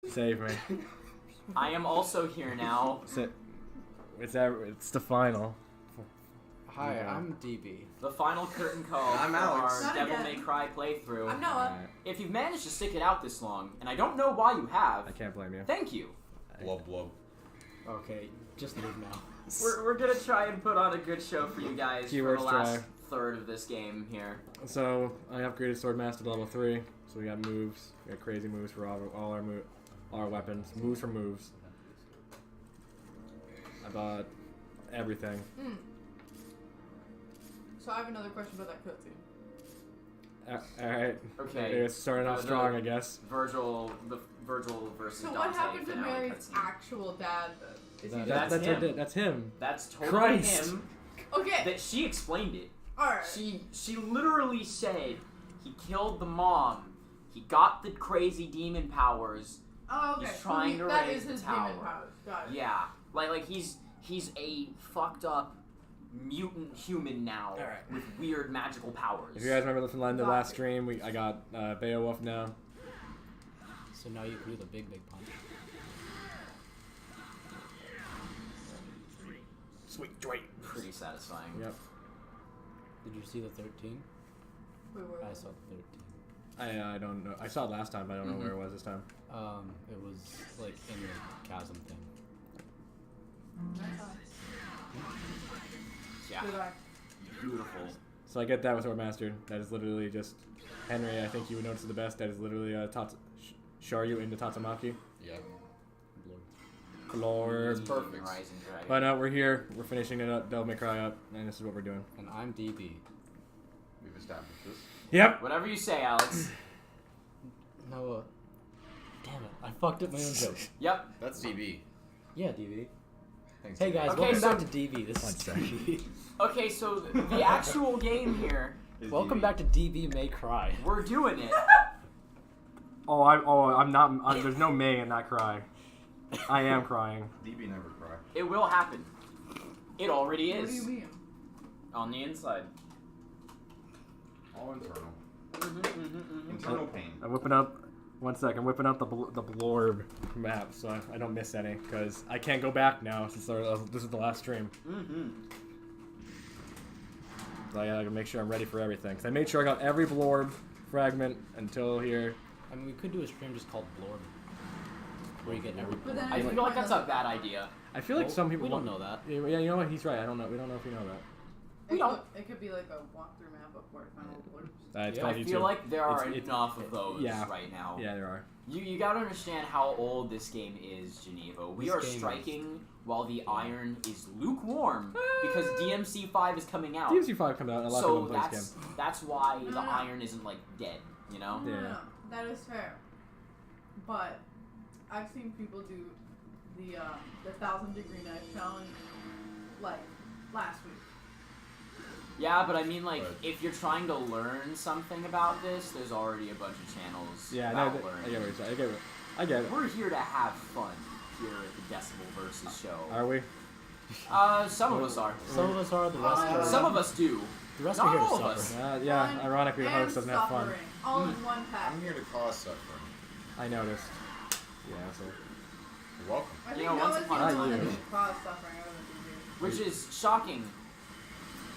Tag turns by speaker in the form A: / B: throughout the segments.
A: Save me.
B: I am also here now.
A: It's the final.
C: Hi,
A: Yeah.
C: I'm DB.
B: The final curtain call
D: I'm
B: for
D: Alex.
B: our
E: Not
B: Devil
E: again.
B: May Cry playthrough.
E: I'm Noah.
B: If you've managed to stick it out this long, and I don't know why you have,
A: I can't blame you.
B: thank you.
D: Blub blub.
C: Okay, just leave now.
B: We're gonna try and put on a good show for you guys for
A: Keywords
B: the last
A: try.
B: third of this game here.
A: So I upgraded Swordmaster to level 3. So we got moves. We got crazy moves for all our weapons. Moves for moves. I bought everything.
E: So I have another question about that cutscene.
A: Alright.
B: Okay.
A: It's starting off
B: The-
A: strong, I guess.
B: Virgil versus
E: So
B: Dante.
E: what happened to
B: finale
E: Mary's
B: cutscene.
E: actual dad? Though? Is he
B: That's
E: just...
B: him.
A: That's him.
B: That's totally
A: Christ.
B: him.
E: Okay.
B: That she explained it.
E: All right.
B: She literally said he killed the mom. He got the crazy demon powers.
E: Oh, okay.
B: He's trying to
E: that
B: raise
E: is his
B: the tower.
E: demon powers. Got it.
B: Yeah, like he's a fucked up mutant human now
A: Alright.
B: with weird magical powers.
A: If you guys remember from the last stream, I got Beowulf now.
C: So now you can do the big punch.
A: Sweet joy.
B: Pretty satisfying.
A: Yep.
C: Did you see the 13?
E: Wait, where?
C: I saw the 13.
A: I don't know. I saw it last time, but I don't know where it was this time.
C: It was like in the chasm thing.
B: Yeah,
E: Did I?
B: beautiful.
A: So I get that with Swordmaster. That is literally just Henry. I think you would notice it the best. That is literally Sharyu into Tatsumaki.
D: Yeah.
A: Glorb.
D: It's perfect.
B: Rising Dragon.
A: But we're here. We're finishing it up. Devil May Cry up, and this is what we're doing.
C: And I'm DB.
D: We've established this.
A: Yep.
B: Whatever you say, Alex.
C: Noah. Damn it, I fucked up my own joke.
B: Yep.
D: That's DB.
C: Yeah, DB.
D: Thanks.
C: Hey guys,
B: Okay,
C: welcome
B: so-
C: back to DB. This is DB.
B: Okay, so the actual game here,
D: Is
C: Welcome
D: DB.
C: back to DB May Cry.
B: we're doing it.
A: I'm not. There's no May in that cry. I am crying.
D: DB never cry.
B: It will happen. It already
E: What do you
B: is.
E: mean?
B: On the inside.
D: All internal.
B: Mm-hmm.
D: Internal pain.
A: I'm whipping up. One sec. I'm whipping up the Blorb map, so I don't miss any because I can't go back now since this is the last stream. So I gotta make sure I'm ready for everything. Cause I made sure I got every Blorb fragment until here.
C: I mean, we could do a stream just called Blorb. Where you get every
E: But then
B: I
E: it's
B: feel like that's a bad idea.
A: I feel like
C: Well,
A: some people
C: we don't know that.
A: Yeah, you know what? He's right. I don't know. We don't know if you know that.
E: It could, it could be like a walkthrough map of quarterfinal blurbs.
A: It's
C: Yeah,
A: called
B: I
A: YouTube.
B: feel like there are
A: It's-
B: enough of those
A: yeah.
B: right now.
A: Yeah, there are.
B: You gotta understand how old this game is, Geneva. We
C: This
B: are
C: game
B: striking while the iron is lukewarm because DMC5 is coming out.
A: DMC5 comes out. And a lot
B: So
A: of people play this game.
B: that's why the
E: No.
B: iron isn't like dead, you know?
E: No,
A: Yeah.
E: no, no, that is fair. But I've seen people do the 1,000-degree knife challenge like last week.
B: Yeah, but I mean, like,
D: But-
B: if you're trying to learn something about this, there's already a bunch of channels
A: Yeah,
B: about
A: no,
B: learning.
A: I get what you're saying. I get it.
B: We're here to have fun here at the Decibel Versus show.
A: Are we?
B: Some of us are.
C: Some of us are, the rest are.
B: Some of us do.
C: The rest
B: Not
C: are here
B: all
C: to
B: of
C: suffer.
B: us.
A: Yeah.
E: Fun
A: Ironically, the
E: and
A: host doesn't have fun.
E: suffering, all in one pack.
D: I'm here to cause suffering.
A: I noticed. Yeah. So.
D: You're welcome.
E: I
B: You
E: think
B: know, once
E: Noah's
B: upon
A: a
E: the one
A: time-
E: that should cause suffering other than you.
B: Which is shocking,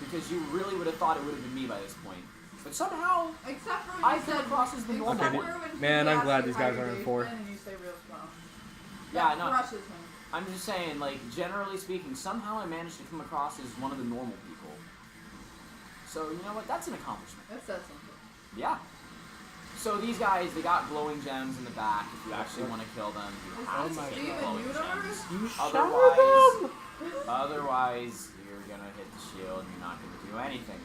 B: because you really would have thought it would have been me by this point. But somehow,
E: Except for when
B: I
E: you
B: come
E: said,
B: across as the normal
E: except
A: one.
E: for when
A: Man,
E: he
A: I'm
E: asks
A: glad
E: you
A: these
E: how
A: guys
E: your
A: aren't in
E: day's
A: four.
E: been And you say real slow.
B: Yeah,
E: That
B: no.
E: crushes him.
B: I'm just saying, like, generally speaking, somehow I managed to come across as one of the normal people. So, you know what? That's an accomplishment.
E: That says something.
B: Yeah. So these guys, they got glowing gems in the back. If you actually want to kill them, you
E: Is
B: have
E: this
B: to get
E: Steven
B: glowing
E: Universe?
B: gems.
C: You
B: Otherwise, you're gonna hit the shield and you're not gonna do anything.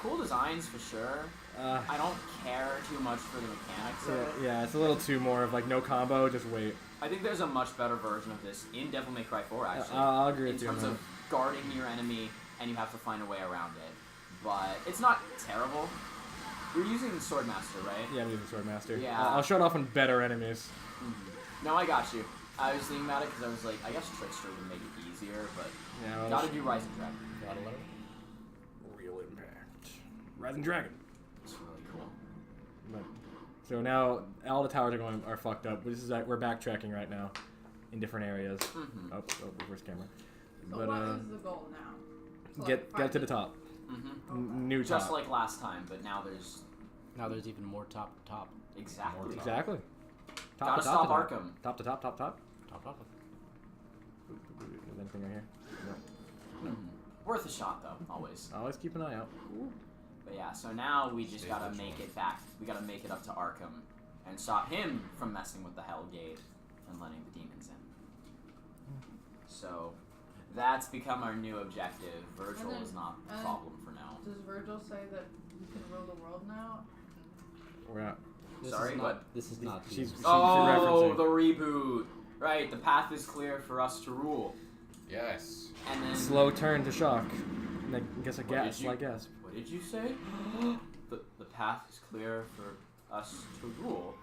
B: Cool designs for sure. I don't care too much for the mechanics of it.
A: Yeah, it's a little too more of like no combo. Just wait.
B: I think there's a much better version of this in Devil May Cry 4, actually.
A: I'll agree
B: in
A: with you on
B: terms
A: that.
B: of guarding your enemy, and you have to find a way around it. But it's not terrible. You're using Swordmaster, right?
A: Yeah, I'm using Swordmaster.
B: Yeah.
A: I'll show it off on better enemies.
B: No, I got you. I was thinking about it because I was like, I guess Trickster would make it easier, but
A: Yeah.
B: gotta do Rising Dragon.
C: Gotta learn.
A: Real impact. Rising Dragon.
B: It's really cool.
A: But So now all the towers are fucked up. We're backtracking right now, in different areas.
B: Mm-hmm.
A: Oh, reverse camera.
E: So
A: But
E: what is the goal now? To,
A: get to the top.
B: Mm-hmm.
A: New top.
B: Just like last time, but now there's
C: even more top to top.
B: exactly.
D: More top.
A: Exactly.
B: Gotta stop Arkham.
A: Top to top.
C: Top.
A: Is anything right here? No.
B: Mhm. Worth a shot though, always.
A: Always keep an eye out.
B: But yeah, so now we just
D: Stay
B: gotta
D: vigilant.
B: make it back. We gotta make it up to Arkham and stop him from messing with the Hell Gate and letting the demons in. So that's become our new objective. Virgil
E: And then-
B: is not a
E: and-
B: problem for now.
E: Does Virgil say that we can rule the world now?
A: We're not.
B: Sorry, what?
C: This is not.
A: She's-
C: Jesus.
B: Oh,
A: referencing.
B: the reboot. Right, the path is clear for us to rule.
D: Yes.
B: And then
A: Slow turn to shock. And I guess a
B: What
A: gas,
B: did you-
A: like gas.
B: what did you say? the path is clear for us to rule.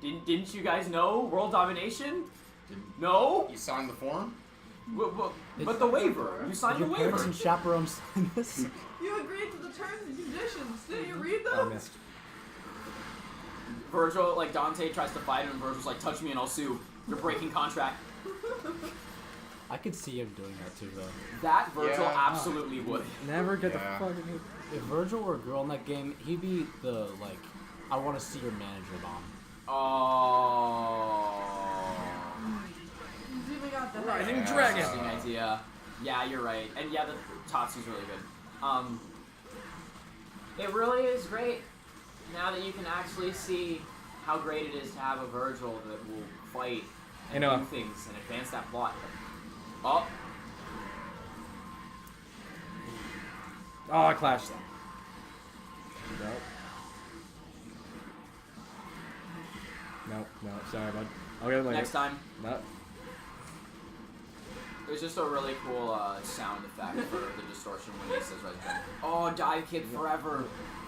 B: Didn't you guys know world domination?
D: Didn't
B: No.
D: you sign the form?
B: But the waiver. You signed
C: Did
B: the
C: your parents
B: waiver.
C: and chaperones sign this?
E: You agreed to the terms and conditions. Didn't you read
A: I
E: them?
A: missed.
B: Virgil, like Dante tries to fight him, and Virgil's like, "Touch me and I'll sue. You're breaking contract."
C: I could see him doing that too, though.
B: That Virgil
D: Yeah.
B: absolutely would.
A: Never get
D: Yeah.
A: the fucking.
C: If Virgil were a girl in that game, he'd be the like, I want to see your manager bomb.
B: Oh.
E: He's even got the
A: Rising
E: hair.
A: dragon.
B: Interesting idea. Yeah, you're right. And yeah, the Tatsu's really good. It really is great now that you can actually see how great it is to have a Virgil that will fight and
A: I know.
B: do things and advance that plot. Oh,
A: Oh, I clashed. Nope. No. Sorry, bud. I'll get it later.
B: next time.
A: No.
B: There's just a really cool sound effect for the distortion when he says Resident. Oh, dive kick forever.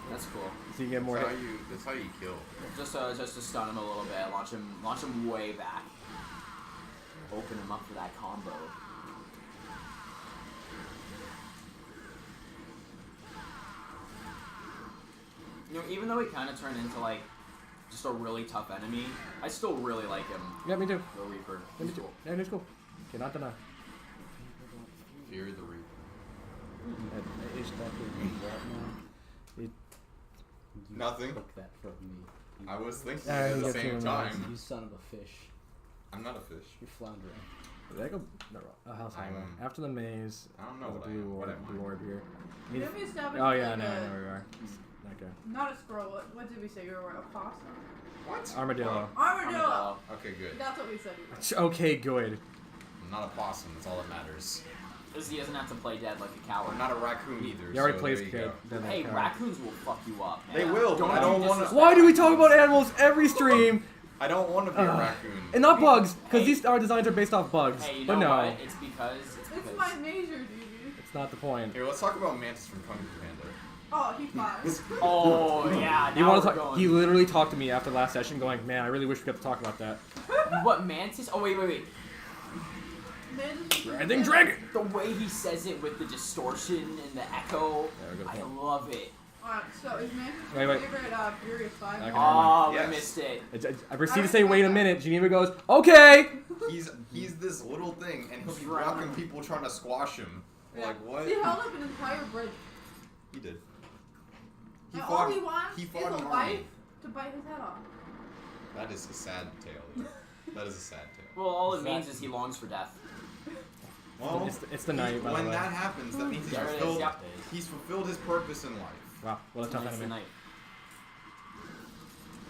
B: That's cool.
A: So you get more.
D: That's how you kill.
B: Just to stun him a little bit, launch him way back. Open him up for that combo. You know, even though he kind of turned into like just a really tough enemy, I still really like him.
A: Yeah, me too.
B: The Reaper.
A: Me
B: He's
A: too.
B: cool.
A: Yeah, it's cool. Cannot deny.
D: Fear the Reaper. Nothing.
C: Took that from me.
D: I was thinking
A: Ah,
D: at
A: you
D: the
A: got
D: same
A: two
D: time.
C: You son of a fish.
D: I'm not a fish.
C: You're floundering.
A: Did I go? No, house highway.
D: I'm-
A: After the maze.
D: I don't know
A: there's
D: what
A: a
D: I
A: blue
D: am,
A: orb,
D: what am I?
A: blue orb here.
E: Didn't we establish
A: Oh yeah,
E: like
A: no, I
E: a-
A: know where we are. Okay.
E: Not a scroll. What did we say? You were a possum.
D: What?
A: Armadillo.
E: Armadillo.
D: Okay, good.
E: That's what we said. You were.
A: Okay, good.
D: I'm not a possum. That's all that matters.
B: Because he doesn't have to play dead like a coward.
D: I'm not a raccoon either.
A: You already
D: so
A: placed
D: there you
A: kid.
D: go.
A: then
B: Hey,
A: okay.
B: raccoons will fuck you up, man.
D: They will, but I don't
B: you
D: wanna-
B: disrespect
A: Why do we talk
B: raccoons.
A: about animals every stream
D: I don't want to be a
A: Ugh.
D: raccoon.
A: and not bugs? Because
B: Hey.
A: these our designs are based off bugs.
B: Hey, you
A: but
B: know
A: no,
B: what? It's because
E: It's my major, dude.
A: it's not the point.
D: Here, let's talk about Mantis from Kung Fu Panda.
E: Oh, he flies.
B: Oh yeah.
A: You
B: Now
A: want to
B: we're
A: talk?
B: going.
A: He literally talked to me after last session, going, "Man, I really wish we got to talk about that."
B: What Mantis? Oh wait.
A: Rising dragon.
B: The way he says it with the distortion and the echo,
A: Yeah, we're
B: I
A: good.
B: love it.
E: Alright, so is Mantis
A: Wait,
E: your
A: wait.
E: favorite Furious 5?
A: Okay.
B: Oh,
D: Yes.
B: I missed it.
A: I proceed to say, "Wait a minute." Geneva goes, "Okay."
D: He's this little thing, and he'll be
B: Right.
D: blocking people trying to squash him.
E: Yeah.
D: Like what?
E: He held up an entire bridge.
D: He did.
E: And all he wants
D: he
E: is
D: fought
E: a
D: an
E: wife
D: army.
E: to bite his head off.
D: That is a sad tale. That is a sad tale.
B: Well, all it
C: Is
B: means
C: that-
B: is he longs for death.
D: Well,
A: It's the night, by the
D: when
A: way.
D: that happens, that means he's
B: There it is,
D: fulfilled.
B: yep.
D: He's fulfilled his purpose in life.
A: Wow, what a tough
B: Tonight's the
A: enemy.
B: night.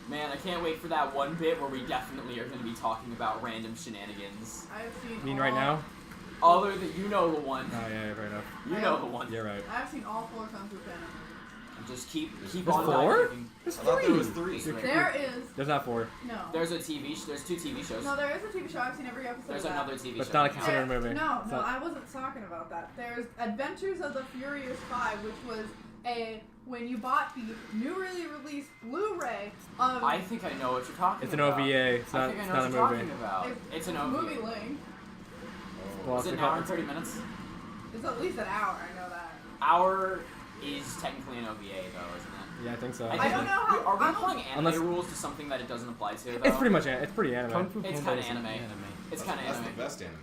B: Man, I can't wait for that one bit where we definitely are going to be talking about random shenanigans.
E: I've seen
A: You mean
E: all,
A: right now?
B: Other than you know the one.
A: Oh yeah, fair enough.
B: You know the one.
A: You're right.
E: I've seen all 4 Kung Fu Panda.
B: Just keep
A: There's
B: on
A: 4?
B: diving.
A: There's
D: I thought there was
A: 3.
D: three.
E: There is
A: There's not 4.
E: no.
B: There's a TV. There's 2 TV shows.
E: No, there is a TV show. I've seen every episode.
B: There's
E: of that.
B: another TV
A: But it's
B: show.
A: not a considered movie.
E: No,
A: It's
E: no,
A: not-
E: I wasn't talking about that. There's Adventures of the Furious 5, which was when you bought the newly released Blu-ray of
B: I think I know what you're talking
A: It's an
B: about.
A: OVA. It's
B: I
A: not.
B: think I
A: It's
B: know
A: not
B: what
A: a
B: you're
A: movie.
B: talking about. It's an OVA.
E: movie length.
A: Well,
B: Is
A: it's
B: it an
A: a-
B: hour and 30 minutes?
E: It's at least an hour. I know that.
B: Hour is technically an OVA though, isn't it?
A: Yeah, I think so.
E: I don't know how-
B: Are we
E: I'm-
B: applying anime
A: Unless-
B: rules to something that it doesn't apply to? Though?
A: It's pretty much it's pretty
C: Kung
A: anime.
C: Fu
B: It's
C: Panda
B: kinda
C: is
B: anime. It's kind of
D: That's
B: anime.
D: the best anime.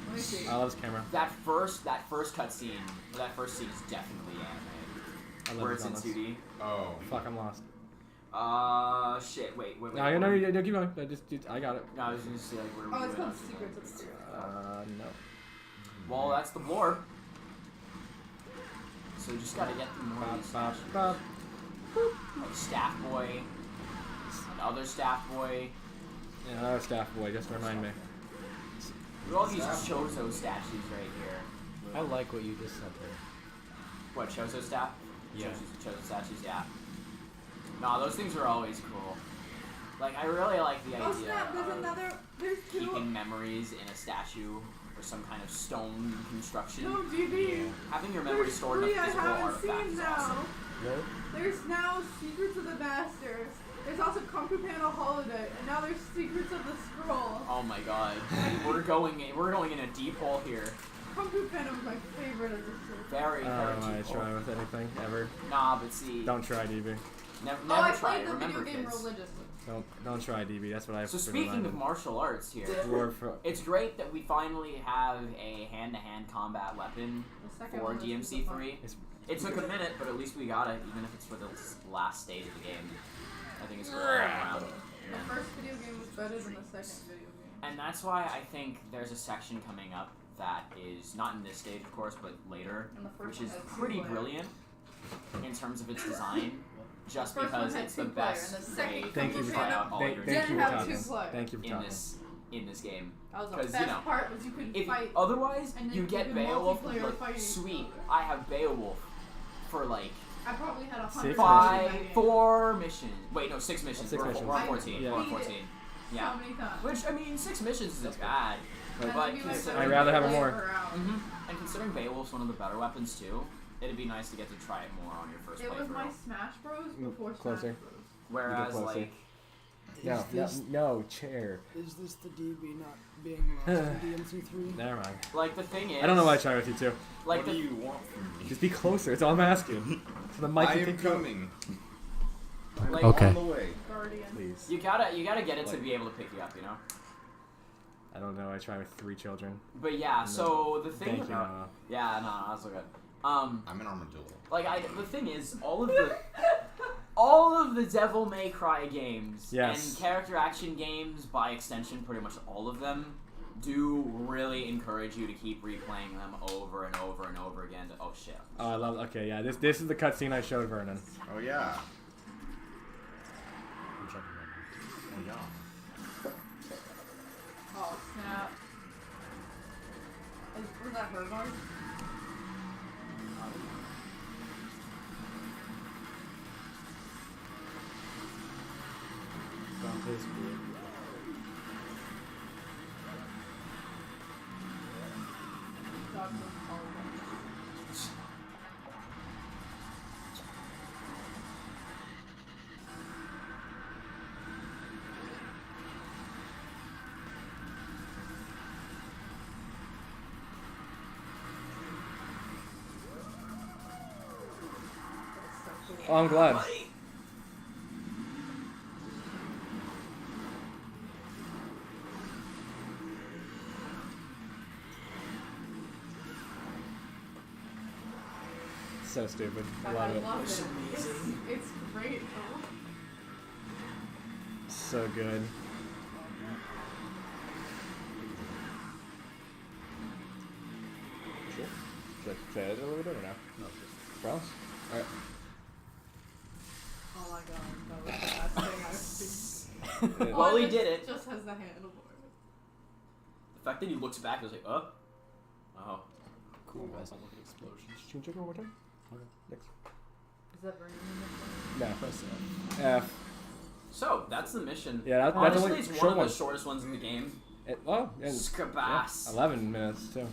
E: Let me see.
A: I love this camera.
B: That first cutscene, that first scene is definitely anime.
A: I love
B: Where
A: this
B: it's in
A: on this.
B: 2D.
D: Oh.
A: Fuck, I'm lost.
B: Shit. Wait.
A: No, keep going. I got it.
B: No, I was gonna say like where
E: Oh,
B: we
E: it's
B: doing
E: called
B: after
E: Secrets of the Spirit.
A: No.
B: Well, that's the blorb. So you just gotta get through more of these
A: Bop,
B: sections.
A: bop.
B: Like Staff Boy, another Staff Boy.
A: Yeah, another staff boy, just to remind me.
B: Look at all these Chozo statues right here.
C: I like what you just said there.
B: What, Chozo staff?
C: Yeah.
B: Chozo statues, yeah. Nah, those things are always cool. Like, I really like the
E: Oh
B: idea
E: snap! There's
B: of
E: another. There's two.
B: keeping memories in a statue or some kind of stone construction.
E: No, DB.
B: Having your memory
E: There's
B: stored in
E: three
B: a
E: I
B: physical
E: haven't
B: artifact
E: seen
B: is
E: now.
B: awesome.
C: What?
E: There's now Secrets of the Masters. There's also Kung Fu Panda Holiday, and now there's Secrets of the Scroll.
B: Oh my god. we're going in a deep hole here.
E: Kung Fu Panda was my favorite as a kid.
B: Very,
A: I
B: very
A: don't want
B: deep
A: to
B: hole.
A: try with anything ever.
B: Nah, but see,
A: Don't try, DB.
B: never
E: Oh, I
B: try
E: played
B: it.
E: the
B: Remember,
E: video game
B: kids.
E: religiously.
A: Don't try, DB. That's what I have
B: So
A: been
B: speaking of
A: reminded.
B: martial arts here, it's great that we finally have a hand-to-hand combat weapon
E: The second
B: for
E: one was super fun.
B: DMC3. It took a minute, but at least we got it, even if it's for the last stage of the game. I think it's for all around.
E: The first video game was better than the second video game.
B: And that's why I think there's a section coming up that is not in this stage, of course, but later,
E: And the first
B: which is
E: one had
B: pretty
E: two-player.
B: brilliant in terms of its design, just
E: The first
B: because
E: one had
B: it's the
E: two-player,
B: best
E: and the
B: way
E: second
A: Thank
B: to
A: you for
B: try
E: Panda
B: out all
A: Thank
B: your
A: you
E: didn't
A: for
E: have
A: talking.
E: two-player.
A: Thank you for
B: in
A: talking.
B: this game.
E: That was the
B: 'Cause,
E: best
B: you know,
E: part was you could
B: If
E: fight.
B: otherwise,
E: and then
B: you get
E: you could
B: Beowulf,
E: multiplayer
B: like,
E: fighting
B: sweet.
E: each other.
B: I have Beowulf for like
E: I probably had 100
A: Six
E: missions.
B: 4 missions. Wait, no, 6 missions.
A: Six
B: we're,
A: missions.
B: we're on
E: I
B: 14.
A: Yeah.
B: We're on
E: beat it
B: 14. Yeah.
E: So many times.
B: Which, I mean, 6 missions isn't bad.
E: And
B: But
E: then you, like,
B: considering
A: I'd rather have
E: play
A: more.
E: her out.
B: And considering Beowulf's one of the better weapons too, it'd be nice to get to try it more on your first
E: It was my
B: playthrough.
E: Smash Bros. before
A: Closer.
E: Smash Bros.
B: Whereas,
A: closer.
B: like,
A: No, chair.
C: Is this the DB not being lost in DMC3?
A: Never mind.
B: the thing is,
A: I don't know why I try with you too.
B: Like
D: What
B: the,
D: do you want from me?
A: Just be closer. That's all I'm asking. So the mic
D: I
A: can
D: am
A: take you-
D: coming. I'm
B: Like-
C: Okay.
D: on the way.
E: Guardian.
A: Please.
B: you gotta get it to
A: Like-
B: be able to pick you up, you know.
A: I don't know. I try with 3 children.
B: But yeah, so the thing
A: Thank you.
B: about
A: Noah.
B: yeah, no, that's so good.
D: I'm an armadillo.
B: The thing is, all of the Devil May Cry games
A: Yes.
B: and character action games, by extension, pretty much all of them, do really encourage you to keep replaying them over and over and over again. Oh shit!
A: Oh, I love. Okay, yeah. This is the cutscene I showed Vernon.
D: Oh yeah.
C: Oh, yeah.
E: Oh snap. Was that her voice?
C: Dante's Blue.
E: Dr. Paul.
A: Oh, I'm glad. So stupid. I
E: I
A: love it.
E: love it. It's great though.
A: So good. Sure. Should I say it a little bit or no?
C: No.
A: Promise? Alright.
E: Oh my god, that was the best thing I've seen.
B: Well, he
E: it
B: did it.
E: Just has the handlebar.
B: The fact that he looks back and is like, oh,
C: Cool, guys. I look at explosions.
A: Can you check it one more time?
C: Okay.
A: Next.
E: Is that Vernon in the
A: No.
C: Press
A: F.
B: So that's the mission.
A: Yeah, that's
B: Honestly,
A: only
B: it's
A: short
B: one of the
A: ones.
B: shortest ones in the game.
A: Oh, and
B: Scabass.
A: 11 minutes too.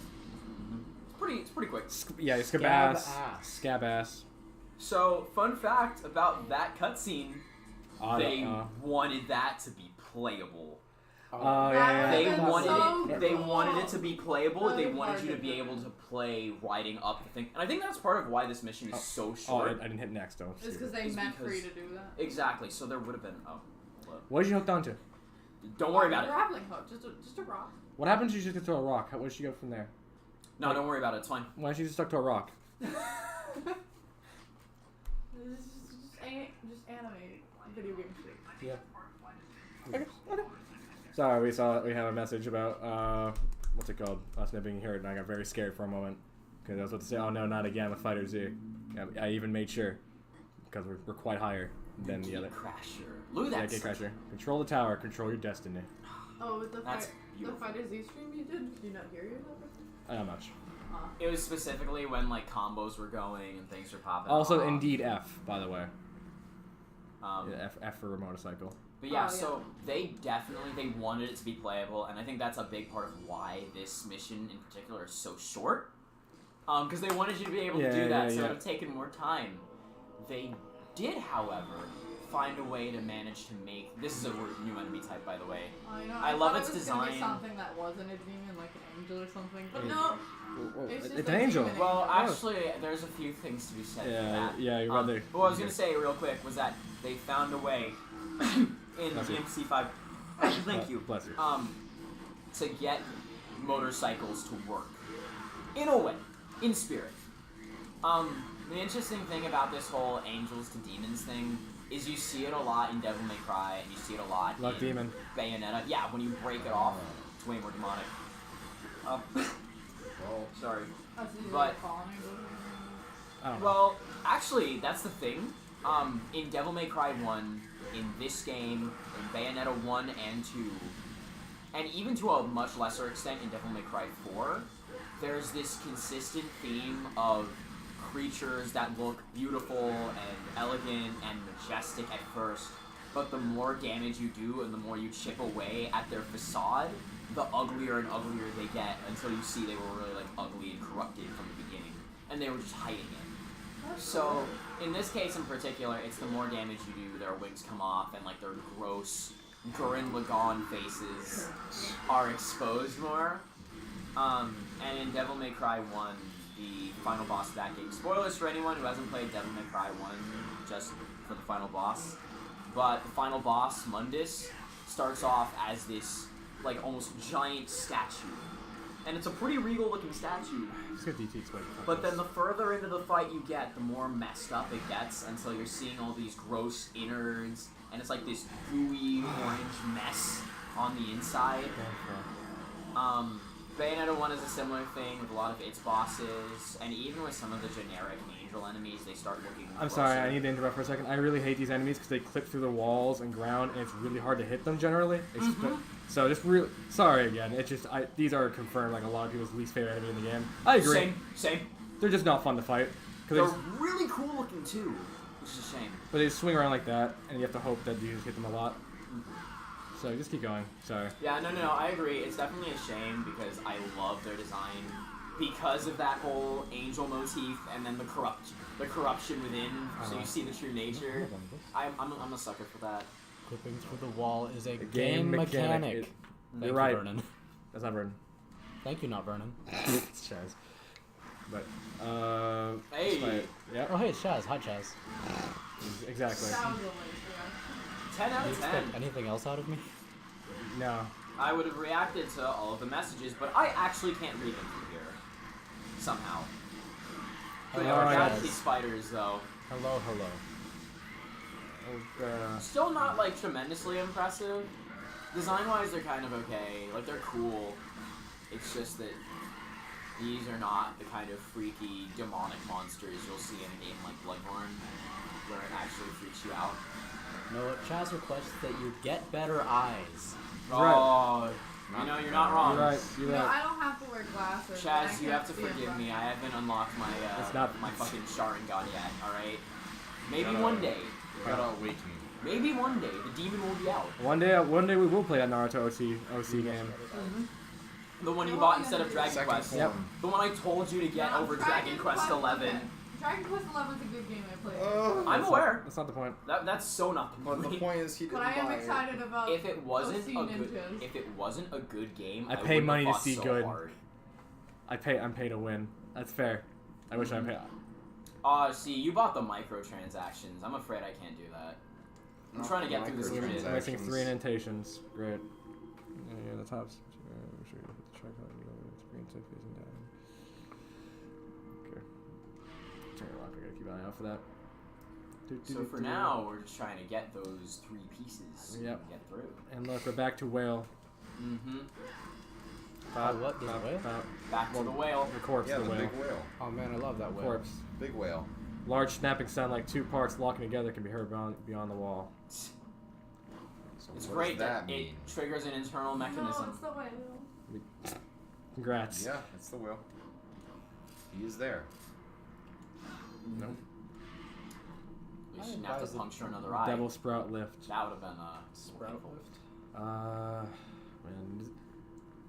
B: It's pretty quick.
A: Yeah, Scabass.
C: Scab-ass.
A: Scabass.
B: So, fun fact about that cutscene, they
A: Uh,
B: wanted that to be playable.
A: Oh,
B: They
E: That's
B: wanted
E: so
B: it. They
E: cool.
B: wanted it to be playable. They
E: Really
B: wanted
E: hard
B: you to
E: to
B: be
E: do.
B: able to play riding up the thing, and I think that's part of why this mission is so
A: Oh,
B: short.
A: I didn't hit next though.
E: It's because they
B: It's
E: meant for you
B: because-
E: to do that.
B: Exactly. So there would have been. Oh, look.
A: What did you hook onto?
B: Don't worry about
E: A
B: it.
E: grappling hook, just a rock.
A: What happens if you just throw a rock? Where did she go from there?
B: No, don't worry about it. It's fine.
A: Why don't you just stuck to a rock?
E: Just animate video game shit.
A: Yeah. Okay. Sorry, we have a message about what's it called? Us not being heard, and I got very scared for a moment because I was about to say, "Oh no, not again with Fighter Z." I even made sure because we're quite higher than the other.
B: Crasher. Look at
A: Yeah,
B: that.
A: Gate Crasher. Control the tower. Control your destiny.
E: Oh, with the
B: That's
E: the
B: beautiful.
E: Fighter Z stream you did you not hear yourself?
A: Not much.
B: It was specifically when like combos were going and things were popping.
A: Also,
B: off.
A: indeed F, by the way.
B: Yeah,
A: F for a motorcycle.
B: But yeah,
E: Oh, yeah.
B: so they wanted it to be playable, and I think that's a big part of why this mission in particular is so short. Because they wanted you to be able to do that, so it would have taken more time. They did, however, find a way to manage to make. This is a new enemy type, by the way.
E: I know.
B: I love
E: thought
B: its
E: it was gonna be
B: design.
E: something that wasn't a demon, like an angel or something. But
A: Yeah.
E: no,
A: It's
E: just
A: an
E: a
A: angel.
E: demon
B: Well,
E: angel.
B: actually, there's a few things to be said for
A: Yeah,
B: that.
A: yeah, you're right there.
B: But what I was gonna say real quick was that they found a way in
A: Bless you.
B: MC5. Thank you.
A: Bless you.
B: To get motorcycles to work in a way, in spirit. The interesting thing about this whole angels to demons thing is you see it a lot in Devil May Cry, and you see it a lot
A: Luck
B: in
A: demon.
B: Bayonetta. Yeah, when you break it off, it's way more demonic. Sorry.
E: Oh, so you're,
B: but-
E: like, falling or
A: I don't know.
B: Well, actually, that's the thing. In Devil May Cry 1, in this game, in Bayonetta 1 and 2, and even to a much lesser extent in Devil May Cry 4, there's this consistent theme of creatures that look beautiful and elegant and majestic at first, but the more damage you do and the more you chip away at their facade, the uglier and uglier they get until you see they were really like ugly and corrupted from the beginning, and they were just hiding it. So, in this case in particular, it's the more damage you do, their wings come off, and like their gross Gurren Lagann faces are exposed more. And in Devil May Cry 1, the final boss of that game, spoilers for anyone who hasn't played Devil May Cry 1, just for the final boss, but the final boss, Mundus, starts off as this like almost giant statue. And it's a pretty regal looking statue.
A: Just get DT explain.
B: But then the further into the fight you get, the more messed up it gets until you're seeing all these gross innards, and it's like this gooey orange mess on the inside. Bayonetta 1 is a similar thing with a lot of its bosses, and even with some of the generic angel enemies, they start looking
A: I'm
B: grosser.
A: sorry, I need to interrupt for a second. I really hate these enemies because they clip through the walls and ground, and it's really hard to hit them generally. It's so just real. Sorry again. It's just these are confirmed like a lot of people's least favorite enemy in the game. I agree.
B: Same.
A: They're just not fun to fight.
B: They're
A: Cause
B: really cool looking too, which is a shame.
A: but they swing around like that, and you have to hope that you just hit them a lot. So just keep going. Sorry.
B: Yeah, no, I agree. It's definitely a shame because I love their design because of that whole angel motif and then the corruption within. So you see the true nature. I'm a sucker for that.
C: Clipping through the wall is a
A: game
C: game
A: mechanic.
C: mechanic.
A: You're
C: Thank you,
A: right.
C: Vernon.
A: That's not Vernon.
C: Thank you, not Vernon.
A: It's Chaz. But
B: Hey.
A: despite- yeah,
C: Oh, hey, it's Chaz. Hi, Chaz.
A: exactly.
E: That was a waste,
B: 10 out
C: Do you
B: of 10.
C: expect anything else out of me?
A: No.
B: I would have reacted to all of the messages, but I actually can't read them from here. Somehow. But
C: Hello,
B: yeah,
C: guys.
B: these spiders though.
C: Hello, hello.
B: Still not like tremendously impressive. Design-wise, they're kind of okay. Like they're cool. It's just that these are not the kind of freaky demonic monsters you'll see in a game like Bloodborne, where it actually freaks you out.
C: No, Chaz requests that you get better eyes.
A: Right.
B: Oh, you know you're not wrong.
A: You're right. You're
E: No,
A: right.
E: I don't have to wear glasses. but I
B: Chaz, you
E: can't
B: have to
E: see in
B: forgive
E: front
B: me.
E: of
B: I haven't unlocked my
A: It's not-
B: my fucking Sharingan yet. All right. Maybe
D: Gotta-
B: one day.
D: You gotta awaken.
B: Maybe one day the demon will be out.
A: One day we will play that Naruto OC game.
B: The one you
E: No,
B: bought
E: I'm
B: instead
E: gonna
B: of
E: do
B: Dragon
D: Second
B: Quest.
D: form.
B: The one I told you to get
E: No,
B: over
E: Dragon
B: Dragon Quest
E: Quest
B: 11.
E: Dragon Quest XI is a good game I played.
B: I'm aware.
A: That's not the point.
B: That's so not the
D: But
B: point.
D: the point is, he didn't
E: But I am
D: buy
E: excited about
B: If it wasn't
E: OC
B: a good,
E: Ninjas.
B: if it wasn't a good game,
A: I
B: I
A: pay
B: wouldn't
A: money
B: have
A: to
B: fought
A: see
B: so
A: good.
B: hard.
A: I'm paid to win. That's fair. I wish I paid.
B: See, you bought the microtransactions. I'm afraid I can't do that. I'm trying to get through this grid.
A: I'm missing 3 indentations. Great. Yeah, the tops. Make sure you hit the track on the green tip facing down. Okay. Turn it off. I gotta keep an eye out for that.
B: So for now, we're just trying to get those 3 pieces so we can
A: Yep.
B: get through.
A: And look, we're back to whale.
B: Mm-hmm.
C: What? There's a whale?
B: Back to the whale.
A: The corpse,
D: Yeah,
A: the
D: the
A: whale.
D: big whale.
C: Oh man, I love that whale.
A: Corpse.
D: Big whale.
A: Large snapping sound like 2 parts locking together can be heard beyond the wall.
D: So
B: It's
D: what
B: great
D: does
B: that
D: that
B: it
D: mean?
B: triggers an internal
E: No,
B: mechanism.
E: it's the whale.
A: Congrats.
D: Yeah, it's the whale. He is there.
A: Nope.
B: We
C: I
B: shouldn't have to
C: advise it.
B: puncture another eye.
A: Devil sprout lift.
B: That would have been
C: Sprout
B: painful.
C: lift.
A: Man.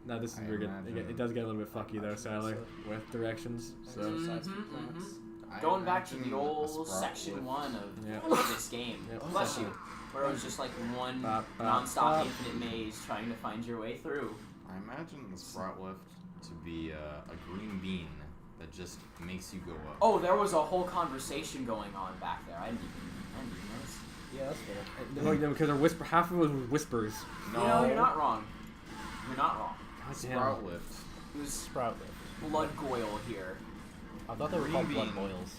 A: No, this is
D: I
A: weird.
D: imagine
A: It does get a little bit fucky though, sadly, with directions. So.
C: Exercise
B: Mhm,
C: for plants.
B: Going back to
D: imagine
B: the
D: a
B: old
D: sprout
B: section
D: lift.
B: 1 of
A: Yeah.
B: this game.
A: Yep.
B: Bless you. Where it was just like one
A: Bop, bop,
B: non-stop
A: bop.
B: infinite maze trying to find your way through.
D: I imagine the sprout lift to be a green bean that just makes you go up.
B: Oh, there was a whole conversation going on back there. I didn't even notice.
C: Yeah, that's fair.
A: Because they're half of it was whispers.
D: No,
B: You know, you're not wrong. You're not wrong.
A: God damn.
D: sprout lift
B: It was
C: Sprout lift.
B: blood goyle here.
C: I thought they were
D: Green
C: called blood
D: bean.
C: boils.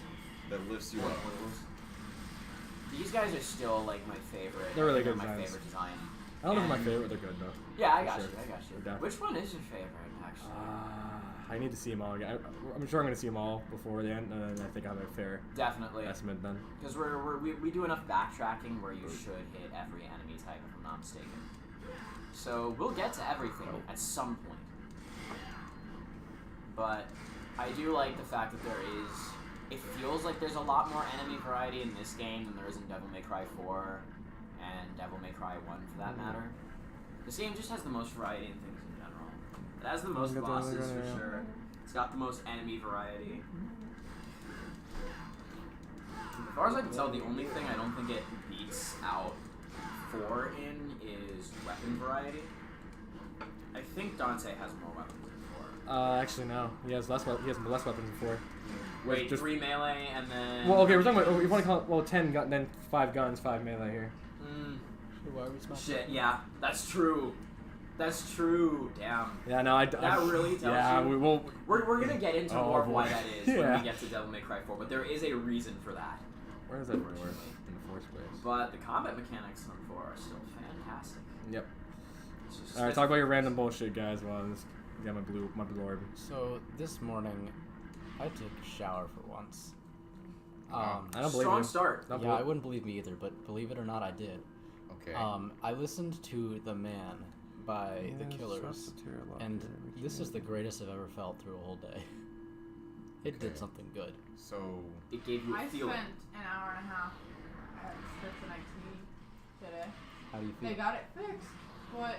D: that lifts you
B: Blood
D: up.
B: goyles. These guys are still like my favorite.
A: They're really
B: I think
A: good
B: my
A: designs.
B: favorite design.
A: I don't know if my
B: And-
A: favorite. They're good though.
B: Yeah, I
A: For
B: got
A: sure.
B: you. I got you.
A: We're done.
B: Which one is your favorite, actually?
A: I need to see them all again. I'm sure I'm gonna see them all before the end, and then I think I'll have a fair
B: Definitely.
A: estimate then.
B: Because we do enough backtracking where you should hit every enemy type, if I'm not mistaken. So we'll get to everything at some point. But I do like the fact that it feels like there's a lot more enemy variety in this game than there is in Devil May Cry 4 and Devil May Cry 1 for that matter. This game just has the most variety in things in general. It has the most
A: Look at
B: bosses
A: that,
B: for
A: yeah.
B: sure. It's got the most enemy variety. As far as I can tell, the only thing I don't think it beats out 4 in is weapon variety. I think Dante has more weapons than 4.
A: Actually no. He has less weapons than 4.
B: Wait,
A: just
B: 3 melee and then...
A: Well, okay, we're talking about. You want to call it 10 gun, then 5 guns, 5 melee here.
C: Why are we smashing?
B: Shit, yeah, that's true. That's true. Damn.
A: Yeah, no,
B: That really tells
A: Yeah,
B: you?
A: we will.
B: We're gonna get into
A: Oh,
B: more of why
A: boy.
B: that is when
A: Yeah.
B: we get to Devil May Cry 4, but there is a reason for that.
A: Where is that work in the first place?
B: But the combat mechanics on 4 are still fantastic.
A: Yep.
B: It's just
A: All right, talk about your random bullshit, guys. While I just get my blue orb.
C: So this morning, I took a shower for once.
A: I don't believe
B: Strong
A: you.
B: start.
A: Don't
C: Yeah,
A: believe-
C: I wouldn't believe me either, but believe it or not, I did.
D: Okay.
C: I listened to The Man by The Killers, and this is the greatest I've ever felt through a whole day. It did
D: Okay.
C: something good.
D: So
B: It gave you a
E: I
B: feeling.
E: spent an hour and a half at Scripts and IT today.
C: How do you
E: They
C: feel?
E: got it fixed, but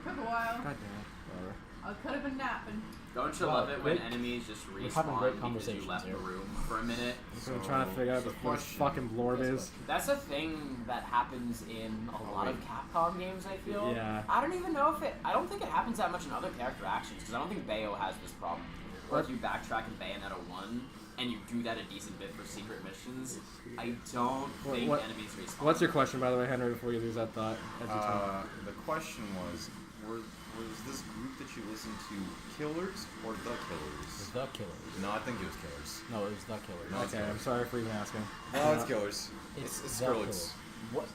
E: took a while.
A: God damn it. Whatever.
E: I could have been napping.
B: Don't you
C: Well,
B: love it when
C: great-
B: enemies just
C: we're having great
B: respawn because you
C: conversations
B: left the
C: here.
B: room for a minute?
A: So I'm trying to figure out
D: the
A: what this
D: question-
A: fucking blorb is.
B: That's a thing that happens in a lot of Capcom games, I feel.
A: Yeah.
B: I don't even know if I don't think it happens that much in other character actions, because I don't think Bayo has this problem. Or if you backtrack in Bayonetta 1, and you do that a decent bit for secret missions, I don't think
A: what-
B: enemies respawn.
A: What's your question, by the way, Henry? Before you lose that thought. As you talk.
D: the question was this group that you listened to Killers or The
C: It was
D: Killers?
C: The Killers.
D: No, I think it was Killers.
C: No, it was The Killers.
D: No, it's
A: Okay, I'm
D: Killers.
A: sorry for even asking.
D: No, it's Killers. It's
C: The
D: Skrillex.
C: Killers. What?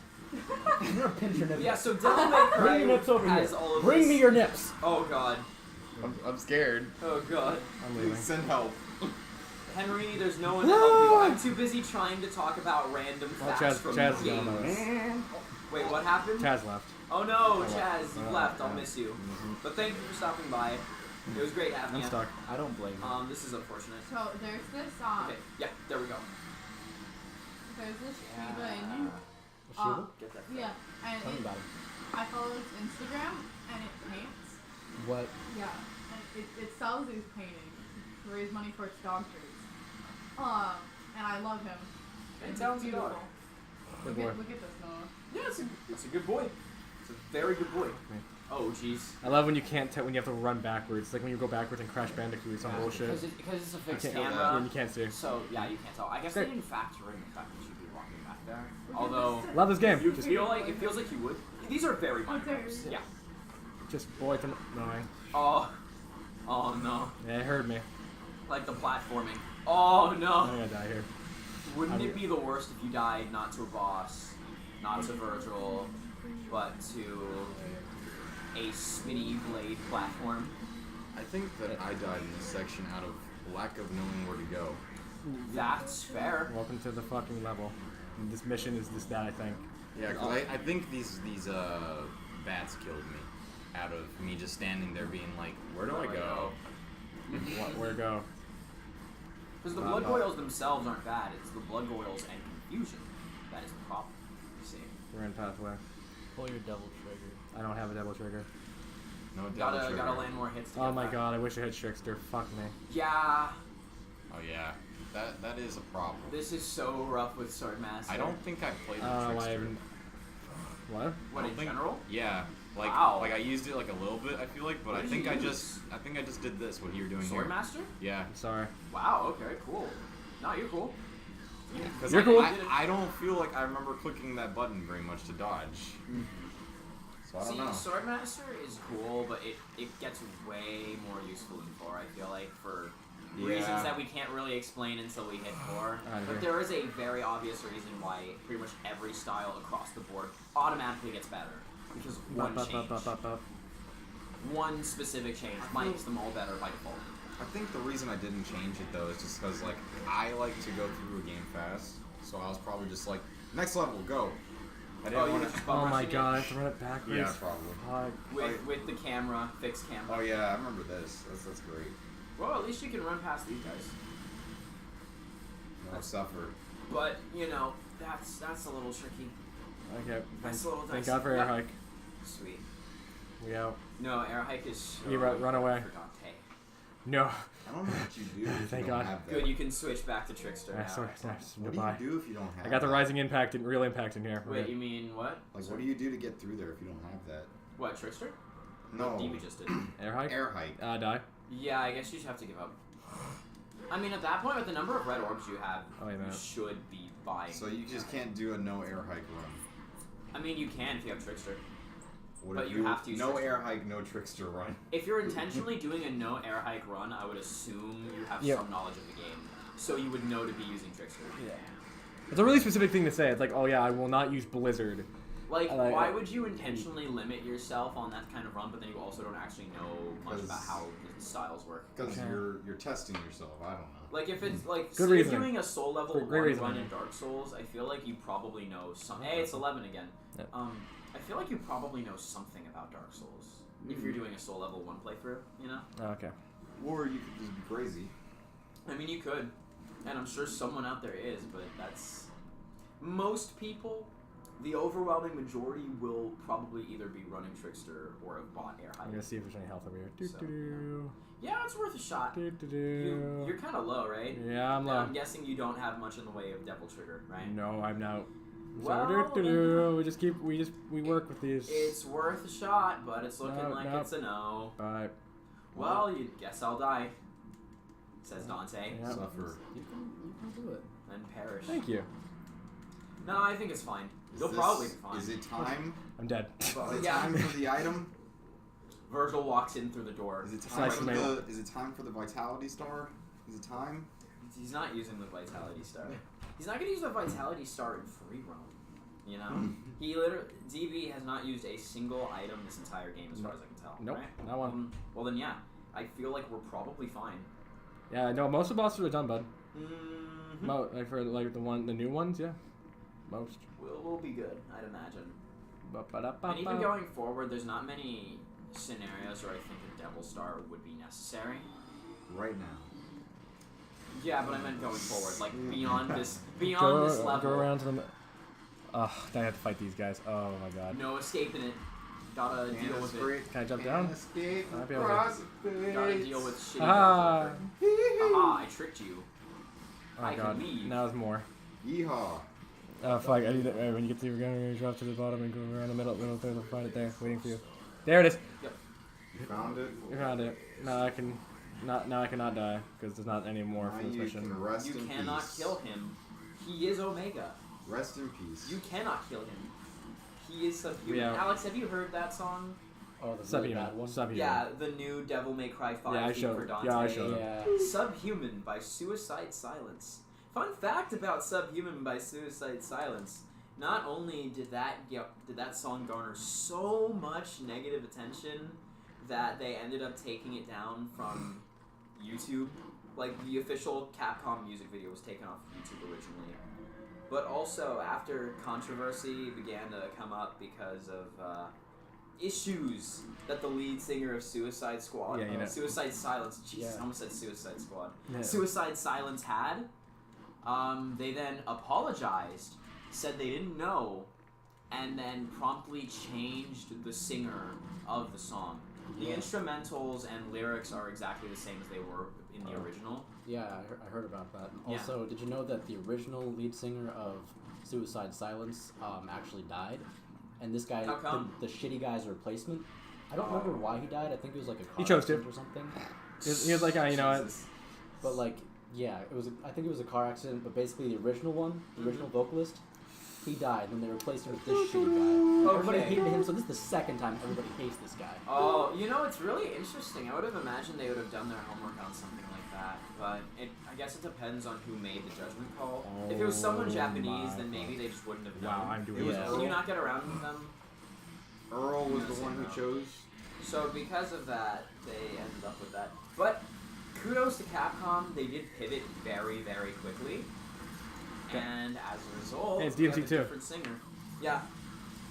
C: You're gonna pinch your nips.
B: Yeah, so Devil May Cry
C: Bring your nips over
B: has
C: here.
B: all of
C: Bring
B: this.
C: me your nips.
B: Oh god.
D: I'm scared.
B: Oh god.
A: I'm leaving.
D: Please send help.
B: Henry, there's no one to help you. I'm too busy trying to talk about random
A: Well,
B: facts
A: Chaz
B: from
A: is
B: the
A: gone
B: game.
A: though.
B: Wait, what happened?
A: Chaz left.
B: Oh no,
A: left.
B: Chaz, you
A: Oh,
B: left. I'll
A: yeah.
B: miss you. But thank you for stopping by. It was great having
A: I'm
B: you.
A: stuck.
C: I don't blame you.
B: This is unfortunate.
E: So there's this
B: Okay, yeah, there we go.
E: there's this Shiba Inu.
C: Shiva?
B: Get that.
E: Yeah, and
C: Tell me about it.
E: I follow its Instagram and it paints.
C: What?
E: Yeah, and it sells these paintings to raise money for its dog treats. and I love him.
B: And
E: He's
B: talented dog.
E: beautiful.
A: Good
E: Look
A: boy.
E: at this, Noah.
B: Yeah, it's a good boy. It's a very good boy. Oh, jeez.
A: I love when you can't when you have to run backwards. Like when you go backwards and Crash Bandicoot or some bullshit.
B: Because it's a fixed
A: You can't-
B: camera.
A: and you can't see.
B: So yeah, you can't tell. I guess
A: Great.
B: they didn't factor in the fact that you'd be walking back there. Although
A: Love this game.
B: you feel like it feels like you would. These are very minor
E: Okay.
B: moves. Yeah.
A: Just boy, annoying.
B: Oh no.
A: Yeah, it hurt me.
B: Like the platforming. Oh
A: I'm
B: no.
A: gonna die here.
B: Wouldn't it be the worst if you died not to a boss, not to Virgil, but to a spinny blade platform?
D: I think that I died in this section out of lack of knowing where to go.
B: That's fair.
A: Welcome to the fucking level. And this mission is that I think.
D: Yeah, because I think these bats killed me out of me just standing there being like, where do I go?
A: Where to go?
B: Because the blood boils themselves aren't bad. It's the blood boils and confusion that is the problem. You see.
A: We're in pathway.
C: Pull your double trigger.
A: I don't have a double trigger.
D: No double trigger.
B: Gotta land more hits. To
A: Oh
B: get
A: my
B: back.
A: god, I wish I had Trickster. Fuck me.
B: Yeah.
D: Oh yeah, that is a problem.
B: This is so rough with Swordmaster.
D: I don't think I played the
A: I
D: Trickster.
A: haven't. What?
B: What
D: I
B: in
D: don't think-
B: general?
D: Yeah, like
B: Wow.
D: I used it like a little bit. I feel like, but
B: What
D: I
B: did
D: think
B: you
D: I
B: use?
D: just did this. What you're doing here?
B: Swordmaster?
D: Yeah.
A: I'm sorry.
B: Wow. Okay. Cool. No, you're cool.
D: Because
A: You're cool.
D: I don't feel like I remember clicking that button very much to dodge. So I don't know.
B: Swordmaster is cool, but it gets way more useful in 4, I feel like, for reasons that we can't really explain until we hit 4.
A: I agree.
B: But there is a very obvious reason why pretty much every style across the board automatically gets better. Because one change. One specific change makes them all better by default.
D: I think the reason I didn't change it though is just because like I like to go through a game fast, so I was probably just like next level go. I didn't
B: you
D: want
B: were just
D: to.
B: bum
A: Oh my
B: rushing
A: god, I
B: it
A: have to run it backwards.
D: Yeah, probably.
A: Fuck.
B: with the camera, fixed camera.
D: Oh yeah, I remember this. That's great.
B: Well, at least you can run past these guys.
D: No suffer.
B: But you know, that's a little tricky.
A: Okay.
B: That's a little
A: Thank
B: dicey.
A: God for air
B: Yep.
A: hike.
B: Sweet.
A: We out.
B: No, air hike is so
A: You run away.
B: for Dante.
A: No.
D: I don't know what you do if
A: Thank
D: you don't
A: God.
D: have that.
B: Good, you can switch back to Trickster
A: Yeah,
B: now.
A: sorry.
D: What
A: Goodbye.
D: do you do if you don't have
A: I got the
D: that?
A: rising impact and real impact in here.
B: Wait, you mean what?
D: Like, what do you do to get through there if you don't have that?
B: What, Trickster?
D: No.
B: What DB just did.
A: Air hike?
D: Air hike.
A: Die.
B: Yeah, I guess you just have to give up. I mean, at that point, with the number of red orbs you have,
A: Oh, yeah,
B: you
A: man.
B: should be buying.
D: So you just can't do a no air hike run.
B: I mean, you can if you have Trickster.
D: What
B: But
D: if
B: you have to use
D: no
B: Trickster.
D: air hike, no trickster run.
B: If you're intentionally doing a no air hike run, I would assume you have
A: Yep.
B: some knowledge of the game. So you would know to be using Trickster.
A: Yeah. It's a really specific thing to say. It's like, oh yeah, I will not use Blizzard.
B: Like,
A: I like
B: why
A: it.
B: would you intentionally limit yourself on that kind of run, but then you also don't actually know much about
D: Because-
B: how the styles work?
D: Because
A: Okay.
D: you're testing yourself. I don't know.
B: Like, if it's like,
A: Good
B: say you're
A: reasoning.
B: doing a soul level
A: Great
B: 1
A: reasoning.
B: run in Dark Souls, I feel like you probably know some. Hey, it's 11 again.
A: Yep.
B: I feel like you probably know something about Dark Souls if you're doing a soul level 1 playthrough. You know?
A: Okay.
D: Or you could just be crazy.
B: I mean, you could, and I'm sure someone out there is, but that's most people. The overwhelming majority will probably either be running Trickster or have bought Air
A: I'm
B: Hike.
A: gonna see if there's any health over here.
B: So, Yeah, it's worth a shot. You're kind of low, right?
A: Yeah, I'm
B: And
A: low.
B: I'm guessing you don't have much in the way of Devil Trigger, right?
A: No, I'm not.
B: Well,
A: So we just we work with these.
B: It's worth a shot, but it's looking
A: No,
B: like
A: no.
B: it's a no.
A: Bye.
B: Well, you guess I'll die, says Dante,
A: Yeah.
D: Suffer.
C: You can do it.
B: and perish.
A: Thank you.
B: No, I think it's fine.
D: Is
B: You'll
D: this-
B: probably be fine.
D: Is it time?
A: I'm dead.
D: Is it
B: Yeah.
D: time for the item?
B: Virgil walks in through the door.
D: Is it
A: It's
D: time
A: nice
D: for
A: to know.
D: the? Is it time for the vitality star? Is it time?
B: He's not using the Vitality Star. He's not gonna use the Vitality Star in free roam. You know, he literally DB has not used a single item this entire game, as far as I can tell.
A: Nope,
B: Right?
A: not one.
B: Well then, yeah, I feel like we're probably fine.
A: Yeah, no, most of the bosses are done, bud.
B: Mm-hmm.
A: Like for like the new ones, yeah. Most.
B: We'll be good, I'd imagine.
A: Ba-ba-da-ba-ba.
B: And even going forward, there's not many scenarios where I think a Devil Star would be necessary.
D: Right now.
B: Yeah, but I meant going forward, like beyond this
A: Go
B: level.
A: around to them. Ugh, now I have to fight these guys. Oh my god.
B: No escaping it. Gotta deal with it.
A: Can I jump down?
D: Escape
A: I'll be able to-
B: Gotta deal with shitty
A: Ah.
B: Aha, I tricked you.
A: Oh
B: I
A: god,
B: can leave.
A: now there's more.
D: Yeehaw.
A: Oh fuck, I need it. When you get to the ground, you drop to the bottom and go around the middle, they'll find it there, waiting for you. There it is!
D: You found it?
A: You found it. Now I cannot die, because there's not any more
D: Now
A: for this
D: you
A: mission.
D: can rest
B: You
D: in
B: cannot
D: peace.
B: kill him. He is Omega.
D: Rest in peace.
B: You cannot kill him. He is subhuman.
A: Yeah.
B: Alex, have you heard that song?
C: Oh, the really
A: Subhuman.
C: bad one.
A: Subhuman.
B: Yeah, the new Devil May Cry 5
A: Yeah, I
B: theme
A: showed-
B: for Dante.
A: yeah, I showed.
C: Yeah.
B: Subhuman by Suicide Silence. Fun fact about Subhuman by Suicide Silence. Not only did that song garner so much negative attention that they ended up taking it down from YouTube. Like, the official Capcom music video was taken off YouTube originally. But also, after controversy began to come up because of issues that the lead singer of Suicide Squad,
A: Yeah, you know.
B: Suicide Silence, Jesus,
C: Yeah.
B: I almost said Suicide Squad.
A: Yeah.
B: Suicide Silence had, they then apologized, said they didn't know, and then promptly changed the singer of the song. The
C: Yeah.
B: instrumentals and lyrics are exactly the same as they were in the original.
C: Yeah, I heard about that.
B: Yeah.
C: Also, did you know that the original lead singer of Suicide Silence actually died? And this guy,
B: How come?
C: the shitty guy's replacement, I don't remember why he died. I think it was like a car
A: He chose to.
C: accident or something.
A: He was like, you know what?
B: Jesus.
C: But like, yeah, I think it was a car accident. But basically, the original one, the original vocalist, he died, and then they replaced him with this shitty guy. Everybody
B: Okay.
C: hated him, so this is the second time everybody hates this guy.
B: Oh, you know, it's really interesting. I would have imagined they would have done their homework on something like that, but I guess it depends on who made the judgment call. If it was someone
A: Oh
B: Japanese,
A: my
B: then maybe
A: God.
B: they just wouldn't have known.
A: Wow, I'm doing
D: It was
A: this.
B: Can you not get around with them?
D: Earl was
B: Yeah,
D: the one who
B: no.
D: chose.
B: So because of that, they ended up with that. But kudos to Capcom, they did pivot very, very quickly. And as a result,
A: Hey, it's
B: we have
A: DMC
B: a
A: too.
B: different singer. Yeah.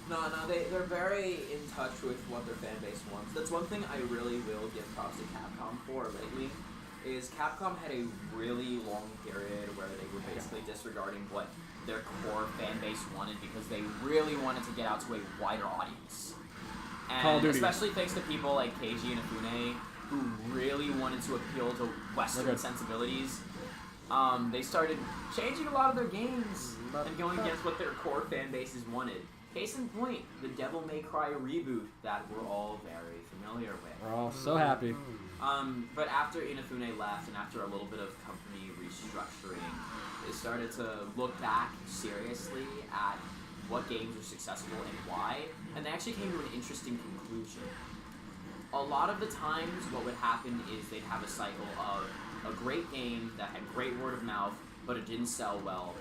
B: No, they're very in touch with what their fan base wants. That's one thing I really will give props to Capcom for lately, is Capcom had a really long period where they were basically disregarding what their core fan base wanted because they really wanted to get out to a wider audience. And
A: Call of Duty.
B: especially thanks to people like Keiji Inafune, who really wanted to appeal to Western
A: Okay.
B: sensibilities. They started changing a lot of their games and going against what their core fan bases wanted. Case in point, the Devil May Cry reboot that we're all very familiar with.
A: We're all so happy.
B: But after Inafune left and after a little bit of company restructuring, they started to look back seriously at what games were successful and why, and they actually came to an interesting conclusion. A lot of the times what would happen is they'd have a cycle of a great game that had great word of mouth, but it didn't sell well,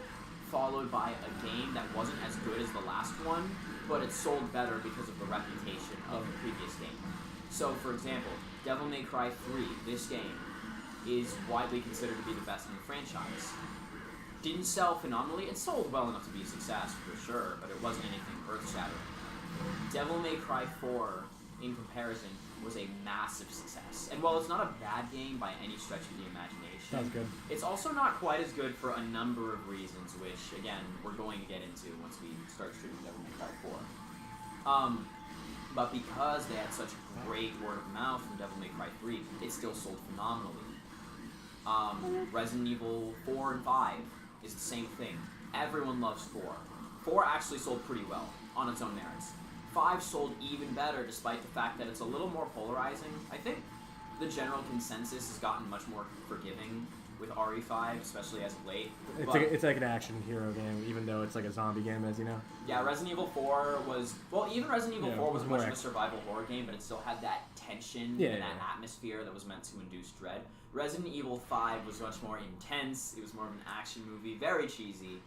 B: followed by a game that wasn't as good as the last one, but it sold better because of the reputation of the previous game. So, for example, Devil May Cry 3, this game, is widely considered to be the best in the franchise. Didn't sell phenomenally. It sold well enough to be a success, for sure, but it wasn't anything earth-shattering. Devil May Cry 4, in comparison, was a massive success. And while it's not a bad game by any stretch of the imagination,
A: Sounds good.
B: it's also not quite as good for a number of reasons, which, again, we're going to get into once we start streaming Devil May Cry 4. But because they had such great word of mouth from Devil May Cry 3, it still sold phenomenally. Resident Evil 4 and 5 is the same thing. Everyone loves 4. 4 actually sold pretty well on its own merits. 5 sold even better despite the fact that it's a little more polarizing. I think the general consensus has gotten much more forgiving with RE5, especially as of late.
A: It's like an action hero game, even though it's like a zombie game, as you know.
B: Yeah, Resident Evil 4 was... Well, even Resident Evil
A: Yeah,
B: 4
A: it
B: was
A: was
B: much
A: more
B: of a survival horror game, but it still had that tension
A: Yeah,
B: and that
A: yeah.
B: atmosphere that was meant to induce dread. Resident Evil 5 was much more intense. It was more of an action movie, very cheesy.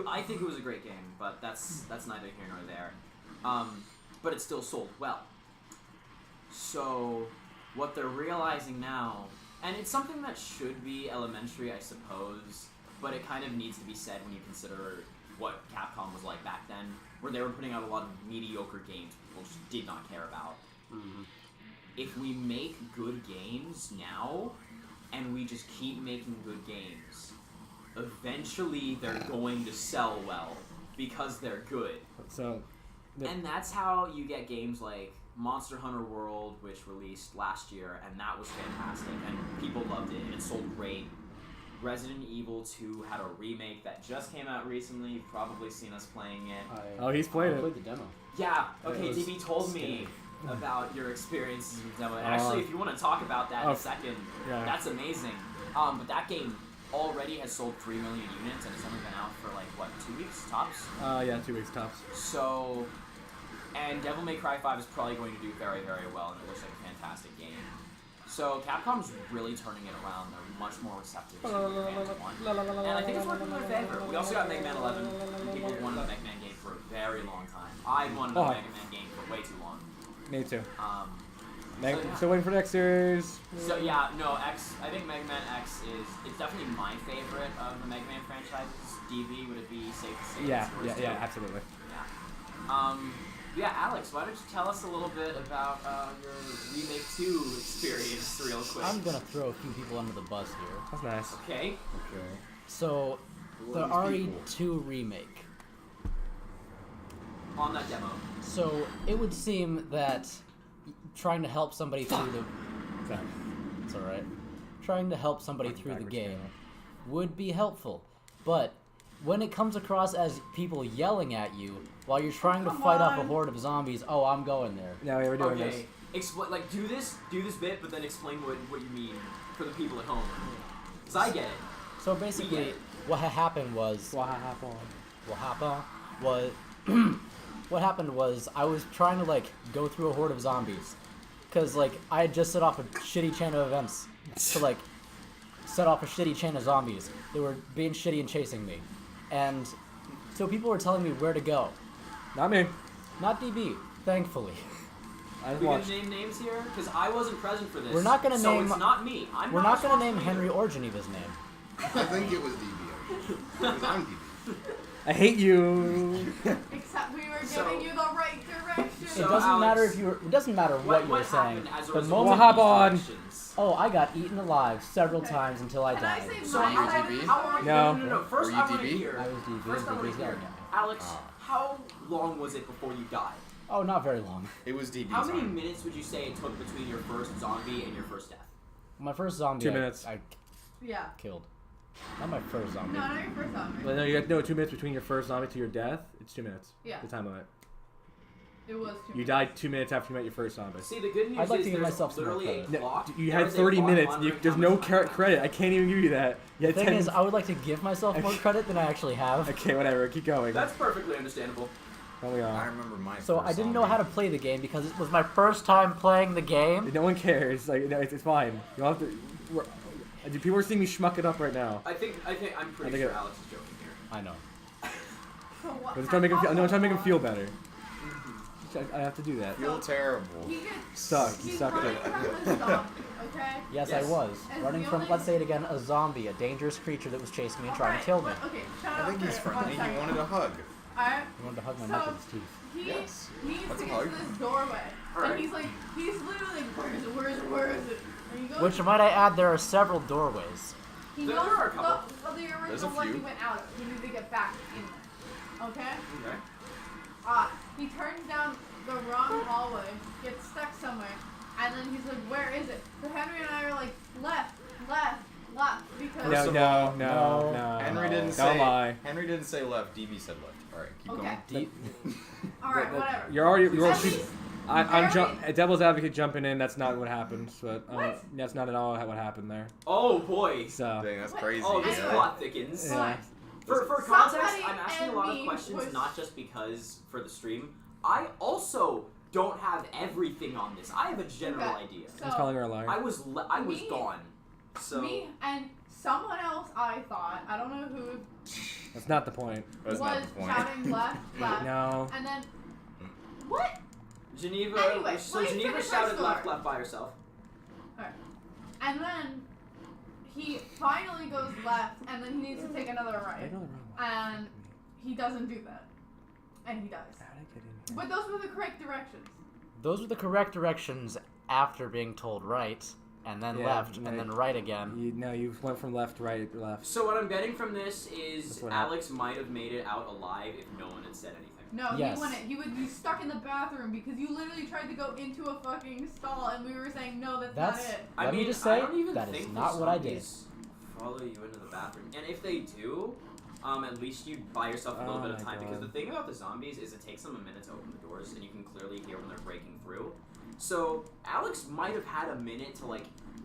B: I think it was a great game, but that's neither here nor there. But it still sold well. So, what they're realizing now... And it's something that should be elementary, I suppose, but it kind of needs to be said when you consider what Capcom was like back then, where they were putting out a lot of mediocre games people just did not care about.
C: Mm-hmm.
B: If we make good games now, and we just keep making good games, eventually they're going to sell well, because they're good.
A: So,
B: And that's how you get games like Monster Hunter World, which released last year, and that was fantastic, and people loved it, and it sold great. Resident Evil 2 had a remake that just came out recently. You've probably seen us playing it.
A: Oh, he's played it.
C: I played the demo.
B: Yeah, okay,
C: It was
B: DB told me
C: scary.
B: about your experiences with demo. And actually, if you want to talk about that in a second, that's amazing. But that game already has sold 3 million units, and it's only been out for, like, what, 2 weeks tops?
A: Yeah, 2 weeks tops.
B: So, and Devil May Cry 5 is probably going to do very, very well, and it looks like a fantastic game. So Capcom's really turning it around. They're much more receptive to what fans want. And I think it's working in their favor. We also got Mega Man 11. People have wanted a Mega Man game for a very long time. I've wanted a Mega Man game for way too long.
A: Me too.
B: So
A: Still waiting for next series.
B: So yeah, no, X. I think Mega Man X it's definitely my favorite of the Mega Man franchises. DB, would it be safe to say?
A: Yeah, absolutely.
B: Yeah. Yeah, Alex, why don't you tell us a little bit about your Remake 2 experience real quick?
C: I'm gonna throw a few people under the bus here.
A: That's nice.
B: Okay.
D: Okay.
C: So, the RE2 remake.
B: On that demo.
C: So, it would seem that trying to help somebody through the... It's alright. Trying to help somebody through the game would be helpful. But, when it comes across as people yelling at you while you're trying to fight off a horde of zombies, oh, I'm going there.
A: No, we're doing this.
B: Like, do this bit, but then explain what you mean for the people at home. Because I get it.
C: So basically, what happened was... What happened was I was trying to, like, go through a horde of zombies. Because, like, I had just set off a shitty chain of events to, like, set off a shitty chain of zombies. They were being shitty and chasing me. And so people were telling me where to go.
A: Not me.
C: Not DB, thankfully.
B: We gonna name names here? Because I wasn't present for this.
C: We're not gonna name.
B: So it's not me.
C: We're not gonna name Henry or Geneva's name.
D: I think it was DB. Because I'm DB.
A: I hate you.
E: Except we were giving you the right direction.
C: It doesn't matter if you were. It doesn't matter what you were saying. The moment.
A: Hop on.
C: Oh, I got eaten alive several times until I
E: Can
C: died.
E: I say
B: So
E: my
B: how
A: No.
B: First,
D: Were you
B: I want to
D: DB?
B: hear.
C: I was DB.
B: First, I want
C: DB's
B: to hear.
C: yelling at me.
B: Alex, how long was it before you died?
C: Oh, not very long.
D: It was DB.
B: How many minutes would you say it took between your first zombie and your first death?
C: My first zombie.
A: 2 minutes.
C: I
E: Yeah.
C: killed. Not my first zombie.
E: No, not your first zombie.
A: Well, no, you got 2 minutes between your first zombie to your death. It's 2 minutes.
E: Yeah.
A: The time limit.
E: It was 2
A: You
E: minutes.
A: died 2 minutes after you met your first zombie.
B: See, the good news
C: I'd like
B: is
C: to give
B: there's
C: myself some more
B: literally a
C: credit.
B: clock.
A: You
B: There
A: had
B: is a
A: 30
B: clock
A: minutes.
B: monitoring
A: There's
B: how
A: no
B: much time you died.
A: credit. I can't even give you that. You
C: The
A: had
C: thing
A: 10
C: is, I would like to give myself more credit than I actually have.
A: Okay, whatever. Keep going.
B: That's perfectly understandable.
A: Oh, we
D: I
A: are.
D: remember my
C: So
D: first
C: I didn't know
D: zombie.
C: how to play the game because it was my first time playing the game.
A: No one cares. Like, no, it's fine. You don't have to. People are seeing me schmuck it up right now.
B: I'm pretty
A: think
B: sure
A: it-
B: Alex is joking here.
C: I know.
E: So what?
A: But it's trying to make him feel. No, I'm trying to make him feel better. I have to do that.
D: Feel terrible.
E: He gets.
A: Suck. You
E: He's
A: suck at
E: running
A: it.
E: from the zombie, okay?
C: Yes,
B: Yes.
C: I was.
E: And
C: Running
E: the
C: from,
E: only-
C: let's say it again, a zombie, a dangerous creature that was chasing me and trying to kill me.
E: Okay, shut up.
D: I think he's
E: for
D: friendly.
E: 1
D: He wanted a hug.
E: Alright,
C: He wanted to hug my
E: So-
C: neck with his teeth.
E: he
D: Yes.
E: needs
D: That's
E: to
D: a
E: get
D: hug.
E: to this doorway.
B: Alright.
E: And he's literally like, where is it, where is it, where is it? And he goes,
C: Which, might I add, there are several doorways.
E: he
B: There
E: goes,
B: are a couple.
E: the
D: There's a
E: original one he
D: few.
E: went out of. He needs to get back in there. Okay?
B: Okay.
E: He turns down the wrong hallway, gets stuck somewhere, and then he's like, where is it? So Henry and I are like, left, because...
A: No,
D: First of
A: no,
D: all,
A: no.
D: Henry didn't
A: Don't
D: say.
A: lie.
D: Henry didn't say left. DB said left. All right, keep
E: Okay.
C: Deep.
E: Alright, whatever.
A: You're already. You're
E: At
A: already
E: least
A: I'm
E: very-
A: a devil's advocate jumping in. That's not what happened. But
E: What?
A: that's not at all what happened there.
B: Oh boy.
A: So
D: Dang, that's
E: What?
D: crazy.
B: Oh, this
E: Anyway.
B: plot thickens.
A: yeah.
B: For context,
E: Somebody
B: I'm asking a
E: and
B: lot of
E: me
B: questions,
E: was-
B: not just because for the stream. I also don't have everything on this. I have a general
E: Okay.
B: idea.
E: So,
A: I'm calling her a liar.
B: I was
E: Me-
B: gone. So
E: me and someone else I thought, I don't know who,
A: That's not the point.
D: That's
E: was
D: not the point.
E: shouting left,
A: No.
E: and then, what?
B: Geneva.
E: Anyway,
B: so
E: let me
B: Geneva
E: finish my
B: shouted
E: story.
B: left by herself.
E: And then, he finally goes left, and then he needs to take another
A: I
E: right,
A: know the wrong one.
E: and he doesn't do that. And he dies.
A: How did I get in here?
E: But those were the correct directions.
C: Those were the correct directions after being told right, and then
A: Yeah,
C: left,
A: right.
C: and then right again.
A: You went from left, right, left.
B: So what I'm getting from this is
A: That's what
B: Alex might have made it out alive if no one had said anything.
E: No,
C: Yes.
E: he wouldn't. He would be stuck in the bathroom because you literally tried to go into a fucking stall, and we were saying, no, that's not
C: That's-
E: it.
B: I
C: Let me
B: mean,
C: just
B: I
C: say,
B: don't even
C: that is
B: think
C: not
B: the
C: what I did.
B: zombies follow you into the bathroom. And if they do, at least you buy yourself a little bit of time, because the thing about the zombies is it takes them a minute to open the doors, and you can clearly hear when they're breaking through. So Alex might have had a minute to like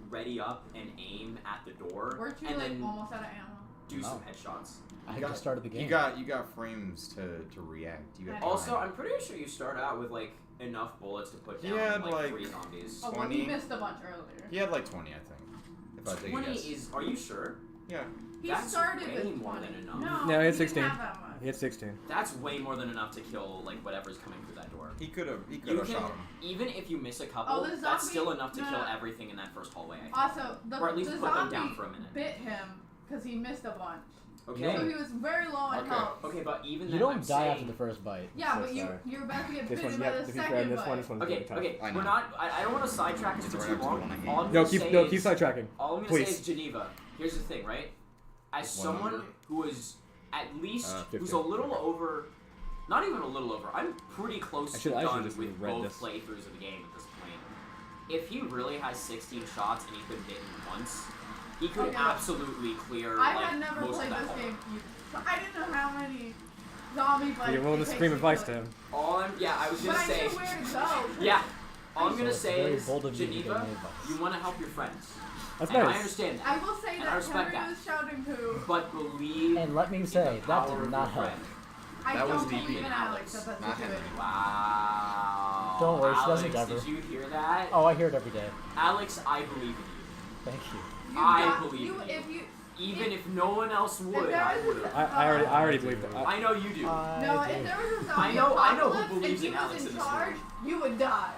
B: ready up and aim at the door,
E: Weren't you
B: and
E: like
B: then
E: almost out of ammo?
B: do some headshots.
C: I just started the game.
D: You got frames to react. You got
B: Also,
D: time.
B: I'm pretty sure you start out with like enough bullets to put down
D: Yeah,
B: like
D: like-
B: 3 zombies.
E: Oh, well,
D: 20.
E: he missed a bunch earlier.
D: He had like 20, I think. If I take a
B: 20
D: guess.
B: is. Are you sure?
D: Yeah.
E: He
B: That's
E: started
B: way
E: with
B: more
E: 20.
B: than enough.
E: No,
A: No, he had
E: didn't
A: 16.
E: have that much.
A: He had 16.
B: That's way more than enough to kill like whatever's coming through that door.
D: He could have
B: You
D: shot
B: can,
D: him.
B: even if you miss a couple,
E: Oh, the
B: that's
E: zombie-
B: still enough to
E: no,
B: kill
E: no.
B: everything in that first hallway. I think.
E: Also,
B: Or at least
E: the
B: put them
E: zombie
B: down for a minute.
E: bit him because he missed a bunch.
B: Okay.
E: So he was very low on
D: Okay.
E: health.
B: Okay, but even
C: You
B: then,
C: don't
B: I'm
C: die
B: saying,
C: after the first bite.
E: Yeah,
A: So
E: but
A: sorry.
E: you're about to get
A: This
E: bitten
A: one,
E: by
A: yeah,
E: the
A: to be fair,
E: second
A: this one,
E: bite.
A: this one's
B: Okay,
A: really tough.
B: okay,
D: I
B: we're
D: know.
B: not. I don't want to sidetrack us
D: It's
B: for
D: right
B: too
D: up to
B: long.
D: one I hate.
B: All I'm
A: No,
B: gonna
A: keep
B: say
A: keep
B: is,
A: sidetracking.
B: all I'm gonna
A: Please.
B: say is Geneva. Here's the thing, right? As
D: One
B: someone
D: number?
B: who is at least
A: 50.
B: who's a little over, not even a little over. I'm pretty close
A: I should
B: done
A: just
B: with
A: read
B: both
A: this.
B: playthroughs of the game at this point. If he really has 16 shots and he's been bitten once, he could
E: Okay.
B: absolutely clear
E: I
B: like
E: had never
B: most
E: played
B: of that
E: this
B: hallway.
E: game either. So I didn't know how many zombie bites.
A: You're willing to
E: it takes
A: scream advice
E: kill
A: to
E: it.
A: him.
B: All I'm, yeah, I was
E: But
B: gonna
E: I
B: say,
E: knew where to go.
B: yeah. All I'm
C: So
B: gonna
C: it's
B: say
C: very
B: is,
C: bold of you to give
B: Geneva,
C: me advice.
B: you want to help your friends,
A: That's
B: and I
A: nice.
B: understand that.
E: I will say
B: And I
E: that
B: respect
E: Henry
B: that.
E: was shouting poo.
B: But believe
C: And let me
B: in
C: say,
B: the
C: that
B: power
C: did
B: of
C: not
B: your
C: help.
B: friend.
E: I
D: That was
E: don't
D: DB.
E: believe in Alex that that's
D: Not
E: what you
D: Henry.
E: do.
B: Wow.
C: Don't worry, she
B: Alex,
C: doesn't ever.
B: Did you hear that?
C: Oh, I hear it every day.
B: Alex, I believe in you.
C: Thank you.
B: I believe
E: you.
B: in you.
E: If you
B: Even if no one else would,
E: there
B: I
E: was
B: would
E: a-
B: have.
A: I already believed it.
B: I know you do.
E: no,
C: I
E: if
C: do.
E: there was a
B: I
E: zombie
B: know who
E: apocalypse
B: believes
E: and
B: in
E: he
B: Alex
E: was
B: in
E: in
B: this
E: charge,
B: room.
E: you would die.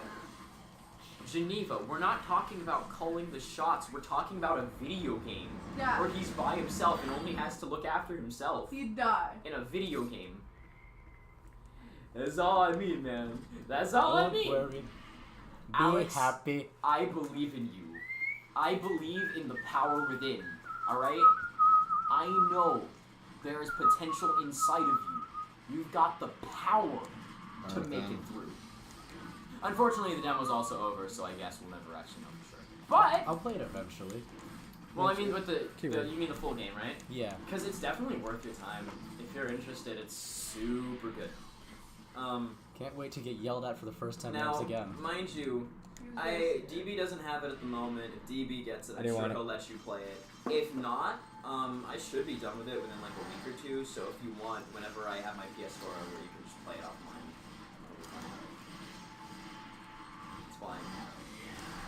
B: Geneva, we're not talking about calling the shots. We're talking about a video game
E: Yeah.
B: where he's by himself and only has to look after himself.
E: He'd die.
B: In a video game. That's all I mean, man. That's all I
C: Don't
B: mean.
C: worry. Be
B: Alex,
C: happy.
B: I believe in you. I believe in the power within. Alright? I know there is potential inside of you. You've got the power to
D: Alright,
B: make
D: then.
B: it through. Unfortunately, the demo's also over, so I guess we'll never actually know for sure. But,
C: I'll play it eventually.
B: well, I mean, with the
A: Keyword.
B: you mean the full game, right?
C: Yeah.
B: Because it's definitely worth your time. If you're interested, it's super good.
C: Can't wait to get yelled at for the first 10
B: Now,
C: minutes again.
B: mind you, DB doesn't have it at the moment. If DB gets it,
A: I
B: I'm
A: didn't
B: sure
A: want it.
B: he'll let you play it. If not, I should be done with it within like a week or two. So if you want, whenever I have my PS4 over, you can just play it offline. It'll be fine. It's fine.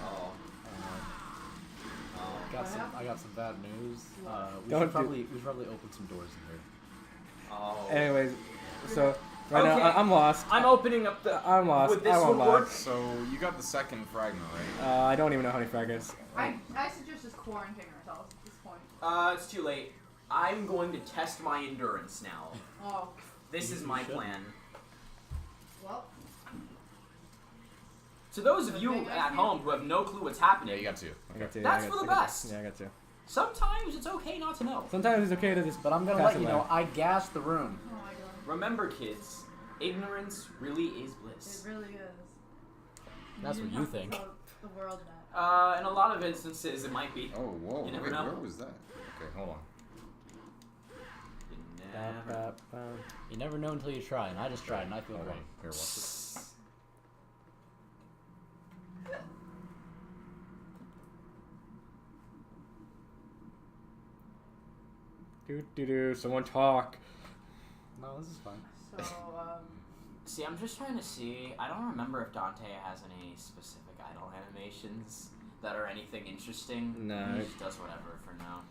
B: Oh.
C: I got some bad news. We
A: Don't
C: should probably open some doors in here.
B: Oh.
A: Anyways, so right
B: Okay.
A: now I'm lost.
B: I'm opening up the.
A: I'm lost.
B: Would this
A: I won't
B: one
A: lie.
B: work?
D: So you got the second fragment, right?
A: I don't even know how many fragments.
E: I suggest just quarantining ourselves at this point.
B: It's too late. I'm going to test my endurance now.
E: Oh,
B: This is
C: You
B: my
C: should.
B: plan.
E: well.
B: To those of you at home who have no clue what's happening,
D: Yeah, you got two.
A: I got two.
B: That's
A: I got
B: for the
A: two.
B: best.
A: Yeah, I got two.
B: sometimes it's okay not to know.
A: Sometimes it's okay to just.
C: But I'm gonna
A: pass
C: let you
A: it
C: know,
A: by.
C: I gassed the room.
E: Oh my god.
B: Remember, kids, ignorance really is
E: It
B: bliss.
E: really is.
C: That's what you
E: have to
C: think.
E: tell the world that.
B: In a lot of instances, it might be.
D: Oh, whoa.
B: You never
D: Wait,
B: know.
D: where was that? Okay, hold on.
B: You
A: Bap,
B: never-
A: bap, bap.
C: You never know until you try, and I just tried, and I feel
D: Hold
C: great.
D: on. Here, watch this.
A: Do. Someone talk.
C: No, this is fine.
E: So,
B: See, I'm just trying to see. I don't remember if Dante has any specific idle animations that are anything interesting.
A: No.
B: He just does whatever for now.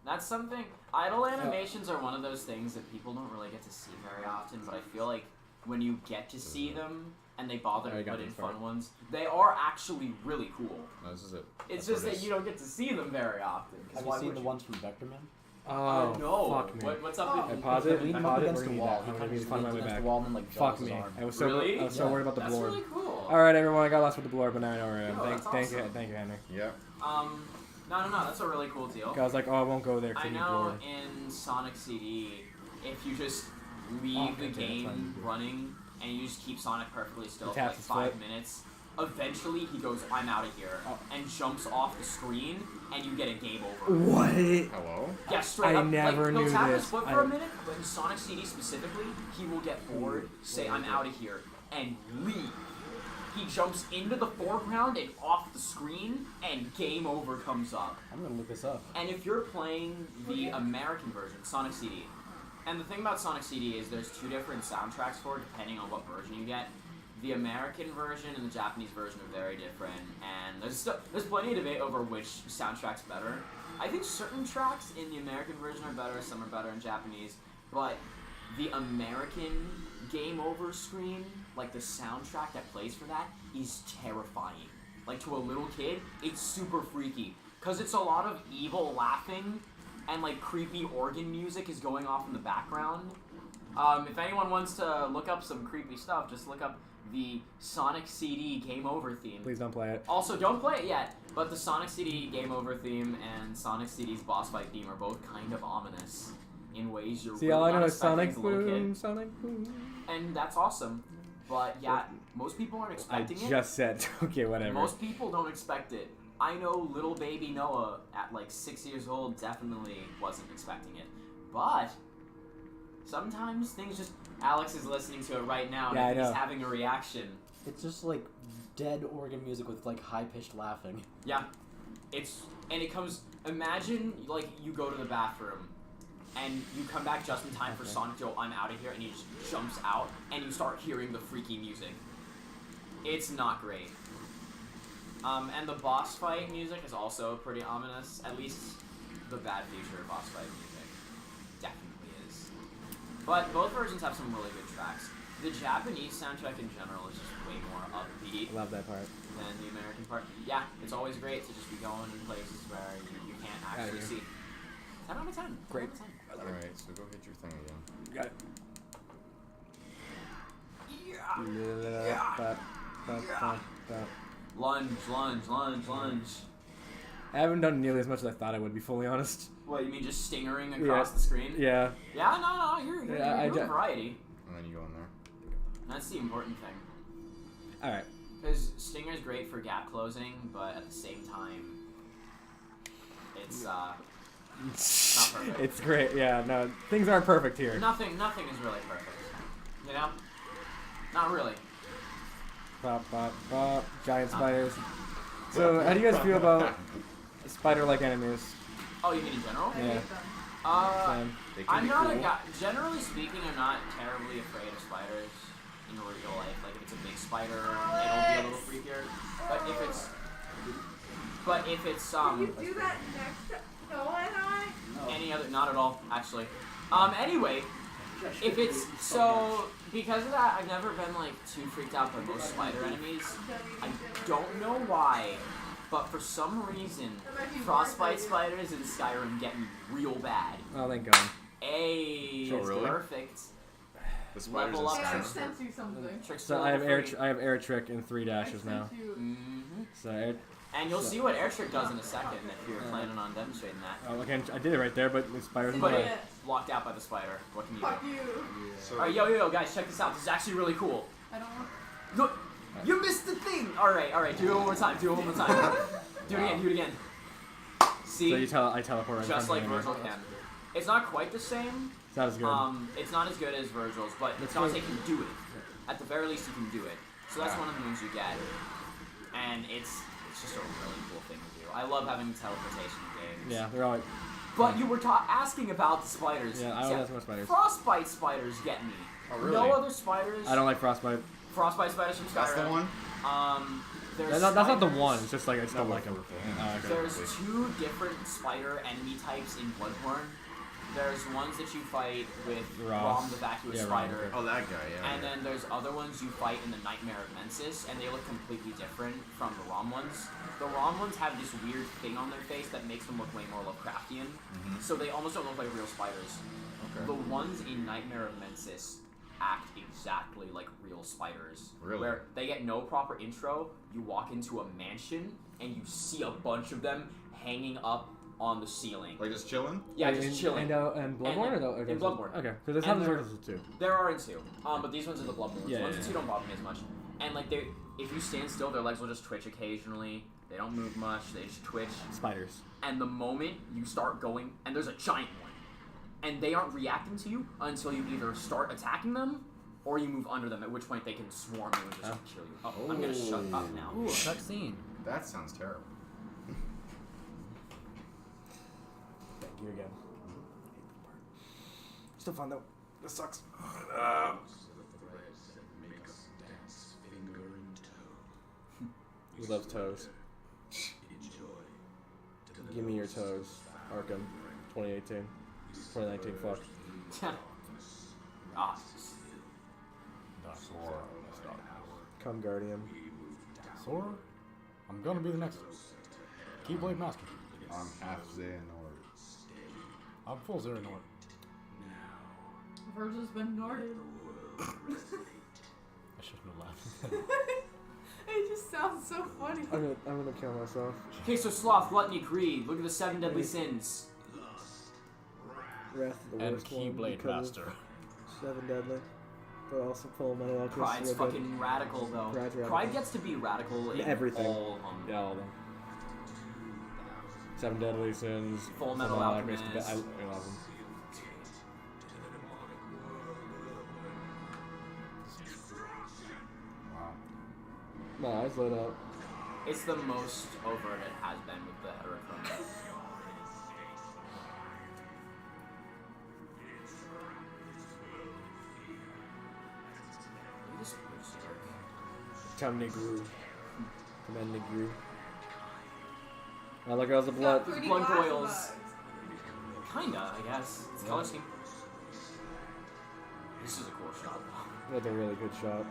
B: That's something. Idle animations are one of those things that people don't really get to see very often, but I feel like when you get to see them and they bother
A: I
B: to
A: got
B: put in
A: this far.
B: fun ones, they are actually really cool.
D: No, this is it.
B: It's
D: That's
B: just
D: what it
B: that
D: is.
B: you don't get to see them very often. 'cause
C: Have
B: why
C: you seen
B: would
C: the ones from Vectorman?
A: Oh,
B: no.
A: fuck me.
B: What's up
E: Oh.
B: with
A: I pause it.
C: Lean
A: I
C: him
A: pause
C: up
A: it.
C: against
A: We're
C: the
A: gonna
C: wall.
A: need
C: He
A: that.
C: kind
A: We
C: of
A: need
C: just
A: to find my
C: leans
A: way
C: against
A: back.
C: the wall and then like
A: Fuck
C: draws his
A: me.
C: arm.
A: I was so
B: Really?
A: I was so worried about the
B: That's
A: blorb.
B: really cool.
A: All right, everyone. I got lost with the blorb, but now I know where I am.
B: Oh,
A: Thank
B: that's
A: you,
B: awesome.
A: thank you, Henry.
D: Yeah.
B: No, that's a really cool deal.
A: I was like, oh, I won't go there because
B: I
A: I need
B: know
A: blorb.
B: in Sonic CD, if you just leave
A: Oh,
B: the
A: okay, that's
B: game
A: fine.
B: running and you just keep Sonic perfectly still
A: He
B: for like
A: taps his
B: 5
A: foot.
B: minutes, Eventually, he goes, "I'm out of here," and jumps off the screen, and you get a game over.
A: What?
D: Hello?
B: Yeah, straight
A: I
B: up.
A: never
B: like,
A: knew
B: he'll tap his
A: this.
B: foot for a minute, but in Sonic CD specifically, he will get bored, say, "I'm out of here," and leave. He jumps into the foreground and off the screen, and game over comes up.
C: I'm gonna look this up.
B: And if you're playing the American version, Sonic CD, and the thing about Sonic CD is there's 2 different soundtracks for it, depending on what version you get. The American version and the Japanese version are very different, and there's plenty of debate over which soundtrack's better. I think certain tracks in the American version are better, some are better in Japanese, but the American game over screen, like the soundtrack that plays for that, is terrifying. Like to a little kid, it's super freaky, because it's a lot of evil laughing, and like creepy organ music is going off in the background. If anyone wants to look up some creepy stuff, just look up the Sonic CD Game Over theme.
A: Please don't play it.
B: Also, don't play it yet, but the Sonic CD Game Over theme and Sonic CD's boss fight theme are both kind of ominous in ways you're
A: See,
B: really
A: all I
B: not
A: know is
B: expecting
A: Sonic
B: as a little
A: Boom,
B: kid.
A: Sonic Boom.
B: And that's awesome. But yeah, most people aren't
A: I
B: expecting it.
A: just said, okay, whatever.
B: Most people don't expect it. I know little baby Noah at like 6 years old definitely wasn't expecting it. But sometimes things just... Alex is listening to it right now and
A: Yeah,
B: I
A: I
B: think he's
A: know.
B: having a reaction.
C: It's just like dead organ music with like high-pitched laughing.
B: Yeah. And it comes... Imagine, like, you go to the bathroom and you come back just in time for Sonic Joe, "I'm out of here," and he just jumps out and you start hearing the freaky music. It's not great. And the boss fight music is also pretty ominous. At least the Bad Future boss fight music definitely is. But both versions have some really good tracks. The Japanese soundtrack in general is just way more upbeat
A: Love that part.
B: than the American part. Yeah, it's always great to just be going in places where you can't actually
A: Yeah.
B: see. 10 out of 10.
A: Great.
B: 10 out of 10.
D: Alright, so go hit your thing again.
A: Got it.
B: Lunge, lunge, lunge, lunge.
A: I haven't done nearly as much as I thought I would, be fully honest.
B: What, you mean just stingering across
A: Yeah.
B: the screen?
A: Yeah.
B: Yeah, no, you're
A: Yeah,
B: doing variety.
D: And then you go in there.
B: That's the important thing.
A: Alright.
B: Because Stinger's great for gap closing, but at the same time, it's not perfect.
A: It's great. Yeah, no, things aren't perfect here.
B: Nothing is really perfect. You know? Not really.
A: Pop, pop, pop. Giant spiders. So, how do you guys feel about spider-like enemies?
B: Oh, you mean in general?
E: I
A: Yeah.
E: hate them.
A: Same.
D: They can
B: I'm
D: be
B: not
D: cool.
B: a guy. Generally speaking, I'm not terribly afraid of spiders in real life. Like if it's a big spider, it'll be a little freakier. But if it's
E: Can you do that next to Noah and I?
B: any other, not at all actually. Anyway, if it's because of that, I've never been like too freaked out by most spider enemies. I don't know why, but for some reason, frostbite spiders in Skyrim get me real bad.
A: Oh, thank God.
B: Hey,
D: Oh,
B: it's
D: really?
B: perfect.
D: The spiders
B: Level up.
D: in
E: Yeah, I
D: Skyrim.
E: sent you something.
B: Tricks
A: So
B: are
A: I have
B: level
A: air.
B: free.
A: I have air trick in 3
E: I
A: dashes
E: sent
A: now.
E: you.
B: Mhm.
A: So air.
B: And you'll see what Airtrick does in a second if you're planning on demonstrating that.
A: Oh, again, I did it right there, but the spiders in the
B: But
A: way.
E: Idiot.
B: locked out by the spider. What can you
E: Fuck
B: do?
E: you.
D: So,
B: Alright, yo, guys, check this out. This is actually really cool.
E: I don't want.
B: Look, you missed the thing. Alright, do it one more time. Do it again. See?
A: So I teleport right in
B: Just
A: front
B: like
A: of the
B: Virgil
A: enemy.
B: can. It's not quite the same.
A: It's not as good.
B: It's not as good as Virgil's, but
A: That's
B: Dante
A: good.
B: can do it. At the very least, you can do it. So that's
D: Yeah.
B: one of the things you get. And it's just a really cool thing to do. I love having teleportation games.
A: Yeah, they're all like.
B: But you were asking about the spiders.
A: Yeah, I don't ask about spiders.
B: Frostbite spiders get me.
D: Oh, really?
B: No other spiders.
A: I don't like frostbite.
B: Frostbite spiders from Skyrim.
D: That's the one?
B: There's
A: That's not the
B: spiders-
A: one. It's just like I just don't
D: No,
A: like them.
D: purple.
A: Oh, okay.
B: There's 2 different spider enemy types in Bloodborne. There's ones that you fight with
A: Ross.
B: Rom the vacuous
A: Yeah,
B: spider.
A: Rom, okay.
D: Oh, that guy, yeah.
B: And then there's other ones you fight in the Nightmare of Mensis, and they look completely different from the ROM ones. The ROM ones have this weird thing on their face that makes them look way more Lovecraftian, so they almost don't look like real spiders.
D: Okay.
B: The ones in Nightmare of Mensis act exactly like real spiders.
D: Really?
B: Where they get no proper intro, you walk into a mansion, and you see a bunch of them hanging up on the ceiling.
D: Like just chilling?
B: Yeah,
A: Wait,
B: just chilling.
A: And Bloodborne or the?
B: In Bloodborne.
A: Okay, because there's
B: And
A: not
B: they're-
A: Virgil's too.
B: There are in 2, but these ones are the Bloodborne ones.
A: Yeah,
B: The ones
A: yeah,
B: in 2 don't bother me as much. And like if you stand still, their legs will just twitch occasionally. They don't move much. They just twitch.
A: Spiders.
B: And the moment you start going, and there's a giant one, and they aren't reacting to you until you either start attacking them or you move under them, at which point they can swarm you and just kill you. Oh, I'm gonna shut up now.
C: Ooh, cutscene.
D: That sounds terrible.
A: Thank you again. Still fun though. This sucks. He loves toes. Give me your toes. Arkham. 2018. 2019, fuck.
B: Ah.
A: Come Guardian.
C: Sora, I'm gonna be the next Keyblade Master.
D: I'm half Xehanort.
C: I'm full Xehanort.
E: Virgil's been Norded.
C: I shouldn't have laughed.
E: It just sounds so funny.
A: I'm gonna kill myself.
B: Okay, so Sloth, Gluttony, Greed. Look at the 7 deadly sins.
A: Wrath of the
C: And
A: worst one
C: Keyblade
A: because of
C: Master.
A: 7 deadly. But also Full Metal Alchemist.
B: Pride's
A: Ribbon.
B: fucking radical, though.
A: Pride's radical.
B: Pride gets to be radical in
A: Everything.
B: all of them.
A: Yeah, all of them. 7 deadly sins.
B: Full Metal Alchemist.
A: I love them.
D: Wow.
A: My eyes lit up.
B: It's the most overt it has been with the heterochrome. Look at this berserk.
A: Come Negru. Come on, Negru. Oh, look at all the blood.
E: Pretty
B: blood
E: glasses
B: boils.
E: eyes.
B: Kinda, I guess. It's color scheme. This is a cool shot, though.
A: That's a really good shot.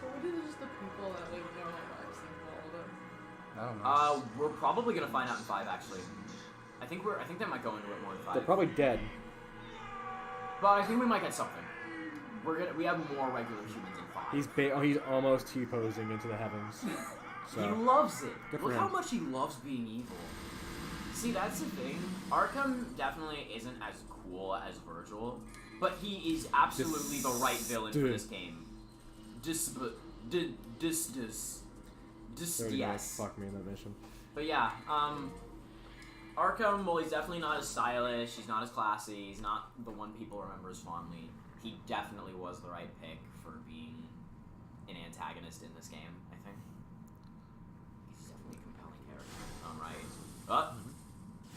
E: So what is just the people that live normal lives involved in?
C: I don't know.
B: We're probably gonna find out in 5, actually. I think they might go into it more in 5.
A: They're probably dead.
B: But I think we might get something. We have more regular humans in 5.
A: He's almost T-posing into the heavens. So.
B: He loves it.
A: Good for
B: Look
A: him.
B: how much he loves being evil. See, that's the thing. Arkham definitely isn't as cool as Virgil, but he is absolutely the right villain for this game. Yes.
A: Fuck me in that mission.
B: But yeah, Arkham, well, he's definitely not as stylish, he's not as classy, he's not the one people remember as fondly. He definitely was the right pick for being an antagonist in this game, I think. He's definitely a compelling character. Alright.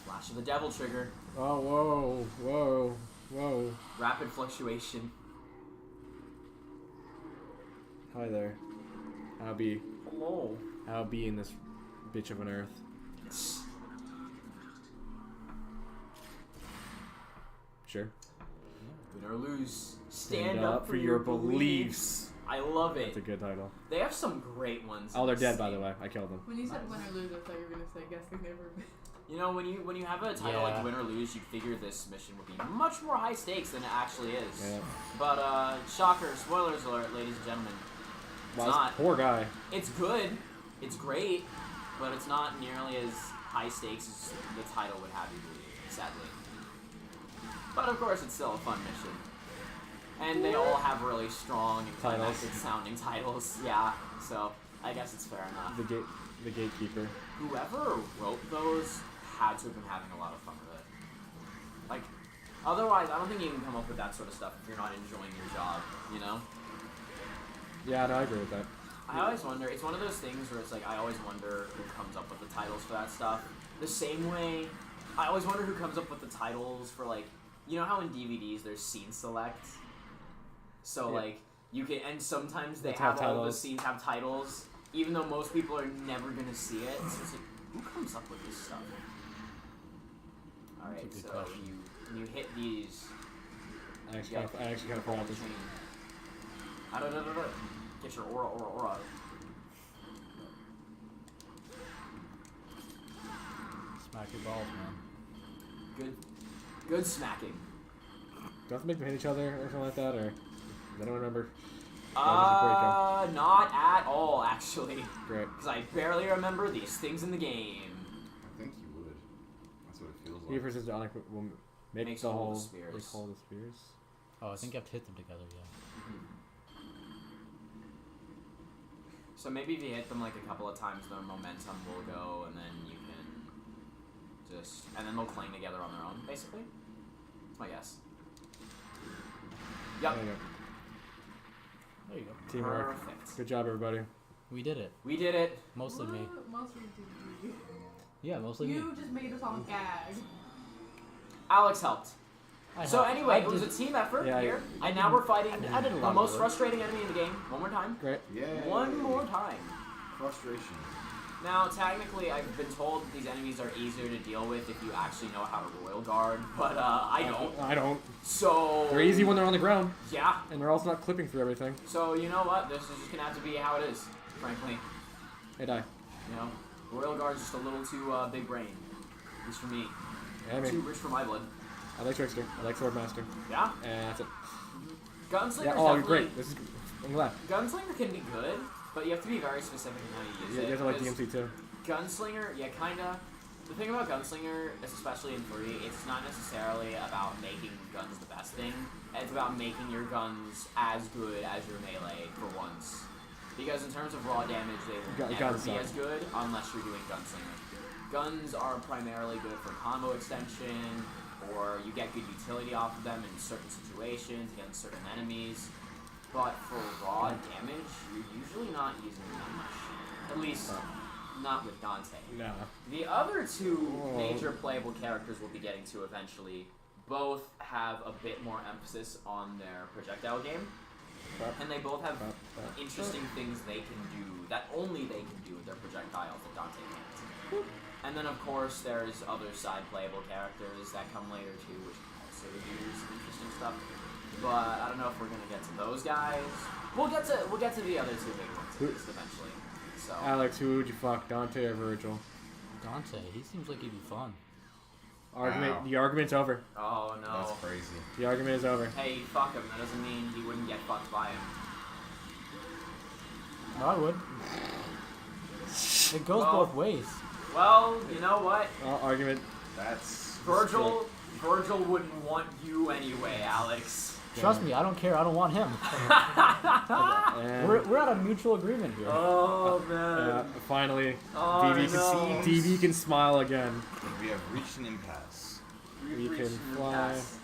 B: Flash of the Devil trigger.
A: Oh, whoa, whoa, whoa.
B: Rapid fluctuation.
A: Hi there. I'll be
B: Hello.
A: in this bitch of an earth. Sure.
B: Win or lose. Stand up for your beliefs. I love it.
A: That's a good title.
B: They have some great ones.
A: Oh,
B: in
A: they're
B: this
A: dead, by
B: game.
A: the way. I killed them.
E: When you said win or lose, I thought you were gonna say guessing never been.
B: You know, when you have a title
C: Yeah.
B: like Win or Lose, you figure this mission would be much more high stakes than it actually is.
A: Yeah.
B: But shocker, spoilers alert, ladies and gentlemen. It's
A: Wow,
B: not.
A: this poor guy.
B: It's good. It's great, but it's not nearly as high stakes as the title would have you believe, sadly. But of course, it's still a fun mission. And they all have really strong and
A: Titles.
B: climactic sounding titles. Yeah, so I guess it's fair enough.
A: The gatekeeper.
B: Whoever wrote those had to have been having a lot of fun with it. Like, otherwise, I don't think you can come up with that sort of stuff if you're not enjoying your job, you know?
A: Yeah, no, I agree with that.
B: I always wonder, it's one of those things where it's like, I always wonder who comes up with the titles for that stuff. The same way, I always wonder who comes up with the titles for, like, you know how in DVDs there's scene select? So,
A: Yeah.
B: like, you can, and sometimes they
A: Let's
B: have
A: have
B: all the
A: titles.
B: scenes have titles, even though most people are never gonna see it. So it's like, who comes up with this stuff? Alright,
C: That's a good
B: so
C: question.
B: you hit these.
A: I actually kind of forgot this.
B: Get your aura.
C: Smack your balls, man.
B: Good smacking.
A: Do I have to make them hit each other or something like that, or does anyone remember?
B: Not at all, actually.
A: Great.
B: Because I barely remember these things in the game.
D: I think you would. That's what it feels
A: He
D: like.
A: versus Onyx will make
B: Makes
A: the
B: hold
A: whole
B: the spears.
A: make hold the spears.
C: Oh, I think you have to hit them together, yeah.
B: So maybe if you hit them like a couple of times, their momentum will go, and then you can and then they'll cling together on their own, basically. That's my guess. Yep.
C: There you go.
A: Teamwork.
B: Perfect.
A: Good job, everybody.
C: We did it.
B: We did it.
C: Mostly me.
E: Mostly did you.
C: Yeah, mostly me.
E: You just made us all gag.
B: Alex helped. So
C: I
B: anyway, it
C: did-
B: was a team effort
A: Yeah,
B: here, and now we're fighting
C: I did a lot
B: the
C: of
B: most
C: work.
B: frustrating enemy in the game. One more time.
A: Great.
D: Yeah.
B: One more time.
D: Frustration.
B: Now, technically, I've been told that these enemies are easier to deal with if you actually know how to Royal Guard, but I don't.
A: I don't.
B: So
A: They're easy when they're on the ground,
B: yeah.
A: and they're also not clipping through everything.
B: So you know what? This is just gonna have to be how it is, frankly.
A: Hey, die.
B: You know, Royal Guard's just a little too big brain. At least for me.
A: Yeah, I
B: Too
A: mean,
B: rich for my blood.
A: I like Trickster. I like Swordmaster.
B: Yeah.
A: And that's it.
B: Gunslinger's
A: Yeah, oh,
B: definitely.
A: great. This is. I'm glad.
B: Gunslinger can be good, but you have to be very specific in how you use
A: You
B: it.
A: guys are like
B: 'cause
A: DMC too.
B: Gunslinger, yeah, kinda. The thing about Gunslinger, especially in 3, it's not necessarily about making guns the best thing. It's about making your guns as good as your melee for once. Because in terms of raw damage, they will never
A: guns
B: be
A: suck.
B: as good unless you're doing Gunslinger. Guns are primarily good for combo extension, or you get good utility off of them in certain situations against certain enemies. But for raw damage, you're usually not using them that much. At least, not with Dante.
A: Nah.
B: The other two
A: Oh.
B: major playable characters we'll be getting to eventually both have a bit more emphasis on their projectile game, and they both have interesting things they can do that only they can do with their projectiles that Dante can't. And then of course there's other side playable characters that come later too, which also do some interesting stuff. But I don't know if we're gonna get to those guys. We'll get to the other two big ones at least eventually. So
A: Alex, who would you fuck, Dante or Virgil?
C: Dante, he seems like he'd be fun.
A: Argument.
D: Wow.
A: The argument's over.
B: oh no.
D: That's crazy.
A: The argument is over.
B: Hey, fuck him. That doesn't mean he wouldn't get fucked by him.
C: No, I would. It goes
B: Well,
C: both ways.
B: Well, you know what?
A: Argument.
D: That's
B: Virgil wouldn't want you anyway, Alex.
C: Trust me, I don't care. I don't want him.
A: And
C: We're at a mutual agreement here.
B: Oh man.
A: finally,
B: Oh,
A: DB can
B: no.
A: DB can smile again.
D: we have reached an impasse.
A: We
B: We've
A: can
B: reached an
A: fly.
B: impasse.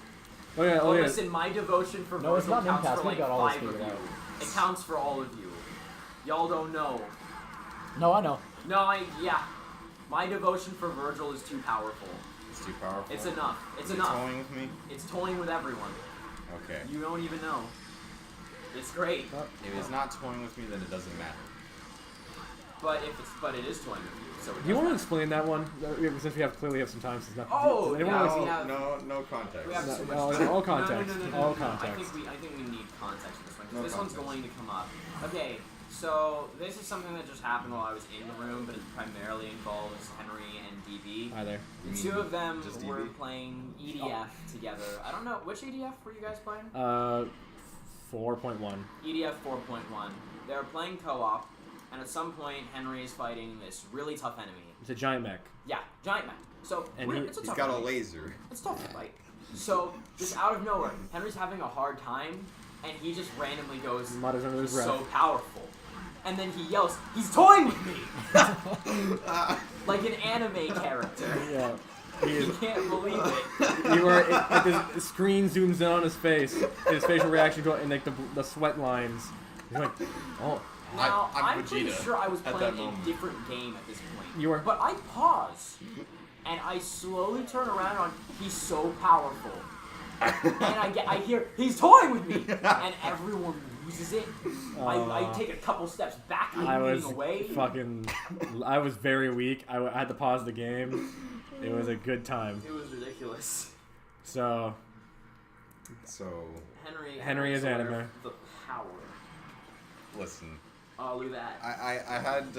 A: Oh yeah.
B: Oh,
A: Oh yeah.
B: listen, my devotion for
C: No, it's
B: Virgil
C: not an
B: counts
C: impasse.
B: for
C: We
B: like
C: got all this
B: 5 of
C: figured
B: you.
C: out.
B: It counts for all of you. Y'all don't know.
C: No, I know.
B: No, yeah. My devotion for Virgil is too powerful.
D: It's too powerful.
B: It's enough. It's
D: Is it
B: enough.
D: toying with me?
B: It's toying with everyone.
D: Okay.
B: You don't even know. It's great.
D: If it's not toying with me, then it doesn't matter.
B: But it is toying with you. So it
A: Do you want to
B: does
A: explain that one? Since we clearly have some time since nothing.
B: Oh,
A: Does anyone
B: yeah,
A: wanna-
B: we have-
D: No context.
B: We have
A: No,
B: too much
A: no,
B: time.
A: all context.
B: No.
A: All
B: I
A: context.
B: think we need context for this one, because
D: No
B: this one's
D: context.
B: going to come up. Okay, so this is something that just happened while I was in the room, but it primarily involves Henry and DB.
A: Hi there.
D: You
B: The
D: mean
B: two of them
D: just
B: were
D: DB?
B: playing EDF together. I don't know, which EDF were you guys playing?
A: 4.1.
B: EDF 4.1. They were playing co-op, and at some point Henry is fighting this really tough enemy.
A: It's a giant mech.
B: Yeah, giant man. So
A: And
B: it's a
D: He's
B: tough
D: got a
B: enemy.
D: laser.
B: It's tough to fight. So, just out of nowhere, Henry's having a hard time, and he just randomly goes,
A: Mutters under his breath.
B: so powerful. And then he yells, he's toying with me! Like an anime character.
A: Yeah. He
B: He
A: is.
B: can't believe it.
A: You are. The screen zooms in on his face. His facial reaction to it, and like the sweat lines. He's like, oh.
B: Now,
D: I'm
B: I'm pretty
D: Vegeta
B: sure I was
D: at that
B: playing a
D: moment.
B: different game at this point.
A: You were.
B: But I pause, and I slowly turn around on, he's so powerful. And I hear, he's toying with me! And everyone loses it. I take a couple steps back,
A: I
B: I'm
A: was
B: moving away.
A: fucking. I was very weak. I had to pause the game. It was a good time.
B: It was ridiculous.
A: So
D: So,
A: Henry is
B: aware
A: anime.
B: of the power.
D: listen.
B: Oh, look at that.
D: I had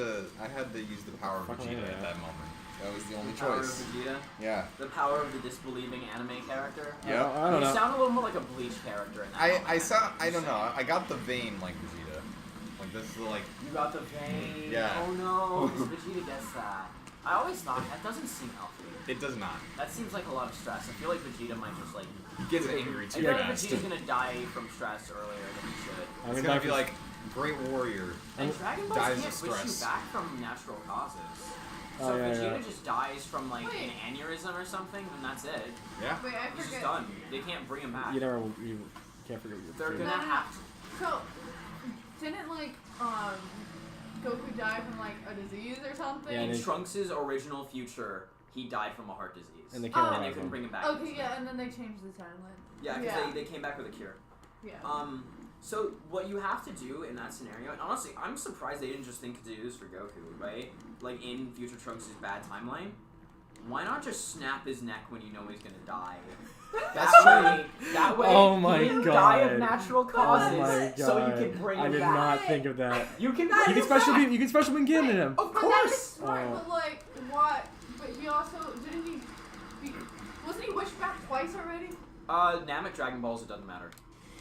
D: to use the power of
A: Fucking
D: Vegeta
A: yeah.
D: at that moment. That was the only
B: The power of
D: choice.
B: Vegeta.
D: Yeah.
B: The power of the disbelieving anime character.
D: Yeah.
A: I don't
B: You
A: know.
B: sound a little more like a Bleach character in that moment,
D: I don't know. I got the vein like Vegeta. Like this is like
B: You got the vein.
D: Yeah.
B: Oh no, Vegeta gets that. I always thought that doesn't seem healthy.
D: it does not.
B: That seems like a lot of stress. I feel like Vegeta might just like.
D: He gets angry
B: I
D: too
B: feel like
D: fast.
B: Vegeta's gonna die from stress earlier than he should.
A: I
D: It's
A: mean,
D: gonna
A: life
D: be
A: is-
D: like Great Warrior
B: And Dragon Balls
D: dies
B: can't
D: of
B: push you
D: stress.
B: back from natural causes.
A: Oh,
B: So
A: yeah,
B: if Vegeta
A: yeah.
B: just dies from like
E: Wait.
B: an aneurysm or something, then that's it.
D: Yeah.
E: Wait, I
B: He's just
E: forget.
B: done. They can't bring him back.
A: You can't forget your
B: They're
A: food.
B: gonna have to.
E: So, didn't like Goku die from like a disease or something?
A: Yeah,
B: In
A: they-
B: Trunks' original future, he died from a heart disease.
A: And they
E: Oh.
A: can't
B: And they
A: revive
B: couldn't
A: him.
B: bring him back.
E: Okay, yeah, and then they changed the timeline.
B: Yeah, because
E: Yeah.
B: they came back with a cure.
E: Yeah.
B: So what you have to do in that scenario, and honestly, I'm surprised they didn't just think to do this for Goku, right? Like in Future Trunks' bad timeline, why not just snap his neck when you know he's gonna die? That way,
A: Oh my
B: he didn't
A: God.
B: die of natural causes,
A: Oh my god!
B: so you can bring
A: I
B: him
A: did
B: back.
A: not think of that.
B: You can
E: That
B: bring
A: You
B: him
A: can special
B: back.
A: beam. You can special beam Gin in him.
B: Of
E: But that is
B: course.
E: smart,
A: Oh.
E: but like, what? But he also, didn't he, wasn't he wished back twice already?
B: Namek Dragon Balls, it doesn't matter.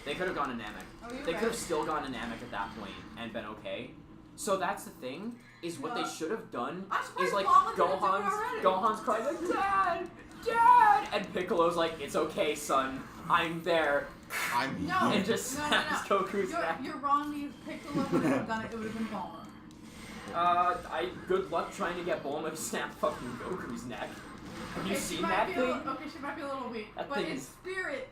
B: They could have gone to Namek.
E: Oh, you're
B: They
E: right.
B: could have still gone to Namek at that point and been okay. So that's the thing, is what they
E: Yeah.
B: should have done
E: I'm surprised
B: is like
E: Bulma didn't do it already.
B: Gohan's crying like, Dad! Dad! And Piccolo's like, it's okay, son. I'm there.
D: I'm
E: No.
B: And just
E: No, no,
B: snaps
E: no.
B: Goku's neck.
E: You're wrong. You Piccolo wouldn't have done it. It would have been Bulma.
B: Good luck trying to get Bulma to snap fucking Goku's neck. Have you
E: Okay,
B: seen
E: she might
B: that
E: be
B: thing?
E: Okay, she might be a little weak,
B: That
E: but
B: thing
E: in
B: is-
E: spirit,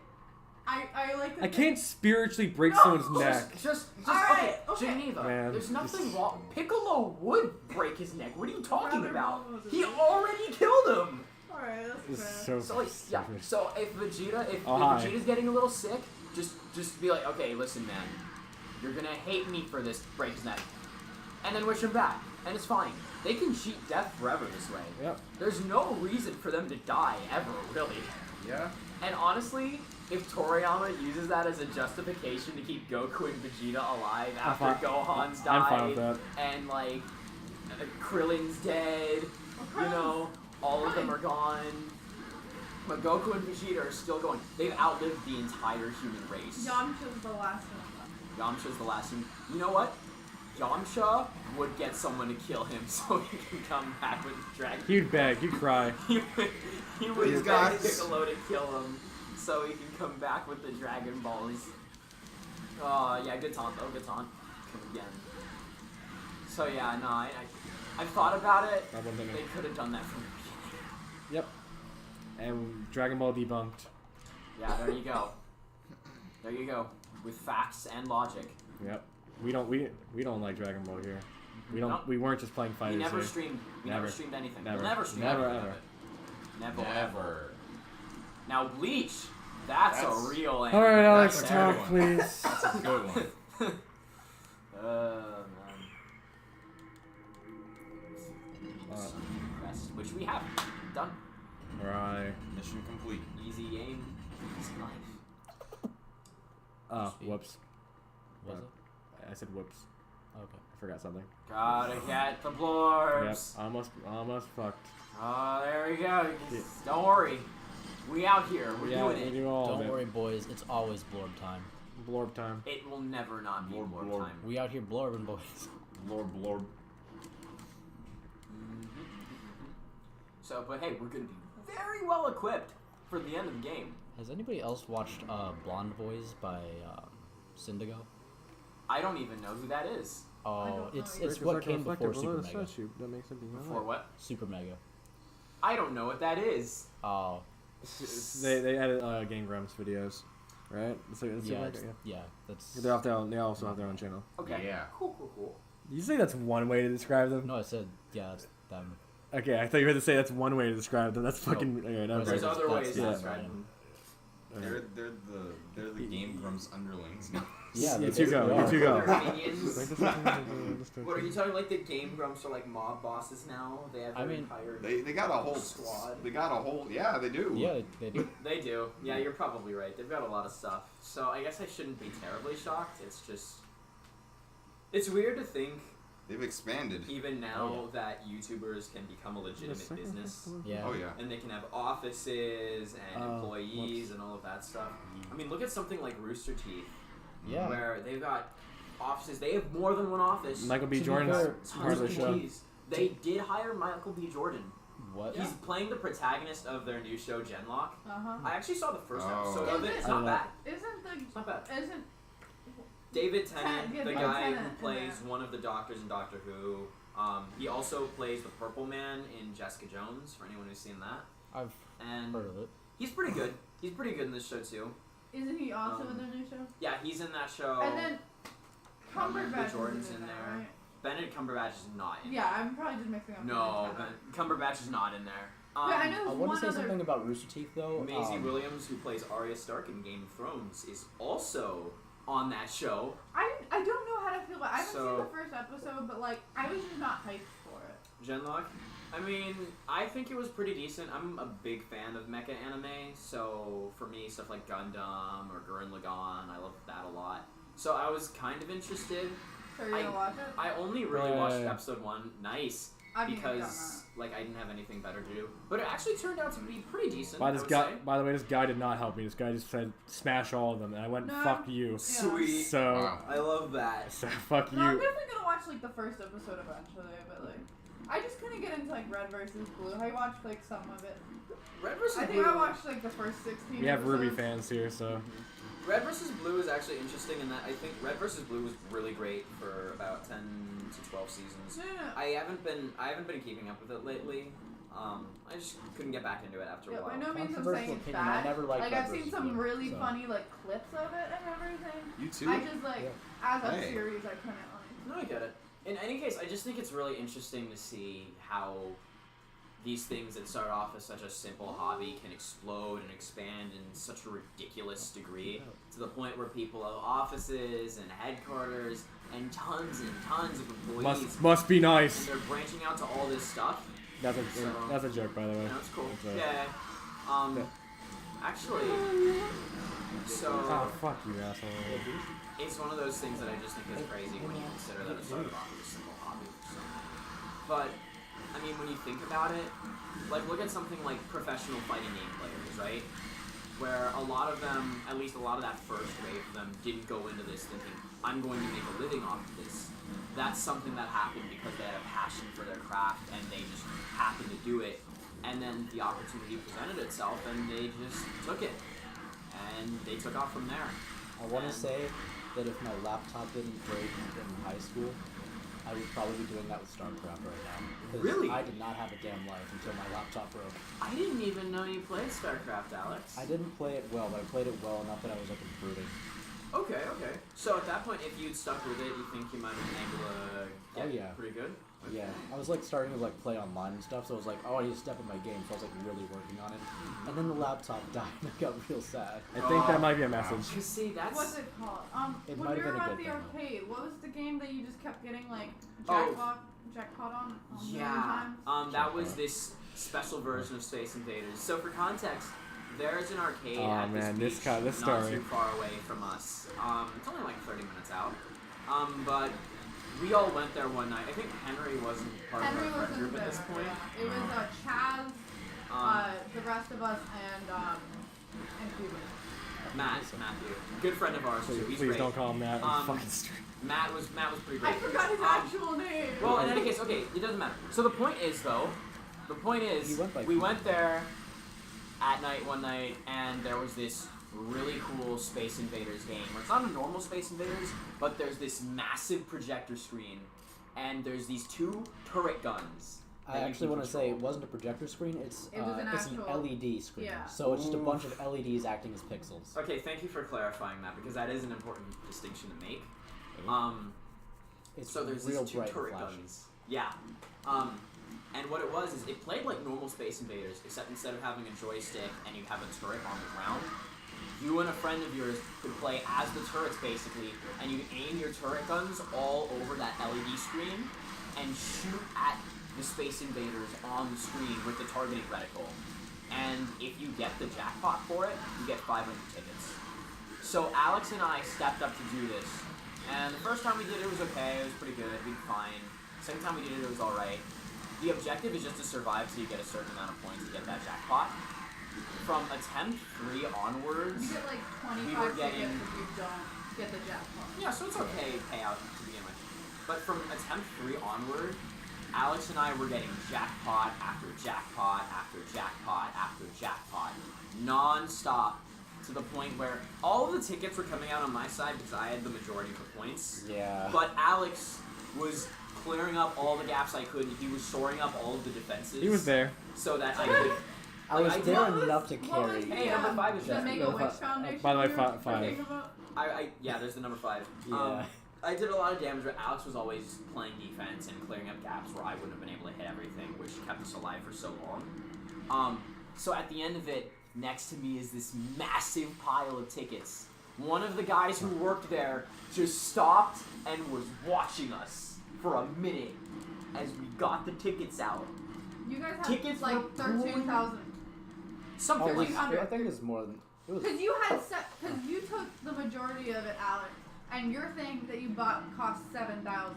E: I like to
A: I
E: think-
A: can't spiritually break
E: No!
A: someone's neck.
B: Just
E: Alright,
B: okay,
E: okay.
B: Geneva,
A: Man,
B: there's nothing
A: just-
B: wrong. Piccolo would break his neck. What are you talking
E: Rather
B: about?
E: Bulma was
B: He
E: a-
B: already killed him.
E: Alright, that's
A: This is
E: fair.
A: so.
B: So like, yeah.
A: stupid.
B: So if Vegeta, if
A: Oh, hi.
B: Vegeta's getting a little sick, just be like, okay, listen, man, you're gonna hate me for this. Break his neck, and then wish him back, and it's fine. They can cheat death forever this way.
A: Yep.
B: There's no reason for them to die ever, really.
D: Yeah.
B: And honestly, if Toriyama uses that as a justification to keep Goku and Vegeta alive after
A: fine.
B: Gohan's
A: I'm
B: died,
A: fine with that.
B: and like Krillin's dead,
E: Well,
B: you know, all of them are gone. But Goku and Vegeta are still going. They've outlived the entire human race.
E: Yamcha's the last one.
B: Yamcha's the last one. You know what? Yamcha would get someone to kill him so he can come back with the dragon.
A: He'd beg. He'd cry.
B: He would
D: Please,
B: beg
D: guys.
B: Piccolo to kill him so he can come back with the Dragon Balls. Oh, yeah, good taunt though, good taunt. Come again. So yeah, no, I've thought about it.
A: That one thing.
B: They could have done that from the beginning.
A: Yep. And Dragon Ball debunked.
B: Yeah, there you go. There you go. With facts and logic.
A: Yep. We don't like Dragon Ball here. We don't.
B: Nope.
A: We weren't just playing
B: We
A: fighters
B: never
A: here.
B: streamed. We never
A: Never.
B: streamed anything.
A: Never.
B: We'll never stream
A: Never,
B: anything
A: ever.
B: of it. Never.
D: Never.
B: Now Bleach. That's
D: That's-
B: a real.
A: All right, Alex,
D: That's a
A: talk,
D: good one.
A: please.
D: That's a good one.
B: Man. Rest, which we have done.
A: Right.
D: Mission complete.
B: Easy game. Easy life.
A: Oh,
C: Speed.
A: whoops.
C: Was it?
A: I said whoops.
C: Okay.
A: I forgot something.
B: Gotta get the
A: Yep.
B: blorbs.
A: Almost fucked.
B: Oh, there we go.
A: Yeah.
B: Don't worry. We out here. We're
A: Yeah,
B: doing
A: we
B: it.
A: do all
C: Don't
A: of
C: worry,
A: it.
C: boys. It's always blorb time.
A: Blorb time.
B: It will never not be
D: Blorb,
B: blorb
D: blorb.
B: time.
C: We out here blorbing, boys.
D: Lord, Lord.
B: So, but hey, we're gonna be very well equipped for the end of the game.
C: Has anybody else watched Blonde Boys by Syndigo?
B: I don't even know who that is.
C: Oh,
E: don't know
C: it's
E: either.
C: what came before Super Mega.
A: That makes something
B: For what?
C: Super Mega.
B: I don't know what that is.
C: Oh,
A: They edit Game Grumps videos, right? It's
C: yeah,
A: like,
C: it's, yeah. That's
A: They also have their own channel.
B: Okay.
D: Yeah.
B: Cool.
A: Did you say that's one way to describe them?
C: no. I said yeah. That's them.
A: Okay, I thought you were going to say that's one way to describe them. That's fucking. Okay, no,
B: There's
C: That's-
B: other ways
C: that's
B: to
A: yeah.
B: describe
C: them.
B: them.
D: They're the Game Grumps underlings.
C: Yeah,
A: you
C: they
A: two go.
C: basically
A: You two
B: They're
A: go.
B: minions. What are you talking like the Game Grumps are like mob bosses now? They have
C: I
B: their
C: mean,
B: entire.
D: They got a whole
B: Squad.
D: They got a whole. Yeah, they do.
C: Yeah, they do.
B: They do. Yeah, you're probably right. They've got a lot of stuff. So I guess I shouldn't be terribly shocked. It's just. It's weird to think,
D: They've expanded.
B: even now,
C: Oh,
B: that YouTubers can become a legitimate business.
C: Yeah.
D: Oh yeah.
B: And they can have offices and
A: Oh,
B: employees and all of that stuff. I mean, look at something like Rooster Teeth,
C: Yeah.
B: where they've got offices. They have more than one office.
A: Michael B.
C: To be
A: Jordan's
C: fair,
A: part of
B: Tons
A: the
B: of
A: show.
B: employees. They did hire Michael B. Jordan.
C: What?
B: He's playing the protagonist of their new show, Genlock.
E: Uh huh.
B: I actually saw the first
D: Oh.
B: episode of it. It's
A: I
B: not
A: don't know.
B: bad.
E: Isn't
B: It's not bad.
E: isn't
B: David Tennant,
E: Yeah,
B: the
E: David
B: guy
E: Tennant
B: who
E: in
B: plays
E: there.
B: one of the doctors in Doctor Who. He also plays the Purple Man in Jessica Jones, for anyone who's seen that.
C: I've
B: And
C: heard of it.
B: he's pretty good. He's pretty good in this show, too.
E: Isn't he also in the new show?
B: Yeah, he's in that show.
E: And then Cumberbatch
B: Jordan's
E: is in
B: in
E: there,
B: there.
E: right?
B: Benedict Cumberbatch is not in
E: Yeah, I'm probably just mixing up.
B: No,
E: the names.
B: Cumberbatch is not in there.
E: Wait, I know
C: I
E: there's
C: want
E: one
C: to say
E: other.
C: something about Rooster Teeth though.
B: Maisie Williams, who plays Arya Stark in Game of Thrones, is also on that show.
E: I don't know how to feel about. I haven't
B: So-
E: seen the first episode, but like I was just not hyped for it.
B: Genlock? I mean, I think it was pretty decent. I'm a big fan of mecha anime, so for me, stuff like Gundam or Gurren Lagann, I love that a lot. So I was kind of interested.
E: So you're gonna watch it?
B: I only really
A: Yeah,
B: watched
A: yeah.
B: episode 1. Nice.
E: I've even done
B: Because like I didn't have anything better to do. But it actually turned out to be pretty decent.
A: By
B: I
A: this
B: would
A: guy,
B: say.
A: by the way, this guy did not help me. This guy just said smash all of them, and I went
E: No.
A: fuck you.
B: Sweet.
A: So,
D: Wow.
B: I love that.
A: so fuck
E: that. No, I'm
A: you.
E: definitely gonna watch like the first episode eventually, but like I just couldn't get into like Red versus Blue. I watched like some of it.
B: Red vs.
E: I
B: Blue.
E: think I watched like the first 16.
A: We have Ruby
E: episodes.
A: fans here, so
B: Red vs. Blue is actually interesting in that I think Red vs. Blue was really great for about 10 to 12 seasons.
E: No, no, no.
B: I haven't been keeping up with it lately. I just couldn't get back into it after
E: Yeah,
B: a while.
E: by no means I'm
C: Controversial
E: saying it's
C: opinion,
E: bad.
C: I never liked
E: like
C: Red
E: I've seen
C: versus
E: some
C: Blue,
E: really
C: so.
E: funny like clips of it and everything.
D: You too?
E: I just like as a
D: Hey.
E: series I couldn't like.
B: No, I get it. In any case, I just think it's really interesting to see how these things that start off as such a simple hobby can explode and expand in such a ridiculous degree to the point where people have offices and headquarters and tons of employees.
A: must be
B: And
A: nice.
B: they're branching out to all this stuff.
A: That's a
B: So-
A: that's a joke, by the way.
B: You know, it's cool.
A: It's a-
B: Yeah. Actually, so
A: Oh fuck you, asshole.
B: it's one of those things that I just think is crazy when you consider that it started off as a simple hobby. So. But I mean, when you think about it, like look at something like professional fighting game players, right? Where a lot of them, at least a lot of that first wave of them, didn't go into this thinking, I'm going to make a living off of this. That's something that happened because they had a passion for their craft and they just happened to do it. And then the opportunity presented itself and they just took it. And they took off from there.
C: I want to
B: And-
C: say that if my laptop didn't break in high school, I would probably be doing that with StarCraft right now. Because
B: Really?
C: I did not have a damn life until my laptop broke.
B: I didn't even know you played StarCraft, Alex.
C: I didn't play it well, but I played it well enough that I was like improving.
B: Okay. So at that point, if you'd stuck with it, you think you might have been able to get
C: Oh, yeah.
B: pretty good?
C: Yeah, I was like starting to like play online and stuff, so I was like, oh, I need to step in my game, so I was like really working on it. And then the laptop died, and I got real sad.
A: I think that might be a message.
B: You see, that's...
E: What's it called?
C: It
E: When
C: might
E: we
C: have
E: were
C: been a
E: at
C: good
E: the
C: thing, though.
E: arcade, what was the game that you just kept getting like
B: Oh.
E: jackpot on a million
B: Yeah,
E: times?
B: that was this special version of Space Invaders. So for context, there's an arcade
A: Oh,
B: at
A: man,
B: this
A: this
B: beach
A: this
B: not
A: story.
B: too far away from us. It's only like 30 minutes out. But we all went there one night. I think Henry wasn't part
E: Henry
B: of our friend
E: wasn't
B: group at this
E: there,
B: point.
E: yeah. It was Chaz, the rest of us, and Cuban.
B: Matthew, good friend of ours too. He's
A: Please
B: great.
A: don't call him that.
B: Um,
A: Fucking straight.
B: Matt was pretty great.
E: I forgot his actual name.
B: Well, in any case, okay, it doesn't matter. So the point is,
C: You went by
B: we
C: Cuban.
B: went there at night one night, and there was this really cool Space Invaders game. Where it's not a normal Space Invaders, but there's this massive projector screen, and there's these two turret guns.
C: I
B: that you
C: actually
B: can
C: want to say it
B: control.
C: wasn't a projector screen, it's
E: It was an
C: it's an
E: actual-
C: LED screen.
E: yeah.
C: So it's just a bunch of LEDs acting as pixels.
B: Okay, thank you for clarifying that because that is an important distinction to make.
C: It's
B: So there's
C: real
B: these two
C: bright and
B: turret
C: flashy.
B: guns. Yeah. And what it was is it played like normal Space Invaders, except instead of having a joystick and you have a turret on the ground, you and a friend of yours could play as the turrets basically, and you aim your turret guns all over that LED screen and shoot at the Space Invaders on the screen with the targeting reticle. And if you get the jackpot for it, you get 500 tickets. So Alex and I stepped up to do this. And the first time we did it was okay, it was pretty good, we did fine. Second time we did it, it was alright. The objective is just to survive so you get a certain amount of points to get that jackpot. From attempt 3 onwards,
E: You get like
B: We
E: 25
B: were
E: tickets
B: getting-
E: if you don't get the jackpot.
B: yeah, so it's okay payout to begin with. But from attempt 3 onward, Alex and I were getting jackpot after jackpot after jackpot after jackpot, non-stop, to the point where all of the tickets were coming out on my side because I had the majority of the points.
A: Yeah.
B: But Alex was clearing up all the gaps I could. He was shoring up all of the defenses.
A: He was there.
B: So that I could.
F: I was
B: Like,
F: there
E: what was-
F: enough to
E: what was
F: carry.
B: Hey, number 5 is
E: the
B: there.
E: Make a Wish Foundation.
A: By the way,
E: you were
A: five.
E: talking about?
B: Yeah, there's the number 5.
F: Yeah.
B: I did a lot of damage, but Alex was always playing defense and clearing up gaps where I wouldn't have been able to hit everything, which kept us alive for so long. So at the end of it, next to me is this massive pile of tickets. One of the guys who worked there just stopped and was watching us for a minute as we got the tickets out.
E: You guys had
B: Tickets were
E: like 13,000.
B: Something
F: Oh,
B: like
F: I think it was more than. It was.
E: Because because you took the majority of it, Alex, and your thing that you bought cost 7,000.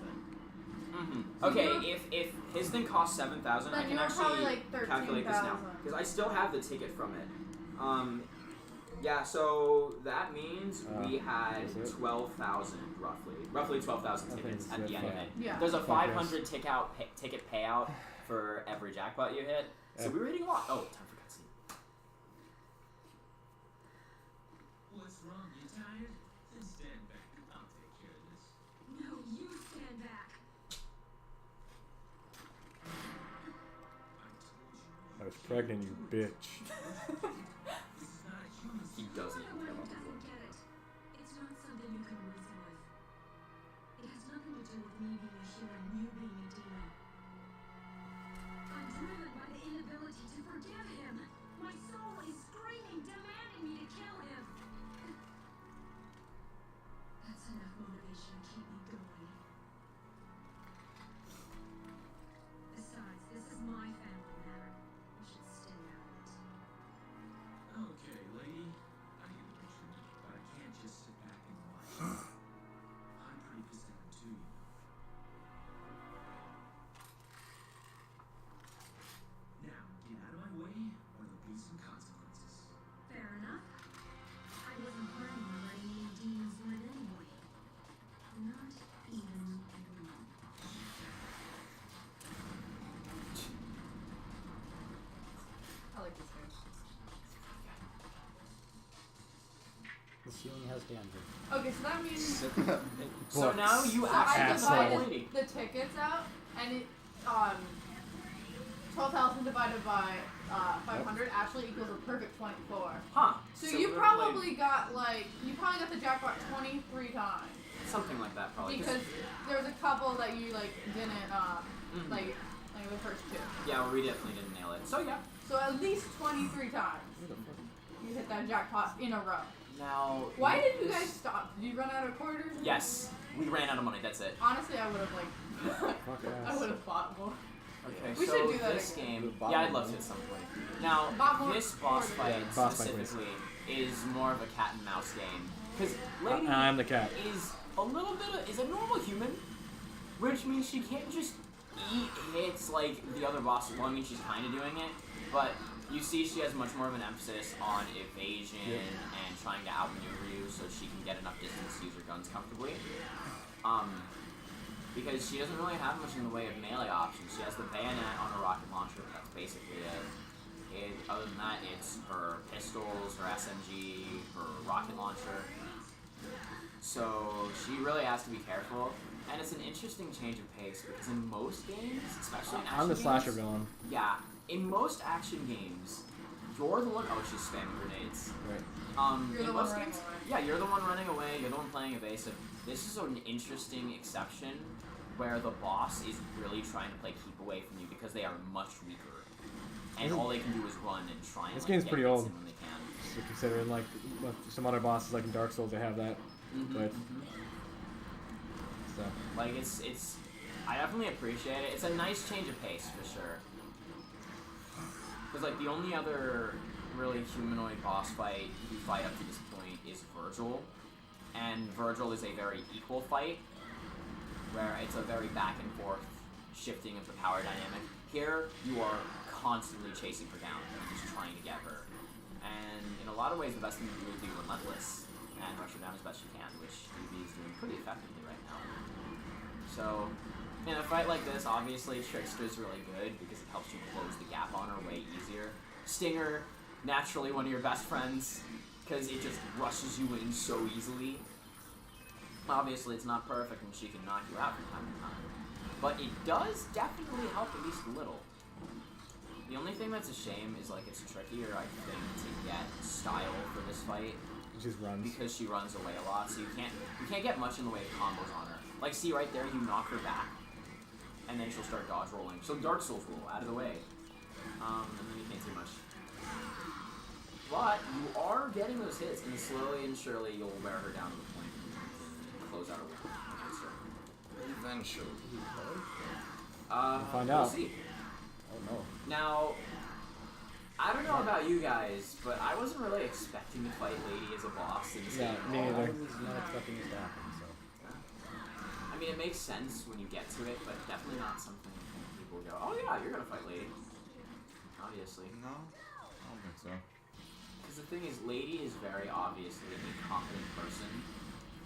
B: Mm-hmm.
E: So
B: Okay,
E: you
B: if his thing costs 7,000, I
E: Then
B: can
E: you were
B: actually
E: probably like
B: calculate this now
E: 13,000.
B: because I still have the ticket from it. Yeah, so that means we had
A: is it?
B: 12,000 roughly 12,000
A: I think
B: tickets
A: it's
B: at the
A: it,
B: end of
A: yeah.
B: it.
E: Yeah.
B: There's a
A: Fuck
B: 500 ticket payout for every jackpot you hit. So
A: Yeah.
B: we were hitting a lot. Oh, time for cutscene.
G: What's wrong? You tired? Then stand back. I'll take care of this.
H: No, you stand back.
A: I was pregnant, you bitch.
G: This is not a human.
B: He doesn't
H: You're
B: even
H: the
B: care
H: one
B: about
H: who
B: the
H: doesn't get it. It's not something you can reason with. It has nothing to do with me being a human, you being a demon. I'm driven by the inability to forgive him. My soul is screaming, demanding me to kill him. That's enough motivation to keep me going. Besides, this is my family matter. You should stay out of it.
G: Okay, lady. I get the picture, but I can't just sit back and watch. I'm pretty pathetic too, you know. Now, get out of my way, or there'll be some consequences.
H: Fair enough. I wasn't planning on letting any demons win anyway. Not even you.
E: I like this game.
C: The ceiling has danger.
E: Okay, so that means
B: So now you
E: so I
B: actually have
A: Asshole.
B: the lady.
E: divided the tickets out, and it 12,000 divided by 500 actually equals a perfect 24.
B: Huh.
E: So
B: we
E: you
B: would've
E: probably got the jackpot 23 times
B: played something like that probably.
E: because there was a couple that you like didn't
B: Mhm.
E: like the first two.
B: Yeah, well, we definitely didn't nail it. So yeah.
E: So at least 23 times you hit that jackpot in a row.
B: Now.
E: Why did you
B: this-
E: guys stop? Did you run out of quarters?
B: Yes, we ran out of money. That's it.
E: Honestly, I would have like
A: Fuck
E: I
A: ass.
E: would have fought more.
B: Okay,
E: We
B: so
E: should do that
B: this
E: again.
B: game,
F: Bot
B: yeah, I'd
F: mode.
B: love to at some point. Now,
E: Bot mode
B: this boss
E: or-
B: fight
A: Yeah, boss fight, please.
B: specifically is more of a cat and mouse game because Lady
A: I'm the cat.
B: is a little bit is a normal human, which means she can't just eat hits like the other bosses. Well, I mean, she's kind of doing it, but you see, she has much more of an emphasis on evasion and trying to outmaneuver you so she can get enough distance to use her guns comfortably. Because she doesn't really have much in the way of melee options. She has the bayonet on her rocket launcher, but that's basically it. Other than that, it's her pistols, her SMG, her rocket launcher. So she really has to be careful. And it's an interesting change of pace because in most games, especially in action
A: I'm the
B: games,
A: slasher villain.
B: yeah, in most action games, you're the one. Oh, she's spamming grenades.
A: Right.
E: You're
B: In
E: the one
B: most
E: running
B: games,
E: away.
B: yeah, you're the one running away. You're the one playing evasive. This is an interesting exception where the boss is really trying to play keep away from you because they are much weaker, and all they can do is run and try and
A: This
B: like,
A: game's
B: get
A: pretty
B: hits
A: old.
B: in when they can.
A: So considering like with some other bosses like in Dark Souls, they have that. But so
B: Like it's I definitely appreciate it. It's a nice change of pace for sure. Because like the only other really humanoid boss fight you fight up to this point is Virgil, and Virgil is a very equal fight, where it's a very back and forth shifting of the power dynamic. Here you are constantly chasing her down and just trying to get her. And in a lot of ways, the best thing to do is be relentless and rush her down as best you can, which DB is doing pretty effectively right now. So, in a fight like this, obviously Trickster's really good because it helps you close the gap on her way easier. Stinger, naturally one of your best friends, because it just rushes you in so easily. Obviously, it's not perfect and she can knock you out from time to time. But it does definitely help at least a little. The only thing that's a shame is like it's trickier, I think, to get style for this fight.
A: She just runs.
B: Because she runs away a lot, so you can't get much in the way of combos on her. Like, see right there, you knock her back, and then she'll start dodge rolling. She'll Dark Souls roll out of the way, and then you can't do much. But you are getting those hits, and slowly and surely you'll wear her down to the point where you can close out a win against her.
D: Eventually.
A: We'll find
B: we'll
A: out.
B: see.
F: Oh no.
B: Now, I don't know about you guys, but I wasn't really expecting to fight Lady as a boss in this
A: Yeah,
B: game.
A: me
F: I
A: neither.
F: was not expecting it to happen, so.
B: I mean, it makes sense when you get to it, but definitely not something people go, oh yeah, you're gonna fight Lady. Obviously.
D: No, I don't think so.
B: Because the thing is, Lady is very obviously a competent person,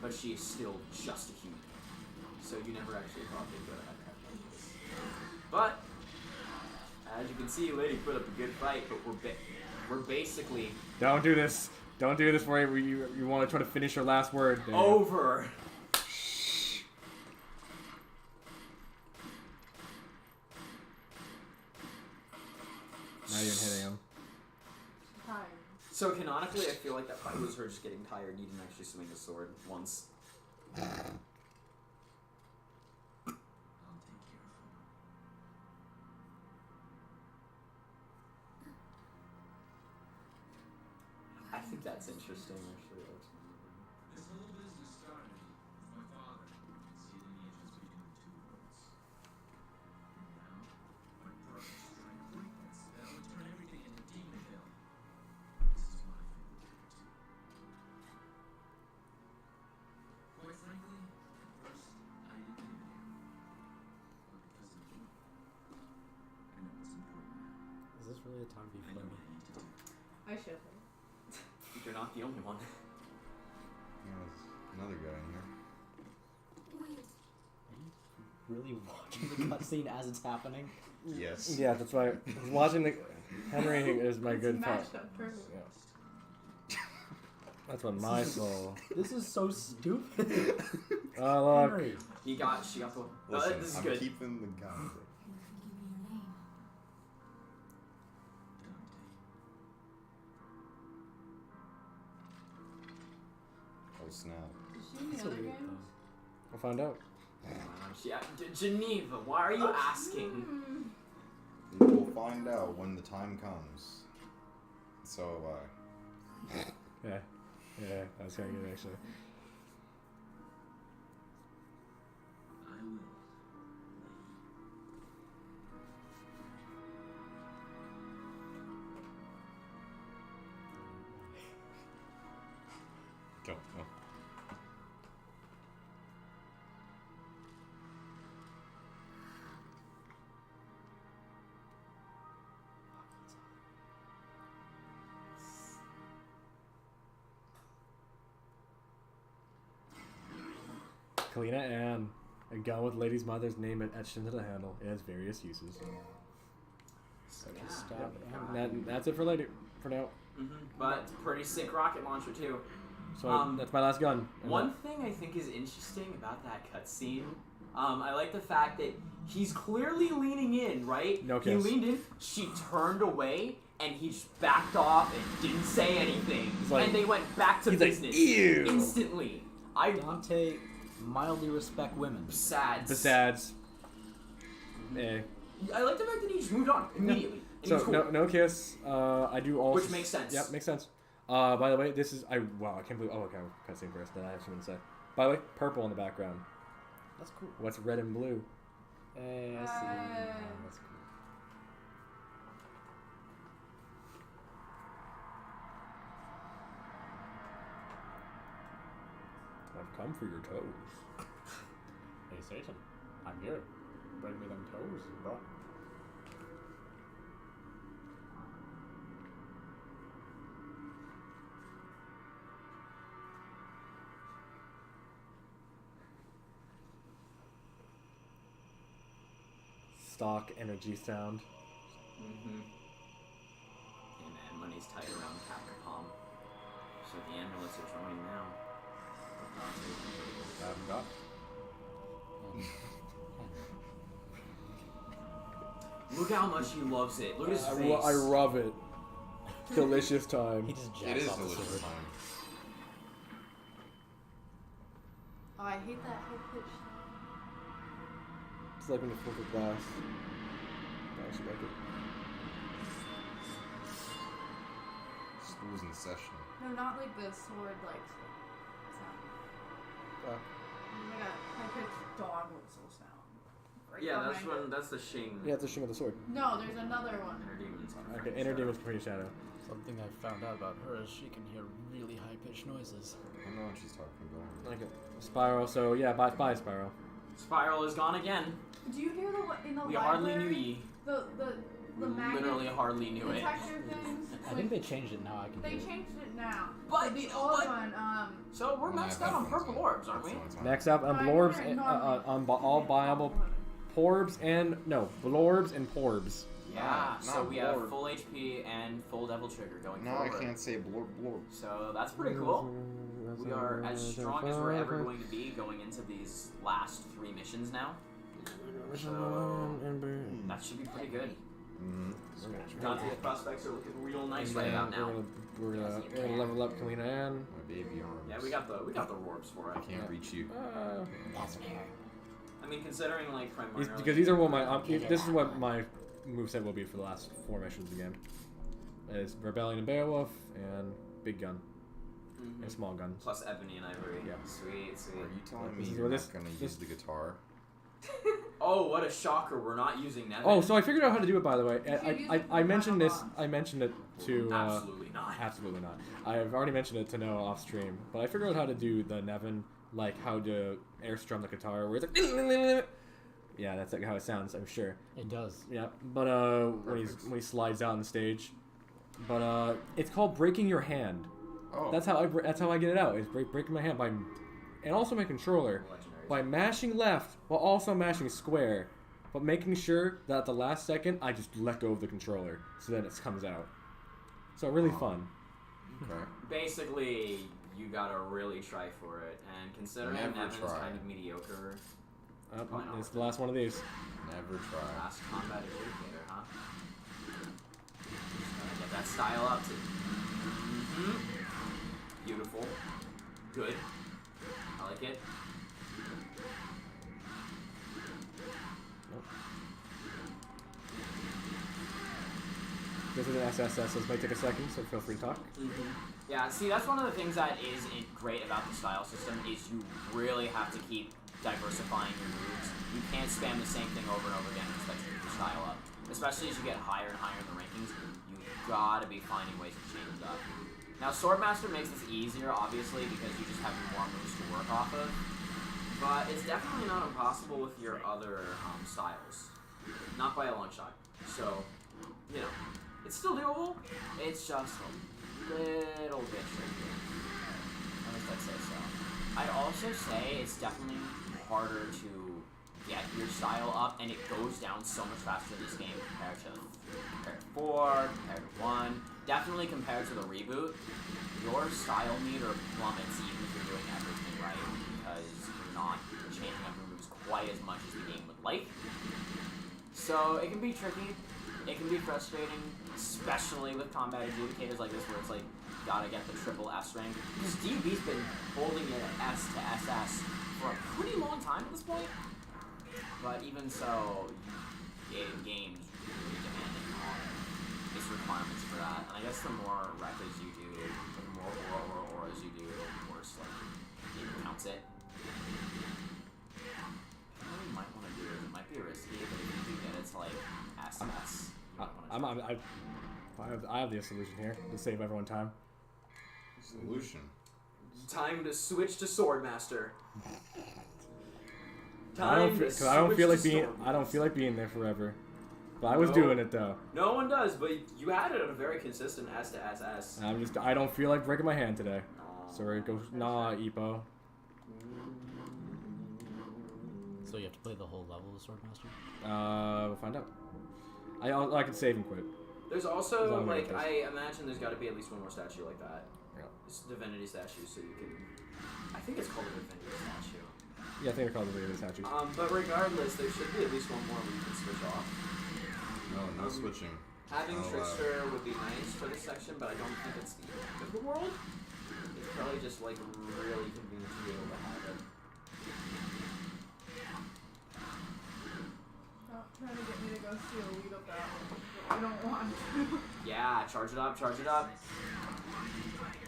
B: but she is still just a human. So you never actually thought they'd go head to head like this. But, as you can see, Lady put up a good fight, but we're basically
A: Don't do this. Don't do this where you want to try to finish your last word. There.
B: over.
A: Not even hitting him.
E: Tired.
B: So canonically, I feel like that fight was her just getting tired and needing to actually swing the sword once.
G: I'll take care of him.
B: I think that's interesting, actually.
G: This whole business started with my father. It's the lineages between the two worlds. And now, my brother's trying to break that spell and turn everything into Demonville. This is my favorite character. Quite frankly, at first, I didn't believe in him. But because of you, I know what's important now.
F: Is this really a time to be
G: I know
F: funny?
G: what I need to do.
E: I should have.
B: You're not the only one.
D: Yeah, there's another guy in here.
H: Wait,
F: Really watching the cutscene as it's happening?
D: Yes.
A: Yeah, that's why watching the Henry is my
E: It's
A: good part.
E: matched up perfect.
A: Yeah. That's what my soul.
F: This is so stupid.
A: Oh look.
F: Henry.
B: She got the.
D: Listen,
B: this is
D: I'm
B: good.
D: keeping the gun.
H: give me your name.
D: Oh snap.
E: Is she in the
F: That's a
E: other
F: weird
E: games?
F: thing.
A: We'll find out.
B: Geneva, why are you asking?
D: We'll find out when the time comes. So,
A: Yeah. Yeah, that's kind of good actually.
G: I will.
D: go. Oh.
A: Kalina Ann. A gun with Lady's mother's name etched into the handle. It has various uses.
B: Yeah.
F: Stab
A: That's it for later. For now.
B: But pretty sick rocket launcher too.
A: So that's my last gun.
B: One thing I think is interesting about that cutscene, I like the fact that he's clearly leaning in, right?
A: No
B: He
A: kiss.
B: leaned in, she turned away, and he just backed off and didn't say anything.
A: He's like-
B: and they went back to
A: he's like,
B: business
A: "Ew."
B: instantly. I
F: Dante mildly respect women.
B: sad.
A: Besides. Eh.
B: I like the fact that he just moved on immediately. And
A: So
B: he was cool.
A: no kiss. I do also.
B: Which makes sense.
A: Yep, makes sense. By the way, this is I can't believe. Oh, okay, cutscene first. Then I have something to say. By the way, purple in the background.
F: That's cool.
A: What's red and blue?
F: Hey, I see.
E: Hey.
F: Oh, that's cool.
A: I've come for your toes.
F: Hey, Satan. I'm here. Bring me them toes, bro.
A: Stock energy sound.
B: Mm-hmm. Hey man, money's tight around Capcom. So to join now.
A: I haven't got.
B: Look how much he loves it. Look at his face.
A: I love it. Delicious time.
C: He just
D: It
C: jacks
D: is
C: off the
D: delicious
C: sword.
D: time.
E: Oh, I hate that high pitch.
A: It's like when you flip a glass. I actually like it.
D: School's in session.
E: No, not like the sword, like sound. Like a high pitched dog whistle sound. Right
B: Yeah, that's
E: behind
B: when. That's the Shing.
A: Yeah, it's a shing of the sword.
E: it. No, there's another one.
B: Inner demons.
A: Okay, Inner Demon's pretty shadow.
C: Something I found out about her is she can hear really high-pitched noises.
D: I don't know what she's talking about.
A: Okay. Spiral, so yeah, bye Spiral.
B: Spiral is gone again.
E: Do you hear the one in the
B: We
E: library?
B: hardly knew ye.
E: The
B: We
E: magnet
B: literally hardly knew it.
E: detector things.
C: I think they changed it now. I can
E: They
C: hear it.
E: changed it now.
B: But
E: the
B: you know
E: old
B: what?
E: one,
B: So we're
D: When I
B: maxed
D: have
B: out on
D: headphones
B: purple
D: on,
B: orbs, aren't
D: that's
B: we?
D: the only time.
A: Next up, on
E: I
A: blorbs,
E: heard
A: and,
E: normally.
A: all viable porbs and no blorbs and porbs.
B: Yeah. So
D: Not
B: we have
D: blorb.
B: full HP and full devil trigger going
D: No, I
B: forward.
D: can't say blorb blorb.
B: So that's pretty cool. We are as strong as we're ever going to be going into these last 3 missions now. So that should be pretty good.
D: Mm-hmm.
B: Dante's prospects are looking real nice right about now.
A: We're gonna level up Kalina and
D: My baby arms.
B: Yeah, we got the rorbs for
D: I
B: it.
D: can't reach you.
B: I mean, considering like primarily
A: because these are what my this is what my moveset will be for the last 4 missions of the game. Is Rebellion and Beowulf and Big Gun and Small Gun.
B: plus Ebony and Ivory.
A: Yeah.
B: Sweet,
D: Are
B: sweet.
D: you telling me
A: This is
D: you're
A: what
D: not gonna use the guitar?
B: Oh, what a shocker! We're not using Nevin.
A: Oh, so I figured out how to do it, by the way.
E: You can use it
A: I
E: for
A: mentioned
E: final
A: this.
E: boss.
A: I mentioned it to.
B: Absolutely not.
A: Absolutely not. I've already mentioned it to Noah off stream, but I figured out how to do the Nevin, like how to air strum the guitar, where it's like. Yeah, that's like how it sounds. I'm sure.
C: It does.
A: Yeah, but when he slides out on the stage, but it's called breaking your hand.
D: Oh.
A: That's how I get it out. Is breaking my hand by, and also my controller
B: Legendary.
A: by mashing left while also mashing square, but making sure that at the last second I just let go of the controller so that it comes out. So really fun.
D: Okay.
B: Basically, you gotta really try for it, and considering
D: Never
B: Nevin's
D: try.
B: kind of mediocre, Probably not.
A: It's the last one of these.
D: Never try.
B: last combat adjudicator, huh? Just gotta get that style up too. Beautiful. Good. I like it.
A: This is an SSS, so this might take a second, so feel free to talk.
B: Yeah, see, that's one of the things that is great about the style system is you really have to keep diversifying your moves. You can't spam the same thing over and over again and expect to keep your style up. Especially as you get higher and higher in the rankings, you gotta be finding ways to change it up. Now, Swordmaster makes this easier, obviously, because you just have more moves to work off of. But it's definitely not impossible with your other styles. Not by a long shot. So, you know, it's still doable. It's just a little bit trickier. At least I'd say so. I'd also say it's definitely harder to get your style up, and it goes down so much faster this game compared to 4, compared to 1. Definitely compared to the reboot. Your style meter plummets even if you're doing everything right, because you're not changing up your moves quite as much as the game would like. So it can be tricky. It can be frustrating, especially with combat adjudicators like this, where it's like, gotta get the triple S rank. Because DB's been holding it at S to SS for a pretty long time at this point. But even so, games really demanding on its requirements for that. And I guess the more records you do, the more auras you do, the worse like it counts it. What you might want to do is, it might be risky, but if you do get it to like SS,
A: I have the solution here to save everyone time.
D: Solution.
B: time to switch to Swordmaster.
A: I don't feel like being there forever. But I was doing it though.
B: No one does, but you had it at a very consistent S to SS.
A: I don't feel like breaking my hand today. So it goes Ippo.
C: So you have to play the whole level of Swordmaster?
A: We'll find out. I can save and quit.
B: There's
A: As
B: also
A: long as
B: like
A: it does.
B: I imagine there's got to be at least one more statue like that. It's a divinity statue, so you can. I think it's called a divinity statue.
A: Yeah, I think they're called the Divinity statues.
B: But regardless, there should be at least one more where you can switch off.
D: No switching.
B: Having
D: Oh,
B: Trickster would be nice for this section, but I don't think it's the end of the world. It's probably just like really convenient to be able to have it.
E: Stop trying to get me to go steal weed up that one. I don't want to.
B: Yeah, charge it up, charge it up.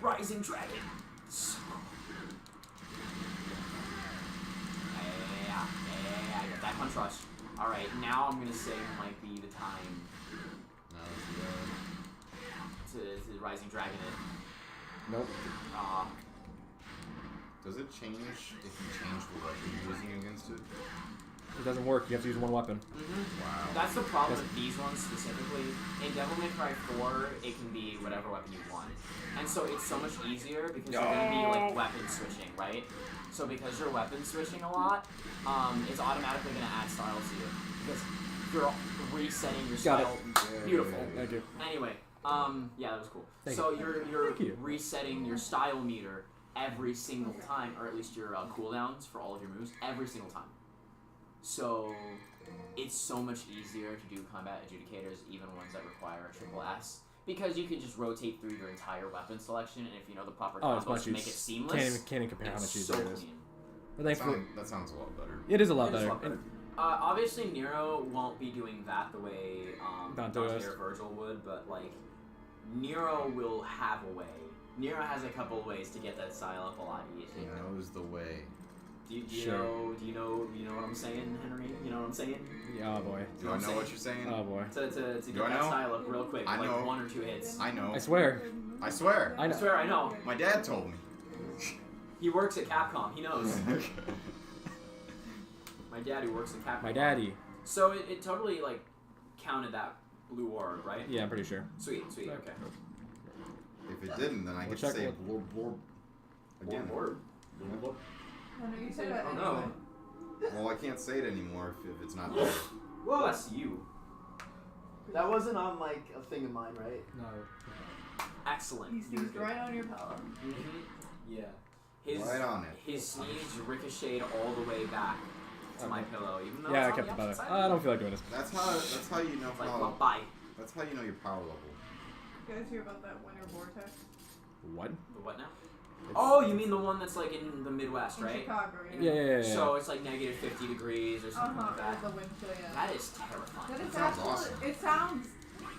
B: Rising Dragon. Yeah, I got that punch rush. Alright, now I'm gonna say might be the time
D: No,
B: to Rising Dragon it.
A: Nope.
D: does it change if you change the weapon you're using against it?
A: It doesn't work. You have to use one weapon.
D: Wow.
B: That's the problem with these ones specifically. In Devil May Cry 4, it can be whatever weapon you want. And so it's so much easier because you're going to be like weapon switching, right? So because you're weapon switching a lot, it's automatically going to add style to you. Because you're resetting your
A: Got
B: style.
A: it.
B: Beautiful.
A: Thank you.
B: Anyway, yeah, that was cool.
A: Thank
B: So
A: you.
B: you're
A: Thank you.
B: resetting your style meter every single time, or at least your cooldowns for all of your moves every single time. So it's so much easier to do combat adjudicators, even ones that require a triple S, because you can just rotate through your entire weapon selection, and if you know the proper
A: Oh, it's
B: combos
A: much
B: to make it seamless,
A: Can't even compare how much
B: it's
A: easier
B: so
A: it is.
B: clean.
A: But thanks for.
D: That sounds a lot better.
A: It is a lot
B: It is
A: better.
B: a lot better. Obviously, Nero won't be doing that the way Dante or Virgil would, but like Nero will have a way. Nero has a couple of ways to get that style up a lot
D: He
B: easier.
D: knows the way.
B: Do you
A: Sure.
B: know? Do you know what I'm saying, Henry? You know what I'm saying?
A: Yeah, oh boy.
D: Do I know what you're saying?
A: Oh boy.
B: To get
D: Do I
B: that
D: know?
B: style up real quick,
D: I
B: like
D: know.
B: 1 or 2 hits.
D: I know.
A: I swear.
D: I swear.
A: I
B: I
A: know.
B: swear, I know.
D: My dad told me.
B: He works at Capcom. He knows. My daddy works at Capcom.
A: My daddy.
B: So it totally like counted that blue orb, right?
A: Yeah, I'm pretty sure.
B: Sweet, okay.
D: If it didn't, then I
A: We'll
D: could
A: check
D: say
A: what-
D: blorb again.
B: Orb.
E: I know you said that
B: Oh
E: anyway.
B: no.
D: Well, I can't say it anymore if it's not there.
B: Well, that's you.
I: That wasn't on like a thing of mine, right?
A: No.
B: Excellent.
E: He sneezed right on your power.
B: Yeah. His
D: Right on it.
B: His sneeze ricocheted all the way back to my pillow, even though
A: Yeah, I
B: it's on
A: kept
B: the
A: it by
B: opposite
A: there.
B: side.
A: I don't feel like doing this.
D: That's how you know
B: It's like,
D: how.
B: well, bye.
D: That's how you know your power level.
E: You guys hear about that winter vortex
A: What?
B: The what now? Oh, you mean the one that's like in the Midwest,
E: in
B: right?
E: Chicago?
A: Yeah.
B: So it's like negative 50 degrees or something like that.
E: The wind chill, yeah.
B: That is terrifying.
E: That is
D: sounds
E: actually,
D: awesome.
E: it sounds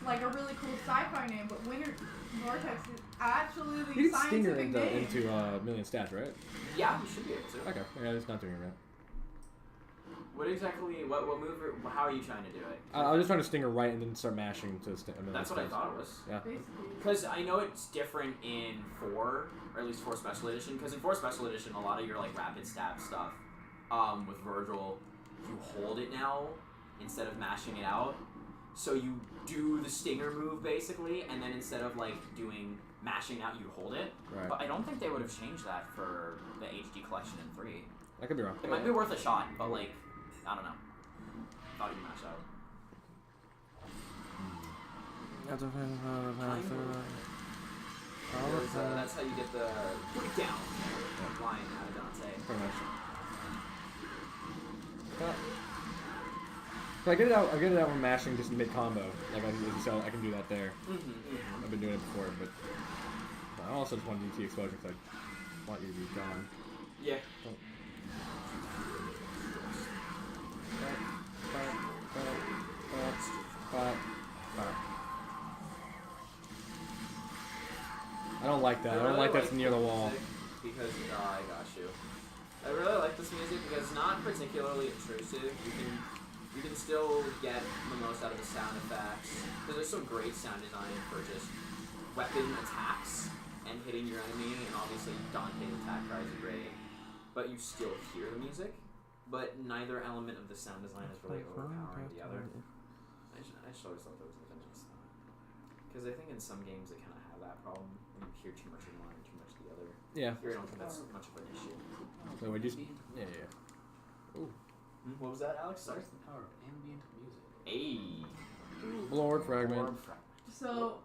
E: like a really cool sci-fi name, but winter vortex is actually the
A: You can stinger
E: scientific name.
A: into million stats, right?
B: Yeah, you should be able to.
A: Okay. Yeah, it's not doing it right.
B: What exactly? What move? How are you trying to do it?
A: I was just trying to stinger right and then start mashing to a million
B: That's what I
A: stats.
B: thought it was.
A: Yeah.
E: Basically.
B: Because I know it's different in 4, or at least 4 Special Edition. Because in 4 Special Edition, a lot of your like rapid stab stuff, with Virgil, you hold it now instead of mashing it out. So you do the stinger move basically, and then instead of like doing mashing out, you hold it.
A: Right.
B: But I don't think they would have changed that for the HD collection in 3.
A: I could be wrong.
B: It might be worth a shot, but like, I don't know. Thought you mash out. That's how you get the breakdown line out of Dante.
A: Pretty much. So I get it out. I get it out from mashing just mid combo. Like I can do that there. I've been doing it before, but I also just want DT exposure because I want you to be gone.
B: Yeah.
A: I don't like that. I don't like that's near the wall.
B: Because I got you. I really like this music because it's not particularly intrusive. You can still get the most out of the sound effects because there's some great sound design for just weapon attacks and hitting your enemy, and obviously Dante's attack cries are great, but you still hear the music. But neither element of the sound design is really overpowering the other. I just always thought that was a nice thought. Because I think in some games they kind of have that problem when you hear too much of one and too much of the other.
A: Yeah.
B: Here I don't think that's much of an issue.
A: So we just yeah. Ooh.
B: What was that, Alex? Sorry.
C: Where's the power of ambient music?
B: Hey.
A: Lord fragment.
B: Orb fragment.
E: So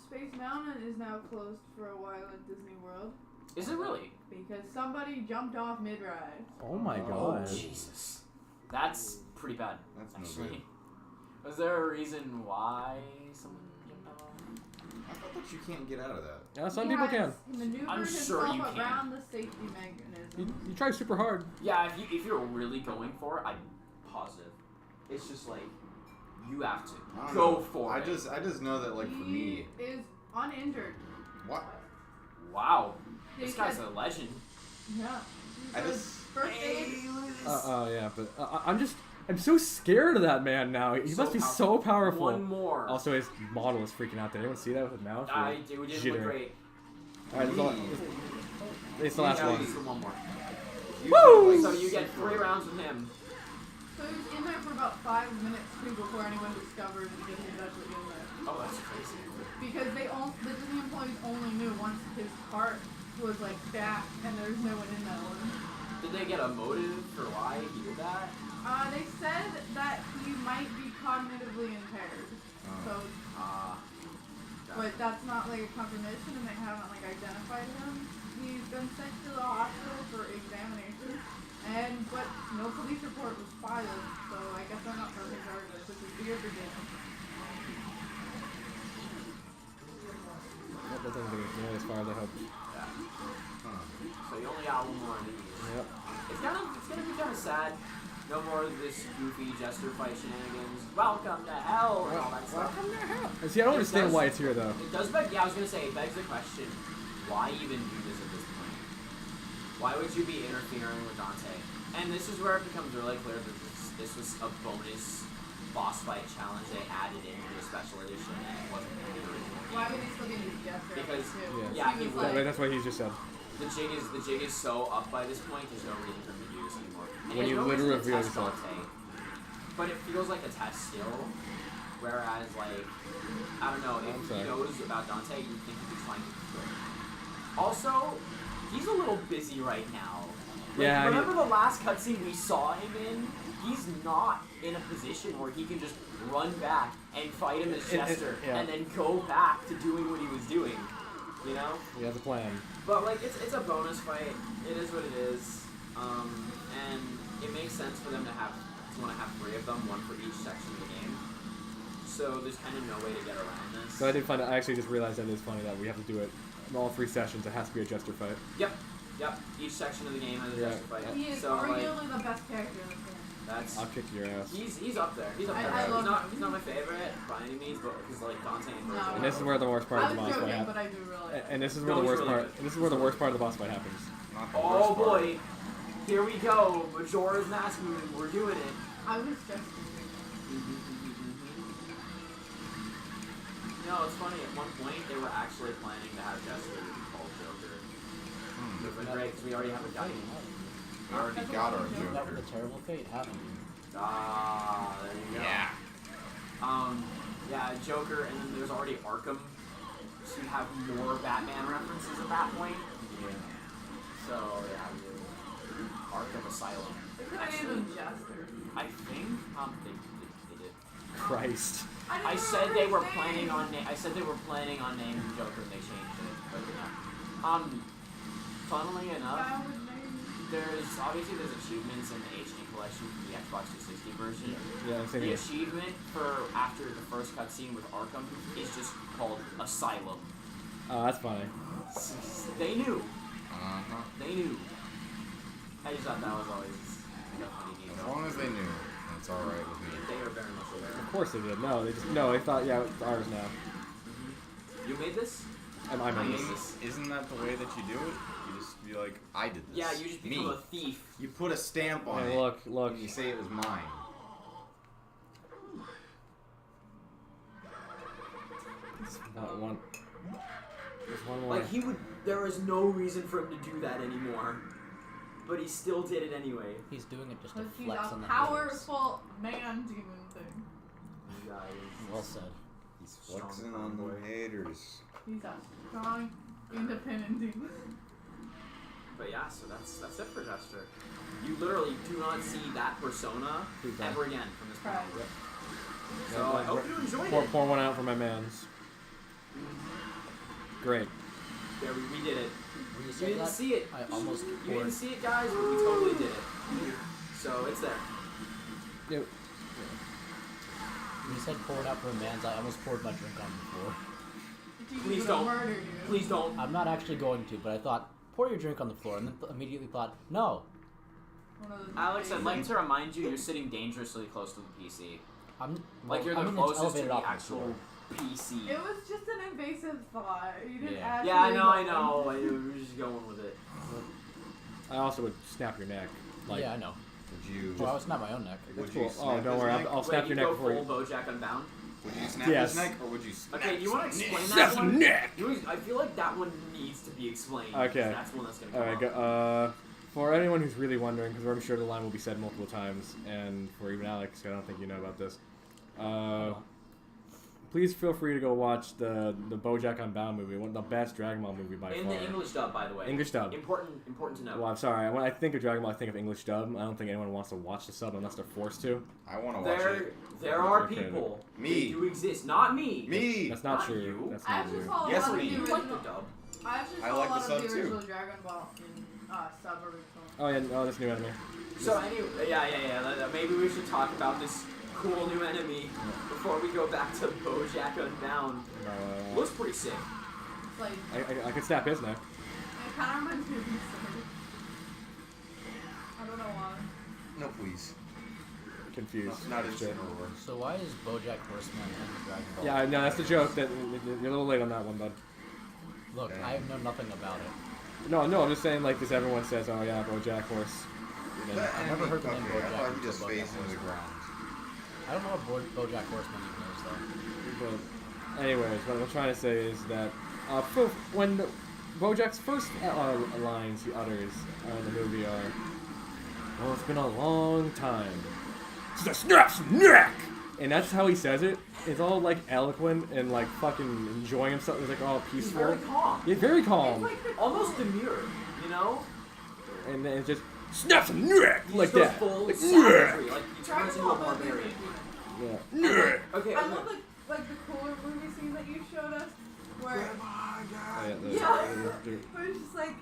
E: Space Mountain is now closed for a while at Disney World
B: Is it really?
E: because somebody jumped off mid-ride.
A: Oh my
B: Oh
A: god.
B: Jesus, that's pretty bad.
D: That's no
B: Actually,
D: good.
B: was there a reason why someone jumped off?
D: I thought that you can't get out of that.
A: Yeah, some
E: He
A: people
E: has
A: can.
E: maneuvered
B: I'm sure
E: himself
B: you can.
E: around the safety mechanism.
A: You try super hard.
B: Yeah, if you're really going for it, I'm positive. It's just like you have to
D: I don't
B: go
D: know.
B: for
D: I
B: it.
D: just know that, like, for me,
E: He is uninjured.
D: what?
B: Wow,
E: They
B: this guy's
E: said-
B: a legend.
E: Yeah.
D: I
E: He said
D: just-
E: first aid.
A: Yeah, but I'm so scared of that man now. He
B: So
A: must be so powerful.
B: One more.
A: Also, his model is freaking out. Did anyone see that with his mouth?
B: It didn't look
A: Jitter.
B: great.
A: Alright, it's the last
B: Yeah,
A: one.
B: it's the one more.
A: Woo!
B: So you get 3 rounds with him.
E: So he was in there for about 5 minutes too before anyone discovered that he was actually in there.
B: Oh, that's crazy.
E: Because the Disney employees only knew once his cart was like back and there's no one in that one.
B: Did they get a motive for why he did that?
E: They said that he might be cognitively impaired. So, but that's not like a confirmation, and they haven't like identified him. He's been sent to the hospital for examination, but no police report was filed. So I guess they're not pressing charges, which is weird for them.
A: That doesn't go nearly as far as I hoped.
B: Yeah. So you only got 1 more of these.
A: Yep.
B: It's gonna be kind of sad. No more of this goofy jester fight shenanigans. Welcome to hell and all that stuff.
A: And see, I don't
B: It
A: understand
B: does-
A: why it's here though.
B: It does beg. Yeah, I was gonna say it begs the question: why even do this at this point? Why would you be interfering with Dante? And this is where it becomes really clear that this was a bonus boss fight challenge they added into the special edition, and it wasn't in the original game.
E: Why would he still be in his jester?
B: Because
E: too?
B: yeah,
E: he
B: he
E: was
B: would.
E: like,
A: That's what he just said.
B: The jig is so up by this point. There's no reason for him to do this anymore. And
A: When
B: he has
A: you
B: no reason
A: literally
B: to
A: reveal
B: test
A: yourself.
B: Dante, but it feels like a test still. Whereas, like, I don't know, if he knows about Dante, you'd think he'd be trying to kill him. Also, he's a little busy right now. Like,
A: Yeah,
B: remember the last cutscene we saw him in? He's not in a position where he can just run back and fight him as Chester
A: yeah.
B: and then go back to doing what he was doing. You know?
A: He has a plan.
B: But like it's a bonus fight. It is what it is, and it makes sense for them to want to have 3 of them, 1 for each section of the game. So there's kind of no way to get around this.
A: So I did find. I actually just realized that it is funny that we have to do it in all 3 sessions. It has to be a jester fight.
B: Yep. Each section of the game has a
A: Yeah.
B: Jester fight.
E: he is
B: So like
E: arguably the best character in this game.
B: that's
A: I'll kick your ass.
B: he's up there. He's up
E: I
B: there.
E: love
B: He's not my favorite by any means, but because like Dante and Virgil.
A: And this is where the worst part
E: I
A: of the
E: was
A: boss fight
E: joking,
A: happens.
E: but I do realize.
A: And this is
B: No,
A: where the
B: he's
A: worst
B: really
A: part.
B: good.
A: And this is where the worst part of the boss fight happens.
D: Not the
B: Oh
D: worst part.
B: boy, here we go. Majora's Mask movie. We're doing it.
E: I was just.
B: You know, it's funny. At one point, they were actually planning to have Jester be called Joker. It would have been great because we already have a guy.
D: We already got our
C: That was
D: Joker.
C: a terrible fate happened.
B: Ah, there you go.
D: Yeah.
B: Yeah, Joker, and then there's already Arkham. So you have more Batman references at that point.
A: Yeah.
B: So yeah, Arkham Asylum.
E: They could have named
B: Actually,
E: him Jester.
B: I think they did.
A: Christ.
B: I said they were planning on naming Joker and they changed it. But yeah. Funnily enough, there's achievements in the HD collection for the Xbox 360 version.
A: Yeah, same
B: The
A: here.
B: achievement for after the first cutscene with Arkham is just called Asylum.
A: Oh, that's funny.
B: They knew.
D: Uh-huh.
B: They knew. I just thought that was always a funny
D: As
B: detail.
D: long as they knew, that's alright with me.
B: They are very much aware.
A: Of course they did. No, they thought, yeah, it's ours now.
B: You made this?
A: I
D: I
A: mean,
D: mean, isn't that the way that you do it? You just be like, I did this.
B: Yeah, you just become
D: Me.
B: a thief.
D: You put a stamp on
A: hey,
D: it.
A: look.
D: And you say it was mine.
A: Not one. There's one more.
B: Like there is no reason for him to do that anymore. But he still did it anyway.
C: He's doing it just to
E: Because he's
C: flex
E: a
C: on the haters.
E: powerful man demon thing.
B: You guys.
C: Well said.
D: He's flexing on the haters.
E: He's a strong, independent demon.
B: But yeah, so that's it for Jester. You literally do not see that persona ever again from this point.
E: Right.
B: So I hope you enjoyed
A: Pour
B: it.
A: one out for my mans.
B: Mhm.
A: Great.
B: Yeah, we did it.
C: When you
B: You
C: said
B: didn't
C: that,
B: see it.
C: I almost
B: You
C: poured.
B: didn't see it, guys, but we totally did it. So it's there.
A: Yep.
C: When you said poured out for a man's, I almost poured my drink on the floor.
B: Please
E: Gonna
B: don't.
E: murder you.
B: Please don't.
C: I'm not actually going to, but I thought, pour your drink on the floor, and then immediately thought, no.
E: One of those
B: Alex, I'd
E: things.
B: like to remind you, you're sitting dangerously close to the PC.
C: I'm
B: Like you're
C: I'm
B: the
C: in
B: closest to
C: elevated
B: the
C: off the
B: actual
C: floor.
B: PC.
E: It was just an invasive thought. You didn't
C: Yeah.
E: actually.
B: Yeah, I
E: go.
B: know. We were just going with it.
A: I also would snap your neck. Like,
C: Yeah, I know.
D: Would you?
C: Well, I would snap my own neck.
D: Would
A: that's
D: you
A: cool.
D: snap
A: Oh, don't
D: his
A: worry.
D: neck?
A: I'll snap
B: Wait,
A: your
B: you
A: neck
B: go
A: before you.
B: full BoJack Unbound?
D: Would you snap
A: Yes.
D: his neck or would you snap
B: Okay, do you want to
D: his
B: explain
D: neck?
B: that
A: Snap
B: one?
A: neck!
B: I feel like that one needs to be explained.
A: Okay.
B: 'Cause that's one that's gonna come
A: Alright,
B: up.
A: for anyone who's really wondering, because I'm sure the line will be said multiple times, and for even Alex, I don't think you know about this. Please feel free to go watch the BoJack Unbound movie, one of the best Dragon Ball movie by
B: In
A: far.
B: the English dub, by the way.
A: English dub.
B: Important to know.
A: Well, I'm sorry. When I think of Dragon Ball, I think of English dub. I don't think anyone wants to watch the sub unless they're forced to.
D: I want to watch
B: There are
A: Okay.
B: people.
D: Me.
B: They do exist. Not me.
D: it. Me.
A: That's not
B: Not
A: true.
B: you.
A: That's
E: I
A: not
E: actually
A: true.
E: saw a
D: Yes,
E: lot of
D: me.
E: the
B: You like the
E: original.
B: dub.
E: I actually
D: I
E: saw
D: like
E: a lot
D: the
E: of the
D: sub, too.
E: original Dragon Ball in sub original.
A: Oh yeah, oh that's new enemy.
B: So anyway, yeah. Maybe we should talk about this cool new enemy before we go back to BoJack Unbound. Looks pretty sick.
E: It's like
A: I could snap his neck.
E: it kind of reminds me of Easter. I don't know why.
D: No, please.
A: Confused.
D: Not in
A: Shit.
D: general.
C: So why is BoJack Horseman in Dragon Ball?
A: Yeah, no, that's the joke. That you're a little late on that one, bud.
C: Look,
D: Yeah.
C: I know nothing about it.
A: No, I'm just saying like this. Everyone says, oh yeah, BoJack Horse.
C: I've never heard the name
D: Okay, I
C: BoJack
D: thought he just
C: until BoJack
D: faced into the
C: Horseman.
D: ground.
C: I don't know what BoJack Horseman even is though.
A: But anyways, what I'm trying to say is that when BoJack's first lines he utters in the movie are, "Well, it's been a long time since I snapped some neck," and that's how he says it. It's all like eloquent and like fucking enjoying himself. It's like all
B: He's
A: peaceful.
B: very calm.
A: Yeah, very
E: It's
A: calm.
E: like the
B: Almost demure, you know?
A: And then it's just snap some neck
B: He
A: like
B: just goes
A: that.
B: full
A: Like,
B: savagery. Like he turns
E: Dragon
B: into a
E: Ball movies
B: barbarian.
E: are good.
A: yeah.
B: Okay,
E: I love like the cooler movie scene that you showed us, where where it's just like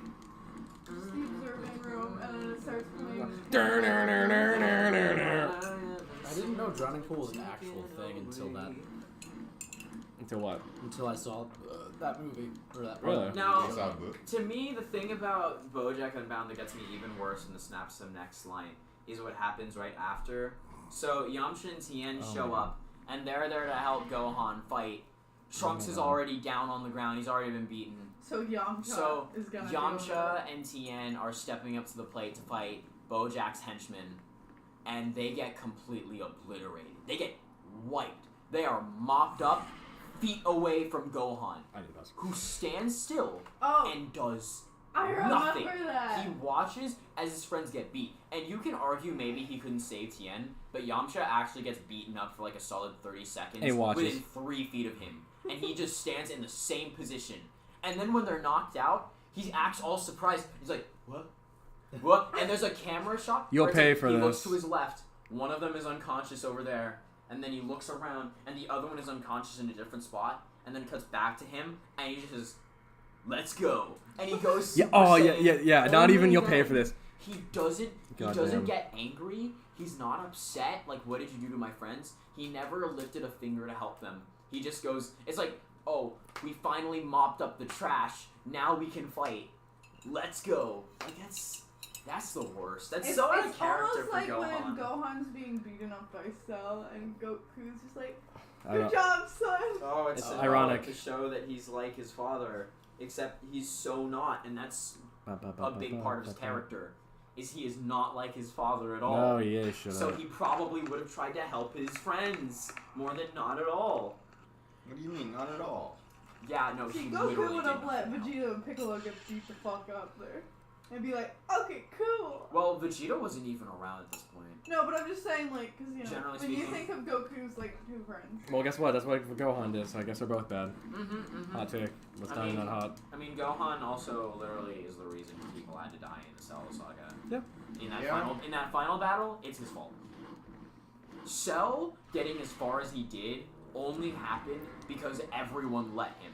E: the observing room and then it starts playing.
C: I didn't know drowning pool was an actual thing until that.
A: Until what?
C: Until I saw that movie or that.
A: Really?
B: Now,
D: It's all good.
B: to me, the thing about BoJack Unbound that gets me even worse in the Snap Some Next line is what happens right after. So Yamcha and Tien
A: Oh
B: show
A: my God.
B: up, and they're there to help Gohan fight. Trunks is already down on the ground. He's already been beaten.
E: So Yamcha
B: So
E: is gonna deal
B: Yamcha and Tien are stepping up to the plate to fight BoJack's henchmen, and they get completely obliterated. They get wiped. They are mopped up, feet away from Gohan,
A: I knew that.
B: who stands still
E: Oh,
B: and does
E: I remember
B: nothing.
E: that.
B: He watches as his friends get beat. And you can argue maybe he couldn't save Tien, but Yamcha actually gets beaten up for like a solid 30 seconds
A: And he watches.
B: within 3 feet of him. And he just stands in the same position. And then when they're knocked out, he acts all surprised. He's like, what? What? And there's a camera shot.
A: You'll
B: where it's
A: pay
B: like,
A: for
B: he
A: this.
B: looks to his left. One of them is unconscious over there. And then he looks around, and the other one is unconscious in a different spot. And then it cuts back to him, and he just says, let's go. And he goes
A: Yeah.
B: Super
A: Oh yeah.
B: Saiyan.
A: Yeah. Not
B: Only
A: even you'll pay
B: then.
A: for this.
B: He doesn't
A: Goddamn.
B: get angry. He's not upset. Like, what did you do to my friends? He never lifted a finger to help them. He just goes, it's like, oh, we finally mopped up the trash. Now we can fight. Let's go. Like, that's the worst. That's so out of character
E: almost
B: for
E: like
B: Gohan.
E: when Gohan's being beaten up by Cell and Goku's just like,
A: I
E: good
A: don't-
E: job, son.
B: Oh, it's
A: It's ironic.
B: to show that he's like his father, except he's so not, and that's a big part of his character. Is he is not like his father at all.
A: Oh yeah. Shut
B: So
A: up.
B: he probably would have tried to help his friends more than not at all.
D: What do you mean? Not at all.
B: Yeah, no,
E: See,
B: he
E: Goku
B: literally
E: would have
B: didn't.
E: let Vegeta and Piccolo get beat the fuck up there. And be like, okay, cool.
B: Well, Vegeta wasn't even around at this point.
E: No, but I'm just saying, like, because, you know,
B: Generally
E: when you
B: speaking.
E: think of Goku's, like, two friends.
A: Well, guess what? That's what Gohan did. So I guess they're both bad.
B: Mm-hmm.
A: Hot take. Let's
B: I
A: not
B: mean-
A: not hot.
B: I mean, Gohan also literally is the reason people had to die in the Cell Saga.
A: Yep.
B: In that final battle, it's his fault. Cell getting as far as he did only happened because everyone let him.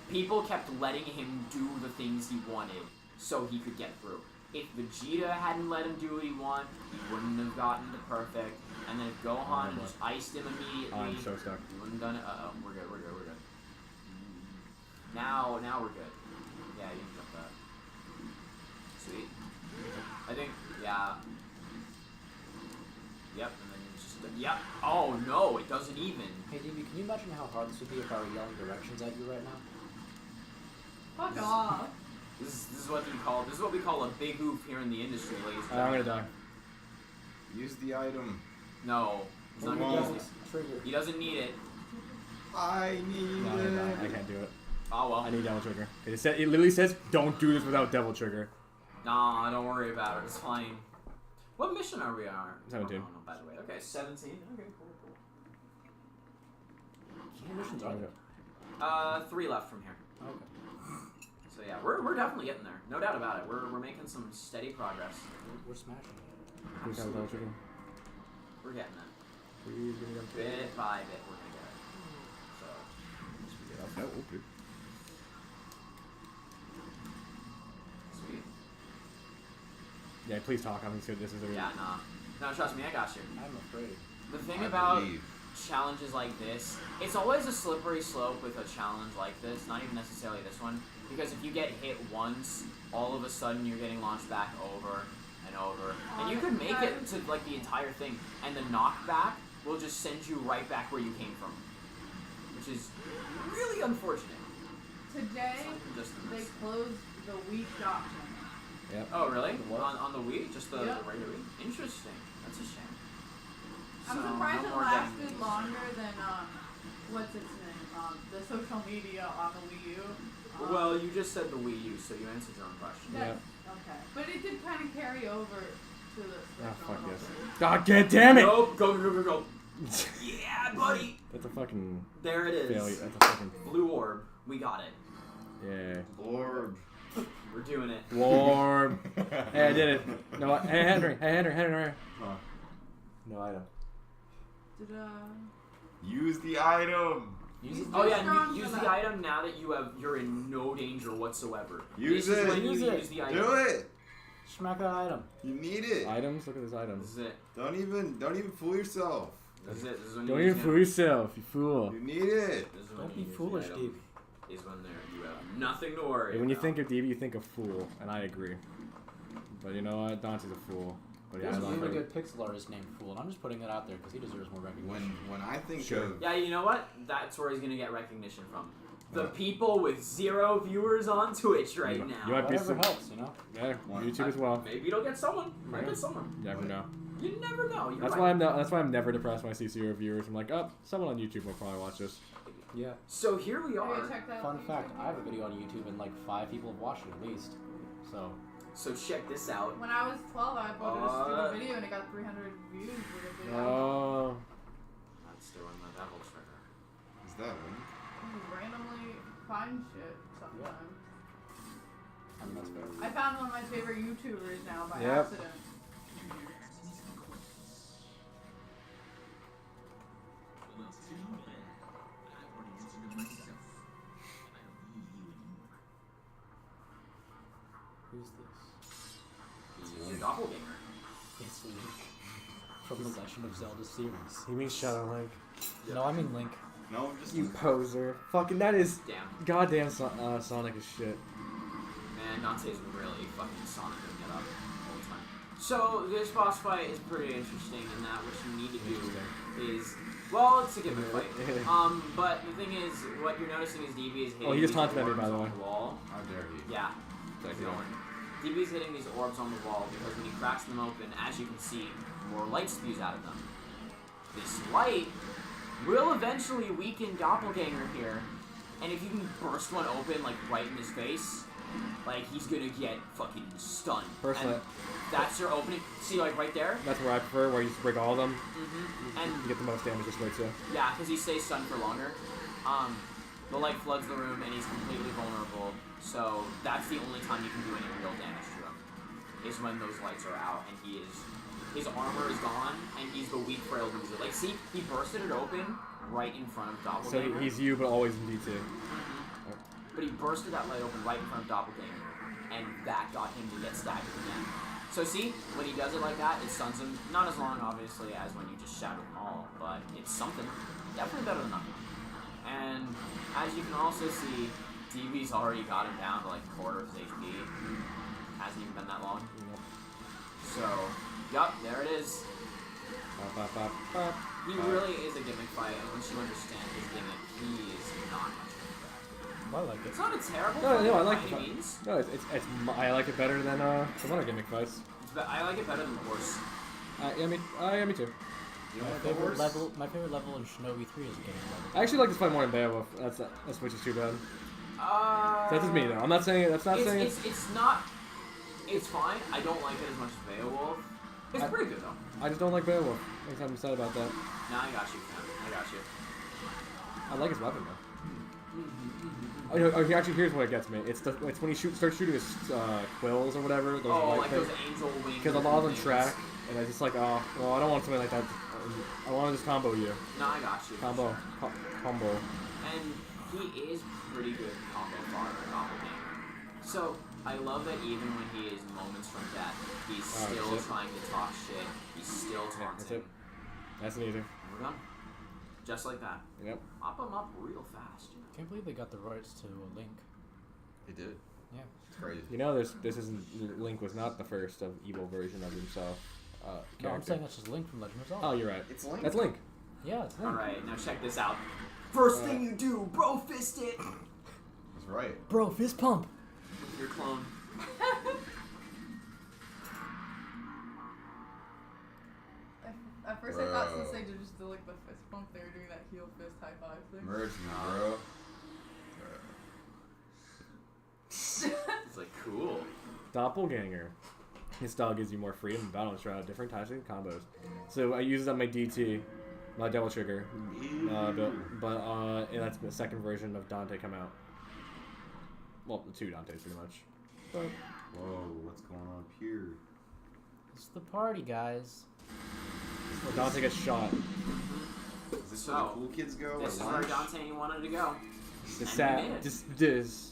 B: people kept letting him do the things he wanted so he could get through. If Vegeta hadn't let him do what he wanted, he wouldn't have gotten to perfect. And then if Gohan had just iced him immediately,
A: I'm so stuck.
B: he wouldn't have done it. We're good. Now we're good. Yeah, you can jump that. Sweet. I think, yeah. Yep, and then just, yep. Oh no, it doesn't even.
C: Hey, DB, can you imagine how hard this would be if I were yelling directions at you right now?
E: Fuck off.
B: This is what we call a big oof here in the industry, ladies and
A: I'm
B: gentlemen.
A: gonna die.
D: Use the item.
B: No, he's not
D: Well,
B: gonna use it.
C: Trigger.
B: He doesn't need it.
D: I need
A: No,
D: it.
A: I can't do it.
B: Oh well.
A: I need Devil Trigger. It literally says, don't do this without Devil Trigger.
B: Nah, don't worry about it. It's fine. What mission are we on?
A: 17.
B: Oh, no, by the way. Okay, 17. Okay, cool.
C: How many missions are there?
B: 3 left from here.
C: Okay.
B: So yeah, we're definitely getting there. No doubt about it. We're making some steady progress.
C: We're smashing.
A: Please have Devil Trigger.
B: We're getting there.
A: Please give me Devil Trigger.
B: Bit by bit, we're gonna get it. So,
A: Oh, okay.
B: sweet.
A: Yeah, please talk. I'm sure this is a
B: Yeah, nah. No, trust me, I got you.
C: I'm afraid.
B: The thing
D: I
B: about
D: believe.
B: challenges like this, it's always a slippery slope with a challenge like this, not even necessarily this one, because if you get hit once, all of a sudden you're getting launched back over and over, and you could make it to like the entire thing, and the knockback will just send you right back where you came from, which is really unfortunate.
E: Today,
B: Just in
E: they
B: this.
E: closed the week option.
A: Yep.
B: Oh really?
A: What?
B: On the Wii, just the
E: Yep.
B: regular Wii. Interesting. That's a shame.
E: I'm
B: So,
E: surprised
B: no
E: it
B: more
E: lasted
B: games.
E: longer than what's its name? The social media on the Wii U.
B: Well, you just said the Wii U, so you answered your own question.
E: That's, okay, but it did kind of carry over to the Switch.
A: Ah,
E: a
A: fuck
E: little
A: yes.
E: bit.
A: God damn it!
B: Nope, go. Yeah, buddy.
A: That's a fucking
B: There it is.
A: failure. That's a fucking
B: Blue orb. We got it.
A: yeah.
D: Orb.
B: We're doing it.
A: Warm. Hey, I did it. No, hey Henry.
D: Huh.
A: No item.
E: Did
D: Use the item.
C: Use it.
B: Oh yeah,
E: strong
B: and you use
E: for
B: the
E: that.
B: item now that you're in no danger whatsoever.
D: Use
B: this
D: it.
B: is when
C: Use
B: you
C: it.
B: use the item.
D: Do it.
C: Smack that item.
D: You need it.
A: Items. Look at this
B: This
A: item.
B: is it.
D: Don't even fool yourself.
B: This is it. This is when
A: Don't
B: you
A: even
B: use
A: fool
B: it.
A: yourself, you fool.
D: You need it.
B: This is when
C: Don't
B: you
C: be
B: use the
C: foolish,
B: item.
C: Dave.
B: Is when you have nothing to worry
A: Hey, when you
B: about.
A: think of DB, you think of fool, and I agree. But you know what? Dante's a fool. But yeah,
C: There's
A: I
C: a
A: love
C: really
A: her.
C: good pixel artist named Fool, and I'm just putting it out there because he deserves more recognition.
D: When I think
A: Sure.
D: of
B: Yeah, you know what? That's where he's gonna get recognition from. The
D: What?
B: people with 0 viewers on Twitch right
A: You
B: now.
A: might be
C: Whatever
A: some,
C: helps, you know.
A: yeah,
D: What?
A: YouTube as well.
B: Maybe it'll get someone. Might
A: Yeah.
B: get someone.
A: You never know.
B: You never know. You're
A: That's
B: right.
A: why I'm never depressed when I see 0 viewers. I'm like, oh, someone on YouTube will probably watch this.
C: Yeah.
B: So here we
E: Have
B: are.
E: you checked out
C: Fun
E: YouTube?
C: fact: I have a video on YouTube, and like 5 people have watched it at least. So
B: So check this out.
E: When I was 12, I uploaded a stupid video and it got 300 views with a video.
A: Oh,
B: That's doing the devil trigger.
D: is that one?
E: You randomly find shit sometimes.
C: I mean that's fair.
E: I found one of my favorite YouTubers now by
A: Yep.
E: accident.
G: Well, it's too bad. I've already answered it myself. I don't need you anymore.
C: Who's this?
B: He's a doppelganger.
C: It's Link from the Legend of Zelda series.
A: you mean Shadow Link?
C: No, I mean Link.
D: No, just
A: You poser. Fucking that is
B: Damn.
A: goddamn Sonic is shit.
B: Man, Dante's really fucking sonicking it up all the time. So this boss fight is pretty interesting in that what you need to do is, well, it's a gimmick fight. But the thing is, what you're noticing is DB is hitting
A: Oh, he just
B: these
A: taunted at me,
B: orbs
A: by the
B: on
A: way.
B: the wall.
D: how dare he?
B: Yeah.
A: Thank
B: Keep
A: you.
B: going. DB's hitting these orbs on the wall because when he cracks them open, as you can see, more light spews out of them. This light will eventually weaken Doppelganger here, and if you can burst one open, like, right in his face, like, he's gonna get fucking stunned.
A: Personally,
B: And that's your opening. See, like, right there?
A: that's where I prefer, where you just break all of them.
B: Mm-hmm.
A: You
B: And,
A: get the most damage this way too.
B: yeah, because he stays stunned for longer. The light floods the room, and he's completely vulnerable, so that's the only time you can do any real damage to him, is when those lights are out, and his armor is gone, and he's the weak, frail loser. Like, see, he bursted it open right in front of
A: So
B: Doppelganger.
A: he's you, but always in D2.
B: but he bursted that light open right in front of Doppelganger, and that got him to get staggered again. So see, when he does it like that, it stuns him. Not as long, obviously, as when you just shatter them all, but it's something. Definitely better than nothing. And as you can also see, DB's already got him down to like a quarter of his HP. Hasn't even been that long. So, yup, there it is. He really is a gimmick fight, and once you understand his gimmick, he is not much of a threat.
C: I like it.
B: It's not a terrible
A: No,
B: fight
A: I like
B: by
A: the
B: any
A: fight.
B: means.
A: No, I like it better than some other gimmick fights.
B: I like it better than the worst.
A: Yeah, me too.
D: You know
C: My
D: what the
C: favorite
D: worst?
C: level. My favorite level in Shinobi 3 is game level.
A: I actually like this fight more than Beowulf. That's which is too bad. That's just me though. I'm not saying it. That's not saying it.
B: It's not. It's fine. I don't like it as much as Beowulf. It's pretty good though.
A: I just don't like Beowulf. I'm sad about that.
B: Nah, I got you, man. I got you.
A: I like his weapon though. Actually, here's what it gets me. It's when he starts shooting his quills or whatever. Those
B: Oh,
A: white
B: like
A: things.
B: those angel wings.
A: Because a lot of them track, and it's just like, oh, well, I don't want something like that. I want to just combo you.
B: Nah, I got you.
A: Combo. Combo.
B: And he is pretty good combo fodder, Doppelganger. So, I love that even when he is moments from death, he's still
A: shit.
B: trying to talk shit. He's still
A: Yeah, that's
B: taunting.
A: it. That's an easy.
B: And we're done. Just like that.
A: Yep.
B: Pop him up real fast. You know?
C: Can't believe they got the rights to Link.
D: They did.
C: Yeah.
D: It's crazy.
A: You know, this isn't Link was not the first of evil version of himself.
C: No, I'm
A: Character.
C: saying that's just Link from Legend of Zelda.
A: Oh, you're right.
D: It's Link.
A: That's Link.
C: Yeah, it's Link.
B: Alright, now check this out. First thing you do, bro fist it!
D: That's right.
C: Bro, fist pump.
B: With your clone.
E: At first I thought since they did just do like the fist pump, they were doing that heel fist high five thing.
D: Merge me, bro.
B: It's like, cool.
A: Doppelganger. His style gives you more freedom in battle and try out different types of combos. So I use it on my DT, my double trigger, and that's the second version of Dante come out. Well, the two Dantes pretty much. But
D: Whoa, what's going on up here?
C: It's the party, guys.
A: Dante gets shot.
D: Is this where the cool kids go?
B: This is
D: at
B: where
D: lunch?
B: Dante wanted to go.
A: It's
B: And
A: sad.
B: he made it.
A: Just this.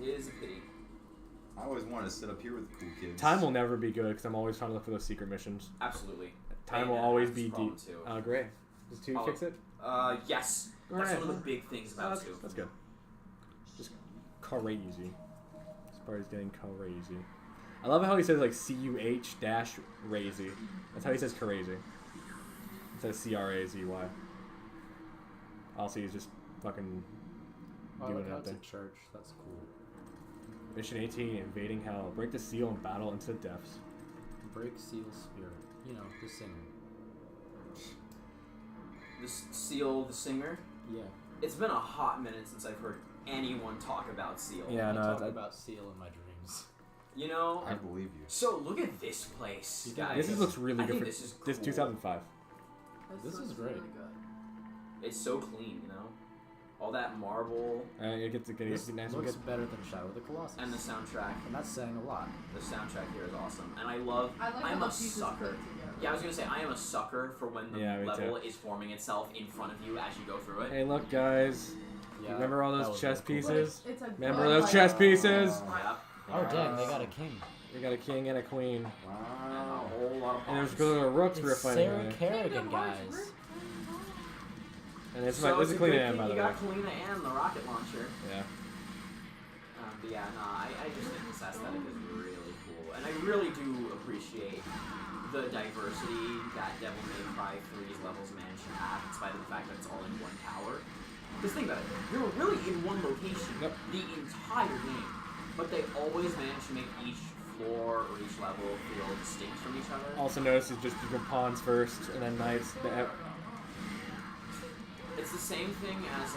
B: It is a pity.
D: I always wanted to sit up here with the cool kids.
A: Time will never be good because I'm always trying to look for those secret missions.
B: Absolutely.
A: Time will
B: Bayonetta
A: always
B: has
A: be
B: this problem
A: deep.
B: too.
A: Great. Does 2 fix it?
B: Yes. That's
A: Alright.
B: one of the big things about
A: that's,
B: 2.
A: that's good. Just crazy. This part is getting crazy. I love how he says like CUH dash crazy. That's how he says crazy. It says CRAZY. Also, he's just fucking
C: Oh,
A: doing
C: look
A: it
C: how
A: out
C: it's
A: there.
C: a church. That's cool.
A: Mission 18, invading hell. Break the seal and battle into the depths.
C: Break Seal Spirit. You know, the singer.
B: Seal, the singer.
C: Yeah.
B: It's been a hot minute since I've heard anyone talk about Seal.
A: Yeah,
C: I
A: no,
C: talk
A: it's-
C: about Seal in my dreams.
B: You know.
D: I believe you.
B: So look at this place, guys.
A: This looks really
B: I
A: good
B: think
A: for
B: this is
A: this
B: cool.
A: 2005.
C: This is great.
E: Really good.
B: It's so clean, you know. All that marble
A: It gets
C: This
A: nice and
C: looks
A: good.
C: better than Shadow of the Colossus.
B: and the soundtrack.
C: And that's saying a lot.
B: The soundtrack here is awesome, and I love.
E: I like
B: I'm
E: how
B: a
E: the pieces
B: sucker.
E: fit together.
B: Yeah, I was gonna say I am a sucker for when the
A: Yeah, me
B: level
A: too.
B: is forming itself in front of you as you go through it.
A: Hey, look, guys.
C: Yeah,
A: Remember all
C: that
A: those
C: was
A: chess
C: really cool.
A: pieces?
E: It's a
A: Remember
E: good,
A: those
E: like-
A: chess pieces?
B: Yeah.
C: Oh, dang, they got a king.
A: They got a king and a queen.
B: And a
D: Wow.
B: whole lot of
A: And there's
B: pawns.
A: good rooks we're
C: It's
A: fighting.
C: Sarah
A: with.
C: Kerrigan, guys.
A: And it's
B: So
A: like, this
B: it's
A: is
B: a
A: clean
B: good
A: end,
B: thing
A: by the
B: you
A: way.
B: got Kalina and the rocket launcher.
A: Yeah.
B: But yeah, no, I just think this aesthetic is really cool, and I really do appreciate the diversity that Devil May Cry 3's levels managed to have, in spite of the fact that it's all in one tower. Because think about it, you're really in one location
A: Yep.
B: the entire game, but they always manage to make each floor or each level feel distinct from each other.
A: Also notice it's just your pawns first, and then knights.
B: It's the same thing as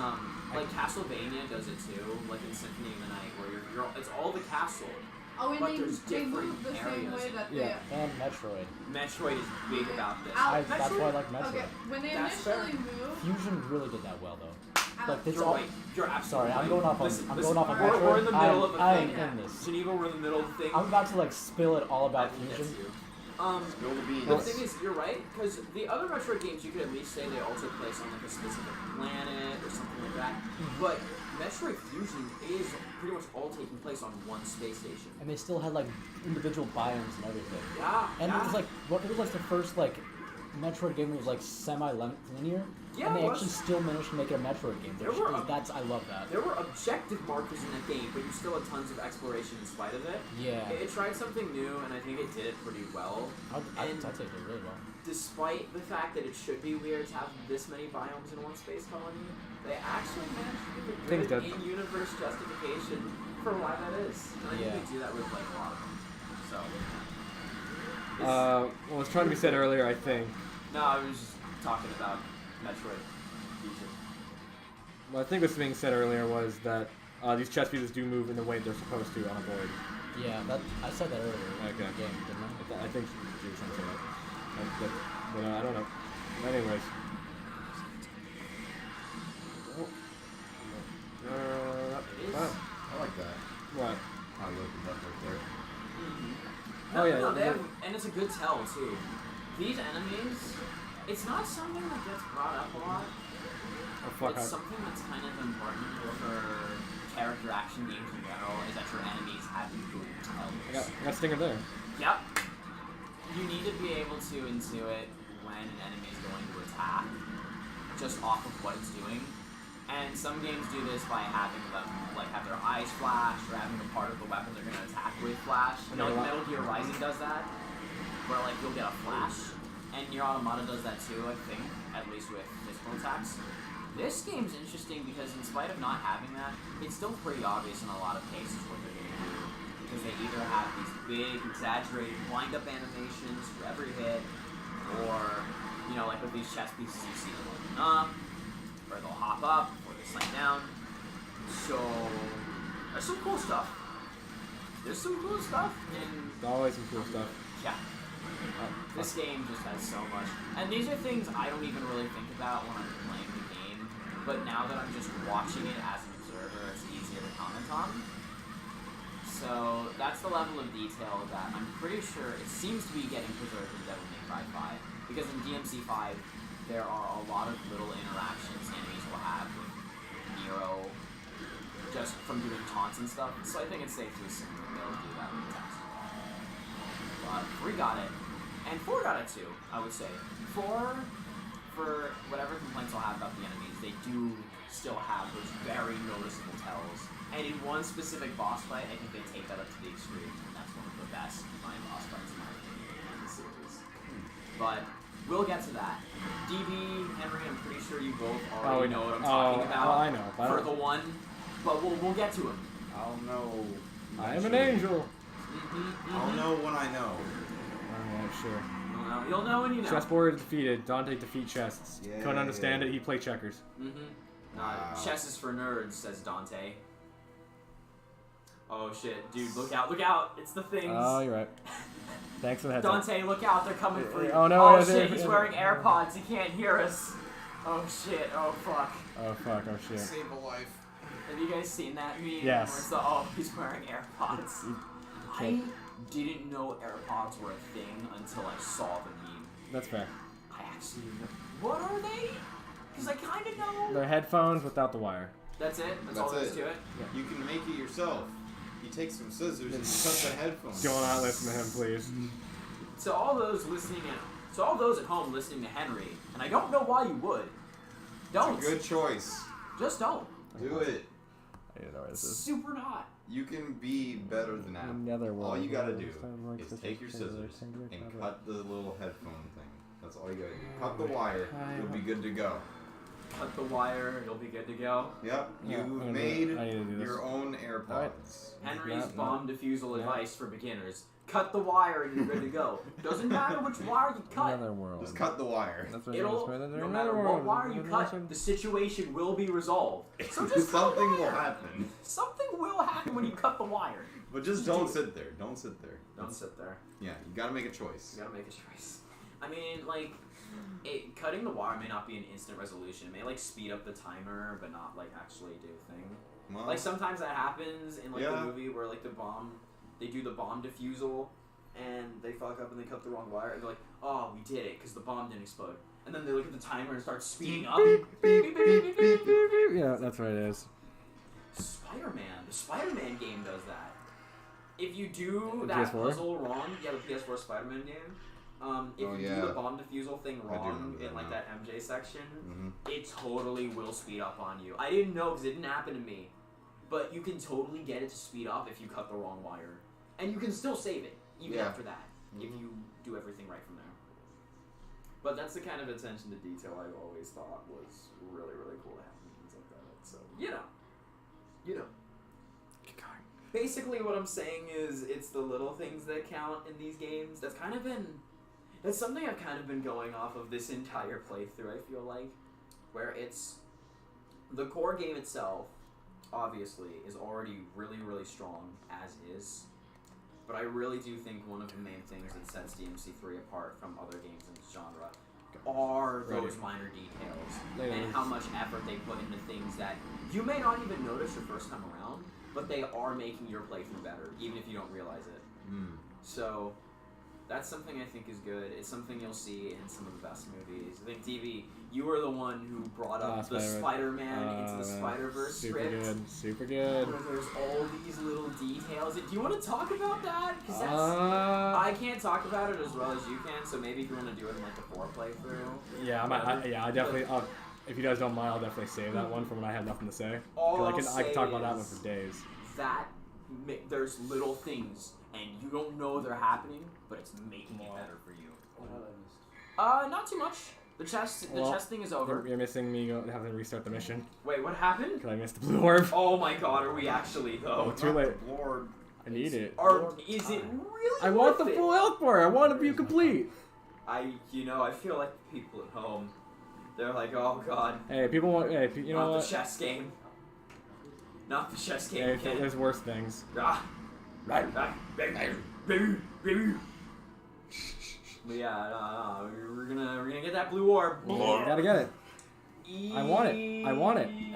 B: like Castlevania does it too, like in Symphony of the Night, where you're it's all the castle.
E: Oh, and
B: But
E: they
B: there's
E: move the
B: different
E: same
B: areas.
E: way that
A: Yeah.
C: And Metroid.
B: Metroid is big about this.
E: Out-
C: That's why I like
E: they.
C: Metroid.
E: Okay, when they
B: That's fair.
E: initially moved,
C: Fusion really did that well, though. Like, it's
B: You're
C: all.
B: right. You're absolutely
C: Sorry, I'm
B: right.
C: going off on.
B: Listen,
C: I'm
B: listen,
C: going off on
E: we're-
C: Metroid.
B: we're in the middle of a
C: I'm
B: thing.
C: in this.
B: Geneva, we're in the middle of the thing.
C: I'm about to like spill it all
B: I
C: about
B: think
C: Fusion.
B: that's you.
D: Spill the beans.
B: The thing is, you're right, because the other Metroid games, you could at least say they all take place on like a specific planet or something like that. But Metroid Fusion is pretty much all taking place on one space station.
C: And they still had like individual biomes and everything.
B: Yeah,
C: And
B: yeah.
C: it was like it was like the first like Metroid game that was like semi-linear.
B: Yeah,
C: and they
B: it was.
C: actually still managed to make it a Metroid game.
B: There were
C: I love that.
B: There were objective markers in that game, but you still had tons of exploration in spite of it.
C: Yeah.
B: It tried something new, and I think it did it pretty well.
C: I'd say it did really well.
B: Despite the fact that it should be weird to have this many biomes in one space colony, they actually managed to give
A: Things
B: a good
A: did.
B: in-universe justification for why that is. And I think they do that with like a lot of them. So.
A: Well, it's trying to be said earlier, I think.
B: No, I was just talking about Metroid Fusion.
A: What I think was being said earlier was that these chess pieces do move in the way they're supposed to on a board.
C: Yeah, I said that earlier.
A: Okay.
C: In the game, didn't I?
A: I think you were trying to say that. But I don't know. Anyways.
D: I like that.
A: What?
D: I look at that right there.
B: No,
A: Oh, yeah,
B: no, they
A: yeah.
B: have, and it's a good tell too. These enemies, it's not something that gets brought up a lot.
A: Oh, fuck.
B: It's something that's kind of important for character action games in general, is that your enemies have good tells.
A: I got Stinger there.
B: Yep. You need to be able to intuit when an enemy is going to attack, just off of what it's doing. And some games do this by having them like have their eyes flash or having a part of the weapon they're going to attack with flash. You know, like Metal Gear Rising does that, where like you'll get a flash, and Nier Automata does that too, I think, at least with physical attacks. This game's interesting because in spite of not having that, it's still pretty obvious in a lot of cases what they're going to do. Because they either have these big, exaggerated wind-up animations for every hit, or, you know, like with these chess pieces, you see them open up, or they'll hop up, or they slam down. So, there's some cool stuff. There's some cool stuff, and
A: Always some cool stuff.
B: yeah. This game just has so much. And these are things I don't even really think about when I'm playing the game, but now that I'm just watching it as an observer, it's easier to comment on. So that's the level of detail that I'm pretty sure it seems to be getting preserved in Devil May Cry 5. Because in DMC 5, there are a lot of little interactions enemies will have with Nero, just from doing taunts and stuff. So I think it's safe to assume that they'll do that with attacks. But 3 got it. And 4 got it too, I would say. 4, for whatever complaints I'll have about the enemies, they do still have those very noticeable tells. And in one specific boss fight, I think they take that up to the extreme, and that's one of the best combined boss fights in my opinion in the series. But we'll get to that. DB, Henry, I'm pretty sure you both already know what I'm talking about.
A: I know.
B: For the one, but we'll get to him.
D: I'll know.
A: I am an angel.
D: I'll know when I know.
A: Alright, sure.
B: You'll know when you know.
A: Chessboard is defeated. Dante defeat chests.
D: Yeah.
A: Couldn't understand it. He played checkers.
D: Wow.
B: Chess is for nerds, says Dante. Oh shit, dude, look out, look out! It's the things.
A: Oh, you're right. Thanks for the heads up.
B: Dante, look out, they're coming for you.
A: Oh, no,
B: Oh
A: it-
B: shit,
A: it-
B: he's
A: it-
B: wearing AirPods, he can't hear us. Oh shit, oh fuck.
A: Oh fuck! Oh shit!
D: Save a life.
B: Have you guys seen that meme?
A: Yes.
B: Where it's the, oh, he's wearing AirPods. I didn't know AirPods were a thing until I saw the meme.
A: That's fair.
B: I actually didn't know. What are they? Because I kind of know.
A: They're headphones without the wire.
B: That's it? That's all there is to it?
D: You can make it yourself. You take some scissors and you cut the headphones.
A: Do not listen to him, please.
B: To all those listening to all those at home listening to Henry, and I don't know why you would. Don't.
D: It's a good choice.
B: Just don't.
D: Do it.
A: I don't know where this is.
B: Super not.
D: You can be better than that. All you gotta do is take your scissors and cut the little headphone thing. That's all you gotta do. Cut the wire. You'll be good to go.
B: Cut the wire, you'll be good to go.
D: Yep. You've
A: I
D: made
A: need to do this.
D: your own AirPods.
B: Henry's
A: Yeah,
B: bomb diffusal
A: yeah.
B: advice for beginners. Cut the wire and you're good to go. Doesn't matter which wire you cut.
A: Another world.
D: Just cut the wire.
A: That's what
B: It'll, no matter what wire you cut, the situation will be resolved. So just cut the
D: Something will
B: wire.
D: happen.
B: Something will happen when you cut the wire.
D: But just don't sit there. Don't sit there.
B: Don't sit there.
D: Yeah, you gotta make a choice.
B: You gotta make a choice. I mean, like, cutting the wire may not be an instant resolution. It may, like, speed up the timer, but not, like, actually do a thing.
D: Well,
B: Like, sometimes that happens in, like,
D: Yeah.
B: the movie where, like, the bomb, they do the bomb defusal, and they fuck up and they cut the wrong wire, and they're like, oh, we did it because the bomb didn't explode. And then they look at the timer and start speeding up.
A: Yeah, that's what it is.
B: Spider-Man. The Spider-Man game does that. If you do
A: The
B: that
A: PS4?
B: puzzle wrong, yeah, the PS4 Spider-Man game. If you do the bomb defusal thing wrong
D: remember
B: in like
D: that
B: that MJ section,
D: Mhm.
B: it totally will speed up on you. I didn't know because it didn't happen to me, but you can totally get it to speed up if you cut the wrong wire, and you can still save it even
D: Yeah.
B: after that if you do everything right from there. But that's the kind of attention to detail I always thought was really, really cool to have in games like that. So you know. Basically, what I'm saying is, it's the little things that count in these games. That's something I've kind of been going off of this entire playthrough, I feel like. Where it's, the core game itself, obviously, is already really, really strong, as is. But I really do think one of the main things that sets DMC3 apart from other games in this genre are those minor details. And how much effort they put into things that you may not even notice your first time around, but they are making your playthrough better, even if you don't realize it. So, that's something I think is good. It's something you'll see in some of the best movies. I think, DB, you were the one who brought up the Spider-Man into the Spider-Verse script.
A: Super good.
B: Where there's all these little details. Do you want to talk about that? Because I can't talk about it as well as you can, so maybe if you want to do it in like a 4 playthrough.
A: Yeah, I definitely... if you guys don't mind, I'll definitely save that one for when I have nothing to say.
B: All
A: I can talk about that one for days.
B: There's little things, and you don't know they're happening, but it's making it better for you. Not too much. The chest thing is over.
A: You're missing me having to restart the mission.
B: Wait, what happened?
A: Because I missed the blue orb.
B: Oh my god, are we actually though?
A: Oh, too late.
D: Lord.
A: I need it.
B: Is it really
A: I want the
B: worth it?
A: full health bar. I want to be complete.
B: I feel like the people at home, they're like, oh god.
A: Hey, people want... Hey, you know
B: Not
A: what?
B: the chess game. Not the chess game.
A: Hey,
B: kid.
A: there's worse things.
B: But yeah, we're gonna get that blue orb.
A: You gotta get it. I want it, and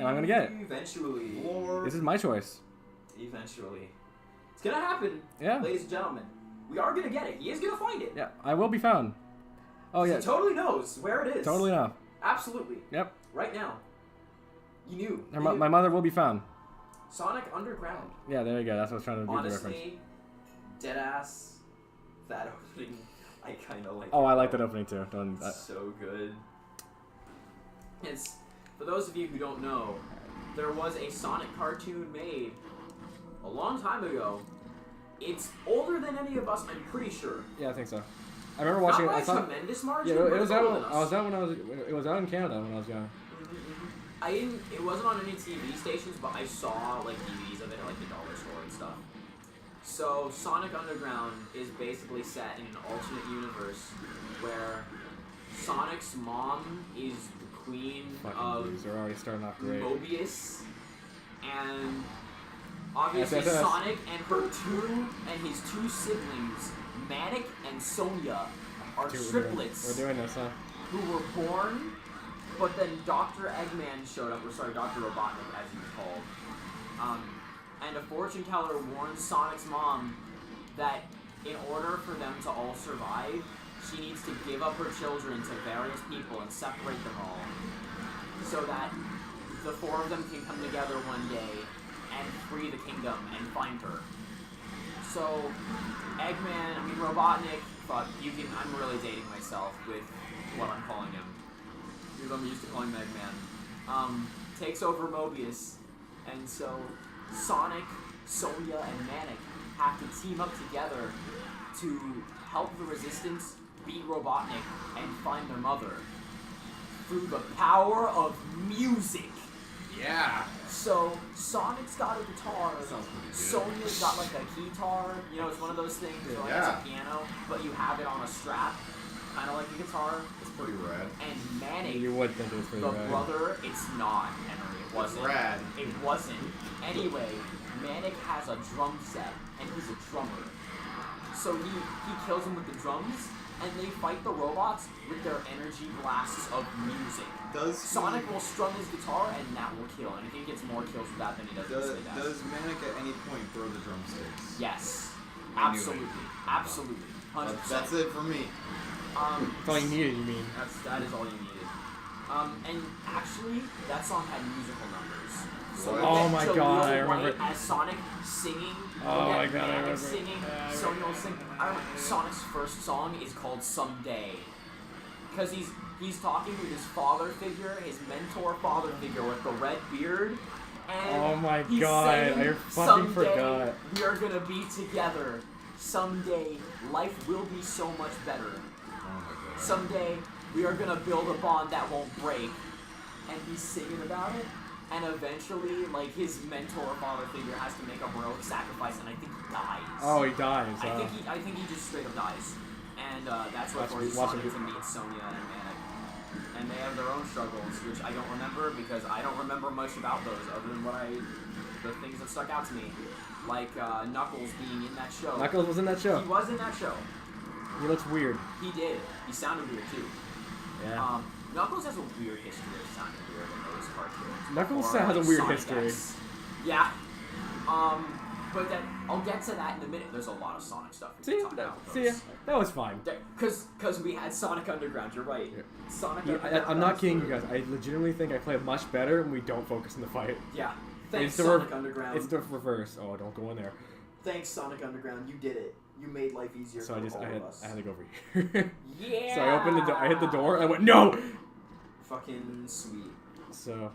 A: I'm gonna get it.
B: Eventually.
A: This is my choice.
B: Eventually. It's gonna happen,
A: Yeah.
B: ladies and gentlemen. We are gonna get it. He is gonna find it.
A: Yeah, I will be found. Oh yeah.
B: He totally knows where it is.
A: Totally know.
B: Absolutely.
A: Yep.
B: Right now. You knew.
A: My mother will be found.
B: Sonic Underground.
A: Yeah, there you go. That's what I was trying to do.
B: Honestly, deadass, that opening, I kind of like.
A: Oh, I like that opening too.
B: It's so good. It's, for those of you who don't know, there was a Sonic cartoon made a long time ago. It's older than any of us, I'm pretty sure.
A: Yeah, I think so. I remember watching
B: Not
A: it.
B: by a tremendous margin.
A: Yeah,
B: but
A: it was
B: it's
A: out.
B: older than us.
A: It was out in Canada when I was young.
B: It wasn't on any TV stations, but I saw like DVDs of it at like the dollar store and stuff. So Sonic Underground is basically set in an alternate universe where Sonic's mom is the queen of
A: They're already starting off great.
B: Mobius, and obviously
A: SSS.
B: Sonic and his two siblings, Manic and Sonia, are triplets
A: We're doing this, huh?
B: who were born. But then Dr. Eggman showed up, Dr. Robotnik, as he was called. And a fortune teller warns Sonic's mom that in order for them to all survive, she needs to give up her children to various people and separate them all. So that the 4 of them can come together one day and free the kingdom and find her. So, Robotnik thought, I'm really dating myself with what I'm calling him. I'm used to calling him Eggman, takes over Mobius, and so Sonic, Sonia, and Manic have to team up together to help the Resistance beat Robotnik and find their mother through the power of music.
D: Yeah.
B: So Sonic's got a guitar, Sonia's got like a guitar, it's one of those things where like it's a piano, but you have it on a strap. Kind of like a guitar.
D: It's pretty rad.
B: And Manic,
A: You would think it was pretty
B: the
A: rad.
B: brother, it's not, Henry. It wasn't.
D: Rad.
B: It wasn't. Anyway, Manic has a drum set, and he's a drummer. So he kills him with the drums, and they fight the robots with their energy blasts of music. Sonic will strum his guitar, and that will kill. And if he gets more kills with that than he does with
D: Does Manic at any point throw the drumsticks?
B: Yes. Absolutely. Absolutely. 100%.
D: That's it for me.
A: That's all you needed, you mean?
B: That is all you needed. And actually, that song had musical numbers. So
D: What?
B: we'll
A: Oh
B: get
A: my
B: Jaleel
A: God, I remember
B: White as Sonic singing.
A: Oh
B: we'll
A: my
B: get
A: God, I
B: Manic
A: remember.
B: singing.
A: Yeah, I
B: Sonya will sing. Sonic's first song is called Someday. Because he's talking with his father figure, his mentor father figure with the red beard. And
A: Oh my
B: he's
A: God,
B: saying,
A: I fucking
B: someday
A: forgot.
B: we are gonna be together. Someday life will be so much better.
D: Oh my god.
B: Someday we are gonna build a bond that won't break. And he's singing about it. And eventually, like, his mentor father figure has to make a heroic sacrifice, and I think he dies.
A: Oh, he dies.
B: I think he just straight up dies. And that's what forces
A: watch
B: Sonic
A: him.
B: to meet Sonya and Manic. And they have their own struggles, which I don't remember because I don't remember much about those other than the things that stuck out to me. Like Knuckles being in that show.
A: Knuckles was in that show.
B: He was in that show.
A: He looks weird.
B: He did. He sounded weird too.
A: Yeah.
B: Knuckles has a weird history of sounding weird in those cartoons.
A: Knuckles
B: Or,
A: has a
B: like,
A: weird
B: Sonic
A: history.
B: X. Yeah. But then I'll get to that in a minute. There's a lot of Sonic stuff we
A: See,
B: can talk about.
A: that was fine.
B: Because we had Sonic Underground. You're right.
A: Yeah.
B: Sonic
A: Yeah,
B: Underground.
A: I'm not kidding you guys. I legitimately think I play much better when we don't focus on the fight.
B: Yeah. Thanks,
A: It's the
B: Sonic Underground.
A: It's the reverse. Oh, don't go in there.
I: Thanks, Sonic Underground. You did it. You made life easier
A: So
I: for
A: I
I: all of us.
A: had to go over here.
B: Yeah.
A: So I opened the door. I hit the door. I went no.
B: Fucking sweet.
A: So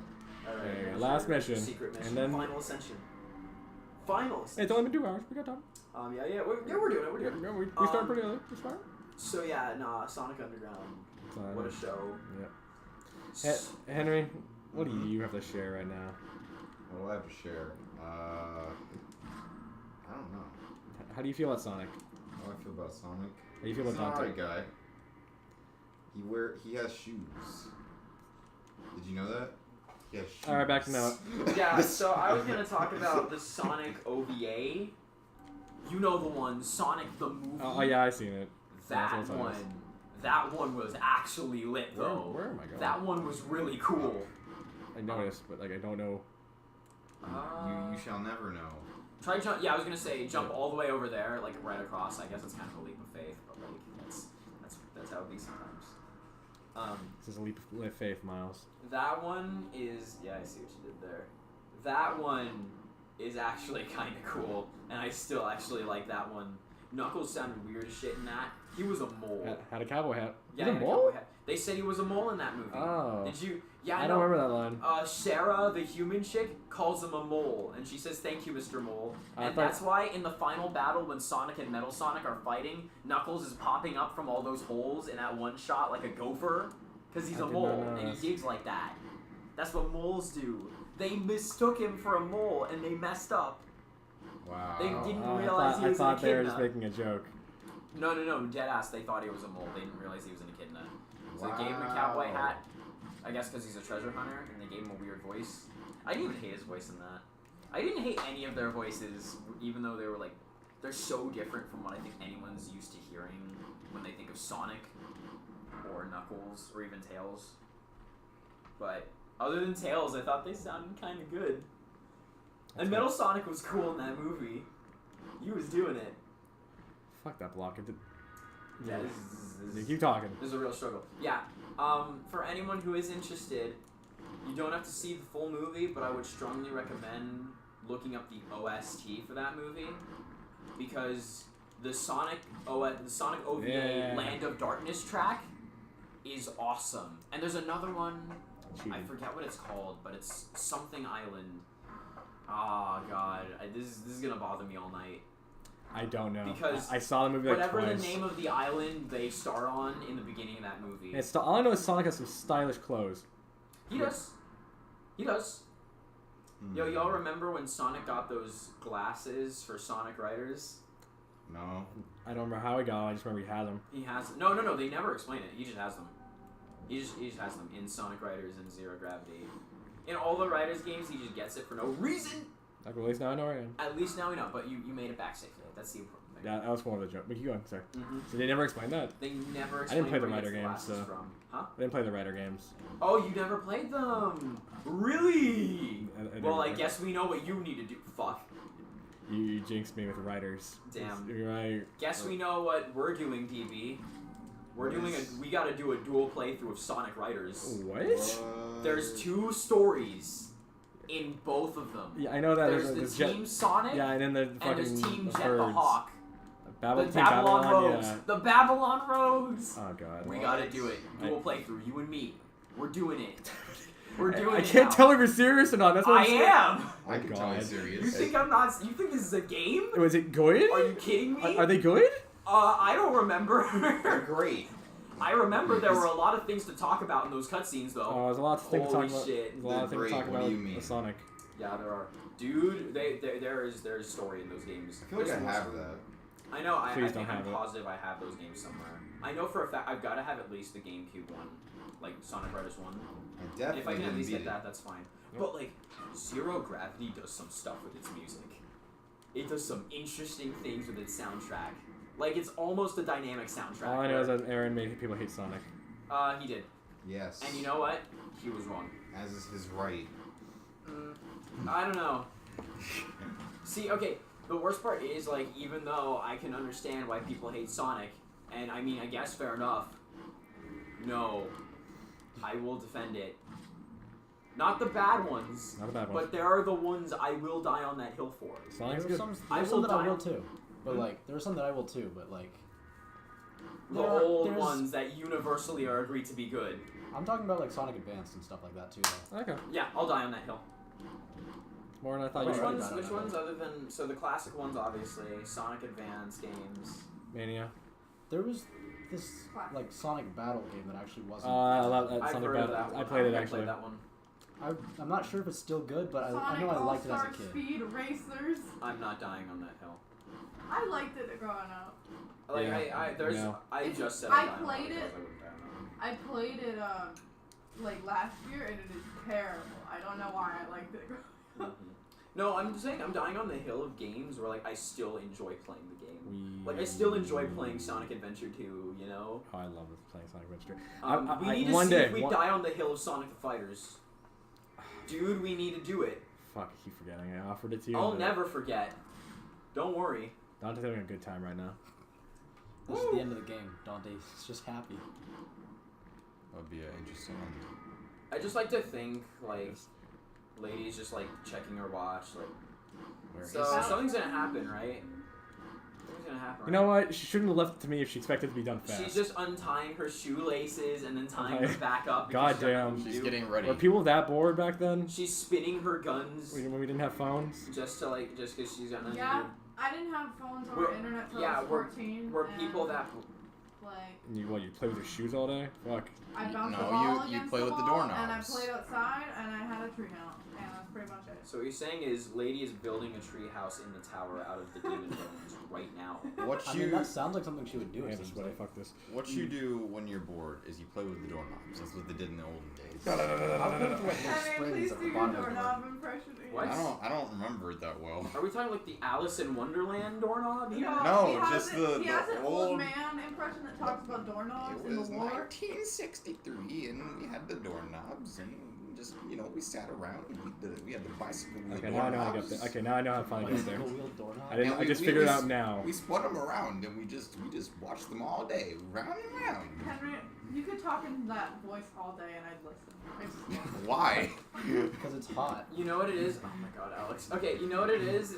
B: Alright.
A: there you go.
B: here's
A: Last
B: your
A: mission,
B: Secret mission.
A: and then
I: Final Ascension. Final Ascension.
A: it's only been 2 hours. We got time.
B: Yeah, we're doing it. We're doing it.
A: Yeah, we start pretty early. It's fine.
I: So yeah, nah, Sonic Underground. What a show.
A: Yeah. Henry, what do you have to share right now?
D: What do I have to share? I don't know.
A: How do you feel about Sonic?
D: How do I feel about Sonic?
A: How do you feel
D: He's
A: about
D: an
A: Dante?
D: alright guy. He has shoes. Did you know that? He has shoes.
A: All right, back to now.
B: Yeah, so I was gonna talk about the Sonic OVA. You know the one, Sonic the movie.
A: Oh yeah, I seen it.
B: That
A: That's what it was.
B: that one was actually lit though.
A: Where am I going?
B: That one was really cool.
A: I noticed, but like I don't know.
D: You shall never know.
B: Try jump. Yeah, I was gonna say jump all the way over there, like right across. I guess it's kind of a leap of faith, but like that's how it be sometimes.
A: This is a leap of faith, Miles.
B: That one is I see what you did there. That one is actually kind of cool, and I still actually like that one. Knuckles sounded weird as shit in that. He was a mole.
A: Had a cowboy hat.
B: Yeah,
A: He's
B: he
A: a
B: had
A: mole?
B: cowboy hat. They said he was a mole in that movie.
A: Oh.
B: Did you? Yeah,
A: I don't remember that line.
B: Sarah, the human chick, calls him a mole, and she says, "Thank you, Mr. Mole."
A: I
B: And
A: thought-
B: that's why in the final battle, when Sonic and Metal Sonic are fighting, Knuckles is popping up from all those holes in that one shot like a gopher, because he's
A: I
B: a
A: did
B: mole,
A: not know
B: and
A: this.
B: he digs like that. That's what moles do. They mistook him for a mole, and they messed up.
D: Wow.
B: They didn't
A: Oh,
B: realize he
A: I
B: was
A: thought
B: an
A: they were
B: echidna.
A: just making a joke.
B: No, deadass, they thought he was a mole. They didn't realize he was an echidna. So they gave him a cowboy hat, I guess because he's a treasure hunter, and they gave him a weird voice. I didn't even hate his voice in that. I didn't hate any of their voices, even though they were like, they're so different from what I think anyone's used to hearing when they think of Sonic, or Knuckles, or even Tails. But other than Tails, I thought they sounded kind of good. And Metal Sonic was cool in that movie. He was doing it.
A: Fuck that block.
B: Yeah,
A: You keep talking.
B: This is a real struggle. Yeah. For anyone who is interested, you don't have to see the full movie, but I would strongly recommend looking up the OST for that movie, because the Sonic OVA
A: Yeah.
B: Land of Darkness track is awesome. And there's another one, I
A: Cheating.
B: forget what it's called, but it's something Island. Oh god, this is gonna bother me all night.
A: I don't know.
B: Because
A: I saw the movie like
B: whatever
A: twice.
B: the name of the island they star on in the beginning of that movie.
A: All I know is Sonic has some stylish clothes.
B: He does. He does. Yo, y'all remember when Sonic got those glasses for Sonic Riders?
D: No.
A: I don't remember how he got them. I just remember he had them.
B: He has no. They never explain it. He just has them. He just has them in Sonic Riders and Zero Gravity. In all the Riders games, he just gets it for no reason.
A: Like, at least now I know where I am.
B: At least now we know. But you made it back safely. That's the important thing.
A: Yeah, that was more of a joke. But keep going, sorry.
B: Mm-hmm.
A: So they never explained that.
B: They never.
A: I didn't play
B: explain
A: the
B: where he
A: Rider
B: gets
A: games,
B: glasses
A: so-
B: from. Huh?
A: I didn't play the Rider games.
B: Oh, you never played them? Really?
A: I
B: Well, I
A: didn't.
B: guess we know what you need to do. Fuck.
A: You jinxed me with writers.
B: Damn.
A: You're right.
B: Guess we know what we're doing, DB. We gotta do a dual playthrough of Sonic Riders.
A: What?
B: There's 2 stories in both of them.
A: Yeah, I know that.
B: There's the Team Sonic.
A: Yeah, and then the fucking
B: and there's Team Jet
A: birds.
B: the Hawk.
A: Team
B: Babylon Rogues.
A: Yeah.
B: The Babylon Rogues.
A: Oh god.
B: We gotta do it. Dual playthrough. You and me. We're doing it. We're doing it.
A: I can't
B: now.
A: tell if you're serious or not. That's what
B: I am.
D: I can tell you serious.
B: You think I'm not? You think this is a game?
A: Was it good?
B: Are you kidding me?
A: Are they good?
B: I don't remember.
D: They're great.
B: I remember there were a lot of things to talk about in those cutscenes, though.
A: Oh, there's a lot of things to talk about.
B: Shit.
A: There's a lot of things to talk about with Sonic.
B: Yeah, there are. Dude, there is story in those games.
D: I feel like I have that.
B: I know. I
A: Please
B: think
A: don't
B: I'm
A: have it.
B: positive I have those games somewhere. I know for a fact I've got to have at least the GameCube one, like Sonic Riders 1.
D: I definitely
B: If I can at least
D: didn't
B: get
D: beat
B: that, that's fine. But like, Zero Gravity does some stuff with its music. It does some interesting things with its soundtrack. Like, it's almost a dynamic soundtrack.
A: All I know is that Aaron made people hate Sonic.
B: He did.
D: Yes.
B: And you know what? He was wrong.
D: As is his right.
B: I don't know. See, okay, the worst part is, like, even though I can understand why people hate Sonic, and I mean, I guess fair enough, no, I will defend it. Not the bad ones,
A: Not the bad ones.
B: but there are the ones I will die on that hill for.
A: Sonic's
C: There's
A: good.
C: some that I will too. But like, there are some that I will too, but like...
B: The old ones that universally are agreed to be good.
C: I'm talking about like Sonic Advanced and stuff like that too, though.
A: Okay.
B: Yeah, I'll die on that hill.
A: More than I thought
B: Which
A: you
B: ones?
A: would.
B: Which ones other than the classic ones? Obviously, Sonic Advance games.
A: Mania.
C: There was this like Sonic Battle game that actually wasn't.
A: I love that
B: I've
A: Sonic
B: heard of
A: Battle.
B: that one.
A: I played it
B: I've
A: actually.
B: played that one.
C: I'm not sure if it's still good, but I
E: Sonic
C: know I liked it as a
E: All-Star
C: kid.
E: Speed Racers.
B: I'm not dying on that hill.
E: I liked it growing up.
B: Like
A: Yeah,
B: I just said
E: I
B: I'd die on
E: played
B: that
E: it.
B: hill,
E: I played it like last year, and it is terrible. I don't know why I liked it.
B: No, I'm just saying I'm dying on the hill of games where like I still enjoy playing the game. Like I still enjoy playing Sonic Adventure 2, you know?
A: Oh, I love playing Sonic Adventure.
B: We need to
A: one
B: see
A: day,
B: if we die on the hill of Sonic the Fighters. Dude, we need to do it.
A: Fuck, I keep forgetting. I offered it to you.
B: I'll never forget. Don't worry.
A: Dante's having a good time right now.
C: This is the end of the game. Dante's just happy.
D: That would be an interesting one.
B: I just like to think like ladies just like checking her watch, like so something's gonna happen, right? Something's gonna happen.
A: You know what? She shouldn't have left it to me if she expected it to be done fast.
B: She's just untying her shoelaces and then tying them back up.
A: God damn.
D: She's getting ready.
A: Were people that bored back then?
B: She's spinning her guns
A: When we didn't have phones?
B: just because she's got nothing
E: Yeah,
B: to
E: I didn't have phones or internet till I was 14.
B: We're
E: and,
B: people that
E: like
A: You play with your shoes all day? Fuck.
E: I bounced
D: No,
E: the ball
D: you
E: against
D: play
E: the
D: with the
E: wall, and I
D: doorknobs.
E: played outside, and I had a tree house, and that's pretty much it.
B: So what you're saying is, Lady is building a tree house in the tower out of the demon bones right now.
C: I mean, that sounds like something she would do.
A: Yeah,
C: It
A: this is
C: seems
A: what I
C: like.
A: fuck this.
D: What you do when you're bored is you play with the doorknobs. That's what they did in the olden days.
C: I would think to like little
E: Henry,
C: springs
E: please
C: at
E: do
C: the
E: your
C: bottom of the door.
E: doorknob impression.
B: What?
D: I don't remember it that well.
B: Are we talking like the Alice in Wonderland doorknob here?
D: No,
E: he has
D: just the
E: he has an
D: old-
E: old man impression that talks about doorknobs in the war.
D: 1963, and we had the doorknobs, and just we sat around. And we had the bicycle wheel
A: Okay, now I know how to get
D: doorknobs.
A: there. Okay, now I know how to finally get there.
C: Bicycle wheel doorknob?
A: I didn't.
D: And
A: I just
D: we
A: figured it
D: always-
A: out now.
D: We spun them around, and we just watched them all day, round and round.
E: Henry, you could talk in that voice all day, and I'd listen. I just love it.
D: Why?
C: Because it's hot.
B: You know what it is? Oh my god, Alex. Okay, you know what it is?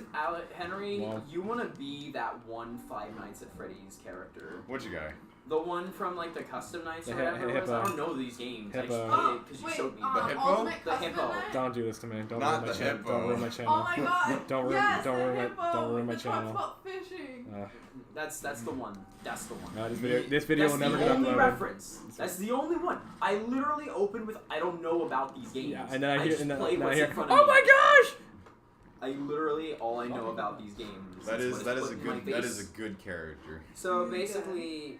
B: Henry,
A: Well.
B: you want to be that one Five Nights at Freddy's character.
D: Which guy?
B: The one from like the custom nights or
A: The
B: whatever it was.
A: hippo.
B: I don't know these games. I just
A: Hippo.
B: played it because you
E: wait,
B: showed me.
D: The hippo?
E: Ultimate
B: The
E: Custom
B: hippo.
E: Night?
A: Don't do this to me. Don't
D: Not
A: ruin my
D: the
A: channel.
D: hippo.
A: Don't ruin my channel.
E: Oh my god!
A: Don't ruin-
E: yes,
A: don't
E: the
A: ruin my-
E: hippo
A: don't ruin my
E: that
A: channel.
E: talks about fishing.
B: That's the one. That's the one.
A: This video
B: That's
A: will never
B: the
A: get
B: only
A: uploaded.
B: reference. That's the only one. I literally opened with I don't know about these games.
A: Yeah, and then I hear,
B: just
A: and then,
B: play
A: now I
B: what's
A: hear,
B: in front of
A: oh
B: me.
A: my gosh!
B: I literally all I know about these games.
D: That
B: is
D: is
B: what
D: that is
B: is
D: a
B: put in my
D: good that
B: face.
D: is a good character.
B: So
E: Really
B: basically,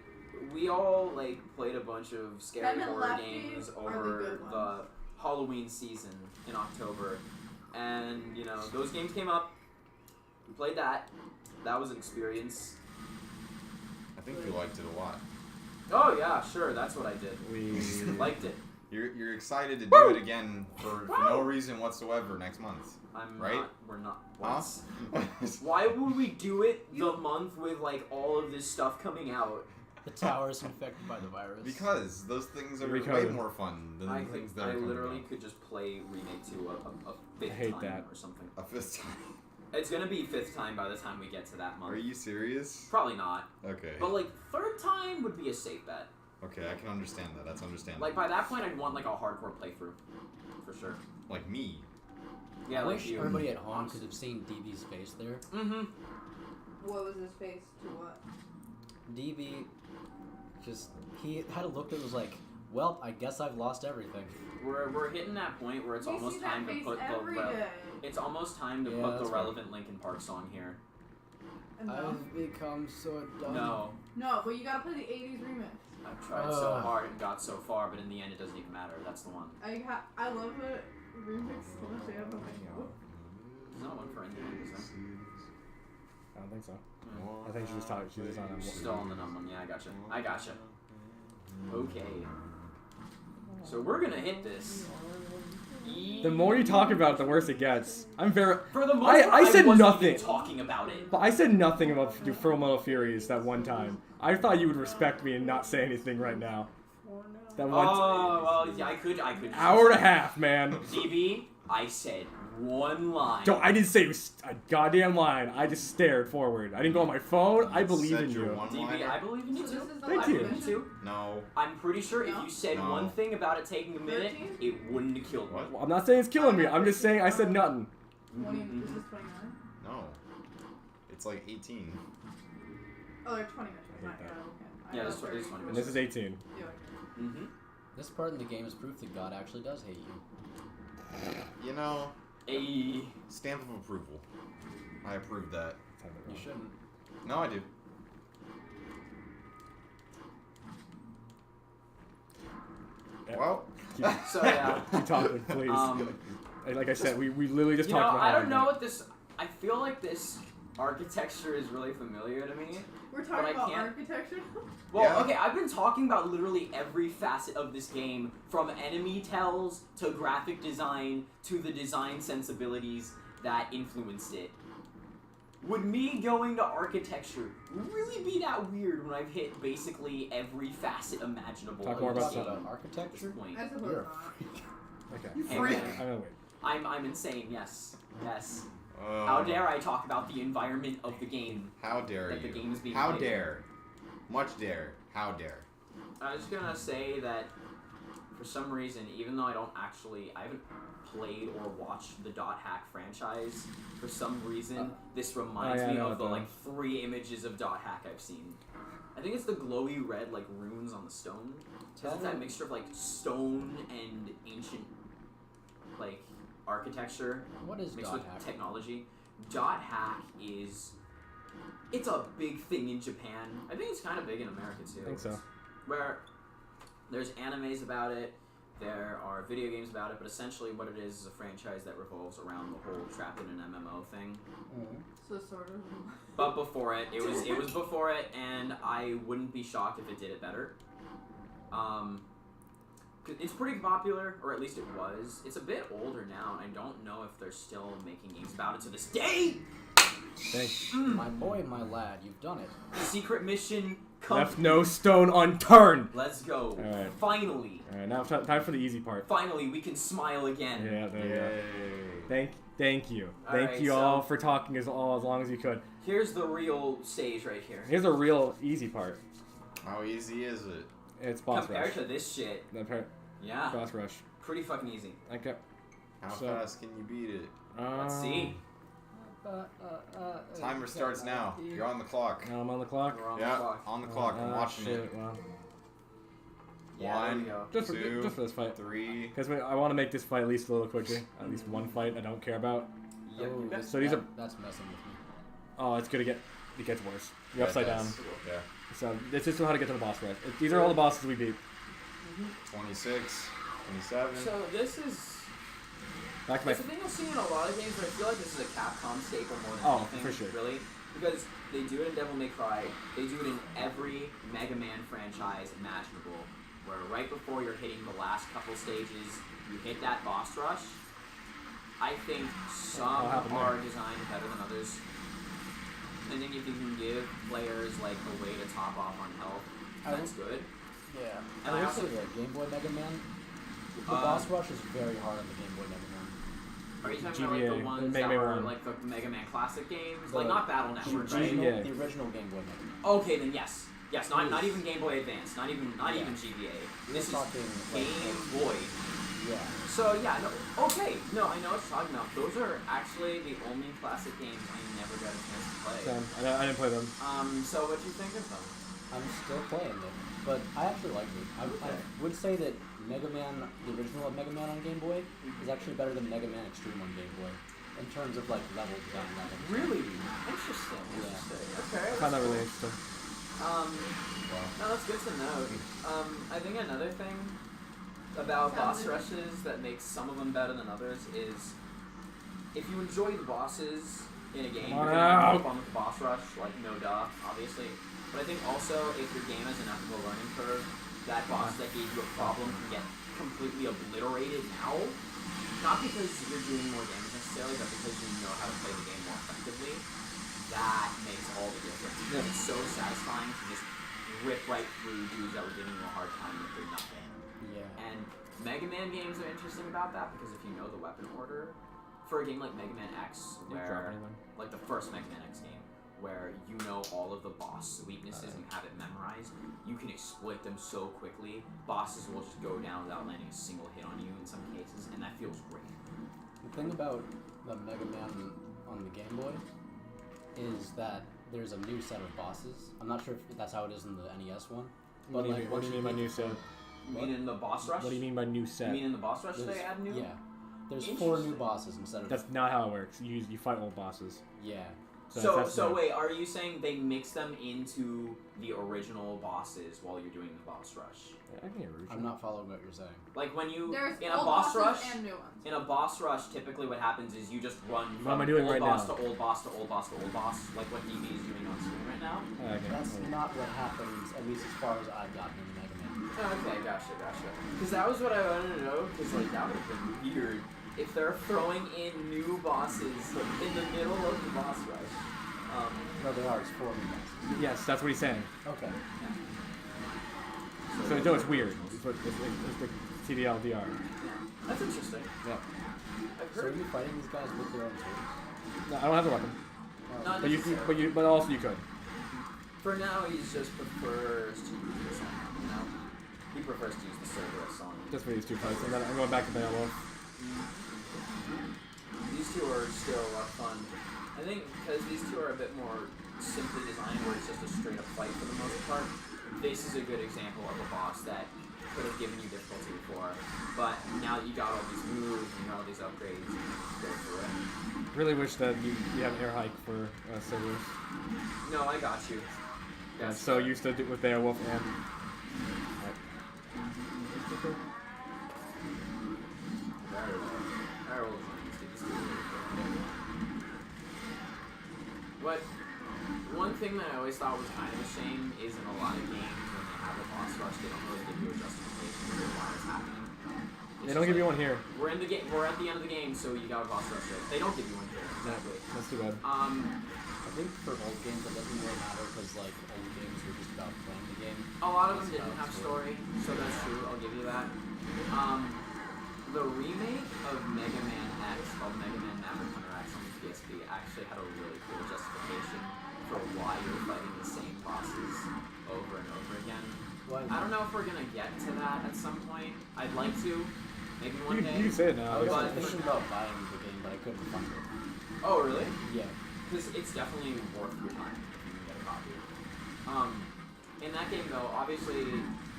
B: we all like played a bunch of scary
E: Them and
B: horror
E: Lefties
B: games
E: are the
B: over
E: good
B: the
E: ones.
B: Halloween season in October, and those games came up. We played that. That was an experience.
D: I think you liked it a lot.
B: Oh yeah, sure, that's what I did.
A: We
B: Liked it.
D: You're excited to do it again for no reason whatsoever next month. Right?
B: We're not.
D: Huh?
B: Why would we do it the month with like all of this stuff coming out?
C: The tower's infected by the virus.
D: Because those things are way more fun than the things that are coming
B: literally
D: out.
B: could just play Remake 2 a fifth
A: I hate
B: time
A: that.
B: or something.
D: A fifth time.
B: It's gonna be fifth time by the time we get to that month.
D: Are you serious?
B: Probably not.
D: Okay.
B: But like third time would be a safe bet.
D: Okay, I can understand that. That's understandable.
B: Like by that point, I'd want like a hardcore playthrough, for sure.
D: Like me.
B: Yeah,
C: I
B: like
C: wish
B: you.
C: everybody at home could have seen DB's face there.
B: Mm-hmm.
E: What was his face to what?
C: DB, he had a look that was like, well, I guess I've lost everything.
B: We're hitting that point where it's
E: We
B: almost
E: see that
B: time to
E: face
B: put
E: every day.
B: it's almost time to
C: Yeah,
B: put the
C: that's right.
B: relevant Linkin Park song here.
E: No.
C: I've become so dumb.
E: No, but you gotta play the 80s remix.
B: I've tried so hard and got so far, but in the end, it doesn't even matter. That's the one.
E: I love it. Remix so much. I don't know.
B: There's not one for indie, is there?
A: I don't think so. I think she's just talking. She's just on a.
B: Still on the numb one. Yeah, I gotcha. Okay. So we're gonna hit this.
A: The more you talk about it, the worse it gets. I'm very.
B: For the most
A: I
B: part,
A: said
B: wasn't
A: nothing.
B: even talking about it.
A: But I said nothing about Full Metal Furies that one time. I thought you would respect me and not say anything right now. That one.
B: Well, yeah, I could.
A: Hour and a half, man.
B: DB, I said one line.
A: I didn't say a goddamn line. I just stared forward. I didn't go on my phone. I believe in you.
B: DB, I believe in you
E: So
B: too.
E: this is the
A: Thank
E: last
A: you.
E: mission?
B: Too.
D: No.
B: I'm pretty sure if you said
D: No.
B: one thing about it taking a minute,
E: 13?
B: it wouldn't have killed me.
D: What?
A: Well, I'm not saying it's killing me. I'm just saying I said nothing.
E: 20,
B: Mm-hmm.
E: This is 29?
D: No. It's like 18.
E: Oh, they're 20 missions.
A: I hate
E: Not,
A: that.
E: okay.
B: Yeah,
E: I
B: this
E: thought
B: one is
E: 30.
B: 20
A: And this is 18.
E: Yeah, okay.
B: Mm-hmm.
C: This part in the game is proof that God actually does hate you.
D: You know,
B: Hey.
D: stamp of approval. I approve that.
C: You shouldn't.
D: No, I do.
A: Yeah.
D: Well,
B: So yeah.
A: Keep talking, please. Like I said, we literally just
B: You know,
A: talked about
B: I
A: how
B: don't know what this. I feel like this architecture is really familiar to me.
E: We're
B: But I
E: talking about
B: can't-
E: architecture?
B: Well,
D: Yeah.
B: okay, I've been talking about literally every facet of this game, from enemy tells to graphic design to the design sensibilities that influenced it. Would me going to architecture really be that weird when I've hit basically every facet imaginable
A: Talk
B: of
A: more
B: this
A: about
B: game
A: something.
B: at
C: Architecture?
B: this point?
E: I suppose
C: You're a
E: not.
C: freak.
A: Okay.
D: You
B: Hey,
D: freak.
B: man,
A: I'm gonna wait.
B: I'm insane, yes. Yes. How dare I talk about the environment of the game?
D: How dare
B: that
D: you?
B: the game is being
D: How
B: played.
D: dare? Much dare. How dare?
B: I was gonna say that for some reason, even though I haven't played or watched the Dot Hack franchise, for some reason, this reminds
A: yeah, I
B: me
A: know
B: of the
A: what
B: like 3 images of Dot Hack I've seen. I think it's the glowy red like runes on the stone. Because it's that mixture of like stone and ancient like architecture
C: What is
B: mixed
C: Dot
B: with
C: Hack?
B: technology. Dot Hack it's a big thing in Japan. I think it's kind of big in America too.
A: I think so.
B: Where there's animes about it, there are video games about it, but essentially what it is a franchise that revolves around the whole trapped in an MMO thing.
E: So sort of.
B: But before it was before it, and I wouldn't be shocked if it did it better. 'Cause it's pretty popular, or at least it was. It's a bit older now, and I don't know if they're still making games about it to this day.
A: Thanks.
C: My boy, my lad, you've done it.
B: Secret mission
A: Left
B: complete.
A: no stone unturned.
B: Let's go.
A: Alright.
B: Finally,
A: All right, now time for the easy part.
B: finally, we can smile again.
A: Yeah, there you go.
D: Yay.
A: Thank you.
B: All
A: Thank
B: right,
A: you
B: so-
A: all for talking as long as you could.
B: Here's the real stage right here.
A: Here's a real easy part.
D: How easy is it?
A: It's boss
B: Compared
A: rush.
B: to this shit, yeah,
A: Boss rush.
B: pretty fucking easy.
A: Okay.
D: How
A: So-
D: fast can you beat it?
B: Let's see.
D: Timer starts now. You're on the clock.
A: I'm on the clock.
B: We're on
D: Yeah,
B: the clock.
D: on the clock. I'm watching
A: shit,
D: it.
A: Well,
B: Yeah, there we
D: One,
B: go.
A: just for
D: two,
A: this fight.
D: 3.
A: Because I want to make this fight at least a little quicker. At least one fight I don't care about.
B: Yep.
C: Oh,
A: So these are-
C: that's messing with me.
A: Oh, it gets worse. You're upside down.
D: Yeah.
A: So this is how to get to the boss rush. These are all the bosses we beat.
D: 26, 27.
B: So this is.
A: Back to my.
B: It's a thing I've seen in a lot of games, but I feel like this is a Capcom staple more than
A: Oh,
B: anything.
A: for sure.
B: Really, because they do it in Devil May Cry. They do it in every Mega Man franchise imaginable. where right before you're hitting the last couple stages, you hit that boss rush. I think some are designed better than others. I think if you can give players like a way to top off on health, that's good.
C: Yeah.
B: And I also
C: the Game Boy Mega Man. The boss rush is very hard on the Game Boy Mega Man.
B: Are you talking about like the ones that were like the Mega Man Classic games? Like not Battle Network, right?
C: The original Game Boy Mega Man.
B: Okay, then yes. Yes, not even Game Boy Advance, not even GBA. This is Game Boy.
C: Yeah.
B: So yeah, no, okay, no, I know what you're talking about. Those are actually the only classic games I never got a chance to play.
A: Same. I didn't play them.
B: So what do you think of them?
C: I'm still playing them, but I actually like it. I would say that Mega Man, the original Mega Man on Game Boy, is actually better than Mega Man Extreme on Game Boy in terms of like level design.
B: Really? Interesting.
C: Yeah.
B: Okay.
A: I found that really interesting.
B: No, that's good to know. I think another thing about boss rushes that makes some of them better than others is if you enjoy the bosses in a game, you're gonna have fun with the boss rush, like no duh, obviously. But I think also if your game has enough of a learning curve, that boss that gave you a problem can get completely obliterated now. Not because you're doing more damage necessarily, but because you know how to play the game more effectively. That makes all the difference. Yeah. It's so satisfying to just rip right through dudes that were giving you a hard time with their nothing.
C: Yeah.
B: And Mega Man games are interesting about that because if you know the weapon order, for a game like Mega Man X, where like the first Mega Man X game, where you know all of the boss weaknesses and have it memorized, you can exploit them so quickly. Bosses will just go down without landing a single hit on you in some cases, and that feels great.
C: The thing about the Mega Man on the Game Boy is that there's a new set of bosses. I'm not sure if that's how it is in the NES one.
A: What do you mean by new set?
B: You mean in the boss rush?
A: What do you mean by new set?
B: You mean in the boss rush they add new?
C: Yeah. There's 4 new bosses instead of...
A: That's not how it works. You fight old bosses.
C: Yeah.
B: So wait, are you saying they mix them into the original bosses while you're doing the boss rush?
C: I'm not following what you're saying.
B: Like when you
E: There's
B: in a boss rush
E: and new ones.
B: In a boss rush, typically what happens is you just run from
A: old
B: boss to old boss to old boss to old boss, like what DB is doing on screen right now.
C: That's not what happens, at least as far as I've gotten in Mega Man.
B: Okay, gotcha. Because that was what I wanted to know. Because like that would have been weird if they're throwing in new bosses in the middle of the boss rush.
C: No, there are. It's 4 new bosses.
A: Yes, that's what he's saying.
C: Okay.
A: So it's weird. It's the TDLDR.
B: Yeah. That's interesting.
A: Yeah.
C: So are you fighting these guys with their own swords?
A: No, I don't have the weapon. But also you could.
B: For now, he just prefers to use this one. You know, he prefers to use the Cerberus on.
A: Just for these 2 fights, and then I'm going back to Beowulf.
B: These 2 are still a lot of fun. I think because these 2 are a bit more simply designed, where it's just a straight up fight for the most part. This is a good example of a boss that could have given you difficulty before, but now that you got all these moves and you got all these upgrades, you can go through it.
A: Really wish that you have an air hike for Cerberus.
B: No, I got you.
A: Yeah, so used to do with Beowulf and.
B: But one thing that I always thought was kind of a shame is in a lot of games when they have a boss rush, they don't really give you a justification for why it's happening.
A: They don't give you one here.
B: We're in the game. We're at the end of the game, so you got a boss rush. They don't give you one here. Exactly.
A: That's too bad.
C: I think for old games it doesn't really matter because like old games were just about playing the game.
B: A lot of them didn't have story, so that's true. I'll give you that. The remake of Mega Man X, called Mega Man Maverick Hunter X on the PSP, actually had a really cool justification for why you're fighting the same bosses over and over again. I don't know if we're gonna get to that at some point. I'd like to, maybe one day.
A: You can say it now.
C: I was thinking about buying the game, but I couldn't find it.
B: Oh, really?
C: Yeah.
B: Because it's definitely worth your time if you can get a copy. In that game, though, obviously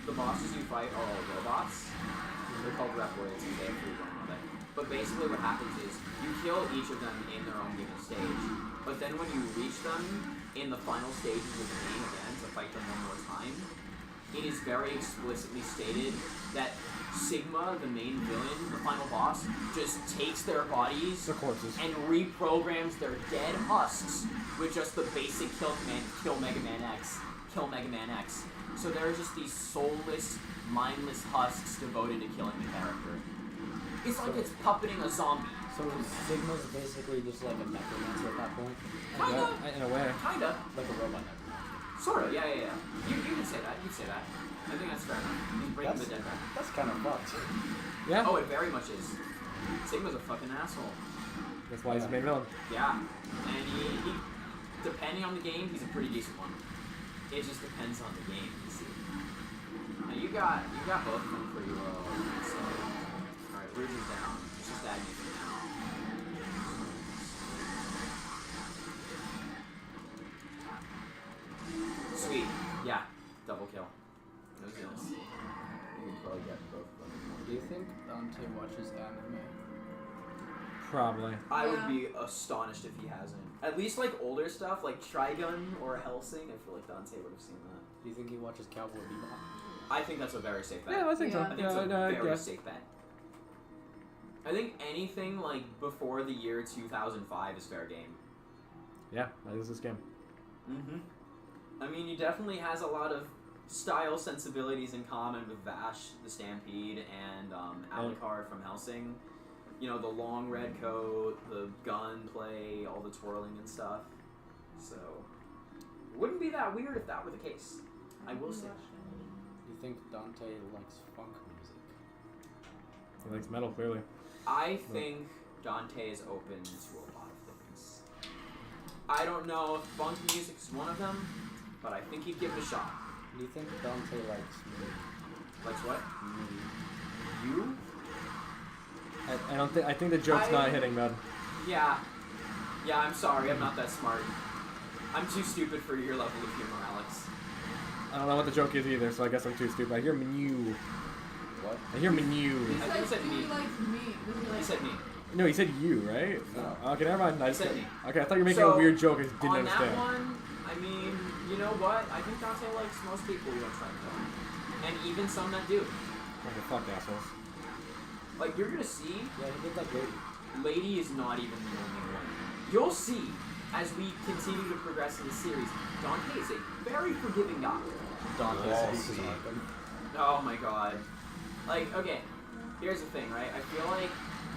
B: the bosses you fight are all robots. They're called Reploids and they have free roam of it. But basically what happens is you kill each of them in their own given stage. But then when you reach them in the final stages of the game again to fight them one more time, it is very explicitly stated that Sigma, the main villain, the final boss, just takes their bodies and reprograms their dead husks with just the basic kill Mega Man X. So there are just these soulless mindless husks devoted to killing the character. It's like it's puppeting a zombie.
C: So Sigma's basically just like a necromancer at that point?
B: Kinda.
A: In a way.
B: Kinda.
C: Like a robot necromancer.
B: Sorta, yeah. You can say that. You can say that. I think that's fair enough. He's breaking the dead back.
C: That's kind of fucked.
A: Yeah.
B: Oh, it very much is. Sigma's a fucking asshole.
A: That's why he's the main villain.
B: Yeah. And he depending on the game, he's a pretty decent one. It just depends on the game, you see. Now you got both of them pretty low. So, alright, Rouge is down. It's just Agnes for now. Sweet. Yeah. Double kill. Those guys. You can probably get both of them.
J: Do you think Dante watches anime?
A: Probably.
B: I would be astonished if he hasn't. At least like older stuff, like Trigun or Hellsing. I feel like Dante would have seen that.
C: Do you think he watches Cowboy Bebop?
B: I think that's a very safe bet.
A: Yeah, I think so.
B: I think it's a
A: I
B: very
A: guess.
B: safe bet. I think anything like before the year 2005 is fair game.
A: Yeah, that is this game.
B: Mm-hmm. I mean, he definitely has a lot of style sensibilities in common with Vash, the Stampede, and Alucard from Hellsing. You know, the long red coat, the gun play, all the twirling and stuff. So, it wouldn't be that weird if that were the case. I will say.
C: Do you think Dante likes funk music?
A: He likes metal, clearly.
B: I think Dante is open to a lot of things. I don't know if funk music is one of them, but I think he'd give it a shot.
C: Do you think Dante likes me?
B: Likes what?
C: Me.
B: You?
A: I don't think. I think the joke's not hitting, man.
B: Yeah. Yeah, I'm sorry. I'm not that smart. I'm too stupid for your level of humor, Alex.
A: I don't know what the joke is either, so I guess I'm too stupid. I hear menu.
C: What?
A: I hear menu.
E: He
B: I think he said me.
E: likes me. Does he
B: He
E: like
B: said me.
A: No, he said you, right?
C: No.
A: Okay, never mind. I
B: He said me.
A: Okay, I thought you were making
B: So,
A: a weird joke. I just didn't
B: on
A: understand.
B: that one, I mean, you know what? I think Dante likes most people who don't try to kill him. And even some that do.
A: Okay, fuck assholes.
B: Like, you're gonna see,
C: Yeah, he did like Lady.
B: Lady is not even the only one. You'll see, as we continue to progress in the series, Dante is a very forgiving guy.
C: Dante
D: Yes.
C: speaks Arkham.
B: Oh my god. Like, okay, here's the thing, right? I feel like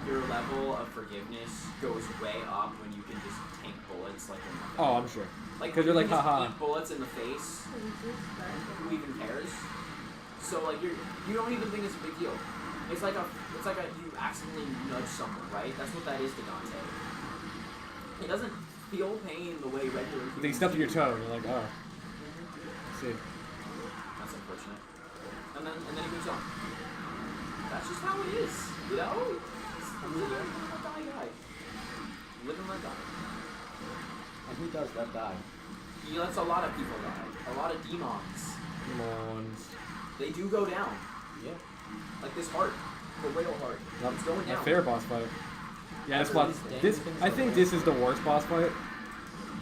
B: your level of forgiveness goes way up when you can just tank bullets like in nothing.
A: Oh, I'm sure.
B: Like,
A: 'cause
B: when
A: you're
B: you
A: like,
B: can just
A: haha.
B: eat bullets in the face. Who even cares? So like you don't even think it's a big deal. It's like you accidentally nudge someone, right? That's what that is to Dante. He doesn't feel pain the way regular humans
A: They step to your
B: do.
A: toe, and you're like, oh. I see.
B: That's unfortunate. And then he moves on. That's just how it is, you know? Live and let die guy. Live and let die.
C: And who does that die?
B: He lets a lot of people die. A lot of demons.
A: Demons.
B: They do go down.
C: Yeah.
B: Like this heart. The whale heart. It's going
A: My
B: down.
A: favorite boss fight. Yeah, that's what.
C: Everybody's
A: This.
C: dancing
A: I think this is the worst boss fight.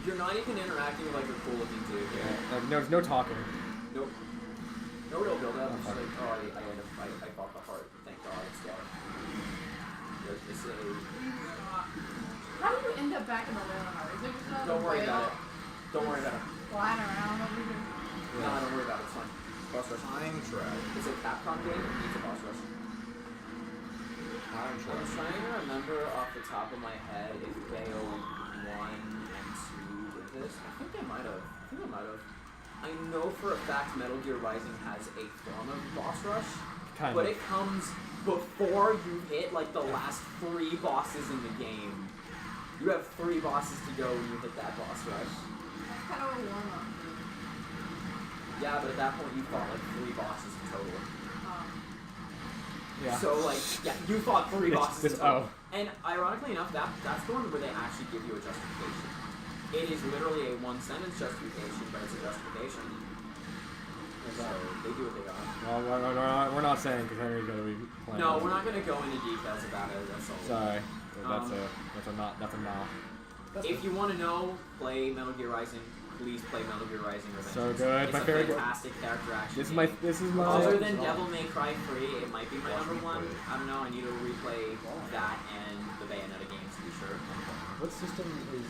B: You're not even interacting with like a cool looking dude here.
A: Like, there's no talking.
B: Nope. No real build up.
A: Oh,
B: It's just
A: fuck.
B: like, oh, I fought the heart. Thank God it's dead. It's a...
E: How do you end up back in the whale heart? Is it just another
B: Don't worry
E: whale
B: about it. Don't worry about it.
E: flying around over here?
B: No, don't worry about it. It's fine. Boss rush.
D: Time travel.
B: It's a Capcom game. It needs a boss rush.
D: Time
B: I'm
D: travel.
B: trying to remember off the top of my head if Bayo 1 and 2 did this. I think they might have. I know for a fact Metal Gear Rising has a form of boss rush,
A: Kind
B: but
A: of.
B: it comes before you hit like the last 3 bosses in the game. You have 3 bosses to go when you hit that boss rush.
E: That's kind of a warm up.
B: Yeah, but at that point you fought like 3 bosses in total.
A: Yeah.
B: So like, yeah, you fought 3 bosses in total.
A: Oh.
B: And ironically enough, that's the one where they actually give you a justification. It is literally a 1-sentence justification, but it's a justification. So they do what they got.
A: Well, we're not saying because Henry's gonna be playing.
B: No, we're not gonna go into details about it. That's all.
A: Sorry. That's a no.
B: If you want to know, play Metal Gear Rising. Please play Metal Gear Rising Revenge.
A: So good.
B: It's
A: My
B: a
A: favorite.
B: fantastic character action.
A: This is my.
B: Other than Devil May Cry 3, it might be my
D: Watch
B: number
D: me
B: one.
D: play it.
B: I don't know. I need to replay that and the Bayonetta games to be sure.
C: What system is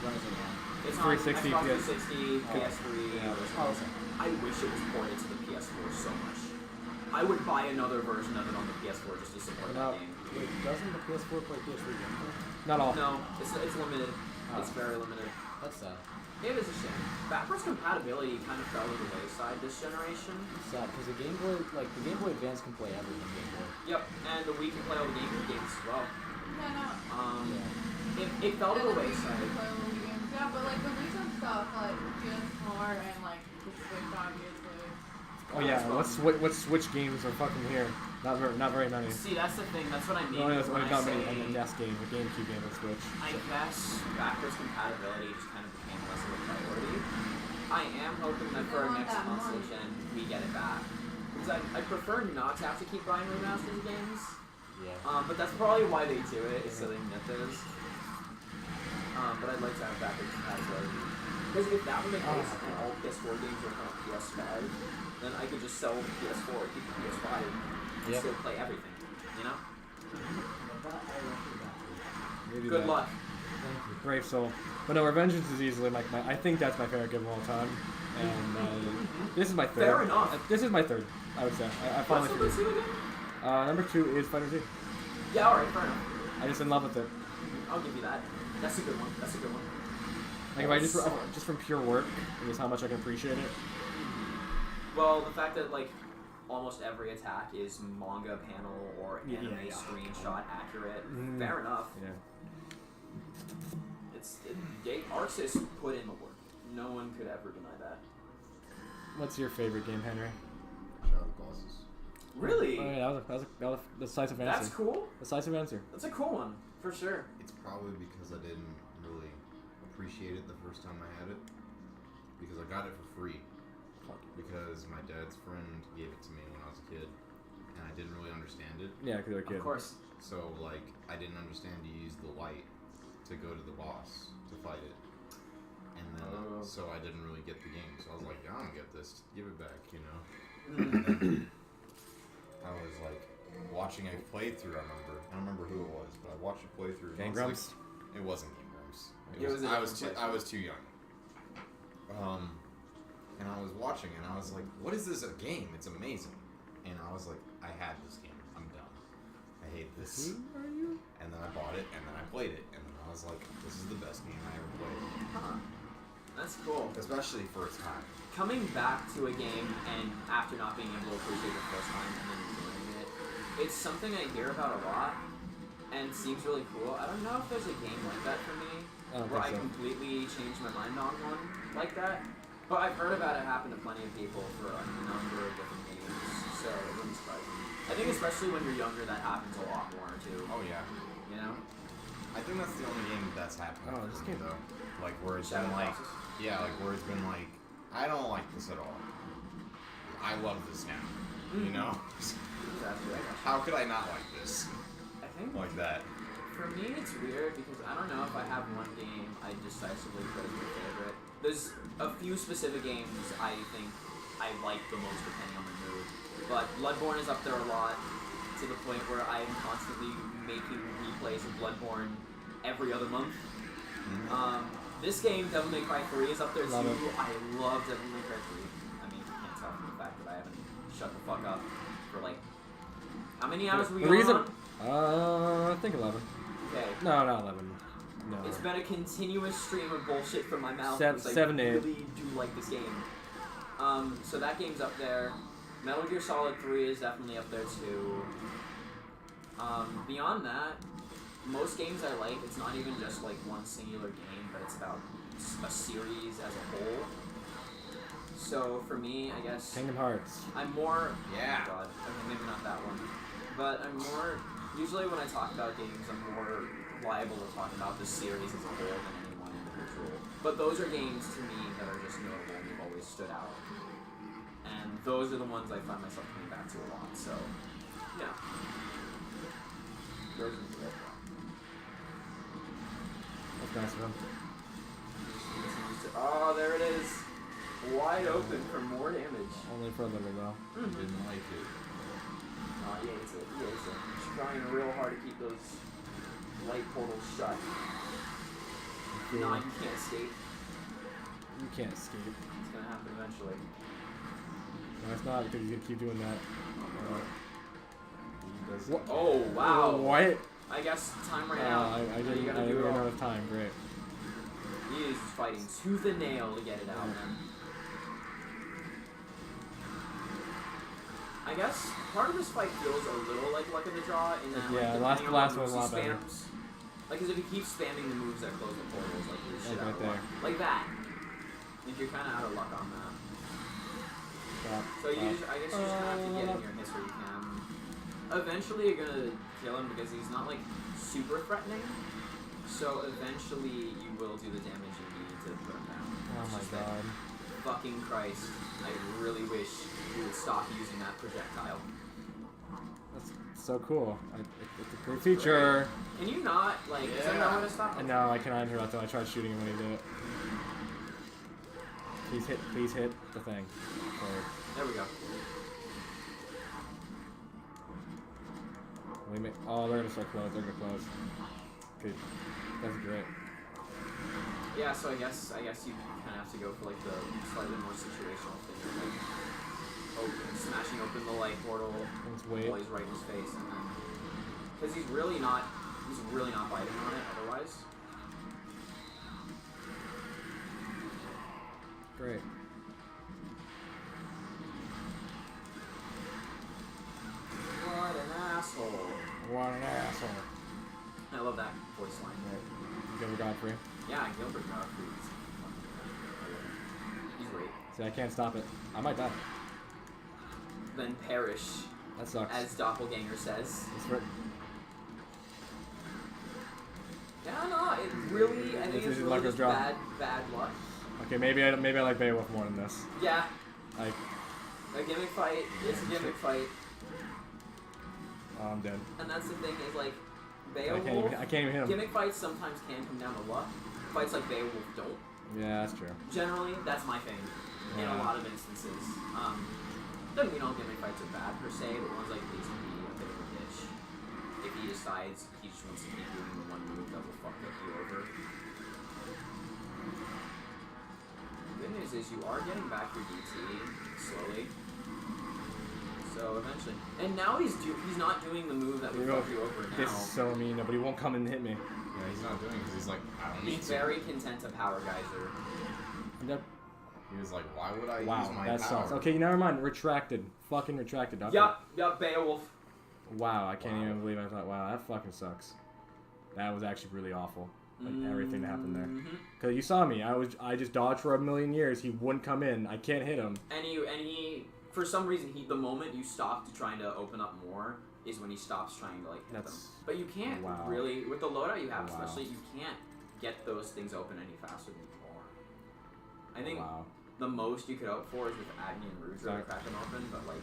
C: Rising on?
B: It's on
A: 360,
B: Xbox
A: PS.
B: 360, PS3.
A: Yeah.
C: Oh, okay.
B: I wish it was ported to the PS4 so much. I would buy another version of it on the PS4 just to support that game.
F: Wait, doesn't the PS4 play PS3 gameplay?
A: Not all.
B: No, it's limited.
C: Oh.
B: It's very limited.
C: That's sad.
B: It is a shame. Backwards compatibility kind of fell to the wayside this generation.
C: Sad because the Game Boy, like the Game Boy Advance, can play everything Game Boy.
B: Yep, and the Wii can play all the GameCube games as well.
E: Yeah, no.
B: It fell to the wayside.
E: Yeah, but like the recent stuff, like PS4 and like the Switch, obviously.
A: Oh yeah, what Switch games are fucking here? Not very many.
B: See, that's the thing. That's what I mean.
A: Only
B: when I
A: got
B: say,
A: many NES game, the GameCube game, and Switch.
B: I guess backwards compatibility just kind of became less of a priority. I am hoping that for our next console gen, we get it back. Because I prefer not to have to keep buying remasters games.
C: Yeah.
B: But that's probably why they do it, is so they can get those. But I'd like to have backwards compatibility. Because if that were the case, and all PS4 games were on PS5, then I could just sell the PS4, keep the PS5, and still play everything. You know?
A: Maybe
B: Good
A: that.
B: luck.
A: Brave soul. But no, Revengeance is easily like my. I think that's my favorite game of all time. And this is my third.
B: Fair enough.
A: This is my third, I would say. I finally
B: What's number 2 again?
A: number 2 is Fighter Z.
B: Yeah, alright, fair enough.
A: I just in love with it.
B: I'll give you that. That's a good one. That's a good one.
A: Like if I just from pure work, and just how much I can appreciate it.
B: Well, the fact that like almost every attack is manga panel or anime screenshot accurate. Fair enough.
A: Yeah.
B: Arxis put in the work. No one could ever deny that.
A: What's your favorite game, Henry?
D: Shadow of the Colossus.
B: Really?
A: Oh yeah, that was a decisive answer.
B: That's cool.
A: Decisive answer.
B: That's a cool one, for sure.
D: It's probably because I didn't really appreciate it the first time I had it. Because I got it for free. Because my dad's friend gave it to me when I was a kid. And I didn't really understand it.
A: Yeah, because you're a kid.
B: Of course.
D: So, like, I didn't understand to use the light to go to the boss to fight it. And then, so I didn't really get the game. So I was like, I don't get this. Give it back, you know? And then I was like watching a playthrough. I don't remember who it was, but I watched a playthrough.
A: Game Grumps?
D: It wasn't Game Grumps. I was too young. And I was watching, and I was like, "What is this? A game? It's amazing!" And I was like, "I had this game. I'm done. I hate this."
A: Who are you?
D: And then I bought it, and then I played it, and then I was like, "This is the best game I ever played."
B: Huh. That's cool.
D: Especially for its time.
B: Coming back to a game and after not being able to appreciate it the first time and then enjoying it, it's something I hear about a lot and seems really cool. I don't know if there's a game like that for me where I completely changed my mind on one like that. But I've heard about it happen to plenty of people for a number of different games, so it wouldn't surprise me. I think especially when you're younger, that happens a lot more too.
D: Oh yeah.
B: You know?
D: I think that's the only game that's happened.
A: Oh, this game
D: though. Like where it's
B: Shadow
D: been like,
B: Colossus.
D: where it's been like, I don't like this at all. I love this now. You know?
B: Exactly.
D: How could I not like this?
B: I think
D: Like that.
B: for me it's weird because I don't know if I have one game I decisively put as my favorite. There's a few specific games I think I like the most depending on the mood. But Bloodborne is up there a lot to the point where I'm constantly making replays of Bloodborne every other month. This game, Devil May Cry 3, is up there too. I love Devil May Cry 3. I mean, you can't tell from the fact that I haven't shut the fuck up for like... How many hours were we going on?
A: I think 11.
B: Okay.
A: No, not 11. No.
B: It's been a continuous stream of bullshit from my mouth.
A: 7 to 8.
B: I really do like this game. So that game's up there. Metal Gear Solid 3 is definitely up there too. Beyond that, most games I like, it's not even just like one singular game, but it's about a series as a whole. So for me, I guess
A: Kingdom Hearts.
B: I'm more.
D: Yeah.
B: Oh God. Okay, maybe not that one. But I'm more. Usually when I talk about games, I'm more liable to talk about the series as a whole than any one individual. But those are games to me that are just notable and have always stood out. And those are the ones I find myself coming back to a lot. So, yeah. Those are the
A: That's nice of him.
B: Oh, there it is. Wide open for more damage.
A: Only for a little though.
D: Didn't like it.
B: Oh, he hates it. He hates it. He's trying real hard to keep those light portals shut.
A: Cool.
B: Nah, you can't escape.
A: You can't escape.
B: It's gonna happen eventually.
A: No, it's not because you can keep doing that.
B: Oh
A: What?
B: Oh, wow.
A: What?
B: I guess time ran out.
A: I
B: You
A: didn't
B: gotta do it
A: run
B: all.
A: out of time. Great.
B: He is fighting tooth and nail to get it out, man. I guess part of this fight feels a little like luck of the draw in that,
A: Yeah,
B: like,
A: the
B: depending on
A: last
B: what
A: one was a
B: moves
A: lot
B: he
A: better.
B: spams, like, because if he keeps spamming the moves that close the portals, like, you're shit
A: Like
B: out
A: right
B: of luck.
A: there.
B: Like that. Like, you're kind of out of luck on that. So you just, I guess you just kind of have to get in your history cam. Eventually you're gonna kill him because he's not, like, super threatening. So eventually you will do the damage you need to put him down.
A: Oh
B: It's
A: my
B: just that
A: god.
B: fucking Christ. I really wish you would stop using that projectile.
A: That's so cool. It's a great feature.
B: Can you not, like, is there no way to stop him?
A: No, I cannot interrupt him. I tried shooting him when he did it. Please hit the thing. Sorry.
B: There we go.
A: Oh, they're gonna start close. They're gonna close. Good. That's great.
B: Yeah, so I guess you kind of have to go for, like, the slightly more situational thing, like smashing open the light portal
A: Let's wait.
B: while he's right in his face, and then because he's really not biting on it otherwise.
A: Great.
B: What an asshole!
A: What an asshole.
B: I love that voice line.
A: Right. Gilbert Godfrey.
B: Yeah, Gilbert Godfrey. He's great.
A: See, I can't stop it. I might die.
B: Then perish,
A: That sucks.
B: as Doppelganger says.
A: It's for,
B: Yeah, no, it really, I think
A: This
B: it's
A: is
B: really
A: luck of
B: just
A: draw.
B: bad luck.
A: okay, maybe I like Beowulf more than this.
B: Yeah,
A: Like,
B: a gimmick fight, it's a gimmick fight,
A: oh, I'm dead.
B: and that's the thing is, like,
A: I
B: Beowulf,
A: can't even hit him.
B: gimmick fights sometimes can come down to luck. Fights like Beowulf don't.
A: Yeah, that's true.
B: Generally, that's my thing, in a
A: Yeah.
B: lot of instances. Doesn't mean all gimmick fights are bad per se, but ones like these can be a bit of a bitch. If he decides he just wants to keep doing the one move that will fuck you over. The good news is you are getting back your DT slowly. So eventually, and now he's not doing the move that would fuck you over now.
A: This is so mean. Nobody won't come and hit me.
D: Yeah, he's not doing it because he's like, I don't need
B: He's
D: to.
B: very content to power geyser.
A: I'm dead.
D: He was like, why would I use
A: Wow,
D: my
A: that
D: power?
A: sucks. Okay, never mind. Retracted. Fucking retracted. Okay.
B: Yup, Beowulf.
A: Wow, I can't
D: Wow.
A: even believe I thought, wow, that fucking sucks. That was actually really awful. Like, everything that happened there.
B: Mhm.
A: Because you saw me. I just dodged for a million years. He wouldn't come in. I can't hit him.
B: And he, for some reason, the moment you stop to trying to open up more is when he stops trying to, like, hit them.
A: That's...
B: But you can't
A: Wow.
B: really, with the loadout you have,
A: Wow.
B: especially, you can't get those things open any faster than before. I think
A: Wow.
B: the most you could hope for is with Agni and Rudra to
A: Sorry.
B: crack them open, but, like,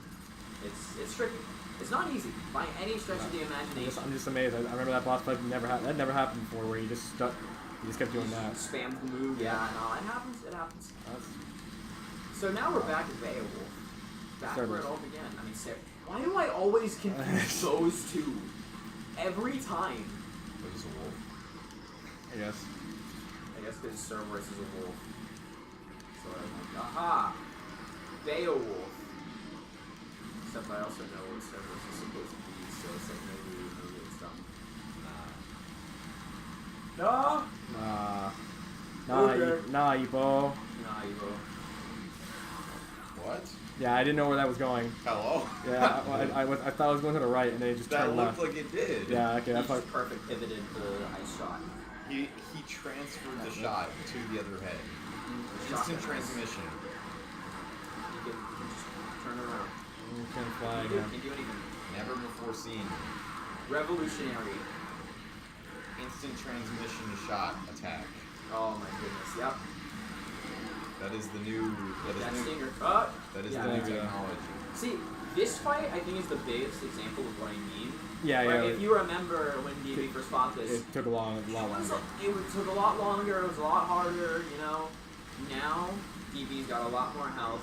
B: it's tricky. It's not easy by any stretch of the imagination.
A: I'm just amazed. I remember that boss fight that never happened before, where he just stuck. He just kept doing that.
B: Spam the move, yeah, no, it happens.
A: That's,
B: So now we're back at Beowulf. Back where it
A: Cerberus.
B: all began. I mean, why do I always confuse those two? Every time.
D: But he's a wolf.
A: I guess.
B: I guess because Cerberus is a wolf. So I'm like, aha! Beowulf. Except I also know what Cerberus is supposed to be, so it's like maybe it's dumb. No! Okay.
A: Nah, you bo.
B: Nah, you will.
D: What?
A: Yeah, I didn't know where that was going.
D: Hello?
A: Yeah, I thought I was going to the right, and then it just
D: That
A: turned
D: looked
A: left.
D: like it did.
A: Yeah, okay,
B: He
A: that's
B: just
A: like.
B: perfect pivoted the ice shot.
D: He transferred the shot to the other head.
B: Shotgun.
D: Instant transmission.
B: You can just turn around.
A: You can fly
B: You
A: again.
B: can do anything.
D: Never before seen.
B: Revolutionary.
D: Instant transmission shot attack.
B: Oh my goodness, yep.
D: That is the new.
B: That
D: new.
B: stinger.
D: That is
B: Yeah.
D: the new
A: Yeah.
D: technology.
B: See, this fight I think is the biggest example of what I mean.
A: Yeah,
B: Like,
A: yeah.
B: if you remember when DB first fought this,
A: It took a lot
B: it
A: longer.
B: took a lot longer, it was a lot harder, you know. Now, DB's got a lot more health.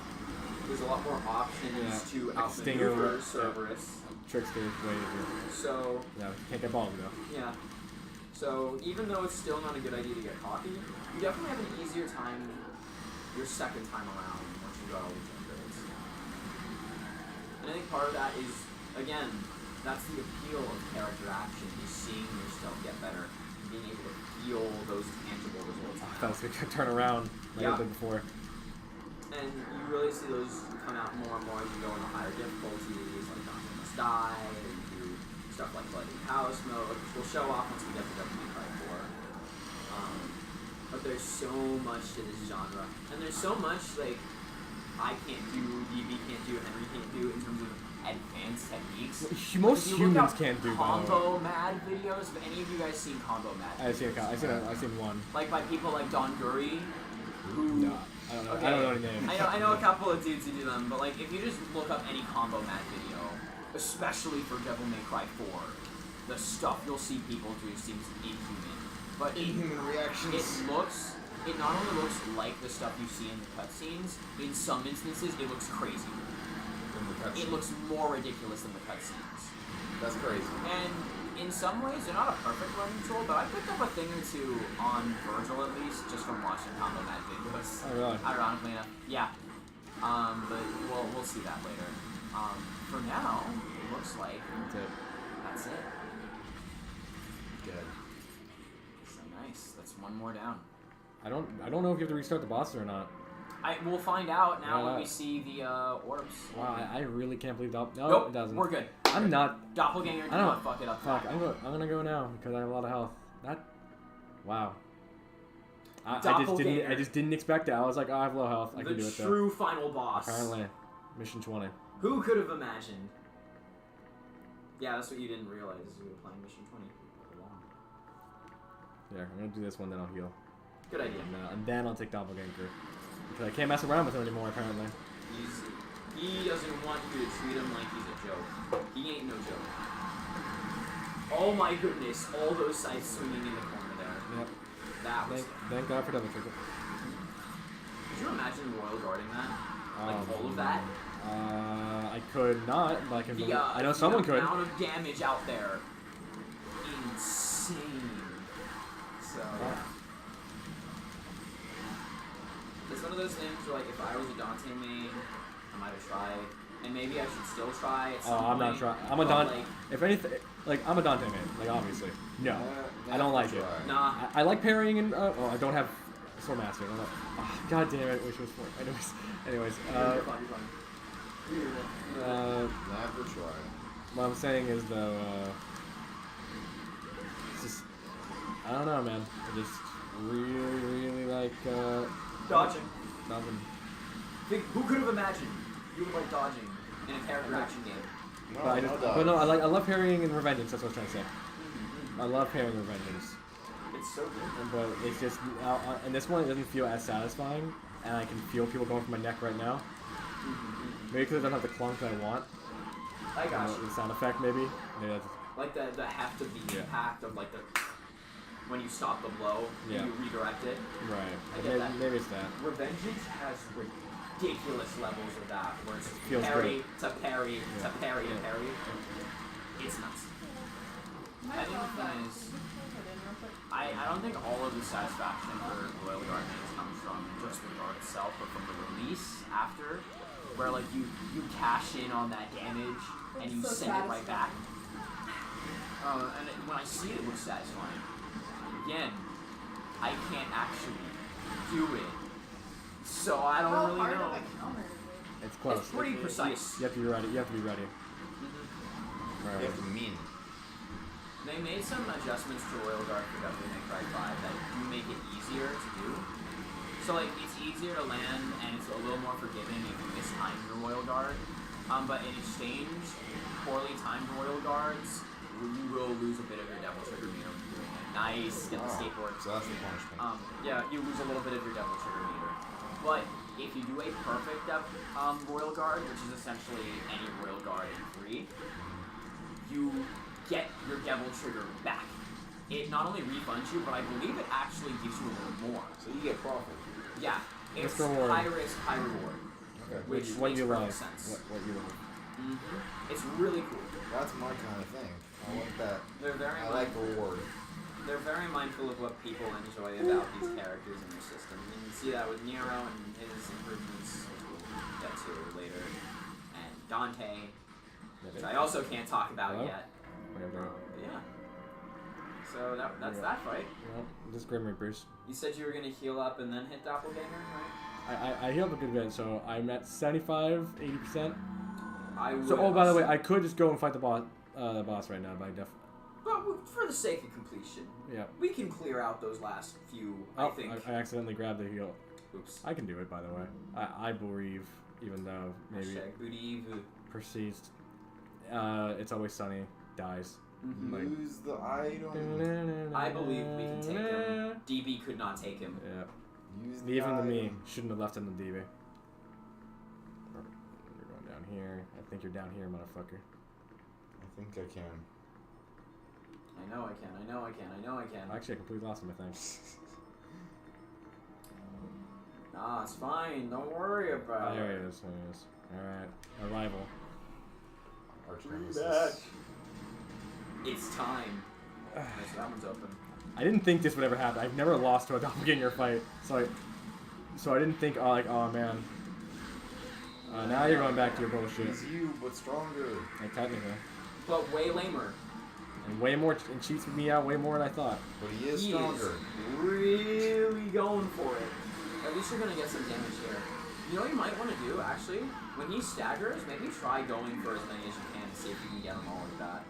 B: There's a lot more options
A: Yeah.
B: to
A: Like Stinger,
B: outmaneuver
A: yeah.
B: Cerberus.
A: Trickster way easier.
B: So,
A: Yeah, can't get balls though.
B: yeah. So, even though it's still not a good idea to get cocky, you definitely have an easier time your second time around once you got all these upgrades. And And I think part of that is, again, that's the appeal of character action, is seeing yourself get better, and being able to feel those tangible results.
A: I thought it was gonna turn around like
B: Yeah.
A: I did before.
B: And you really see those come out more and more as you go into higher difficulties, like Dante Must Die, and you do stuff like Bloody House mode, which we'll show off once we get to Devil May Cry 4. But there's so much to this genre, and there's so much like I can't do, DB can't do, Henry can't do in terms of advanced techniques.
A: Most
B: If you look
A: humans
B: up
A: can't do, by the way.
B: Combo Mad videos. Have any of you guys seen Combo Mad?
A: I've seen one.
B: Like by people like Don Guri, who
A: No, I don't know.
B: Okay.
A: I don't know any names.
B: I know a couple of dudes who do them, but like if you just look up any Combo Mad video, especially for Devil May Cry 4, the stuff you'll see people do seems inhuman. But
D: Inhuman reactions.
B: it not only looks like the stuff you see in the cutscenes, in some instances it looks crazy.
D: In the cutscenes.
B: It looks more ridiculous than the cutscenes.
D: That's crazy.
B: And in some ways, they're not a perfect learning tool, but I picked up a thing or two on Virgil at least, just from watching Combo Mad videos.
A: Oh, really?
B: Ironically enough, yeah. But we'll see that later. For now, it looks like
A: That's it.
B: that's it.
D: Good.
B: So nice. That's one more down.
A: I don't know if you have to restart the bosses or not.
B: We'll find out now when
A: Yeah.
B: we see the orbs.
A: Wow, I really can't believe that. No,
B: Nope,
A: it doesn't.
B: we're good.
A: I'm not.
B: Doppelganger did
A: I don't.
B: not fuck it up.
A: Fuck, I'm gonna go now because I have a lot of health. That. Wow. I just didn't expect it. I was like, oh, I have low health. I can do
B: The
A: it though.
B: true final boss.
A: Apparently, mission 20.
B: Who could have imagined? Yeah, that's what you didn't realize is you were playing Mission 20 all along.
A: Yeah, I'm gonna do this one, then I'll heal.
B: Good idea.
A: And then I'll take Doppelganger. Because I can't mess around with him anymore, apparently.
B: He doesn't want you to treat him like he's a joke. He ain't no joke. Oh my goodness, all those sides swinging in the corner there.
A: Yep.
B: That was...
A: Thank God for Double Trigger.
B: Could you imagine Royal guarding that? Like all of that?
A: I could not, but I can. I know
B: the
A: someone could.
B: amount of damage out there, insane. So it's one of those things where, like, if I was a Dante main, I might have tried, and maybe I should still try. At some
A: I'm not
B: point,
A: trying. I'm a
B: but,
A: Dante.
B: like,
A: If anything, like I'm a Dante man. Like obviously, no, I don't like it.
B: Nah.
A: I like parrying and I don't have Sword Master. God damn it! Wish it was for. Anyways.
B: You're fine.
D: Never try.
A: What I'm saying is though, it's just I don't know, man. I just really like
B: Dodging.
A: nothing.
B: Who could have imagined you would like dodging in a character action game?
D: No,
A: But no, I love parrying and revengeance. That's what I was trying to say. I love parrying and revengeance.
B: It's so good.
A: But it's just, and this one it doesn't feel as satisfying, and I can feel people going for my neck right now. Maybe because it doesn't have the clunk that I want.
B: I got you.
A: The sound effect, maybe. Maybe that's,
B: Like the heft of the
A: Yeah.
B: impact of like the when you stop the blow
A: Yeah.
B: and you redirect it.
A: right.
B: I get that.
A: Maybe it's that.
B: Revengeance has ridiculous levels of that, where it's
A: Feels
B: parry to parry
A: Yeah.
B: to parry to
A: Yeah.
B: parry. It's nuts. I think the thing is, I don't think all of the satisfaction for Royal Guard mains comes from just the guard itself, but from the release after, where like you cash in on that damage and you
E: so
B: send it right back.
E: satisfying.
B: And when I see it, it looks satisfying. Again, I can't actually do it, so I don't really
E: hard
B: know.
E: of a counter is it?
A: It's close.
B: It's pretty precise.
A: You have to be ready. You have to be ready.
B: Mhm.
A: Right.
D: You have to mean.
B: They made some adjustments to Royal Guard for Devil May Cry 5 that do make it easier to do. So like it's easier to land and it's a little more forgiving if you mistime your Royal Guard. But in exchange, poorly timed Royal Guards, you will lose a bit of your Devil Trigger meter when you're doing it. Nice, get the skateboard.
D: So that's the punishment.
B: Yeah, you lose a little bit of your Devil Trigger meter. But if you do a perfect Royal Guard, which is essentially any Royal Guard in 3, you get your Devil Trigger back. It not only refunds you, but I believe it actually gives you a little more.
D: So you get profit.
B: Yeah, it's
A: What's the reward?
B: high risk, high reward.
D: Okay.
B: Which
A: What
B: makes
A: you
B: perfect
A: like?
B: sense.
A: What you like?
B: It's really cool.
D: That's my kind of thing. I like that.
B: They're very
D: I like the reward.
B: They're very mindful of what people enjoy about these characters and their systems. And you see that with Nero and his improvements, which we'll get to later. And Dante, which I also can't talk about
A: Hello?
B: yet.
A: Whatever.
B: But yeah. So that's that fight.
A: Well, just Grim Reapers.
B: You said you were gonna heal up and then hit Doppelganger, right?
A: I healed a good bit, so I'm at 75, 80%.
B: I would.
A: So, oh, by the way, I could just go and fight the boss right now, but I
B: But for the sake of completion,
A: yeah.
B: we can clear out those last few.
A: Oh,
B: I think.
A: I accidentally grabbed the heal.
B: Oops.
A: I can do it, by the way. I believe, even though maybe
B: Hashtag believe.
A: perceived. It's always sunny. Dies.
B: Mhm.
A: Like-
D: Use the item.
B: I believe we can take him. DB could not take him.
A: Yeah.
D: Use the
A: Even the
D: item.
A: me shouldn't have left in the DB. You're going down here. I think you're down here, motherfucker.
D: I think I can.
B: I know I can. I know I can. I know I can.
A: Actually, I completely lost him, I think.
B: Nah, it's fine. Don't worry
A: Oh,
B: about
A: there
B: it.
A: he is. There he is. Alright. Arrival.
D: Arch
B: Back.
D: nemesis.
B: It's time. Okay, so that one's open.
A: I didn't think this would ever happen. I've never lost to a doppelganger fight, so I didn't think, oh man. Now you're going back to your bullshit.
D: He's you, but stronger.
A: Like, technically.
B: But way lamer.
A: And way more, and cheats me out way more than I thought.
D: But he is
B: He
D: stronger.
B: is really going for it. At least you're gonna get some damage here. You know what you might want to do, actually? When he staggers, maybe try going for as many as you can to see if you can get them all like that.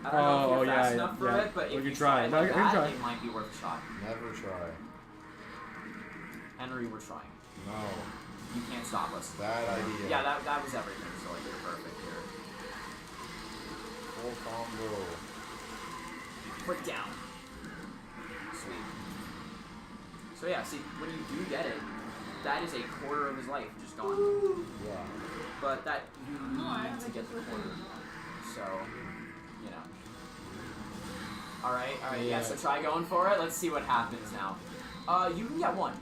B: I don't know if you're fast enough for it, but if you try
A: No,
B: like
A: you can
B: that,
A: try.
B: it might be worth a shot.
D: Never try.
B: Henry, we're trying.
D: No.
B: You can't stop us.
D: Bad idea.
B: Yeah, that was everything, so like, you're perfect here.
D: Full combo.
B: Break down. Sweet. So yeah, see, when you do get it, that is a quarter of his life just gone.
D: Yeah.
B: But that you
E: No, I
B: need
E: haven't
B: to get the
E: just
B: quarter.
E: listened.
B: So, you know. Alright, yeah,
A: Yeah.
B: so try going for it. Let's see what happens now. You can get one.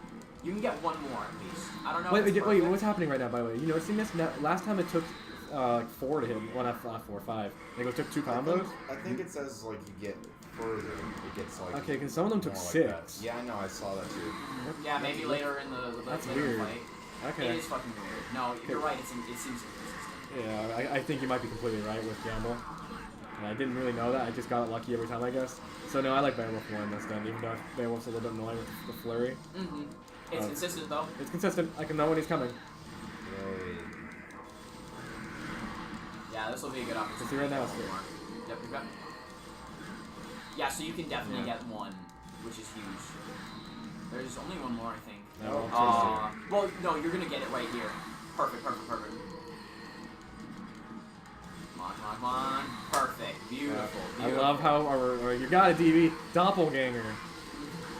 B: You can get one more at least. I don't know.
A: Wait,
B: if it's
A: wait,
B: perfect.
A: what's happening right now, by the way? You noticing this? Now, last time it took like 4 to hit, well, not 4, 5. Like it took 2 combos?
D: I think it says like you get further. It gets like.
A: Okay, because some of them took
D: more
A: 6.
D: Like that. Yeah, I know. I saw that too.
B: Yeah, maybe later in the
A: That's
B: later
A: weird.
B: fight.
A: Okay.
B: It is fucking weird. No, you're right. It seems inconsistent.
A: Yeah, I think you might be completely right with Gamble. And I didn't really know that. I just got lucky every time, I guess. So no, I like Beowulf more in this then, even though Beowulf's a little bit annoying with the flurry.
B: Mm-hmm. It's consistent though.
A: It's consistent. I can know when he's coming.
D: Yay.
B: Yeah, this will be a good opportunity.
A: See right now,
B: to
A: it's
B: get
A: good.
B: one more. Yep, you've got. Yeah, so you can definitely
A: Yeah.
B: get one, which is huge. There's only one more, I think.
A: No,
B: Well, no, you're gonna get it right here. Perfect. Come on. Perfect. Beautiful.
A: I love how you got a DB doppelganger.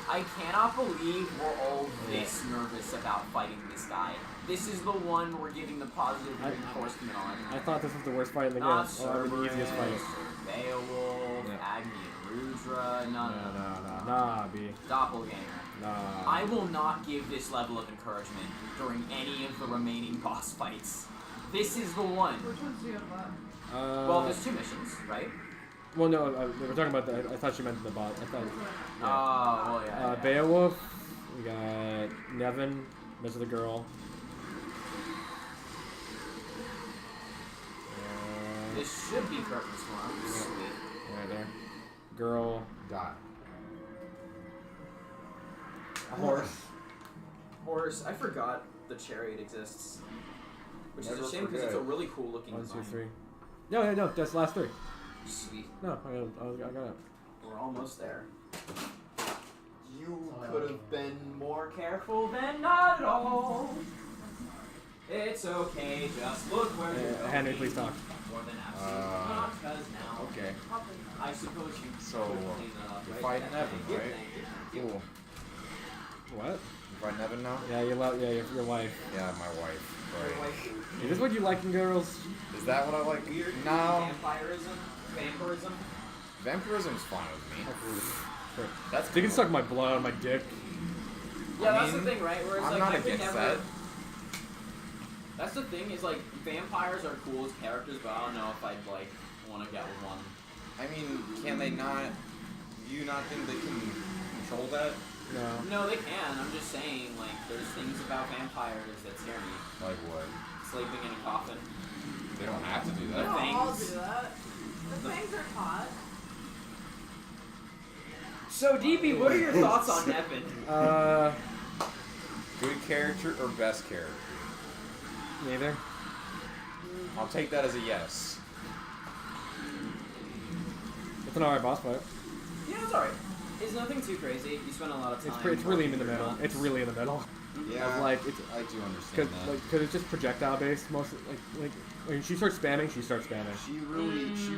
B: I cannot believe we're all this nervous about fighting this guy. This is the one we're giving the positive reinforcement on.
A: I thought this was the worst fight in the game.
B: Not
A: Or the easiest fight.
B: Beowulf,
A: Yeah.
B: Agni and Rudra, none of them.
A: Nah, B.
B: Doppelganger.
A: Nah.
B: I will not give this level of encouragement during any of the remaining boss fights. This is the one.
E: Which ones do you have left?
B: Well, there's 2 missions, right?
A: Well, no, we're talking about the. I thought you meant the bot. I thought.
B: Oh, well, yeah.
A: Beowulf. We got Nevin, Miss of the Girl.
B: This should be Curtain Storm. Sweet.
A: Right there. Girl.
D: Die.
B: Horse. I forgot the chariot exists. Which is
D: Never
B: a shame because it's
D: forget.
B: a really cool looking
A: 1, 2,
B: design.
A: 3. No, that's the last 3.
B: Sweet.
A: No, I got it.
B: We're almost there.
I: You could have been more
B: Careful then not at all. It's okay, just look where you're going.
A: Henry, please talk.
B: More than absolutely not, because now.
D: Okay.
B: I suppose you
D: So,
B: could clean that up,
D: you're
B: right?
D: fighting Evan,
B: Thank you,
D: right?
B: thank you.
D: Cool.
A: What?
D: You fight Nevin now?
A: Yeah, your wife.
D: Yeah, my wife. Right.
A: Is this what you like in girls?
D: Is that what I like?
B: Weird
D: No.
B: vampirism.
D: Vampirism's fine with me. That's
A: They can suck my blood, my dick.
B: Yeah,
D: I
B: that's the
D: mean,
B: thing, right? Where it's
D: I'm
B: like
D: not
B: I could
D: against
B: never.
D: that.
B: That's the thing is like vampires are cool as characters, but I don't know if I'd like want to get with one.
D: I mean, can they not? Do you not think they can control that?
A: No.
B: No, they can. I'm just saying, like, there's things about vampires that scare me.
D: Like what?
B: sleeping in a coffin.
D: They don't have to do
E: They
D: that.
E: don't all
B: Fangs.
E: do that. The fangs are hot.
B: So, DB, what are your thoughts on Evan?
D: Good character or best character?
A: Neither.
D: I'll take that as a yes.
A: It's an alright boss fight.
B: Yeah, it's alright. It's nothing too crazy. You spend a lot of time.
A: It's really in the
B: working
A: middle.
B: through
A: It's
B: guns.
A: really in the middle.
D: Yeah,
A: Like, it's,
D: I do understand that.
A: Cause it's just projectile based. Most like when she starts spamming, she starts spamming.
D: She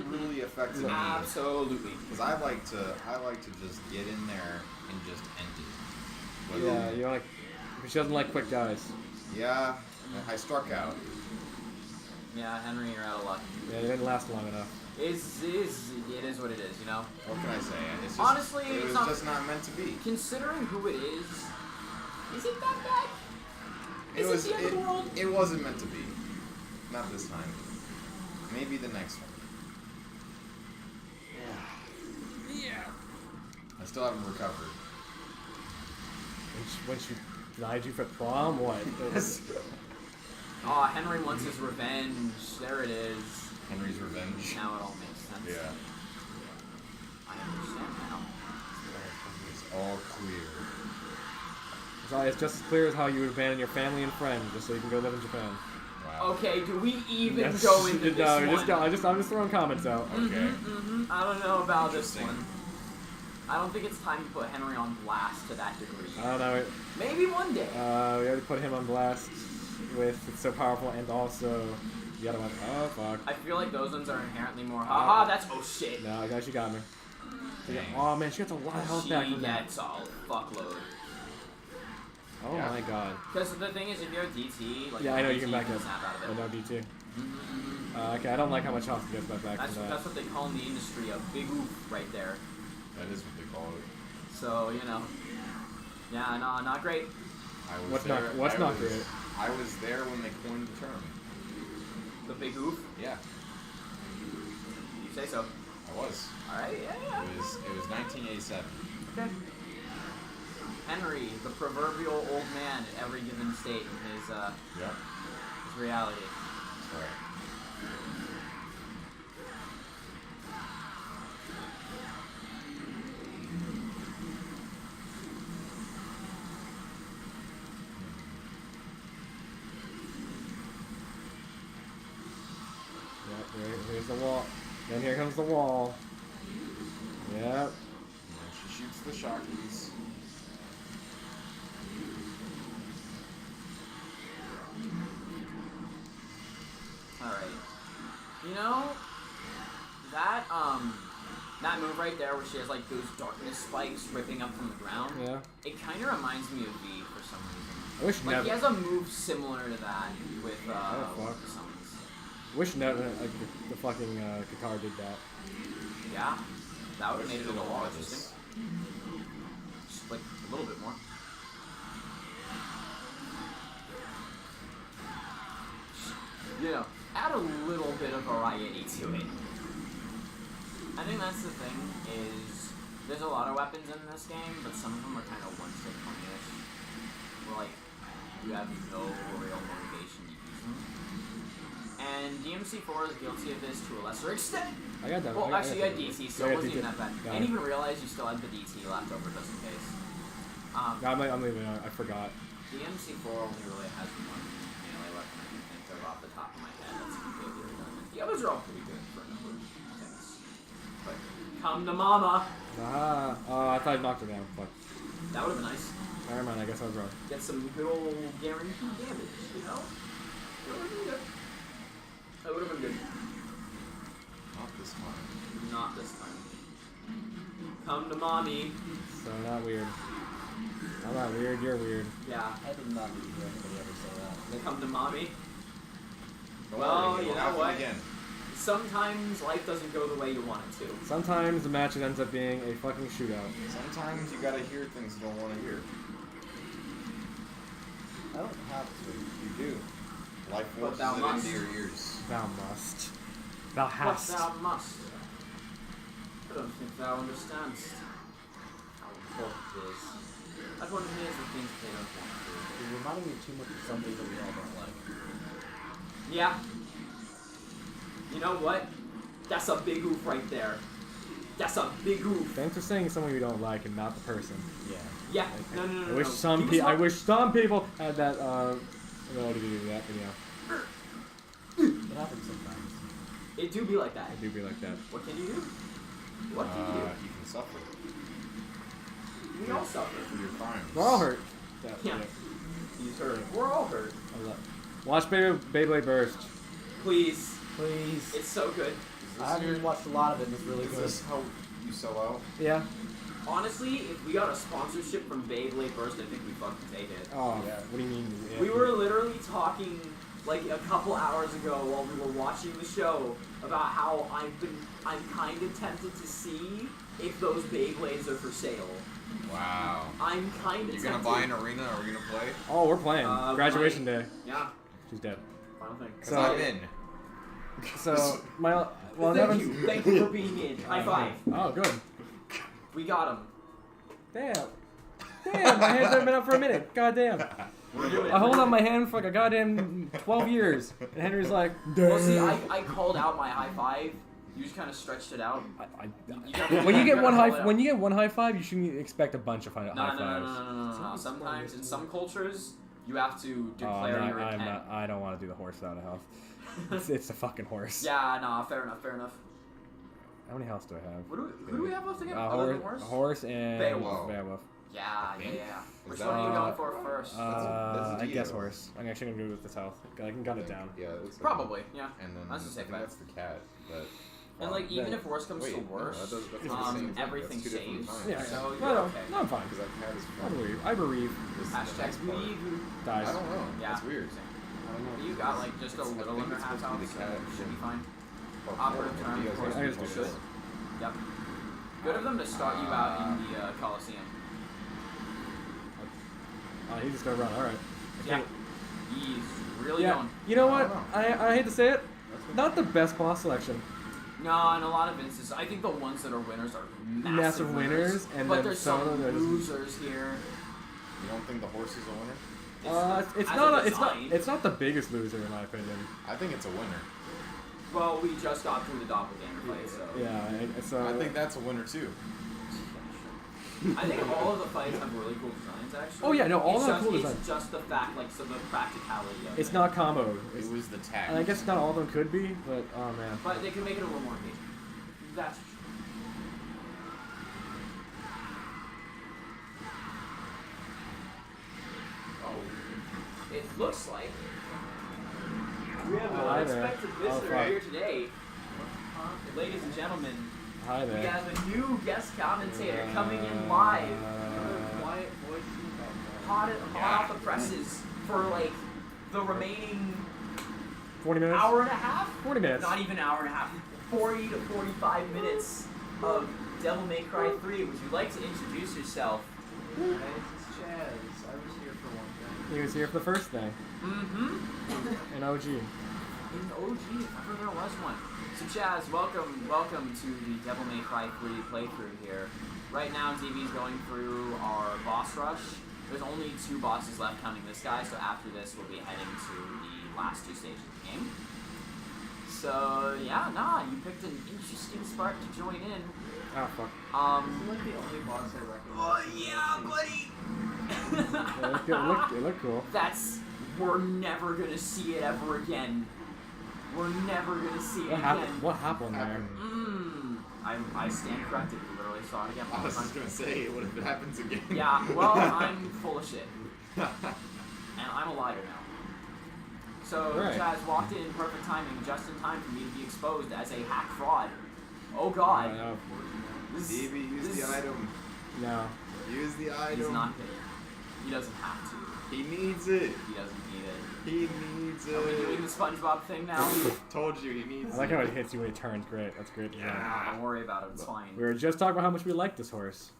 D: really affected me.
B: Absolutely.
D: Because I like to just get in there and just end it. But,
A: Yeah, you know, like she doesn't like quick dies.
D: Yeah, I struck out.
B: Yeah, Henry, you're out of luck.
A: Yeah, it didn't last long enough.
B: It is what it is, you know?
D: What can I say? It's just,
B: Honestly,
D: it
B: it's
D: was
B: not-
D: just not meant to be.
B: Considering who it is it that bad?
D: It
B: Is
D: was.
B: it the end of the world?
D: It wasn't meant to be. Not this time. Maybe the next one.
B: Yeah.
D: I still haven't recovered.
A: When she denied you for prom, what?
B: Aw, Henry wants his revenge. There it is.
D: Henry's revenge.
B: Now it all makes sense.
D: Yeah.
B: I understand now.
D: It's all clear.
A: It's just as clear as how you would abandon your family and friends just so you can go live in Japan.
D: Wow.
B: Okay, do we even
A: Yes.
B: go into this
A: No,
B: one?
A: I'm just throwing comments out.
D: Okay.
B: I don't know about this
D: Interesting.
B: one. I don't think it's time to put Henry on blast to that degree.
A: I don't know.
B: Maybe one day.
A: We already put him on blast with It's So Powerful and also the other one. Oh, fuck.
B: I feel like those ones are inherently more. Haha, that's oh shit.
A: No, guys, she got me.
D: Dang.
A: Oh, man, she gets a lot of health back
B: She
A: from that.
B: gets a fuckload.
A: Oh,
D: Yeah.
A: my god.
B: Because the thing is, if you're a DT, like
A: Yeah, I know you
B: DT,
A: can back up.
B: snap out of
A: But
B: it.
A: no DT. Okay, I don't like how much health she gets back
B: That's
A: from that.
B: that's what they call in the industry a big oof right there.
D: That is what they call it.
B: So you know, yeah, no, not great.
D: I was
A: What's
D: there.
A: not
D: I
A: not
D: was,
A: great?
D: I was there when they coined the term.
B: The big oof.
D: Yeah,
B: You say so.
D: I was.
B: All right, yeah.
D: It was 1987.
B: Okay. Henry, the proverbial old man at every given state in his
D: Yeah.
B: his reality.
D: Right.
A: Yep, here's the wall. Then here comes the wall. Yep.
D: And then she shoots the shockies.
B: Alright. You know, that move right there where she has like those darkness spikes ripping up from the ground,
A: Yeah.
B: it kind of reminds me of V for some reason.
A: I wish
B: Like,
A: never.
B: he has a move similar to that with,
A: fuck.
B: with the summons.
A: Wish never like the fucking guitar did that.
B: Yeah, that would have
D: Wish
B: made it
D: they
B: a
D: did
B: little
D: a
B: more
D: lot of
B: interesting.
D: this.
B: Just like a little bit more. You know, add a little bit of variety to it. I think that's the thing, is there's a lot of weapons in this game, but some of them are kind of one-trick pony-ish. Where, like, you have no real motivation to use them. And DMC4 is guilty of this to a lesser extent.
A: I got that.
B: Well,
A: I
B: actually, you had DT, so
A: I
B: it
A: got
B: wasn't
A: DT.
B: even that bad.
A: Got
B: I
A: it.
B: didn't even realize you still had the DT left over just in case.
A: No, I'm leaving. I forgot.
B: DMC4 only really has one melee weapon I can think of off the top of my head that's completely redundant. The others are all pretty good for a number of things. But come to mama!
A: Ah, I thought I knocked her down. Fuck.
B: That would have been nice.
A: Never mind. I guess I was wrong.
B: Get some good old guaranteed damage, you know? That would have been good. That would have been good.
D: Not this time.
B: Not this time. Come to mommy.
A: So not weird. I'm not weird. You're weird.
B: Yeah.
C: I did not hear anybody ever say that.
B: They come to mommy.
D: Don't
B: Well,
D: worry,
B: you
D: it'll
B: know
D: happen
B: what?
D: Again.
B: Sometimes life doesn't go the way you want it to.
A: Sometimes the match ends up being a fucking shootout.
D: Sometimes you gotta hear things you don't want to hear.
C: I don't have to.
D: You do. Life
B: But
D: forces
B: thou
D: it
B: must.
D: into your ears.
A: Thou must. Thou
B: But
A: hast.
B: thou must. I don't think thou understandst how important it is. Everyone hears the things they don't want to.
C: You're reminding me too much of somebody that we all don't like.
B: Yeah. You know what? That's a big oof right there. That's a big oof.
A: Thanks for saying someone you don't like and not the person.
C: Yeah.
B: Yeah. No.
A: I wish some I wish some people had that ability to do that, but yeah.
C: It happens sometimes.
B: It do be like that.
A: I do be like that.
B: What can you do? What can you
D: You can suffer
B: do? We all suffer.
D: for your crimes.
A: We're all hurt.
B: Yeah. He's hurt. We're all hurt.
A: Watch Beyblade Burst.
B: Please.
C: Please.
B: It's so good.
C: I haven't watched a lot of it, and it's really
D: Is
C: good.
D: this how you sell out?
A: Yeah.
B: Honestly, if we got a sponsorship from Beyblade Burst, I think we'd fucking take it.
A: Oh,
D: Yeah.
A: what do you mean?
B: We were literally talking like a couple hours ago while we were watching the show about how I'm kind of tempted to see if those Beyblades are for sale.
D: Wow.
B: I'm kind of
D: You're
B: tempted.
D: gonna buy an arena? Are we gonna play?
A: Oh, we're playing. Graduation day.
B: Yeah.
A: She's dead.
B: Final thing.
D: Cause
A: So-
D: I'm in.
A: So my well,
B: Thank
A: Nevin's-
B: you. Thank you for being in. High five.
A: Oh, good.
B: We got him.
A: Damn. Damn, my hands haven't been up for a minute. God damn.
B: We're doing it.
A: I hold on my hand for like a goddamn 12 years. And Henry's like,
B: Well, see,
A: "Damn."
B: I called out my high five. You just kind of stretched it out.
A: When you get one
B: high
A: high, when you get one high five, you shouldn't expect a bunch of high
B: No.
A: fives.
B: Sometimes in some cultures, you have to
A: Oh,
B: declare
A: no,
B: your intent.
A: I don't want to do the horse without a health. It's a fucking horse.
B: Yeah, nah, fair enough.
A: How many healths do I have?
B: Who do we have left again? Other than horse?
A: Horse and
B: Beowulf.
A: Beowulf.
B: Yeah. Which
D: that-
B: one are you going for first?
A: I guess
D: Dio.
A: horse. I'm actually gonna go with this health. I can gun it down.
D: Yeah, it looks like
B: Probably, yeah.
D: And then
B: That's the
D: I
B: safe
D: think
B: bet.
D: that's the cat, but.
B: And like, even if worse comes
D: Wait,
B: to
D: no,
B: worse,
D: that's the same thing.
B: everything
D: That's two different
B: saves.
D: times.
A: Yeah.
B: So
A: No,
B: you're
A: no,
B: okay.
A: no, I'm fine.
D: Because that cat is
A: I
D: fun.
A: bereave. I bereave.
D: This is the
B: Hashtag
D: next part.
B: believe.
A: Dies.
D: I don't know.
B: Yeah.
D: That's weird.
B: You got like just a
D: I
B: little
D: think
B: under
D: it's
B: half
D: supposed to be
B: health,
D: the cat.
B: so should be fine.
D: Or
B: Operative
D: four,
B: term,
D: maybe
B: of course,
A: I just
B: people
A: do
B: should.
A: this.
B: Yep. Good of them to start you out in the Coliseum.
A: Oh, he's just gonna run. All right.
B: Yeah. He's really
A: Yeah.
B: going.
A: You know
D: I
A: what?
D: don't
A: I hate to say it. Not the best boss selection.
B: No, in a lot of instances, I think the ones that are winners are massive,
A: Massive winners, and
B: but
A: then
B: there's
A: some
B: some
A: of them are just-
B: losers here.
D: You don't think the horse is a winner?
A: It's
B: as
A: not.
B: a
A: It's not.
B: design.
A: It's not the biggest loser in my opinion.
D: I think it's a winner.
B: Well, we just got through the doppelganger fight, so
A: Yeah. So
D: I think that's a winner too.
B: I think all of the fights have really cool designs. Actually.
A: Oh, yeah, no, all
B: it's
A: have
B: just,
A: cool
B: it's
A: designs.
B: just the fact, like, so the practicality of
A: it's
B: it.
A: not combo.
D: It was the tag.
A: And I guess not all of them could be, but oh man.
B: But they can make it a little more engaging. That's true. Oh, it looks like we have an
A: Hi there.
B: unexpected
A: Oh,
B: visitor
A: fuck.
B: here today. Ladies and gentlemen,
A: Hi
B: we
A: there.
B: have a new guest commentator coming in live,
J: Quiet voice
B: hot off the presses for like the remaining
A: 40 minutes.
B: hour and a half.
A: 40 minutes.
B: Not even hour and a half. 40 to 45 minutes of Devil May Cry 3. Would you like to introduce yourself?
J: Hey, this is Chaz. I was here for one thing.
A: He was here for the first thing.
B: Mm-hmm.
A: In OG.
B: In OG, if ever there was one. So Chaz, welcome to the Devil May Cry 3 playthrough here. Right now, DB's going through our boss rush. There's only 2 bosses left counting this guy, so after this we'll be heading to the last 2 stages of the game. So yeah, you picked an interesting spot to join in.
A: Oh fuck.
J: This is like the only boss I recognize.
B: Oh yeah, buddy!
A: It looked good. It looked cool.
B: We're never gonna see it ever again. We're never gonna see it
A: What
B: again.
A: happened? What happened there?
B: I stand corrected. We literally saw it again.
D: I was just gonna say, what if it happens again?
B: Yeah, well, I'm full of shit. And I'm a liar now. So,
A: Right.
B: Chaz walked in perfect timing, just in time for me to be exposed as a hack fraud. Oh god.
A: No.
D: DB, use the item.
A: No.
D: Use the item.
B: He's not gonna. He doesn't have to.
D: He needs it.
B: He doesn't need it.
D: He needs it.
B: Are we doing the SpongeBob thing now?
D: Told you he needs
A: I like
D: it.
A: how it hits you when it turns. Great. That's great.
B: Nah, don't worry about it. It's fine.
A: We were just talking about how much we like this horse.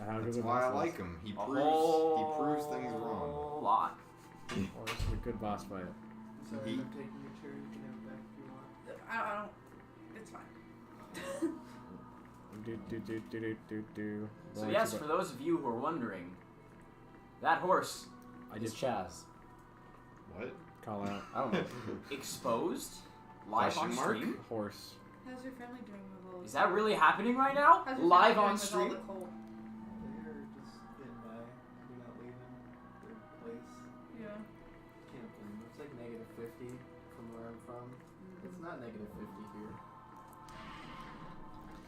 A: How good
D: That's
A: the
D: why I
A: boss
D: like
A: is.
D: him. He
B: A
D: proves things wrong.
B: whole lot.
A: Horse is a good boss fight.
J: Sorry,
D: He-
J: I'm taking your chair. You can have it back if you want.
E: I don't. It's fine.
A: Do.
B: So yes, for those of you who are wondering, that horse,
A: I
C: It's
A: just
C: Chaz.
D: What?
A: call out?
F: I don't know.
B: Exposed? Live on
D: Question mark?
B: stream?
A: Horse.
E: How's your family doing with all
B: Is that really happening right now?
E: How's your
B: Live
E: family
B: on
E: doing with all
B: stream?
E: the coal?
J: They're just getting by. They're not leaving their place.
E: Yeah.
J: Can't blame them. It's like -50 from where I'm from. It's not -50 here.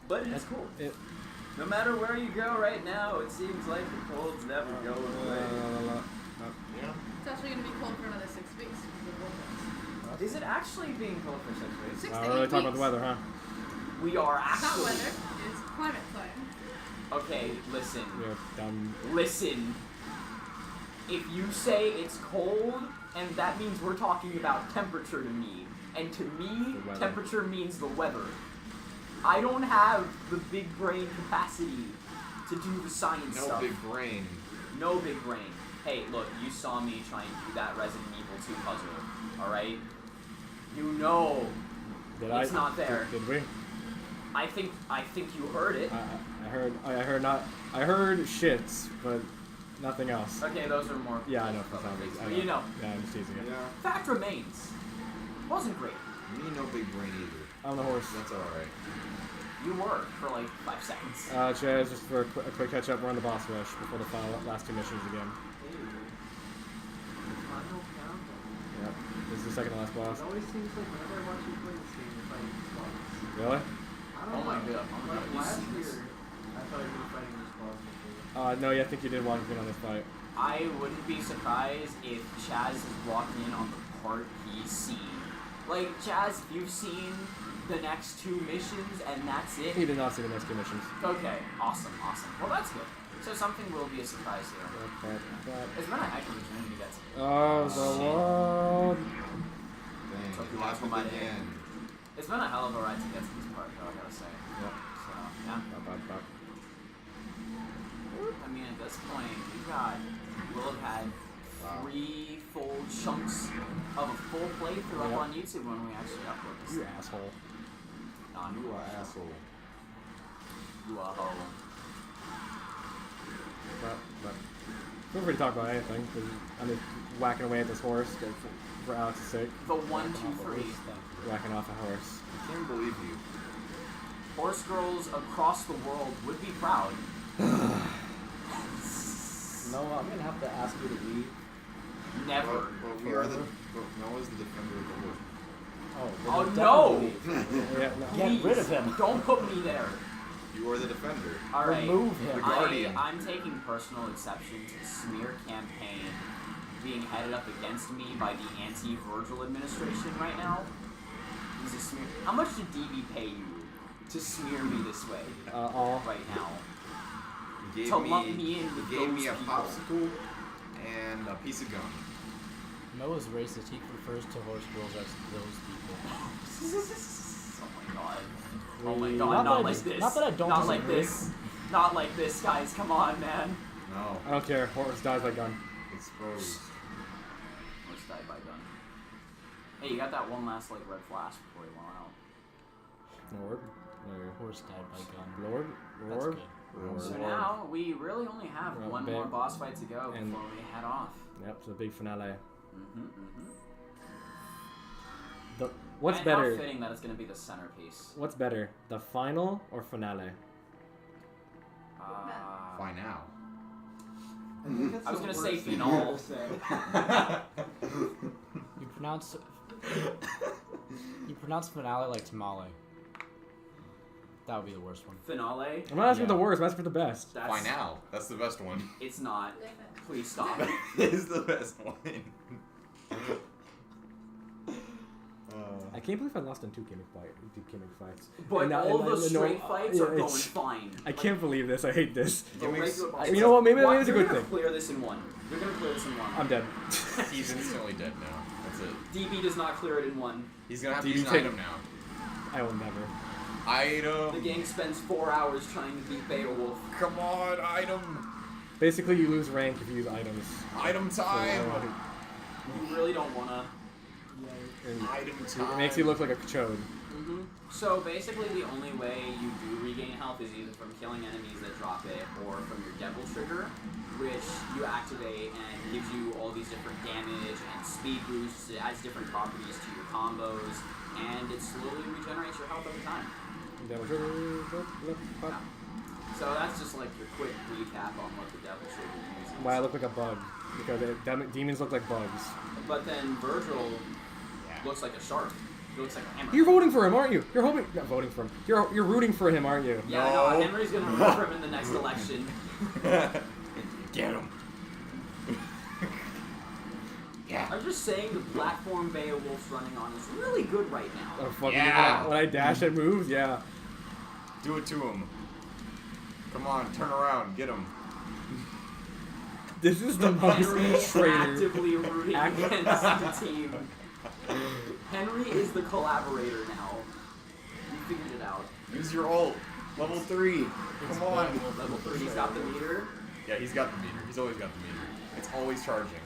K: But it's cool. No matter where you go right now, it seems like the cold's never going away.
D: Yeah.
E: It's actually going to be cold for another 6 weeks. because of the
K: Is it actually being cold for 6 weeks?
E: 6
A: Not
E: to 8
A: really talking about
E: weeks.
A: the weather, huh?
B: We are
E: It's not
B: actually.
E: weather. It's climate science.
B: Okay, listen.
A: You're dumb.
B: Listen. If you say it's cold, and that means we're talking about temperature to me. And to me,
A: The weather.
B: temperature means the weather. I don't have the big brain capacity to do the science
D: No
B: stuff.
D: big brain.
B: No big brain. Hey, look, you saw me try and do that Resident Evil 2 puzzle, alright? You know
A: Did
B: it's not there.
A: Did we?
B: I think you heard it.
A: I heard shits, but nothing else.
B: Okay, those are more.
A: Yeah, I know. For some reason. I
B: You know.
A: Yeah, I'm just teasing it.
D: Yeah.
B: Fact remains. Wasn't great.
D: Me no big brain either.
A: On the horse.
D: That's alright.
B: You were for like 5 seconds.
A: Chaz, just for a quick catch up, we're on the boss rush before the last 2 missions again.
J: Final countdown.
A: Yep. This is the second to last boss.
J: It always seems like whenever I watch you play this game, you're fighting this boss.
A: Really?
J: I don't
B: Oh my
J: know.
B: god. Oh my
J: Like
B: god. You
J: last
B: see
J: year,
B: this?
J: I thought you were fighting this boss before.
A: No, yeah, I think you did walk in on this fight.
B: I wouldn't be surprised if Chaz has walked in on the part he's seen. Like, Chaz, if you've seen the next 2 missions and that's it.
A: He did not see the next 2 missions.
B: Okay, awesome. Well, that's good. So something will be a surprise here. It's been a heck of a journey to get to.
A: Oh, the world.
D: Dang,
B: Took
D: it
B: me back from my
D: happened
B: day.
D: again.
B: It's been a hell of a ride to get to this part, though, I gotta say.
A: Yep.
B: So, yeah. I mean, at this point, we'll have had
D: Wow.
B: 3 full chunks of a full playthrough
A: Yep.
B: up on YouTube when we actually upload this.
A: You
B: thing.
A: asshole.
B: Nah,
D: You are asshole.
B: You a hoe.
A: But feel free to talk about anything, because I'm just whacking away at this horse for Alex's sake.
B: The 1, 2, 3.
A: Whacking off a horse.
D: I can't believe you.
B: Horse girls across the world would be proud.
F: No, I'm gonna have to ask you to leave.
B: Never.
D: But we are the. But Noah's the defender of the horse.
B: Oh,
F: then
B: no!
F: definitely-
A: Yeah, no.
F: Get rid of him.
B: Don't put me there.
D: You are the defender.
B: Alright.
F: Remove him.
D: The guardian.
B: I'm taking personal exception to the smear campaign being headed up against me by the anti-Virgil administration right now. He's a smear. How much did DB pay you to smear me this way
A: All.
B: right now?
D: He gave
B: To
D: me,
B: lump me in with
D: he gave me
B: those
D: a
B: people.
D: popsicle and a piece of gum.
C: Noah's racist. He refers to horse girls as those people.
B: Oh my god. Oh my god,
C: Not
B: not
C: that I
B: like
C: dis-
B: this.
C: not that I don't
B: Not like
C: disagree.
B: this. Not like this, guys. Come on, man.
D: No.
A: I don't care. Horse dies by gun.
D: Exposed.
B: Let's die by gun. Hey, you got that one last like red flash before you went out.
A: Lord.
C: Horse died by gun.
A: Lord.
C: That's
A: Lord.
C: good.
A: Lord.
B: So now we really only have
A: Well,
B: one
A: big-
B: more boss fight to go
A: and-
B: before we head off.
A: Yep, so the big finale.
B: Mm-hmm.
A: What's
B: and
A: better?
B: How fitting that it's going to be the centerpiece.
A: What's better, the final or finale?
D: Fine now.
B: I was gonna say final.
C: You pronounce finale like tamale. That would be the worst one.
B: Finale?
A: I'm not asking for
C: Yeah.
A: the worst, I'm asking for the best.
B: That's,
D: Fine now. That's the best one.
B: It's not. Please stop.
D: It is the best one.
A: I can't believe I lost in two gimmick fights.
B: But
A: And now-
B: all
A: and
B: the
A: I-
B: straight
A: no,
B: fights
A: yeah,
B: are going
A: it's-
B: fine.
A: I can't believe this. I hate this.
B: The regular boss
A: You know what? Maybe
B: Why-
A: it's a
B: you're
A: good
B: gonna
A: thing.
B: clear this in one. You're gonna clear this in one.
A: I'm dead.
D: He's instantly dead now. That's it.
B: DB does not clear it in one.
D: He's gonna have to
A: DB
D: use an
A: take-
D: item now.
A: I will never.
B: The
D: Item.
B: gang spends 4 hours trying to beat Beowulf.
D: Come on, item.
A: Basically, you lose rank if you use items.
D: Item time.
B: You really don't wanna.
A: And
D: Item
A: it
D: time.
A: makes you look like a chode.
B: So basically, the only way you do regain health is either from killing enemies that drop it or from your devil trigger. which you activate and gives you all these different damage and speed boosts. It adds different properties to your combos, and it slowly regenerates your health over time. Yeah. So that's just like your quick recap on what the devil should be using.
A: Why I look like a bug, because demons look like bugs.
B: But then Virgil looks like a shark. He looks like a hammer.
A: You're voting for him, aren't you? You're hoping not voting for him. You're rooting for him, aren't you?
B: Yeah, no. Henry's gonna vote for him in the next election.
D: Get him. Yeah.
B: I'm just saying the platform Beowulf's running on is really good right now.
A: Oh, fuck
D: Yeah.
A: When I dash and move, yeah.
D: Do it to him. Come on, turn around, get him.
A: This is the most
B: Henry's
A: traitor.
B: actively rooting against the team. Henry is the collaborator now. You figured it out.
D: Use your ult. Level 3. Come on.
B: Level 3. He's got the meter.
D: Yeah, he's got the meter. He's always got the meter. It's always charging.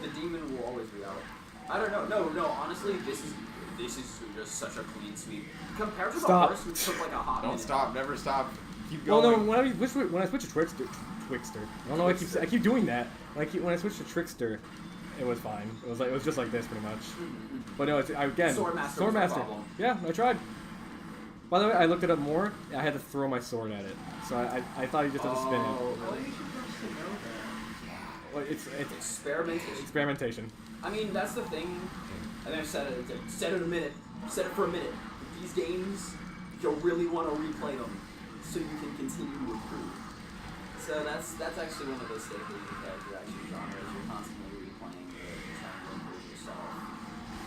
B: The demon will always be out. I don't know. No. Honestly, this is just such a clean sweep compared to the first, which took like a hot minute.
D: Don't stop. Never stop. Keep
A: Well,
D: going.
A: no. When I switch to Twixter. I don't know. I keep doing that. When I switched to Trickster, it was fine. It was just like this pretty much. But no, again,
B: Swordmaster was the problem.
A: Yeah, I tried. By the way, I looked it up more. I had to throw my sword at it, so I thought you just had to spin it.
B: Oh, really?
A: Well, it's experimentation.
B: I mean, that's the thing. And I've said it for a minute. These games, you'll really want to replay them so you can continue to improve. So that's actually one of those staples of character action genres. You're constantly replaying it, trying to improve yourself,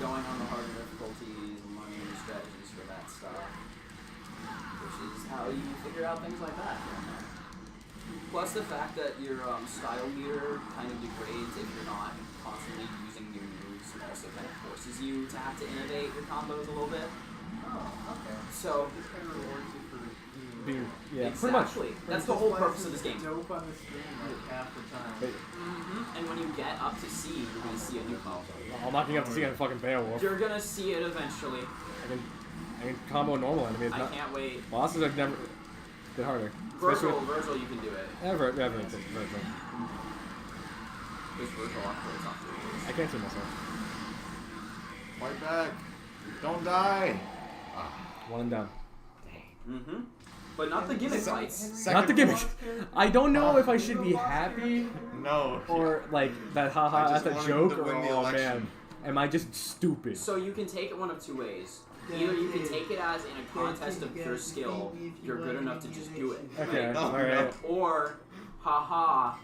B: going on the harder difficulties, and learning new strategies for that stuff, which is how you figure out things like that. Plus the fact that your style meter kind of degrades if you're not constantly using new moves, and also kind of forces you to have to innovate your combos a little bit.
J: Oh, okay.
B: So
J: this kind of rewards you for
A: Yeah,
B: exactly.
A: pretty much.
B: That's the whole purpose of this game.
J: Dope on the screen like half the time.
B: And when you get up to C, you're gonna see a new combo.
A: I'm not getting up to see a fucking Beowulf.
B: You're gonna see it eventually.
A: I can combo normal enemies.
B: I can't wait.
A: Bosses have never been harder.
B: Virgil, you can do it.
A: Virgil.
B: There's Virgil afterwards.
A: I can't see myself.
D: Fight back. Don't die.
A: One and done.
B: But not the gimmick fights.
A: Not the gimmick. I don't know if I should be happy.
D: No.
A: Or like that haha, that's a joke, or oh man, am I just stupid?
B: So you can take it one of two ways. Either you can take it as in a contest of pure skill, you're good enough to just do it.
A: Okay,
B: right?
A: alright.
B: Or, haha,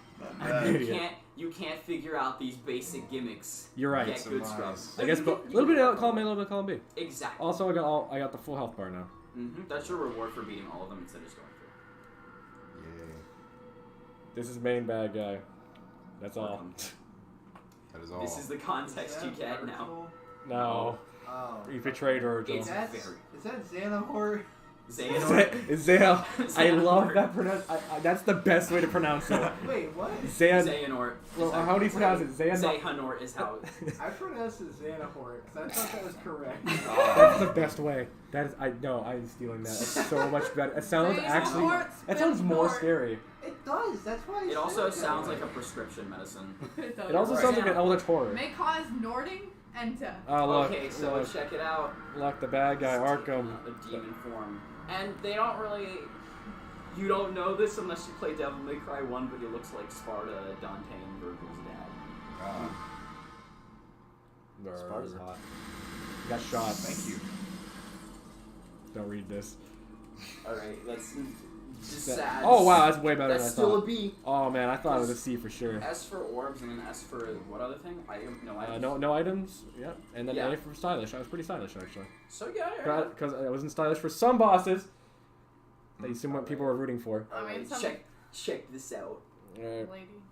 B: you can't figure out these basic gimmicks.
A: You're right.
B: Get good scrubs.
A: I guess a little bit of column A, a little bit of column B.
B: Exactly.
A: Also, I got the full health bar now.
B: That's your reward for beating all of them instead of just going through.
D: Yay.
A: This is main bad guy. That's all.
D: That is all.
B: This is the context you get now.
A: No.
J: Oh.
A: You betrayed Virgil.
B: It's
J: Is that Xanahor?
A: Xehanort. I love that pronunciation. That's the best way to pronounce it.
J: Wait, what?
B: Xehanort.
A: Well, how do you pronounce it?
B: Xehanort is how.
J: I pronounced it Xanahor because I thought that was correct.
A: That's the best way. That is, I'm stealing that. It's so much better. It sounds actually. That sounds more scary.
J: It does. That's why.
B: It also sounds like a prescription medicine.
A: It also sounds like an eldritch horror.
E: May cause Nording and
A: Look,
B: okay, so
A: look.
B: check it out.
A: Look, the bad guy, Arkham.
B: A demon form. And they don't really... You don't know this unless you play Devil May Cry 1, but he looks like Sparta, Dante, and Virgil's dad.
C: Sparta's hot.
A: He got shot.
D: Thank you.
A: Don't read this.
B: Alright, that's just sad.
A: Oh wow, that's way better
B: That's
A: than I
B: still
A: thought.
B: a B.
A: Oh man, I thought it was a C for sure.
B: S for orbs, and then S for what other thing? No items.
A: No items. Yeah, and then
B: Yeah.
A: A for stylish. I was pretty stylish actually.
B: So yeah.
A: Because I wasn't stylish for some bosses. That you assume what people were rooting for.
E: I mean, some
B: check this out.
E: lady.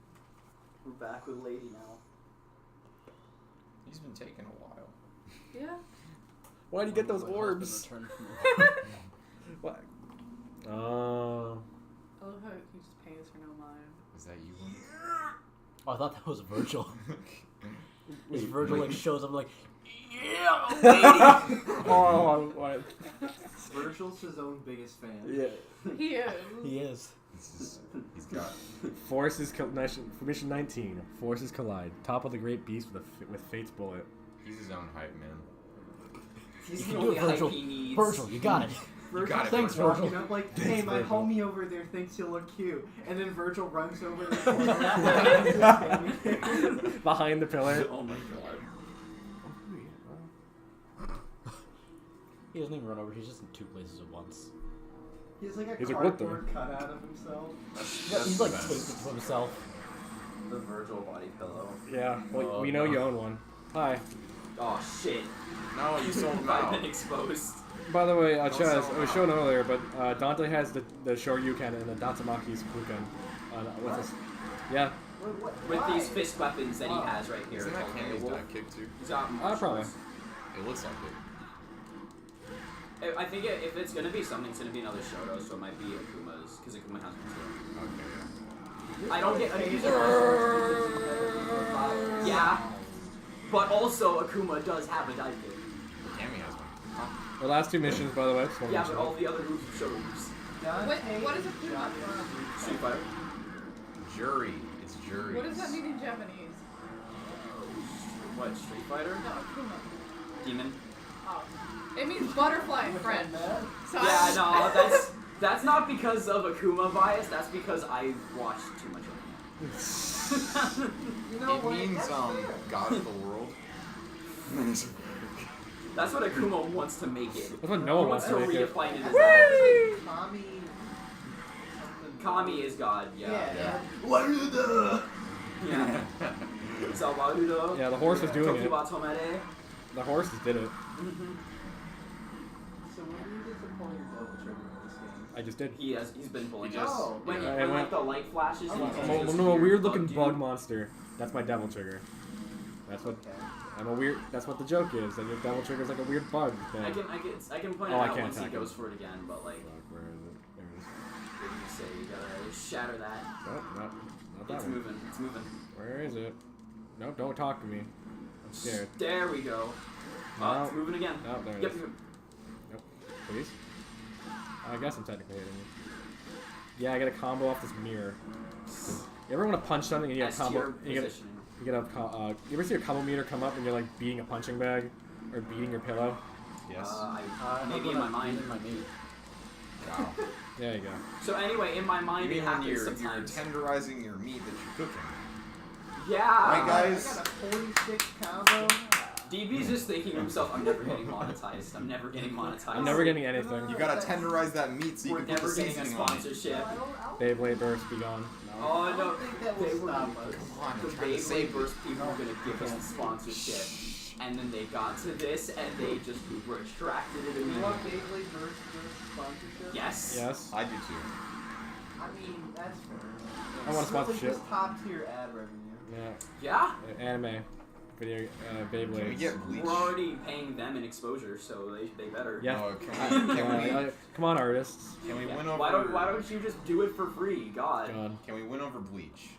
B: We're back with Lady now.
D: He's been taking a while.
E: Yeah.
A: Why do you get those orbs? What? Oh.
E: I love how he just pays for no mind.
D: Is that you?
C: Oh, I thought that was Virgil. This Virgil like shows up like, yeah, lady.
A: Oh, what?
J: Virgil's his own biggest fan.
A: Yeah.
E: He is.
C: He is.
D: He's got.
A: Forces mission 19. Forces collide. Top of the great beast with Fate's bullet.
D: He's his own hype man.
B: He's
C: You
B: the
C: can do
B: only
C: it,
B: hype
C: Virgil.
B: he needs.
C: Virgil, you got it.
J: Virgil
D: got it,
C: Thanks,
J: starts
C: Virgil.
J: walking up like, hey,
A: Thanks,
J: my
A: Virgil.
J: homie over there thinks you look cute. And then Virgil runs over the corner.
A: Behind the pillar.
B: Oh my god.
C: He doesn't even run over. He's just in two places at once.
J: He's like a
A: He's like, what the?
J: cardboard cutout of himself.
C: He's like taped it to himself.
K: The Virgil body pillow.
A: Yeah, well,
C: Oh,
A: we know
C: no.
A: you own one. Hi.
B: Oh shit.
D: No, you sold him
B: I've
D: out.
B: been exposed.
A: By the way,
D: Don't
A: Chaz,
D: sell
A: I
D: them
A: was
D: out.
A: showing earlier, but Dante has the Shoryuken and the Datsamaki's Fuken. With us. Yeah,
B: With these fist weapons that he has right here.
D: Isn't that
B: called
D: Candy's
B: Wolf.
D: dive kick too?
B: He's got
A: probably.
D: It looks like it.
B: I think if it's gonna be something, it's gonna be another Shoto, so it might be Akuma's, because Akuma has one too.
D: Okay, yeah.
B: I don't get. Yeah, but also Akuma does have a dive kick.
D: Cammy has one.
A: the last two missions, by the way. Just wanna
B: Yeah,
A: mention
B: but all
A: that.
B: the other moves are show moves.
E: What is a Kuma?
B: Street Fighter.
D: Jury. It's jury.
E: What does that mean in Japanese?
B: What, Street Fighter?
E: No, Kuma.
B: Demon?
E: Oh. It means butterfly in French. So
B: Yeah, no, that's not because of Akuma bias, that's because I watched too much of it.
J: You know
D: It
J: what?
D: means
J: That's fair.
D: God of the world.
B: That's what Akuma wants to make it.
A: That's what no one
B: He
A: wants
B: wants
A: to
B: to
A: make it.
B: redefine it as that.
J: Kami.
B: Kami is God, yeah.
J: Yeah.
B: Yeah. Zawarudo.
A: Yeah, the horse was doing it.
B: Tokiwa Tomere.
A: The horses did it.
J: So when were you disappointed double trigger in this game?
A: I just did.
B: He's been pulling
D: He
B: us.
D: just-
J: Oh,
B: When,
A: yeah.
B: when like the light flashes and
J: I'm
B: you
J: a-
B: see
A: I'm
B: this
A: a weird looking
B: dude.
A: bug monster. That's my devil trigger. That's what
J: Okay.
A: I'm a weird. That's what the joke is. That your devil trigger's like a weird bug thing.
B: I can point
A: Oh,
B: it
A: I
B: out
A: can't
B: once he
A: attack
B: goes
A: him.
B: for it again, but like,
A: Fuck, where is it? There it is.
B: what do you say? You gotta shatter that.
A: Nope, not that
B: It's
A: one.
B: moving. It's moving.
A: Where is it? Nope, don't talk to me. I'm scared.
B: There we go.
A: No.
B: Oh, it's moving again.
A: No, there it
B: Yep.
A: is. Nope. Please. I guess I'm technically hitting you. Yeah, I get a combo off this mirror. You ever want to punch something and you get a
B: S
A: combo?
B: tier
A: You get
B: positioning.
A: you get a you ever see a combo meter come up and you're like beating a punching bag or beating your pillow?
D: Yes.
B: Maybe in my mind.
C: My meat.
D: Wow.
A: There you go.
B: So anyway, in my
D: You
B: mind, it
D: mean when
B: happens
D: you're
B: sometimes.
D: tenderizing your meat that you're cooking?
B: Yeah.
D: Right,
J: I
D: guys?
J: got a 46 combo.
B: DB's just thinking to himself, I'm never getting monetized. I'm never getting monetized.
A: I'm never getting anything.
D: You gotta tenderize that meat so you
B: We're
D: can put
B: never
D: the
B: getting a
D: seasoning on it.
B: sponsorship.
A: Beyblade burst, be gone.
B: Oh
J: I
B: no,
J: don't think that will
B: they were
J: stop us.
D: Come on,
B: the
D: I'm trying to save
B: Beyblade
D: it.
B: Burst people were gonna give us the sponsorship, and then they got to this and they just retracted it
J: You want
B: immediately.
J: Beyblade versus sponsorship?
B: Yes.
A: Yes.
D: I do too.
J: I mean, that's fair.
A: I want a
J: It's really
A: sponsorship.
J: just top tier ad revenue.
A: Yeah.
B: Yeah.
A: Anime, video, Beyblade.
D: Can we get Bleach?
B: We're already paying them in exposure, so they better.
A: Yeah.
D: Oh, can
A: Come on, artists.
D: we
B: Yeah.
D: win over?
B: Why don't you just do it for free? God.
A: God.
D: Can we win over Bleach?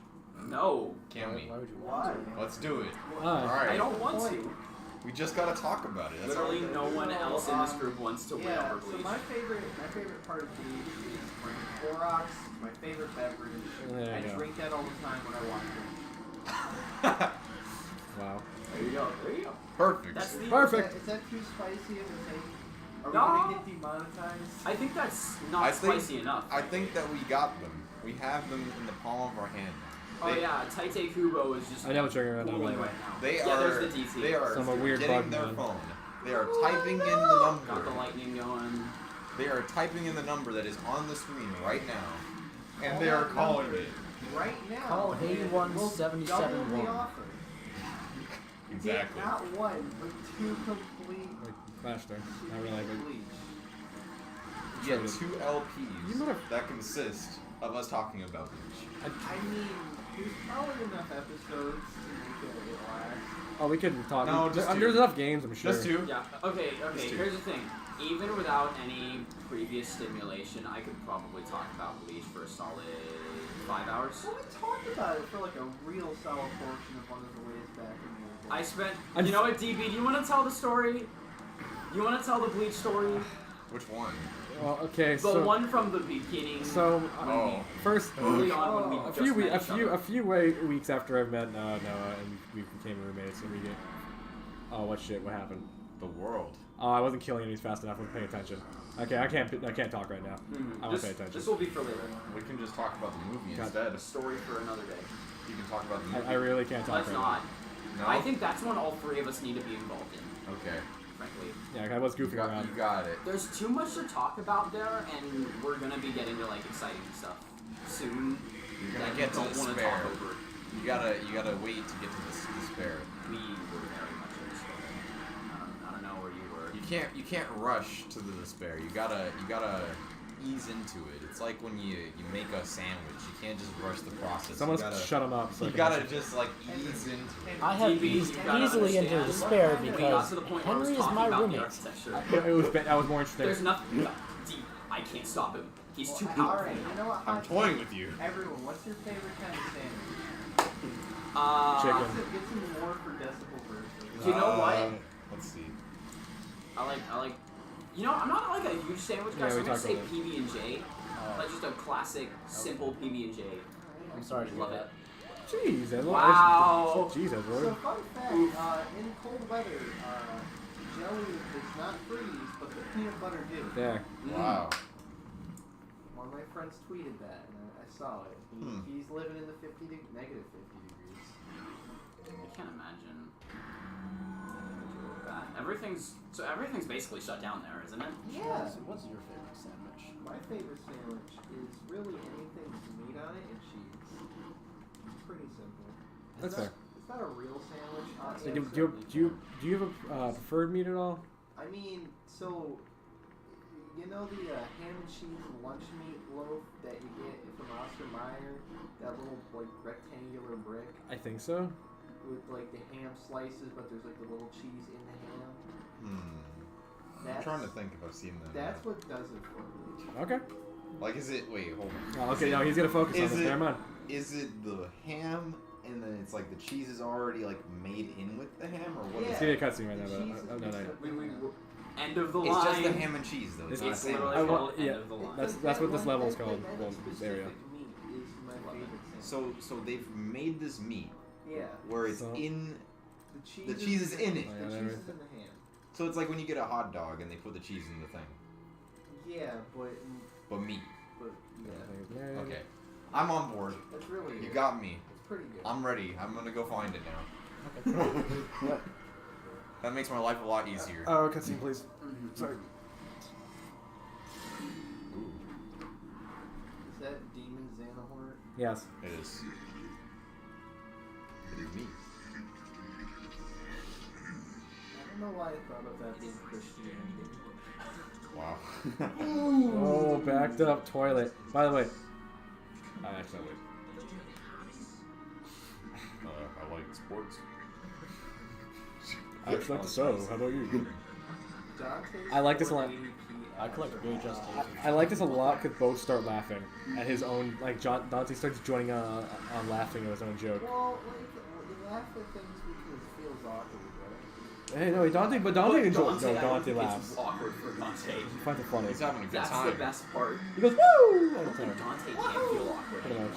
B: No.
D: Can we?
C: Why would you
J: Why?
D: Let's do it.
A: Why?
D: All right.
B: I don't want to.
D: We just gotta talk about it. That's all.
B: Literally, no one else in this group wants to win
J: Yeah,
B: over
J: so
B: Bleach.
J: my favorite part of Bleach is drinking Clorox. My favorite beverage.
A: There
J: I
A: you go.
J: drink that all the time when I watch it.
A: Wow.
B: There you go. There you go.
D: Perfect.
B: That's the
A: Perfect.
J: Is that too spicy of a take? Are we
B: No.
J: gonna get demonetized?
B: I think that's not
D: I think-
B: spicy enough.
D: I think that we got them. We have them in the palm of our hand.
B: Oh yeah, Taite Kubo is just
A: I know what you're gonna do.
B: cooling right now.
D: They
B: yeah,
D: are.
B: there's the DT.
D: They are
A: Some weird
D: getting
A: bug
D: their
A: man.
D: phone. They are typing in the
B: Got the
D: number.
B: lightning going.
D: They are typing in the number that is on the screen right now, and they are calling it.
J: Right now.
C: Call
J: and
C: 81771.
J: we'll double the offer.
D: Exactly.
J: Get not one, but two complete
A: Like, faster. Not really, but
J: Bleach.
D: You get 2 LPs
A: You mother-
D: that consist of us talking about Bleach.
J: I mean, there's probably enough episodes to make it last.
A: oh, we could talk.
D: No, just two.
A: There's enough games, I'm sure.
D: Just 2.
B: Yeah. Okay.
D: Just two.
B: Here's the thing. Even without any previous stimulation, I could probably talk about Bleach for a solid 5 hours.
J: Well, we talked about it for like a real solid portion of one of the ways back in the day.
B: I spent.
A: I'm
B: You know what, DB? Do you want to tell the story? You want to tell the Bleach story?
D: Which one?
A: Well, okay,
B: The
A: so
B: one from the beginning.
A: so
D: Oh.
A: first
B: Early on when we
A: a
B: just
A: few
B: met each other.
A: a few weeks after I've met Noah and we became roommates and we get. Oh, what shit? What happened?
D: The world.
A: Oh, I wasn't killing enemies fast enough. I wasn't paying attention. Okay, I can't talk right now. I won't pay attention.
B: This will be for later.
D: We can just talk about the movie
A: God.
D: instead.
B: A story for another day.
D: You can talk about the movie.
A: I really can't talk
B: Let's
A: right
B: not.
D: No?
B: I think that's one all three of us need to be involved in,
D: Okay.
B: frankly.
A: now. Yeah, I was goofing around.
D: You got it.
B: There's too much to talk about there, and we're gonna be getting to like exciting stuff soon.
D: You're
B: that
D: gonna
B: we
D: get to
B: don't wanna
D: despair.
B: talk over.
D: You gotta wait to get to this despair.
B: We were very much in despair. I don't know where you were.
D: You can't rush to the despair. You gotta ease into it. It's like when you make a sandwich. You can't just rush the process.
A: Someone's
D: you gotta,
A: shut him up. So
D: you
A: I can
D: gotta
A: actually-
D: just like ease into it.
C: I have
B: DB,
C: eased
B: you gotta
C: easily into
B: understand,
C: despair
B: we got
C: because
B: to the point where I was
C: Henry is
B: talking
C: my
B: about the
C: roommate.
B: architecture.
A: I was more interested.
B: There's nothing. I can't stop him. He's too big.
J: Alright, you know what?
D: I'm toying with you.
J: Everyone, what's your favorite kind of sandwich?
A: Chicken.
J: Get some more for decibel version.
B: You know what?
D: Let's see.
B: I like. You know, I'm not like a huge sandwich guy,
A: Yeah,
B: so
A: we
B: I'm gonna
A: talked
B: say
A: about
B: PB and J. Like just a classic, simple PB and J.
C: I'm sorry to hear
B: Love
C: that.
B: it.
A: Jeez, Edward.
B: Wow.
A: Jeez,
I: So
A: Edward.
I: fun fact, in cold weather, jelly does not freeze, but the peanut butter do.
A: There.
D: Wow.
I: One of my friends tweeted that, and I saw it. He's living in the negative 50 degrees.
B: I can't imagine. Everything's basically shut down there, isn't it?
I: Yeah.
C: So what's your favorite sandwich?
I: My favorite sandwich is really anything with meat on it and cheese. It's pretty simple.
A: That's fair.
I: It's not a real sandwich.
A: So do you have a preferred meat at all?
I: I mean, so you know the ham and cheese lunch meat loaf that you get from Oscar Mayer, that little like rectangular brick
A: I think so.
I: with like the ham slices, but there's like the little cheese in the ham. I'm
D: trying to think if I've seen that.
I: That's what does it for me.
A: Okay.
D: Like, is it? Wait, hold on.
A: Oh, okay, no, he's gonna focus on
D: Is
A: this.
D: it-
A: Never mind.
D: Is it the ham, and then it's like the cheese is already like made in with the ham, or what?
I: Yeah.
D: Is
A: See
D: it?
A: a cutscene right now,
I: The
A: but
I: cheese is
A: no,
I: mixed
A: no.
I: up
B: We
I: in there.
B: end of the line.
D: It's just the ham and cheese, though. It's
A: It's
D: not
B: It's
D: sandwich.
B: literally
A: I
B: called
A: want-
B: end
A: yeah.
B: of the line.
A: That's what this level is
I: That
A: called. Well,
I: specific
A: area.
I: meat is my favorite sandwich.
D: So they've made this meat
I: Yeah.
D: where it's
A: So-
D: in.
I: The
D: cheese is in it.
A: Oh,
I: The
A: yeah,
I: cheese
A: there
I: is
A: is.
I: in the ham.
D: So it's like when you get a hot dog and they put the cheese in the thing,
I: Yeah, but
D: but meat.
I: yeah,
D: Okay, I'm on board.
I: that's really
D: You
I: good.
D: got me.
I: It's pretty good.
D: I'm ready. I'm gonna go find it now. That makes my life a lot easier.
A: Oh, cutscene, please. Sorry.
D: Ooh,
I: Is that Demon Xanahort?
A: Yes.
D: it is. It is me.
I: I don't know why I thought of that being Christianity.
D: Wow.
A: Oh, backed up toilet. By the way, I actually wait.
D: I like sports.
A: I just like the show. How about you?
I: Dante's
A: I like this a lot.
I: 480p
C: I collect VHS tapes.
A: I like this a lot because both start laughing at his own. Like Dante starts joining on laughing at his own joke.
I: Well, you laugh at things because it feels awkward, right?
A: Hey, no, Dante, but Dante enjoys. No,
B: I don't
A: Dante
B: think
A: laughs.
B: It's awkward for Dante.
A: He finds it funny.
D: He's having a good
B: That's
D: time.
B: the best part.
A: He goes woo all the
B: Dante
A: time.
B: can't feel awkward
A: Pretty much.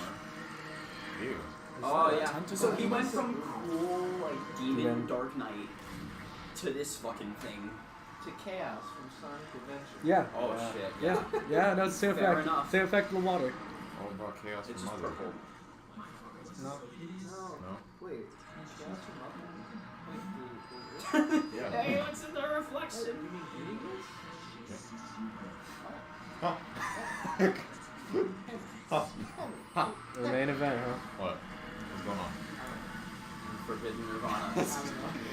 B: anymore.
D: Ew.
B: Oh yeah. So he went from cool like demon
A: Yeah.
B: Dark Knight to this fucking thing.
I: To Chaos from Sonic Adventure.
A: Yeah.
B: Oh shit.
A: Yeah. Yeah. No, it's the same
B: Fair
A: effect.
B: enough.
A: Same effect in the water.
D: All about chaos
B: It's
D: from
B: just
D: Mother.
B: purple.
I: No.
D: No?
I: Wait. Chaos from Wait,
D: Yeah.
B: Hey, what's in the reflection?
I: you mean idiots?
A: The main event, huh?
D: What? What's going on?
B: Forbidden Nirvana.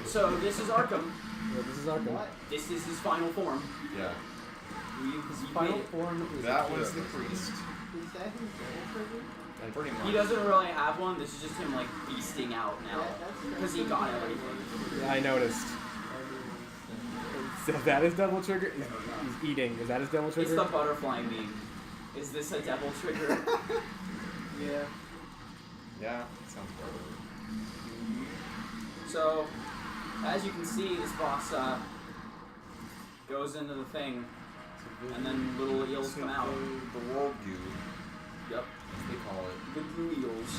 B: So this is Arkham.
A: Yeah, this is our goal.
I: What?
B: This is his final form.
D: Yeah.
B: He
C: Final
B: made it.
C: form is
D: That
C: a
D: was
C: hero.
D: the priest.
I: Is that his double trigger?
D: Pretty much.
B: He doesn't really have one. This is just him like beasting out now
I: That's
B: because he got everything.
A: Yeah, I noticed. Is that his double trigger? He's eating. Is that his double
B: It's
A: trigger?
B: the butterfly meme. Is this a devil trigger?
I: Yeah.
D: Yeah, sounds good.
B: So, as you can see, this boss goes into the thing.
K: and then little eels come out.
D: The world goo,
K: Yep.
D: as they call it.
K: The blue eels.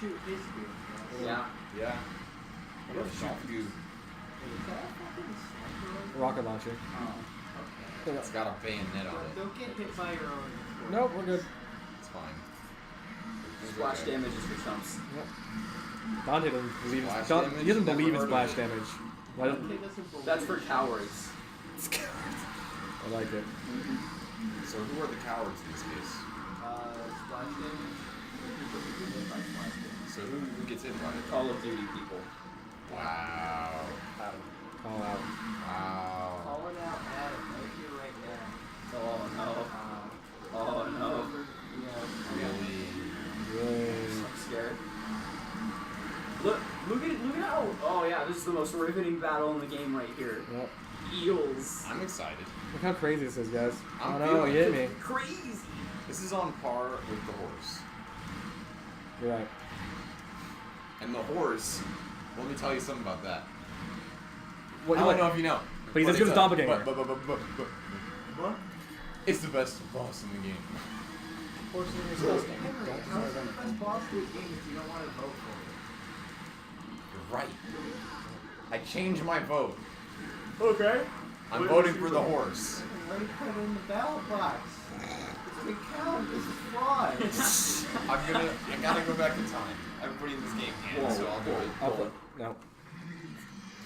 I: Shoot his goo.
K: Yeah.
D: Yeah. What a shoot goo.
I: Is that a fucking sniper?
A: Rocket launcher.
I: Oh, okay.
D: It's got a bayonet on it.
I: Don't get hit by your own.
A: Nope, we're good.
D: It's fine.
K: Splash damage is for chumps.
A: Yep. Dante doesn't believe
D: Splash
A: Dante,
D: damage?
A: he doesn't
D: Never
A: believe in
D: heard of
A: splash
D: it.
A: damage. Why doesn't
I: Dante doesn't believe
K: That's for
I: it.
K: cowards.
A: I like it.
D: So who are the cowards in this case?
I: Splash damage. People who get hit by splash damage.
D: So who gets hit by it?
K: Call of Duty people.
D: Wow.
A: Call out.
D: Wow.
I: Calling out Adam right here, right now.
K: Oh no. Oh no.
I: Yeah.
D: Really?
K: I'm scared. Look at how. Oh yeah, this is the most riveting battle in the game right here.
A: Yep.
K: Eels.
D: I'm excited.
A: Look how crazy this is, guys.
D: I'm
A: Oh no,
D: feeling
A: he hit me.
K: Crazy.
D: This is on par with the horse.
A: You're right.
D: And the horse, let me tell you something about that.
A: What,
D: I don't know if you know.
A: But he's as good as Doppelganger.
D: But it's the best boss in the game.
I: Henry, how's the best boss to a game if you don't want to vote for it?
D: You're right. I changed my vote.
K: Okay.
D: I'm voting for the horse.
I: Already put it in the ballot box. It doesn't count. This is fraud.
D: I gotta go back in time. Everybody in this game can, so I'll do it.
A: I'll put, no.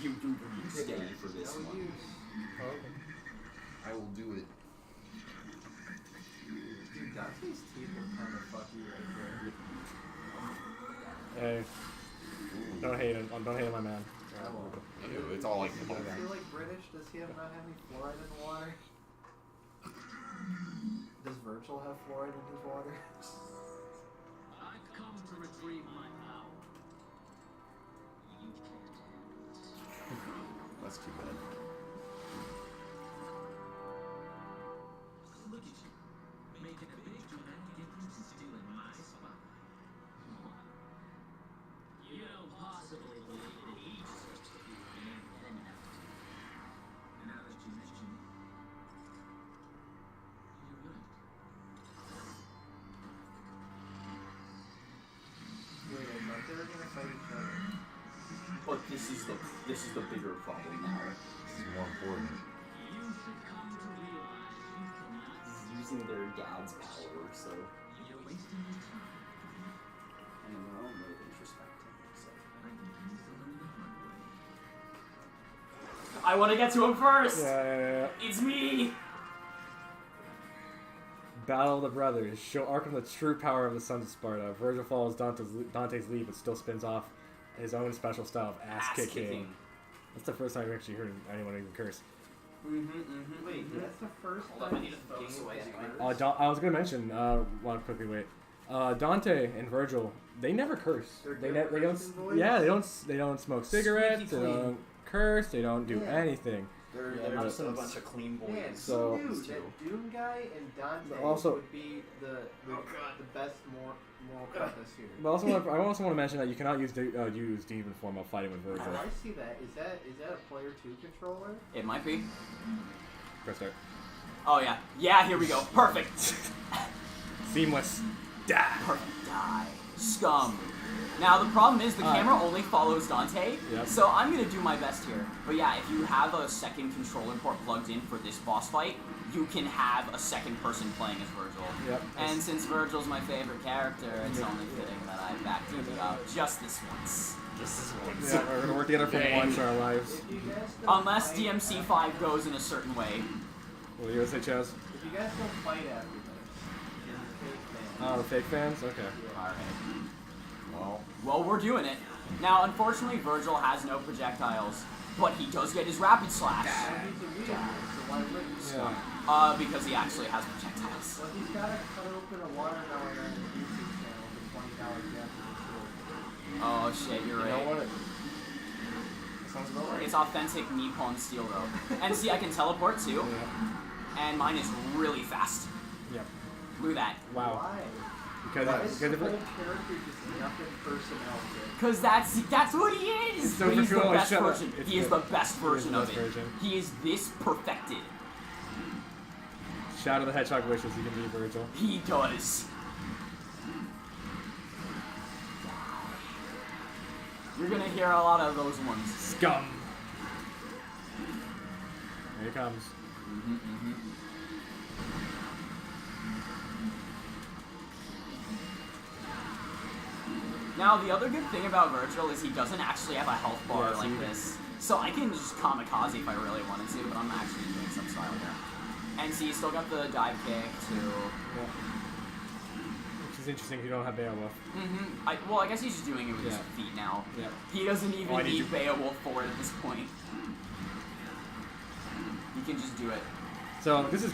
K: You stay for this
I: No
K: one.
I: use.
D: I will do it.
I: Dude, Dante's teeth are kind of fucky right
A: Hey, don't hate him. Don't hate my man.
I: there. I won't.
D: Ew, it's all like.
I: Is he like British? Does he have not have any fluoride in the water? Does Virgil have fluoride in his water?
G: I've come to retrieve my power. You can't.
D: That's too bad.
G: Look at you, making a big dramatic difference and stealing my spot. You don't possibly believe that he deserves to be independent enough to. Now that you mention it, you're right.
I: Wait, I thought they were gonna fight each other.
K: But this is the bigger problem now.
D: This is more important.
G: You should come to realize you cannot.
K: Using their dad's power, so
G: You're wasting your time.
K: and in their own way introspecting. So.
G: I can easily learn the hard way.
B: I want to get to him first.
A: Yeah.
B: It's me.
A: Battle of the Brothers. Show Arkham the true power of the Sons of Sparta. Virgil follows Dante's lead, but still spins off his own special style of ass kicking. That's the first time I've actually heard anyone even curse.
I: Wait, that's the first
B: Hold up,
I: time
B: I need to
I: this
B: focus
I: game
B: away
I: has
B: anyway.
I: cursed?
A: I was gonna mention. Well, quickly wait. Dante and Virgil, they never curse.
I: They're
A: They
I: good
A: they don't.
I: cursing boys?
A: Yeah, they don't smoke cigarettes. They
B: Squeaky clean.
A: don't curse. They don't do
I: Yeah.
A: anything.
K: They're
A: Yeah,
K: just a
A: but-
K: bunch of clean boys.
I: Man,
A: So-
I: who knew that Doom Guy and Dante
A: Also-
I: would be the best moral compass here?
A: But I also want to mention that you cannot use demon form while fighting with Virgil.
I: Oh, I see that. Is that a player 2 controller?
B: It might be.
A: Press start.
B: Oh yeah. Yeah. Here we go. Perfect.
A: Seamless. Die.
B: Perfect. Die. Scum. Now the problem is the camera only follows Dante,
A: Yep.
B: so I'm gonna do my best here. But yeah, if you have a second controller port plugged in for this boss fight, you can have a second person playing as Virgil.
A: Yep.
B: And since Virgil's my favorite character, it's only fitting that I backed him up just this once.
A: Yeah, we're gonna work together for once in our lives.
I: If you guys don't
B: Unless
I: fight
B: DMC5 goes in a certain way.
A: What are you gonna say, Chaz?
I: If you guys don't fight after this, you're fake fans.
A: Oh, the fake fans? Okay.
B: Alright.
D: Well,
B: Well, we're doing it. Now, unfortunately, Virgil has no projectiles, but he does get his rapid slash.
I: Well, he's a weirdo, so why wouldn't he?
A: Yeah.
B: Because he actually has projectiles.
I: Well, he's gotta cut open a watermelon on the YouTube channel for $20 Japanese
B: Oh shit, you're
D: you
B: right.
D: know what? That sounds about right.
B: It's authentic Nippon steel though. And see, I can teleport too,
A: Yeah.
B: and mine is really fast.
A: Yep.
B: Look at that.
A: Wow.
I: Why?
A: Because
I: Why is the
A: if
I: whole
A: it,
I: character just nothing personnel to?
B: Cause that's what he is.
A: So
B: He's the
A: cool,
B: best
A: shut up.
B: version.
A: It's
B: He is
A: the-
B: the best
A: he is the
B: version of
A: best
B: it.
A: version.
B: He is this perfected.
A: Shadow the Hedgehog wishes he can be Virgil.
B: He does. You're gonna hear a lot of those ones.
A: Scum. Here he comes.
B: Now, the other good thing about Virgil is he doesn't actually have a health bar
A: Yeah, so
B: like
A: you can-
B: this. So I can just kamikaze if I really wanted to, but I'm actually doing some style here. And see, he's still got the dive kick, too.
A: Yeah. Which is interesting if you don't have Beowulf.
B: Well, I guess he's just doing it with his
A: Yeah.
B: feet now.
A: Yeah.
B: He doesn't even
A: Oh, I need
B: need
A: to-
B: Beowulf for it at this point. He can just do it.
A: So this is,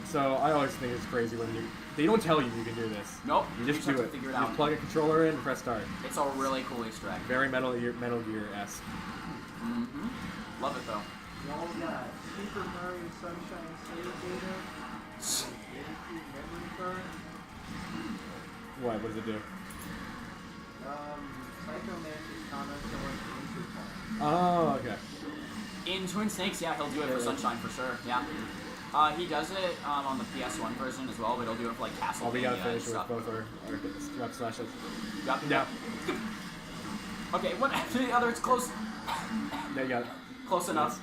A: so I always think it's crazy when they don't tell you can do this.
B: Nope.
A: You just
B: have
A: do
B: to
A: it.
B: figure it
A: You
B: out.
A: just plug a controller in and press start.
B: It's a really cool Easter egg.
A: Very Metal Gear-esque.
B: Love it though.
I: Y'all got Super Mario Sunshine save data. GameCube memory card.
A: What does it do?
I: Psycho Mantis comments on Intercom.
A: Oh, okay.
B: In Twin Snakes, yeah, he'll do it for Sunshine for sure. Yeah. He does it on the PS1 version as well, but he'll do it for like Castlevania.
A: Oh, we gotta finish with
B: stuff.
A: both our web slashes.
B: Yep.
A: Yeah.
B: Okay, what? The other, it's close.
A: There you got it.
B: Close enough.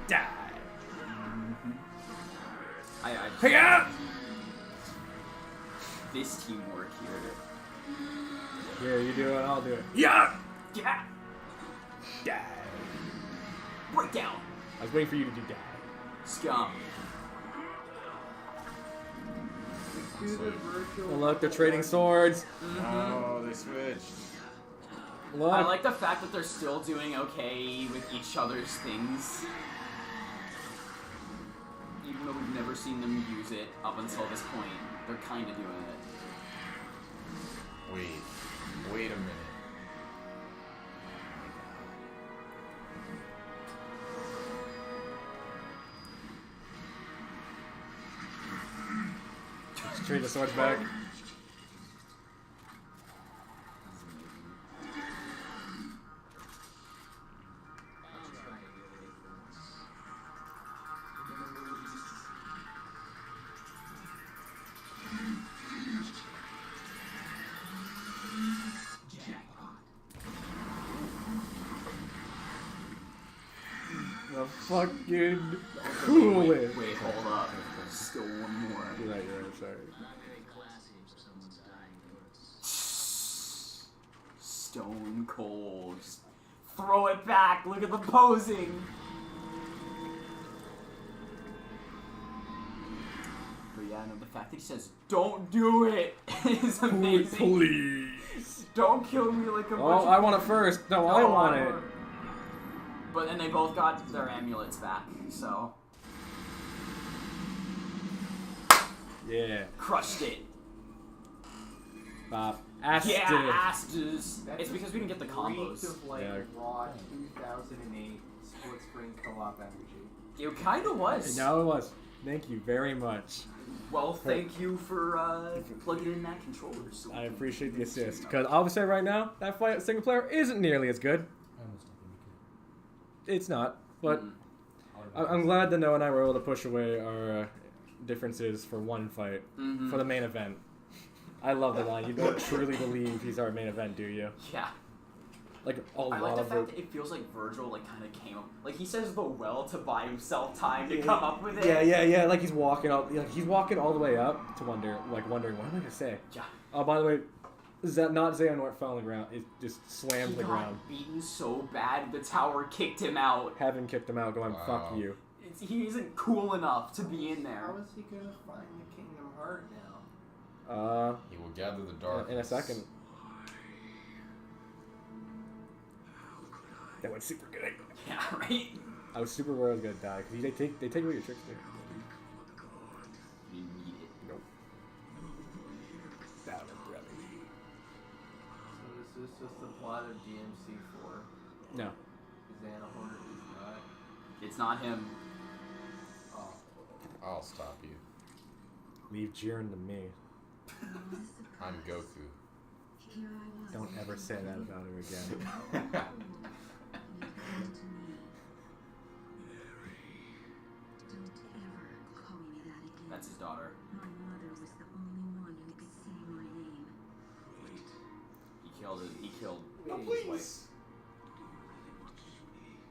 A: Die.
B: Pick
A: up!
B: This teamwork here.
A: Here, you do it, I'll do it. Yeah!
B: Yeah.
A: Die.
B: Break down.
A: I was waiting for you to do die.
B: Scum.
I: Do the virtual.
A: Oh, look, they're trading swords.
D: Oh, they switched.
A: Look.
B: I like the fact that they're still doing okay with each other's things. Even though we've never seen them use it up until this point, they're kind of doing it.
D: Wait a minute.
A: Let's trade the swords back. The fucking coolest.
B: Wait, hold up. Still one more.
A: You're right, sorry.
B: Stone cold. Just throw it back. Look at the posing. But yeah, no, the fact that he says, "Don't do it," is amazing.
A: Please.
B: Don't kill me like a bunch
A: Oh,
B: of
A: I want it first. No, I want it.
B: But then they both got their amulets back, so
A: Yeah.
B: crushed it.
A: Bob. Aston.
B: Yeah, Astus.
I: That
B: It's because we can get the
I: reeked
B: combos.
I: of like
A: Yeah.
I: raw 2008 split screen co-op energy.
B: It kind of was.
A: No, it was. Thank you very much.
B: Well, thank you for plugging in that controller. So
A: I appreciate the assist. Because I'll say right now, that fight single player isn't nearly as good. It's not. But I'm glad that Noah and I were able to push away our differences for one fight. For the main event. I love the line. You don't truly believe he's our main event, do you?
B: Yeah.
A: Like a
B: I like
A: lot
B: the
A: of
B: fact that it feels like Virgil like kind of came up. Like he says the well to buy himself time to come up with it.
A: Yeah. Like he's walking up. Like he's walking all the way up to wondering what am I gonna say?
B: Yeah.
A: Oh, by the way, is that not Xehanort fell on the ground? It just slammed
B: He
A: the
B: got
A: ground.
B: beaten so bad the tower kicked him out.
A: Heaven kicked him out, going fuck you.
B: He isn't cool enough to be in there.
I: How is he gonna find the Kingdom Heart now?
D: He will gather the dark
A: In a second. That went super good.
B: Yeah, right.
A: I was super worried I was gonna die because they take away your tricks there.
B: You need it.
A: Nope. Battle brother.
I: So is this just the plot of DMC4?
A: No.
I: Xanahorn is not.
B: It's not him.
I: Oh.
D: I'll stop you.
A: Leave Jiren to me.
D: I'm Goku.
H: Here I was.
A: Don't ever say that about her again.
B: That's his daughter.
H: My mother was the only one who could say my name.
B: He killed
I: Wait,
B: his wife.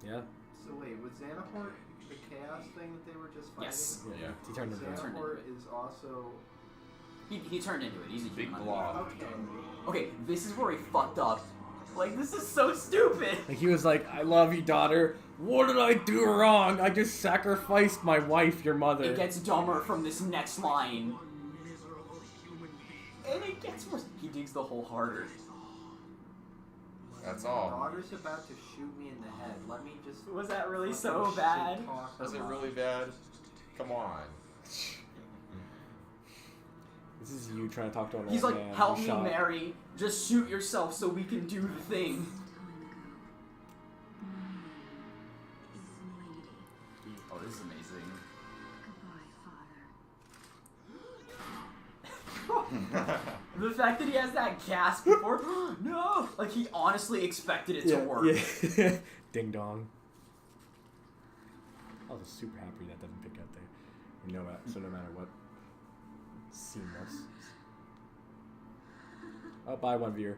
A: Yeah.
I: So wait, was Xanahort the chaos thing that they were just fighting?
B: Yes.
D: Yeah.
A: He turned into that.
I: Xanahort is also...
B: He turned into it. He's a
D: Big
B: human.
D: blob.
I: Okay.
B: Okay, this is where he fucked up. Like, this is so stupid.
A: Like he was like, "I love you, daughter. What did I do wrong? I just sacrificed my wife, your mother."
B: It gets dumber from this next line. And it gets worse. He digs the hole harder.
D: That's
I: My
D: all.
I: daughter's about to shoot me in the head. Let me just...
B: Was that really
I: fucking
B: so
I: shit
B: bad?
I: talk
D: Was it
I: about
D: really bad? Come on.
A: This is you trying to talk to an
B: He's
A: old
B: like,
A: man
B: help
A: who
B: me,
A: shot.
B: Mary. Just shoot yourself so we can do the thing. Oh, this is amazing.
H: Goodbye, Father.
B: The fact that he has that gasp before, no! Like, he honestly expected it to work.
A: Yeah. Ding dong. I was super happy that doesn't pick up there. You know that, so no matter what. Seamless. Oh, bye, one viewer.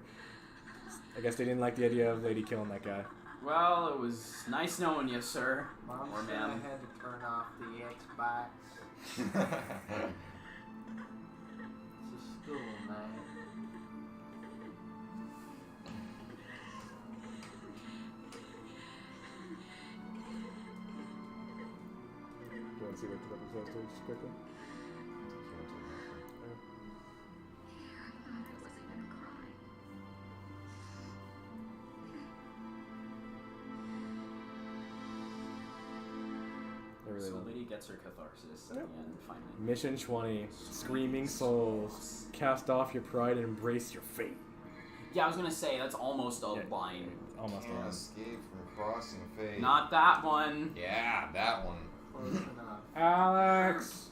A: I guess they didn't like the idea of Lady killing that guy.
B: Well, it was nice knowing you, sir.
I: Mom
B: Or
I: said I
B: ma'am.
I: had to turn off the Xbox. It's a school night.
A: Do you want to see what the episode is just quickly?
H: I thought I wasn't gonna cry.
A: I really
B: So
A: love it.
B: Lady gets her catharsis at the end, finally.
A: Mission 20. Screaming Souls. Cast off your pride and embrace your fate.
B: Yeah, I was gonna say, that's almost a
A: Yeah.
B: line.
A: Almost
D: Can't
A: on.
D: escape from crossing fate.
B: Not that one.
D: Yeah, that one.
I: Close enough.
A: Alex!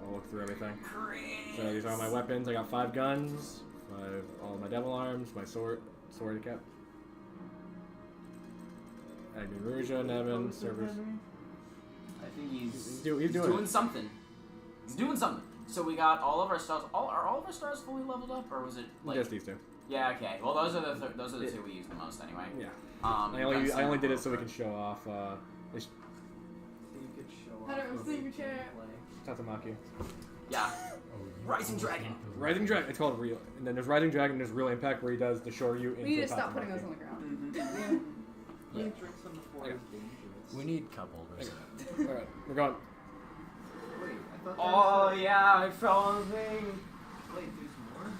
A: I'll look through everything.
B: Chris.
A: So these are all my weapons. I got 5 guns, 5 all my devil arms, my sword I kept. Agni Ruja, Nevin, servers.
B: I think he's
A: doing it.
B: something. He's doing something. So we got all of our stars. Are all of our stars fully leveled up, or was it like?
A: Just these 2.
B: Yeah. Okay. Well, those are the 2 we use the most anyway.
A: Yeah.
B: I
A: I only did it so we can show off. This
I: So you could show
E: How
I: off
E: do I
I: the
E: see your chair?
I: gameplay.
A: Tatamaki.
B: Yeah. Rising Dragon.
A: Rising Dragon. It's called Real. And then there's Rising Dragon. There's Real Impact where he does the Shoryu into
E: We need to
A: a
E: stop putting
A: Tatamaki.
E: those on the ground.
I: You can drink some before it's dangerous.
C: We need cup holders.
A: All right, we're going.
I: Wait, I thought
B: Oh
I: there was
B: yeah, I fell on the thing.
I: Wait, there's more?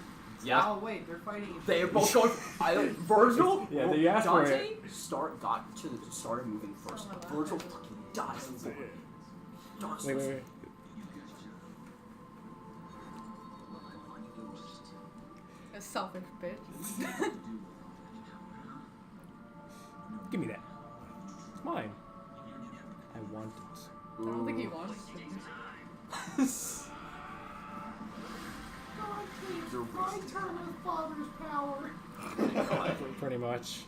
B: Yeah.
I: Oh wait, they're fighting each
B: They
I: other.
B: both going. Virgil.
A: Yeah, they asked for
B: Dante
A: it.
B: started moving first. Virgil fucking dies before. Dark
A: Wait, wait, wait.
E: A selfish bitch.
A: Give me that. It's mine. I want it.
E: I don't think he wants it.
I: I turn with father's power.
A: Pretty much.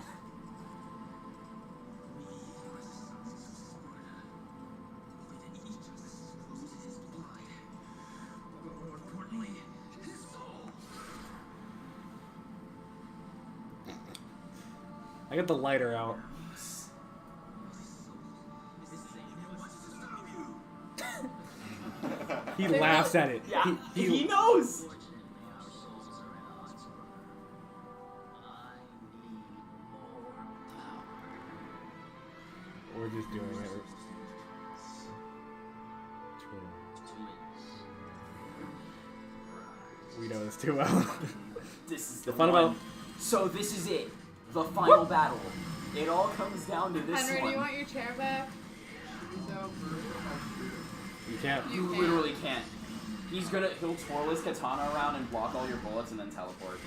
A: I got the lighter out. He laughs at it.
B: Yeah.
A: He
B: He knows.
A: We're just doing it. We know this too well.
B: This is the
A: fun
B: one.
A: about-
B: So this is it. The final battle. It all comes down to this
E: Henry,
B: one.
E: do you want your chair back?
I: So
A: You can't.
B: You
E: can't.
B: literally can't. He'll twirl his katana around and block all your bullets and then teleport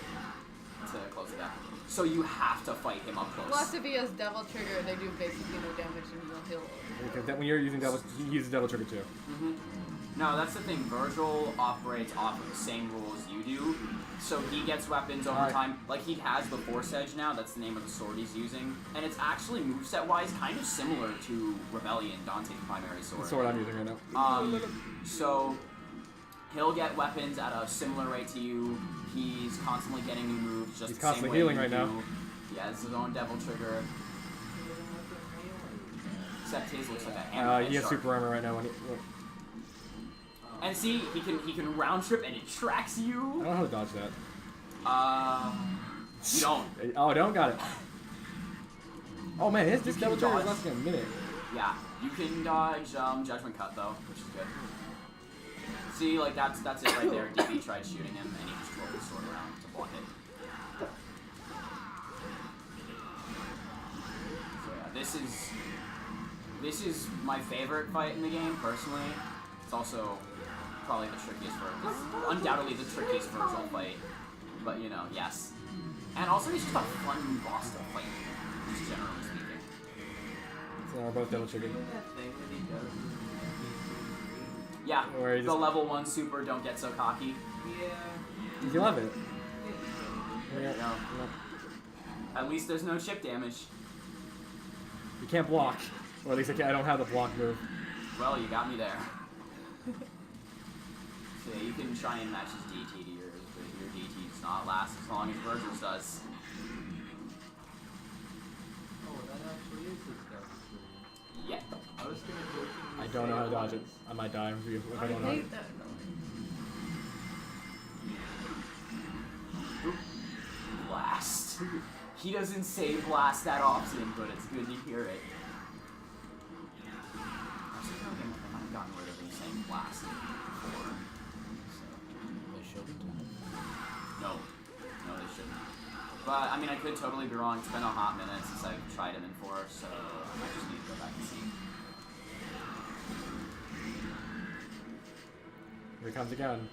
B: to close it out. So you have to fight him up close.
E: Plus, if he has Devil Trigger, they do basically no damage and he'll heal.
A: Because when you're using double, you use double trigger too.
B: Mm-hmm. No, that's the thing. Virgil operates off of the same rules you do, so he gets weapons over time. Like, he has the Force Edge now, that's the name of the sword he's using, and it's actually, moveset-wise, kind of similar to Rebellion, Dante's primary sword.
A: The sword I'm using right now.
B: So, he'll get weapons at a similar rate to you. He's constantly getting new moves, just
A: He's
B: the same
A: constantly
B: way
A: healing
B: you
A: right
B: do.
A: now.
B: He has his own Devil Trigger. Except his looks like a hammer.
A: He has super armor right now. When he,
B: and see, he can round trip and it tracks
A: I
B: you.
A: don't know how to dodge that.
B: You don't.
A: Oh, don't got it. Oh man, his
B: You
A: double
B: can
A: trigger is
B: dodge.
A: less than a minute.
B: Yeah, you can dodge Judgment Cut though, which is good. See, like that's it right there. DB tried shooting him and he just rolled his sword around to block it. So yeah, this is my favorite fight in the game personally. It's also probably the trickiest undoubtedly the trickiest Virgil fight. But you know, yes. And also he's just a fun boss to fight, just generally speaking.
A: So we're both double triggered.
I: That thing that he does.
B: Yeah,
A: Where he
B: the
A: just-
B: level 1 super don't get so cocky.
I: Yeah.
A: You love it.
B: No. At least there's no chip damage.
A: You can't block. Or at least I don't have the block move.
B: Well, you got me there. So yeah, you can try and match his DT to yours, but your DT does not last as long as Virgil's does.
I: Oh, that actually is his death tree.
B: Yep.
I: I was gonna jokingly
A: I don't know how to
I: say
A: dodge it.
I: was.
A: I might die if I
E: I
A: don't know.
E: hate that noise.
B: Blast. He doesn't say blast that often, but it's good to hear it. I was thinking I might have gotten rid of him saying blast before.
C: They shouldn't.
B: No, they shouldn't. But, I mean, I could totally be wrong. It's been a hot minute since I've tried him in 4, so I might just need to go back and see.
A: Here he comes again.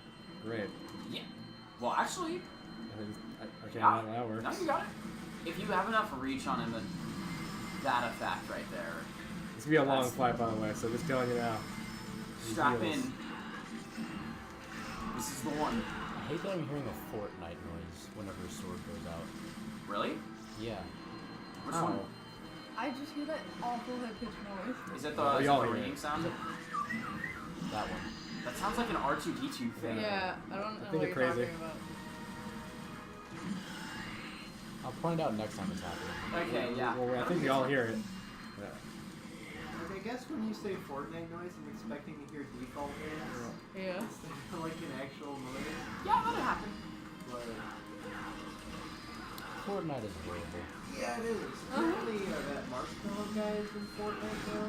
A: Great.
B: Yeah. Well, actually,
A: Okay,
B: yeah.
A: that works.
B: No, you got it. If you have enough reach on him, then that effect right there.
A: This will be a long
B: That's-
A: fight, by the way, so just telling you now.
B: Strap
A: Heals.
B: in. This is the one.
C: I hate that I'm hearing a Fortnite noise whenever a sword goes out.
B: Really?
C: Yeah.
B: Which
A: Ow.
B: one?
E: I just hear that awful high pitched noise.
B: Is it
A: Oh,
B: the,
A: y'all
B: the
A: hear
B: ringing
A: it.
B: sound?
C: That one.
B: That sounds like an R2D2 thing.
E: Yeah, I don't know
A: think
E: what
A: you're
E: you're
A: crazy.
E: talking about.
C: I'll point it out next time it's happening.
B: Okay, yeah.
A: Well, I think we all hear it. Yeah.
I: Like, I guess when you say Fortnite noise, I'm expecting to hear default noise
E: Yeah.
I: instead of like an actual noise.
B: Yeah, that'll happen.
I: But
C: Fortnite is horrible.
I: yeah, it is. Apparently, that Marshmallow guy is in Fortnite now.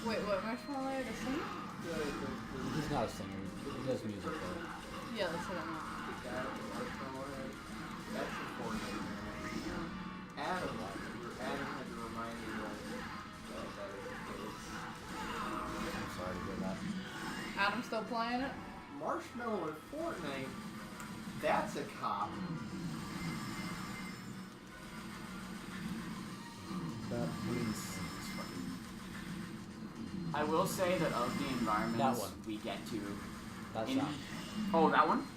E: Wait, what? Marshmallow the singer?
C: He's not a singer. He does music though.
E: Yeah, that's what I meant.
I: The guy with the Marshmallow head. That's in Fortnite now. Adam had to remind me that is the case.
C: I'm sorry to hear that.
E: Adam's still playing it?
I: Marshmallow in Fortnite? That's a cop.
A: That means
B: I will say that of the environments
C: That one.
B: we get to
C: That
B: in
C: sound.
B: Oh, that one?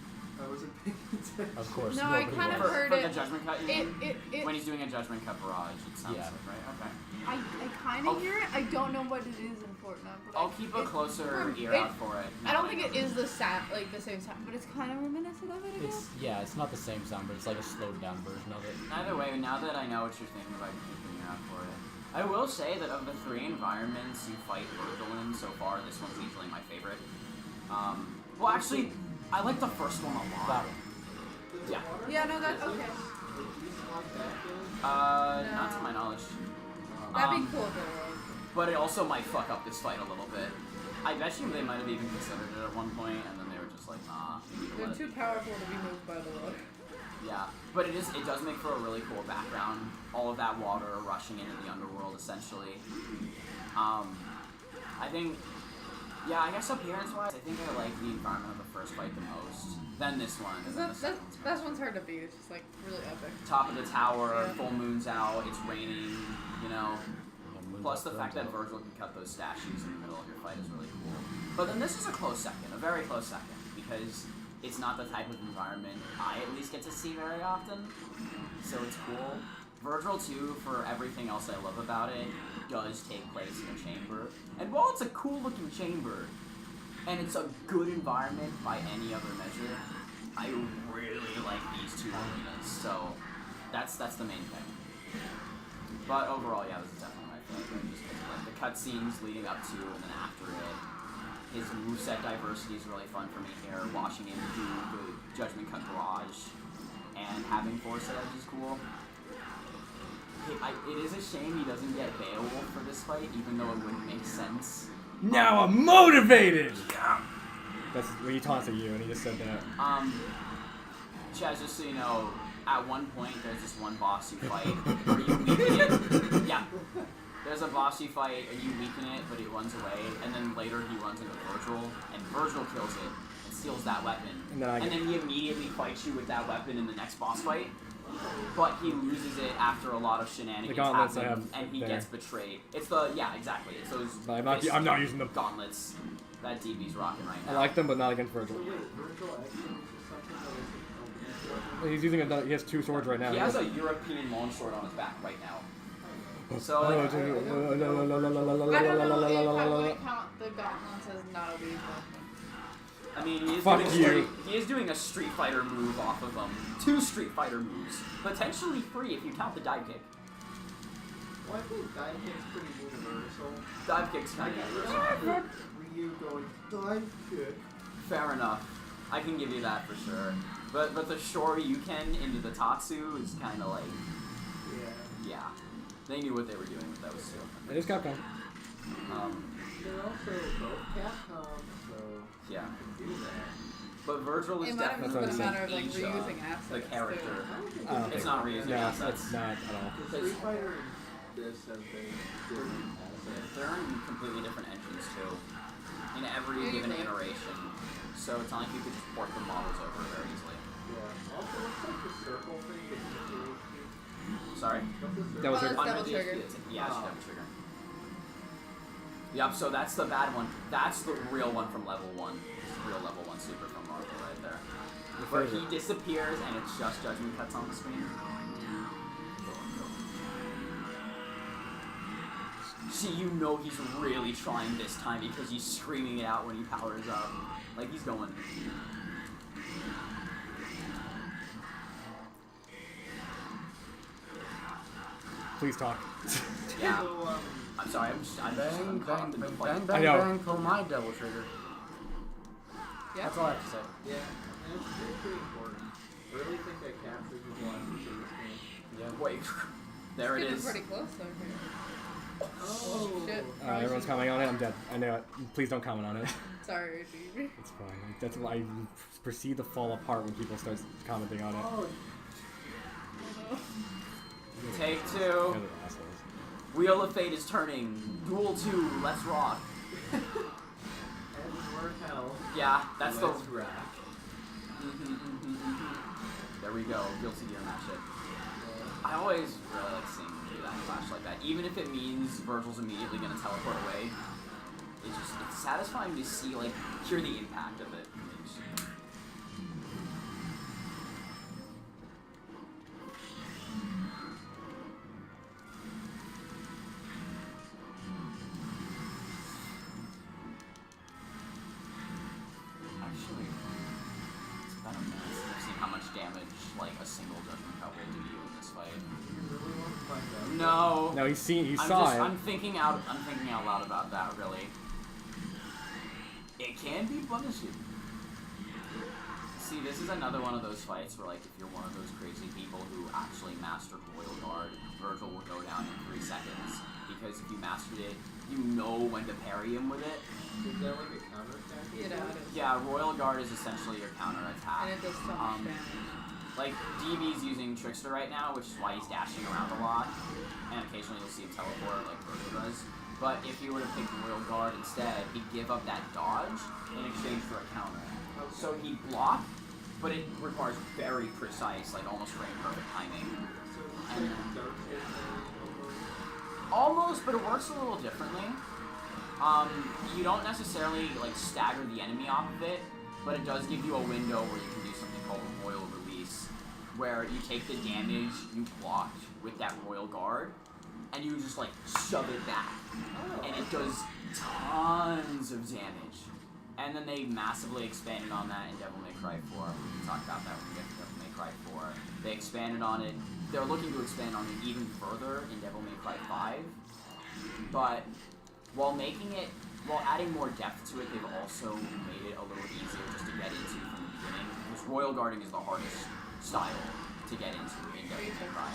I: I wasn't paying attention.
C: Of course.
E: No, I
C: nobody
E: kind of
C: was.
E: heard
B: For
E: it.
B: the judgment cut, you mean?
E: It
B: When he's doing a judgment cut barrage, it sounds
C: Yeah.
B: like, right? Okay.
E: I kind
B: Oh.
E: of hear it. I don't know what it is in Fortnite. But
B: I'll keep a closer ear out for it.
E: I don't think it is the sound, like the same sound, but it's kind of reminiscent of it, I guess.
C: It's not the same sound, but it's like a slowed down version of it.
B: Either way, now that I know what you're thinking about, keeping your eye out for it. I will say that of the 3 environments you fight Virgil in so far, this one's easily my favorite. Well, actually, I like the first one a lot.
C: That one.
B: Yeah.
E: Yeah, no, that's okay.
B: Not to my knowledge.
E: That'd be cool though.
B: But it also might fuck up this fight a little bit. I bet you they might have even considered it at one point, and then they were just like, nah. we need to
E: They're
B: let it
E: too
B: be.
E: powerful to be moved by the water.
B: Yeah, but it does make for a really cool background. All of that water rushing into the underworld, essentially. I think, yeah, I guess appearance-wise, I think I like the environment of the first fight the most. Then this one, and then the second one's
E: That one's hard to beat. It's just like really epic.
B: top of the tower,
E: Yeah.
B: full moon's out, it's raining, you know.
C: Yeah, moon's
B: Plus the fact that Virgil can cut those statues in the middle of your fight is really cool. But then this is a close second, a very close second, because it's not the type of environment I at least get to see very often, so it's cool. Virgil, too, for everything else I love about it, does take place in a chamber. And while it's a cool-looking chamber, and it's a good environment by any other measure, I really like these two arenas, so that's the main thing. But overall, yeah, this is definitely my favorite, just because like, the cutscenes leading up to and then after it. His moveset diversity is really fun for me here, watching him do the Judgment Cut barrage, and having Force Edge is cool. It is a shame he doesn't get Beowulf for this fight, even though it wouldn't make sense.
A: Now I'm motivated! Yeah. That's when he taunts at you, and he just said that.
B: Chaz, just so you know, at one point there's this one boss you fight where you weaken it. Yeah. There's a boss you fight and you weaken it, but it runs away, and then later he runs into Virgil, and Virgil kills it and steals that weapon. And then he immediately fights you with that weapon in the next boss fight. But he loses it after a lot of shenanigans happen, and he gets betrayed. It's the exactly. It's those.
A: I'm not using them.
B: Gauntlets that DB's rocking right now.
A: I like them, but not against Virgil. He's using he has two swords right now.
B: He has a European longsword on his back right now. So
E: I don't know if I would count the gauntlets as not a weak weapon.
B: I mean, he is doing a Street Fighter move off of them. 2 Street Fighter moves. Potentially 3 if you count the dive kick.
I: Well, I think dive kick's pretty universal.
B: Dive kick's kind of universal.
I: Ryu going dive kick.
B: Fair enough. I can give you that for sure. But the Shoryuken into the Tatsu is kind of like... Yeah. They knew what they were doing with those two.
A: It is Capcom.
I: They're also both Capcom, so...
B: Yeah. But Virgil is definitely
E: a matter of like reusing assets.
B: The character.
A: It's
B: not reusing assets.
A: No, it's not at all.
I: Street Fighter and this have been different assets.
B: They're in completely different engines too. In every given iteration. So it's not like you could just port the models over very easily.
I: Yeah. Also, looks like the circle thing is the
B: Sorry?
A: Double trigger.
E: Double trigger.
B: Yeah, it's double trigger. Yep, so that's the bad one. That's the real one from level 1. It's the real level 1 super from Marvel right there. Where he disappears and it's just Judgment Cuts on the screen. See, you know he's really trying this time because he's screaming it out when he powers up. Like, he's going.
A: Please talk.
B: Yeah. I'm sorry, I'm
C: Bang,
B: caught
C: bang,
B: up in the
C: bang,
B: fight.
C: bang, bang, bang, pull my double trigger.
E: Yeah.
C: That's all I have to say.
I: Yeah, and it's pretty important. I really think I captured the last feature of this game.
C: Yeah.
B: Wait, there it
E: Getting
B: is.
E: pretty close though here.
I: Oh,
E: Shit.
A: Everyone's commenting on it. I'm dead. I know it. Please don't comment on it.
E: Sorry, dude.
A: It's fine. That's why I proceed to fall apart when people start commenting on it.
I: Oh,
B: Take 2.
A: They're the assholes.
B: Wheel of Fate is turning. Duel 2, let's rock.
I: and more hell.
B: Yeah, that's
I: Let's
B: the...
I: rock.
B: There we go. Guilty Gear match it. I always really like seeing him do that flash like that. Even if it means Virgil's immediately going to teleport away. It's satisfying to see, like, hear the impact of it. Actually, it's about a minute since I've seen how much damage, like, a single Judgment Cut will do to you in this fight.
I: You really want to find out?
B: No.
A: No, he saw it.
B: I'm thinking out loud about that, really. It can be punishing. See, this is another one of those fights where, like, if you're one of those crazy people who actually mastered Royal Guard, Virgil will go down in 3 seconds. Because if you mastered it, you know when to parry him with it.
I: Is that like a counter attack?
B: Yeah, Royal Guard is essentially your counter attack.
E: And it does so much damage.
B: Like, DB's using Trickster right now, which is why he's dashing around a lot. And occasionally you'll see him teleport like Virgil does. But if you were to pick Royal Guard instead, he'd give up that dodge in exchange for a counter. So he'd block, but it requires very precise, like almost frame perfect timing. And Almost, but it works a little differently. You don't necessarily like stagger the enemy off of it, but it does give you a window where you can do something called a royal release, where you take the damage you blocked with that royal guard, and you just like shove it back, and it does tons of damage. And then they massively expanded on that in Devil May Cry 4. We can talk about that when we get to Devil May Cry 4. They expanded on it. They're looking to expand on it even further in Devil May Cry 5. But while adding more depth to it, they've also made it a little easier just to get into from the beginning. Because royal guarding is the hardest style to get into in Devil May Cry,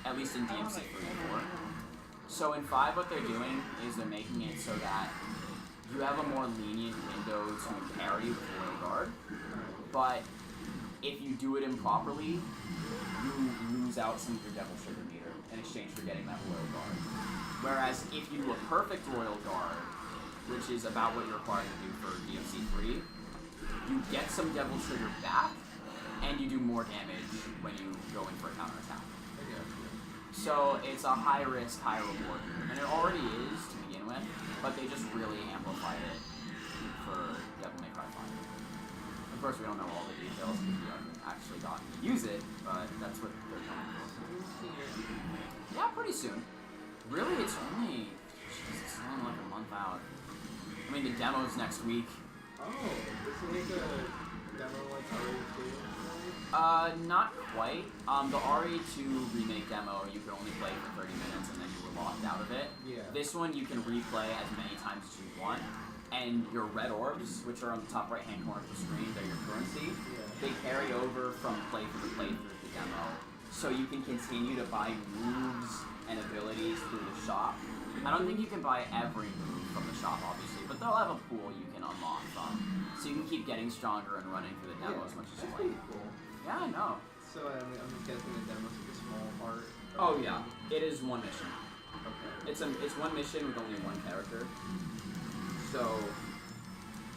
B: at least in DMC 3 and 4. So in 5, what they're doing is they're making it so that you have a more lenient window to parry with royal guard, but if you do it improperly, you lose out some of your devil sugar meter in exchange for getting that royal guard. Whereas if you do a perfect royal guard, which is about what you're required to do for DMC 3, you get some devil sugar back, and you do more damage when you go in for a counterattack. So it's a high risk, high reward, and it already is to begin with, but they just really amplified it for Devil May Cry 5. Of course, we don't know all the details because we haven't actually gotten to use it, but that's what they're going for. Yeah, pretty soon. Really, it's only like a month out. I mean, the demo's next week.
I: Oh, this is like a demo like RE2?
B: Not quite. The RE2 remake demo, you could only play for 30 minutes and then you were locked out of it.
I: Yeah.
B: This one you can replay as many times as you want, and your red orbs, which are on the top right-hand corner of the screen, they're your currency.
I: Yeah.
B: They carry over from playthrough to playthrough the demo, so you can continue to buy moves and abilities through the shop. I don't think you can buy every move from the shop, obviously, but they'll have a pool you can unlock from, so you can keep getting stronger and running through the demo as much as you
I: That's
B: like.
I: pretty cool.
B: Yeah, I know.
I: So I'm just guessing the demo's like a small part.
B: Oh yeah, it is one mission.
I: Okay.
B: It's one mission with only one character. So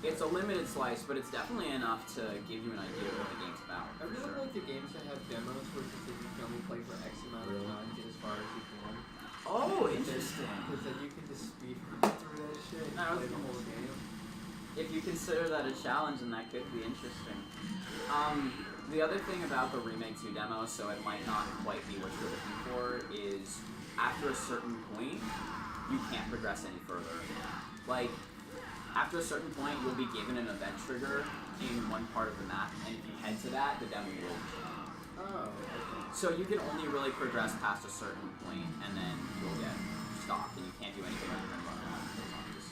B: it's a limited slice, but it's definitely enough to give you an idea of what the game's about.
I: I really like the games that have demos where you can only play for X amount of time, get as far as you can.
B: Oh, interesting.
I: Because then you can just speed through that shit and play the whole game.
K: If you consider that a challenge, then that could be interesting.
B: The other thing about the Remake 2 demo, so it might not quite be what you're looking for, is after a certain point, you can't progress any further. Like, after a certain point, you'll be given an event trigger in one part of the map, and if you head to that, the demo will begin.
I: Oh, okay.
B: So you can only really progress past a certain point, and then you'll get stopped, and you can't do anything other than run around those zombies.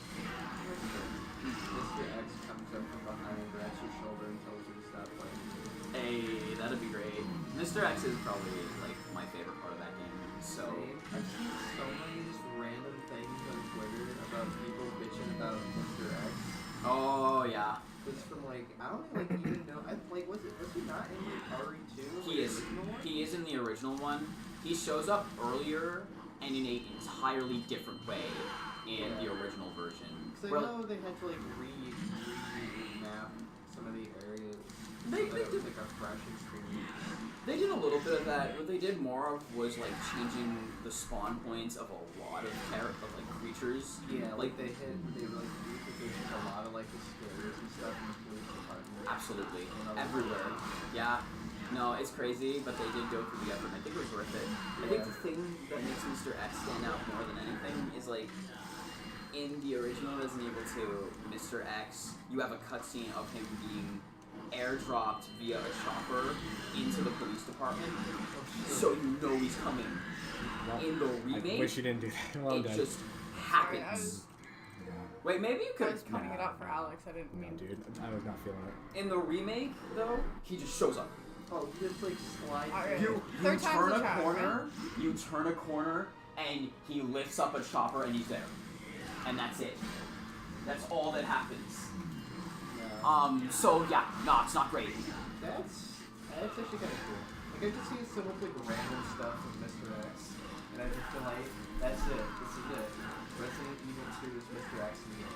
I: Mr. X comes up from behind and grabs your shoulder and tells you to stop playing.
B: Hey, that'd be great. Mr. X is probably, like, my favorite part of that game, so...
I: I've seen so many just random things on Twitter about people bitching about Mr. X.
B: Oh, yeah.
I: It's from like, I don't like even know, was he not in the RE2?
B: He is. He is in the original one. He shows up earlier and in an entirely different way in the original version.
I: Because I know they had to like remap some of the areas so that it was like a fresh experience.
B: They did a little bit of that. What they did more of was like changing the spawn points of a lot of like creatures.
I: Yeah, like they like repositioned a lot of like the scares and stuff in the police department.
B: Absolutely. Everywhere. Yeah. No, it's crazy, but they did go through the effort. I think it was worth it. I think the thing that makes Mr. X stand out more than anything is like in the original Resident Evil 2, Mr. X, you have a cutscene of him being airdropped via a chopper into the police department, so you know he's coming. In the remake,
A: I wish you didn't do that. Well
B: it
A: done.
B: just happens. Wait, maybe you
E: I
B: could.
E: was pointing it out for Alex. I didn't
A: No,
E: mean.
A: dude, I was not feeling it.
B: In the remake, though, he just shows up.
I: Oh, you just like slide.
E: Alright.
B: You
E: Third time's
B: turn
E: the
B: a
E: charm,
B: corner, you turn a corner, and he lifts up a chopper and he's there. And that's it. That's all that happens. So yeah, no, it's not great.
I: That's actually kind of cool. Like I just see so much like random stuff with Mr. X, and I just feel like that's it. This is it. Resident Evil 2 is Mr. X in the game.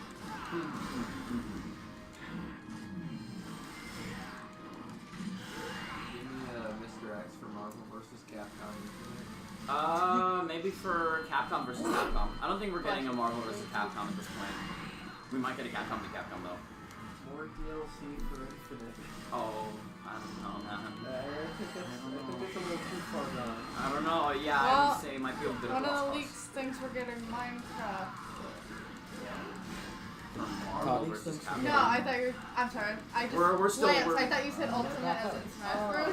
I: Give me Mr. X for Marvel vs. Capcom.
B: Maybe for Capcom versus Capcom. I don't think we're getting a Marvel versus Capcom at this point. We might get a Capcom to Capcom though.
I: More DLC for Infinite.
B: Oh, I don't know, man.
I: I think it's a little too far gone.
B: I don't know. Yeah, I
E: Well,
B: would say it might be a bit of
E: One
B: a
E: of
B: lost
E: the
B: cause.
E: leaks thinks we're getting Minecraft.
B: Marvel versus Capcom.
E: No, I thought you were. I'm sorry. I just.
B: We're still-
E: Lance,
B: we're-
E: I thought you said Ultimate as in Smash
I: No,
E: Bros.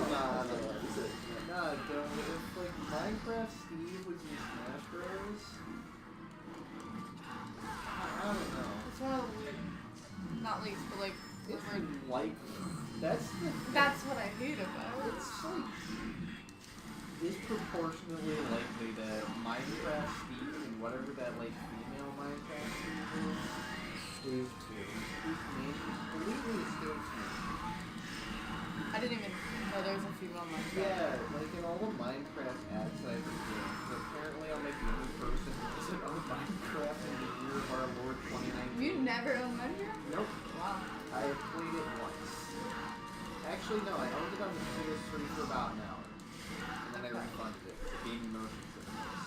I: if like Minecraft Steve was in Smash Bros. I don't know.
E: It's one of the not leaks, but like.
I: It's
E: rumored.
I: like that's the
E: That's what I hate about it.
I: it's like disproportionately likely that Minecraft Steve and whatever that like female Minecraft Steve is. Steve 2. Whose name is completely escapes me.
E: I didn't even know there was a female Minecraft.
I: Yeah, like in all the Minecraft ads I've been doing, apparently I'm like the only person who doesn't own Minecraft in the year of our Lord 2019.
E: You never owned Minecraft?
I: Nope.
E: Wow.
I: I have played it once. Actually, no, I owned it on the PS3 for about an hour. And then I refunded it. It gave me motion sickness.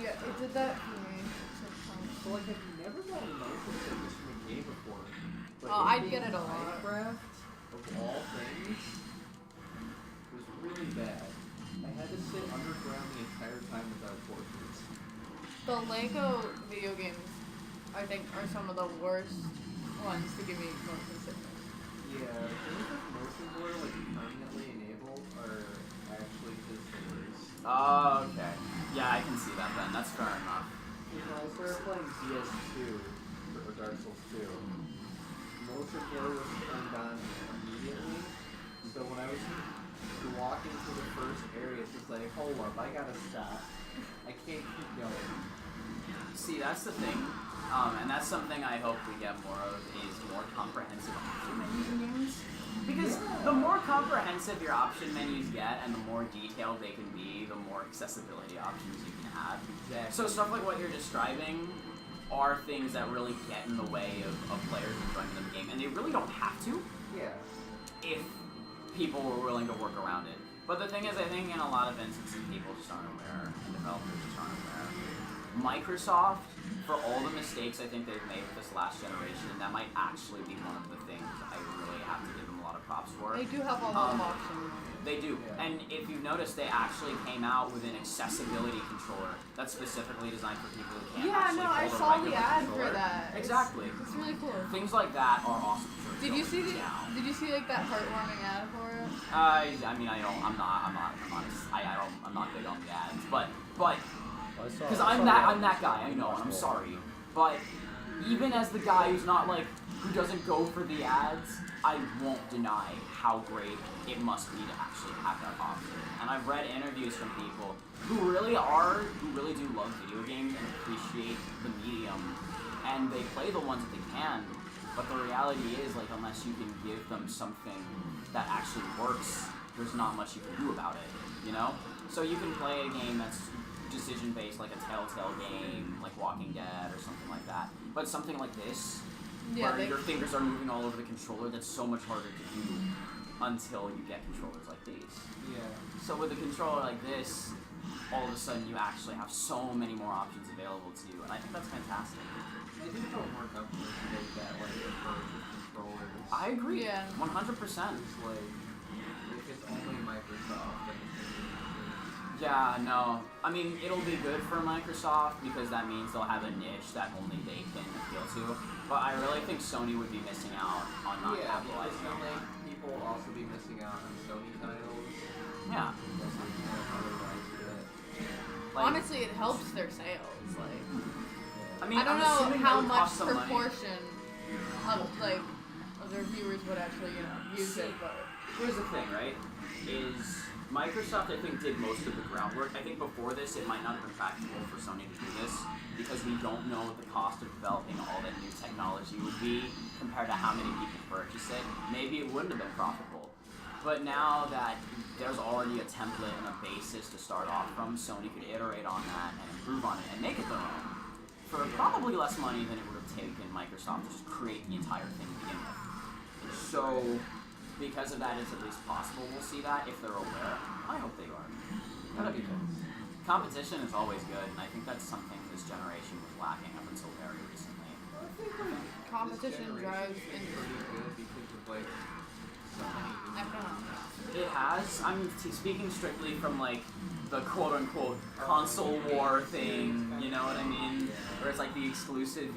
E: Yeah, it did that for me. sometimes.
I: So like I've never gotten motion sickness from a game before. But
E: Oh,
I: it
E: I'd
I: being
E: get it a lot.
I: Minecraft, of all things, was really bad. I had to sit underground the entire time without torches.
E: The Lego video games, I think, are some of the worst ones to give me motion sickness.
I: Yeah, things with motion blur like permanently enabled are actually just the worst.
B: Oh, okay. Yeah, I can see that then. That's fair enough.
I: You know, I started playing DS2 or Dark Souls 2. Motion blur was turned on immediately, so when I was walking to the first area, it's just like, hold up, I gotta stop. I can't keep going.
B: See, that's the thing. And that's something I hope we get more of is more comprehensive option menus in games. Because the more comprehensive your option menus get and the more detailed they can be, the more accessibility options you can have.
I: Exactly.
B: So stuff like what you're describing are things that really get in the way of players enjoying the game. And they really don't have to
I: Yeah.
B: if people were willing to work around it. But the thing is, I think in a lot of instances, people just aren't aware, and developers just aren't aware. Microsoft, for all the mistakes I think they've made with this last generation, that might actually be one of the things I really have to give them a lot of props for.
E: They do have a lot of options.
B: They do.
I: Yeah.
B: And if you've noticed, they actually came out with an accessibility controller that's specifically designed for people who can't
E: Yeah,
B: actually
E: no, I
B: hold a
E: saw the
B: regular
E: ad
B: controller.
E: for that.
B: Exactly.
E: It's really cool.
B: Things like that are awesome.
E: Did you see the?
B: Down.
E: Did you see like that heartwarming ad for it?
B: I mean, I'm not big on the ads, but because I'm that guy, I know, and I'm sorry, but even as the guy who doesn't go for the ads, I won't deny how great it must be to actually have that option. And I've read interviews from people who really do love video games and appreciate the medium, and they play the ones that they can. But the reality is, like, unless you can give them something that actually works, there's not much you can do about it, you know? So you can play a game that's decision-based, like a Telltale game, like Walking Dead or something like that. But something like this, where your fingers are moving all over the controller, that's so much harder to do until you get controllers like these.
I: Yeah.
B: So with a controller like this, all of a sudden you actually have so many more options available to you, and I think that's fantastic.
I: I think it'll work out for that like approach with controllers.
B: I agree.
E: Yeah.
B: 100%.
I: It's like if it's only Microsoft, then it's gonna be
B: Yeah, no. I mean, it'll be good for Microsoft because that means they'll have a niche that only they can appeal to. But I really think Sony would be missing out on not
I: yeah,
B: capitalizing on that.
I: people will also be missing out on Sony titles.
B: Yeah.
I: That's like otherwise good.
B: Like,
E: Honestly, it helps their sales. Like,
B: I mean,
E: I don't
B: I'm
E: know
B: assuming
E: how
B: that would
E: much
B: cost some money.
E: proportion of their viewers would actually, use it, but
B: Here's the thing, right? Is Microsoft, I think, did most of the groundwork. I think before this, it might not have been practical for Sony to do this because we don't know what the cost of developing all that new technology would be compared to how many people purchase it. Maybe it wouldn't have been profitable. But now that there's already a template and a basis to start off from, Sony could iterate on that and improve on it and make it their own for probably less money than it would have taken Microsoft to just create the entire thing to begin with. So, because of that, it's at least possible we'll see that if they're aware. I hope they are. That'd be good. Competition is always good, and I think that's something this generation was lacking up until very recently.
E: Competition
I: This
E: drives
I: generation's been
E: into
I: pretty good because of like so many
E: economics.
B: It has. I'm speaking strictly from like the quote-unquote console war thing. You know what I mean? Where it's like the exclusive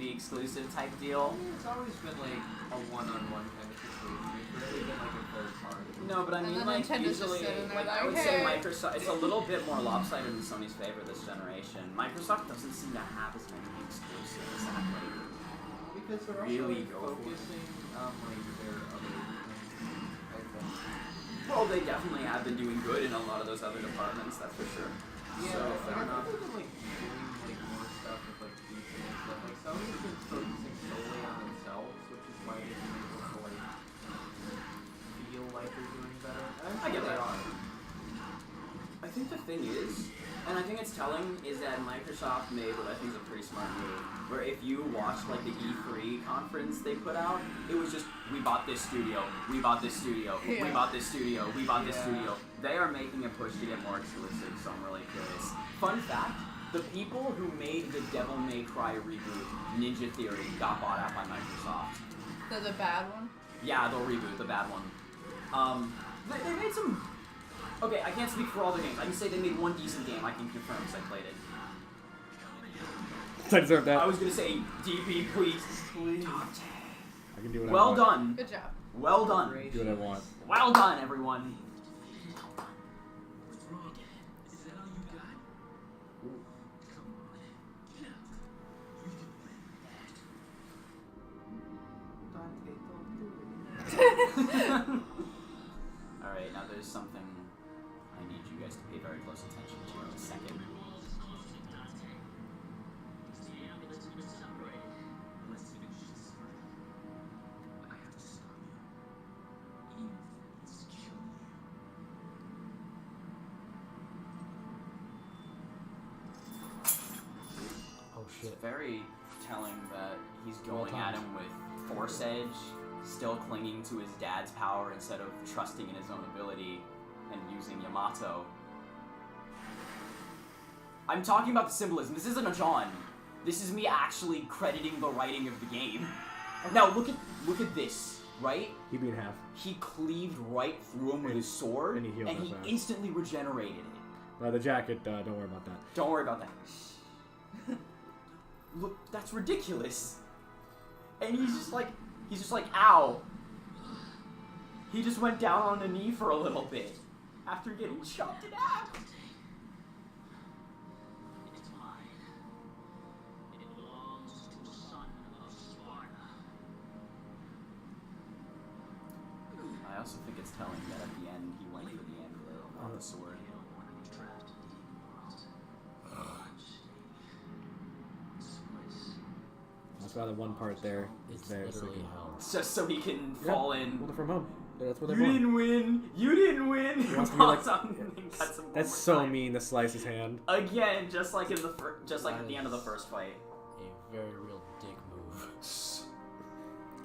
B: type deal.
I: It's always been like a one-on-one kind of situation. It's really been like a third party.
B: No, but I
E: And
B: mean,
E: then
B: like,
E: Nintendo's just
B: usually,
E: sitting there
B: like, I
E: like,
B: would say
E: "Hey."
B: Microsoft, it's a little bit more lopsided in Sony's favor this generation. Microsoft doesn't seem to have as many exclusives that, like,
I: Because they're
B: really
I: also
B: go for it.
I: focusing on like their other things, I think.
B: Well, they definitely have been doing good in a lot of those other departments, that's for sure.
I: Yeah,
B: So,
I: but
B: fair
I: I
B: enough.
I: think they've been like doing like more stuff with like PC and stuff. Like Sony's been focusing solely on themselves, which is why they've been able to like feel like they're doing better.
B: I get
I: they
B: that.
I: are.
B: I think the thing is, and I think it's telling, is that Microsoft made what I think is a pretty smart move. Where if you watched like the E3 conference they put out, it was just, we bought this studio, we bought this studio, we
E: Yeah.
B: bought this studio, we bought this
I: Yeah.
B: studio. They are making a push to get more exclusive, so I'm really curious. Fun fact, the people who made the Devil May Cry reboot, Ninja Theory, got bought out by Microsoft.
E: The bad one.
B: Yeah, they'll reboot the bad one. They made some. Okay, I can't speak for all their games. I can say they made one decent game. I can confirm because I played it.
A: I deserve that.
B: I was gonna say DB, please.
A: I can do what I
B: Well
A: want.
B: done.
E: Good job.
B: Well done.
A: Do what I want.
B: Well done, everyone.
G: What's wrong? Is that all you got? Come on. Get out. You can win that.
I: Dante, don't do it.
B: Alright, now there's something I need you guys to pay very close attention to in a second.
G: Let's finish this first. I have to stop you. Even if it means killing you.
C: Oh
B: It's
C: shit.
B: very telling that he's
C: Well
B: going at
C: timed.
B: him with Force Edge, still clinging to his dad's power instead of trusting in his own ability and using Yamato. I'm talking about the symbolism. This isn't a John. This is me actually crediting the writing of the game. Now look at this, right?
A: He beat half.
B: He cleaved right through him with his sword,
A: And he healed
B: and
A: up
B: he
A: fast.
B: instantly regenerated it.
A: The jacket, don't worry about that.
B: Don't worry about that. Look, that's ridiculous. And he's just like, ow. He just went down on a knee for a little bit after getting chopped in half.
G: It's mine. It belongs to the son of Sparta.
B: I also think it's telling that at the end he went for the amulet, not the sword.
G: You don't want to be trapped in the world. This place.
A: That's why the one part there is
C: It's
A: there. So
C: literally
A: we can...
C: hell.
B: Just so he can
A: Yeah,
B: fall in.
A: Well, from home. That's what
B: You
A: they want.
B: didn't win. You didn't win.
A: He wants to be like,
B: Something cuts him one
A: that's
B: more
A: so
B: time.
A: mean to slice his hand.
B: Again, just like in the at the end of the
C: Nice.
B: first fight.
C: A very real dick move.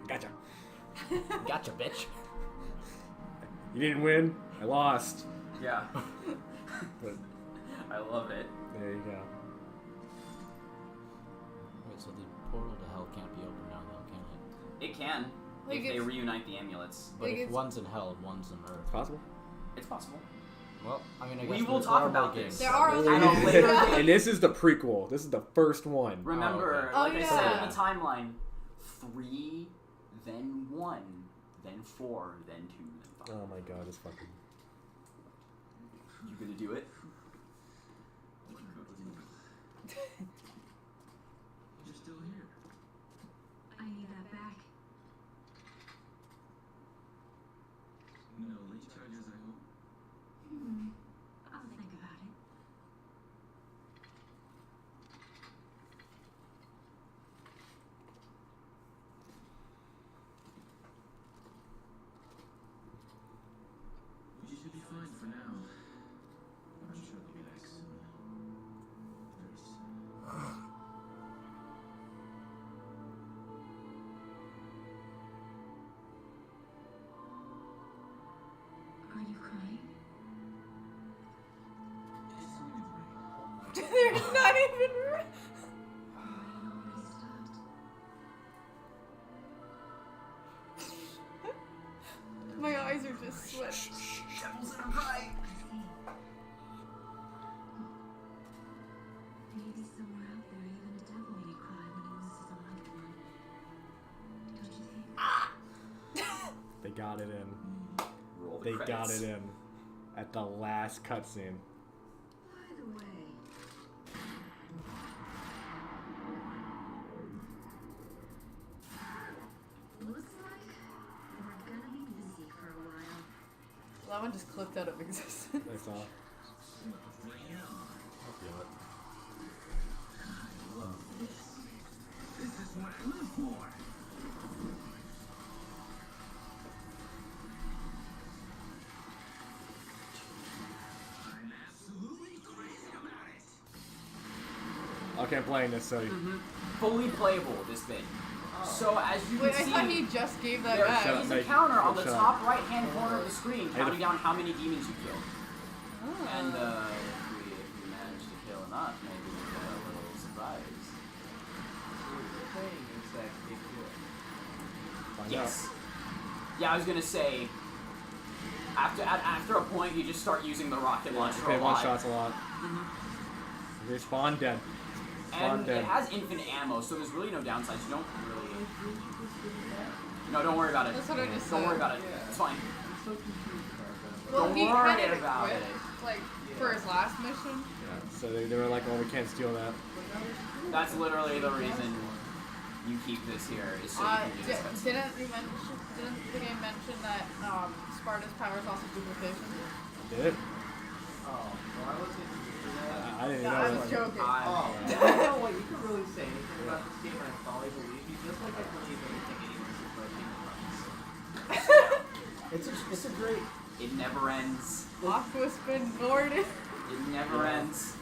A: Gotcha.
C: Gotcha, bitch.
A: You didn't win. I lost.
B: Yeah.
A: But
B: I love it.
A: there you go.
C: Wait, so the portal to hell can't be open now, though, can it?
B: It can.
E: Like
B: if they
E: it's-
B: reunite the amulets.
C: But
E: Like
C: if
E: it's-
C: one's in hell, one's in earth.
A: It's possible.
B: It's possible.
C: Well, I mean, I
B: We
C: guess
B: will
C: there
B: talk
C: are
B: about
C: more
B: this.
C: games.
E: There are
B: At
E: other
B: a
E: games.
B: later
E: Yeah.
B: date.
A: And this is the prequel. This is the first one.
B: Remember,
C: okay.
E: Oh,
B: like I
E: yeah.
B: said in the timeline, 3, then 1, then 4, then 2, then 5.
A: Oh my god, it's fucking.
B: You gonna do it?
G: You're still here.
H: I need that back.
G: No late charges, I hope.
H: I'll think about it.
G: You should be fine for now. I'm sure they'll be back soon. Very soon.
E: They're not even. My eyes are just sweating.
H: Devil's in a right. Maybe somewhere out there, even the devil may cry when he loses a loved one. Don't you think?
A: They got it in.
B: Roll the
A: They got
B: credits.
A: it in. At the last cutscene.
H: By the way, looks like we're gonna be busy for a while.
E: That one just clipped out of existence.
A: I saw.
G: This is what I live for. I'm absolutely crazy about it.
A: Okay, I'm playing this, so
B: Fully playable, this thing. So as you
E: Wait, I
B: can see,
E: thought he just gave that
B: there
E: back.
B: is a
A: Like,
B: counter on the
A: shut
B: top right-hand corner of the screen,
A: Hey,
B: counting down how many demons you killed.
E: Oh.
B: And if we manage to kill enough, maybe we get a little surprise.
J: The thing is that they do it.
A: find
B: Yes. Yeah, I was gonna say. After a point, you just start using the rocket
A: out.
B: launcher
A: Okay,
B: a
A: one
B: lot.
A: shots a lot. They spawn dead. Spawn
B: And
A: dead.
B: it has infinite ammo, so there's really no downsides. You don't really. No, don't worry about it.
E: That's what I just
B: Don't
E: said.
B: worry about it.
J: Yeah.
B: It's fine.
J: I'm so confused about that.
E: Well,
B: Don't
E: he
B: worry
E: had it
B: about
E: equipped,
B: it.
E: like, for his last mission.
A: Yeah. So they were like, well, we can't steal that.
B: That's literally the reason you keep this here, is so you can do this kind of stuff.
E: Didn't the game mention that Sparta's power is also duplication?
A: Did it?
J: Oh, well, I wasn't for that.
A: I didn't
E: No,
A: know.
E: I
A: that.
E: was joking.
J: Oh, I don't know what you could really say anything about this game, and I probably believe you, just like I believe anything anyone says about Kingdom Hearts. It's a great.
B: It never ends.
E: Aqua's been boarded.
B: It never ends.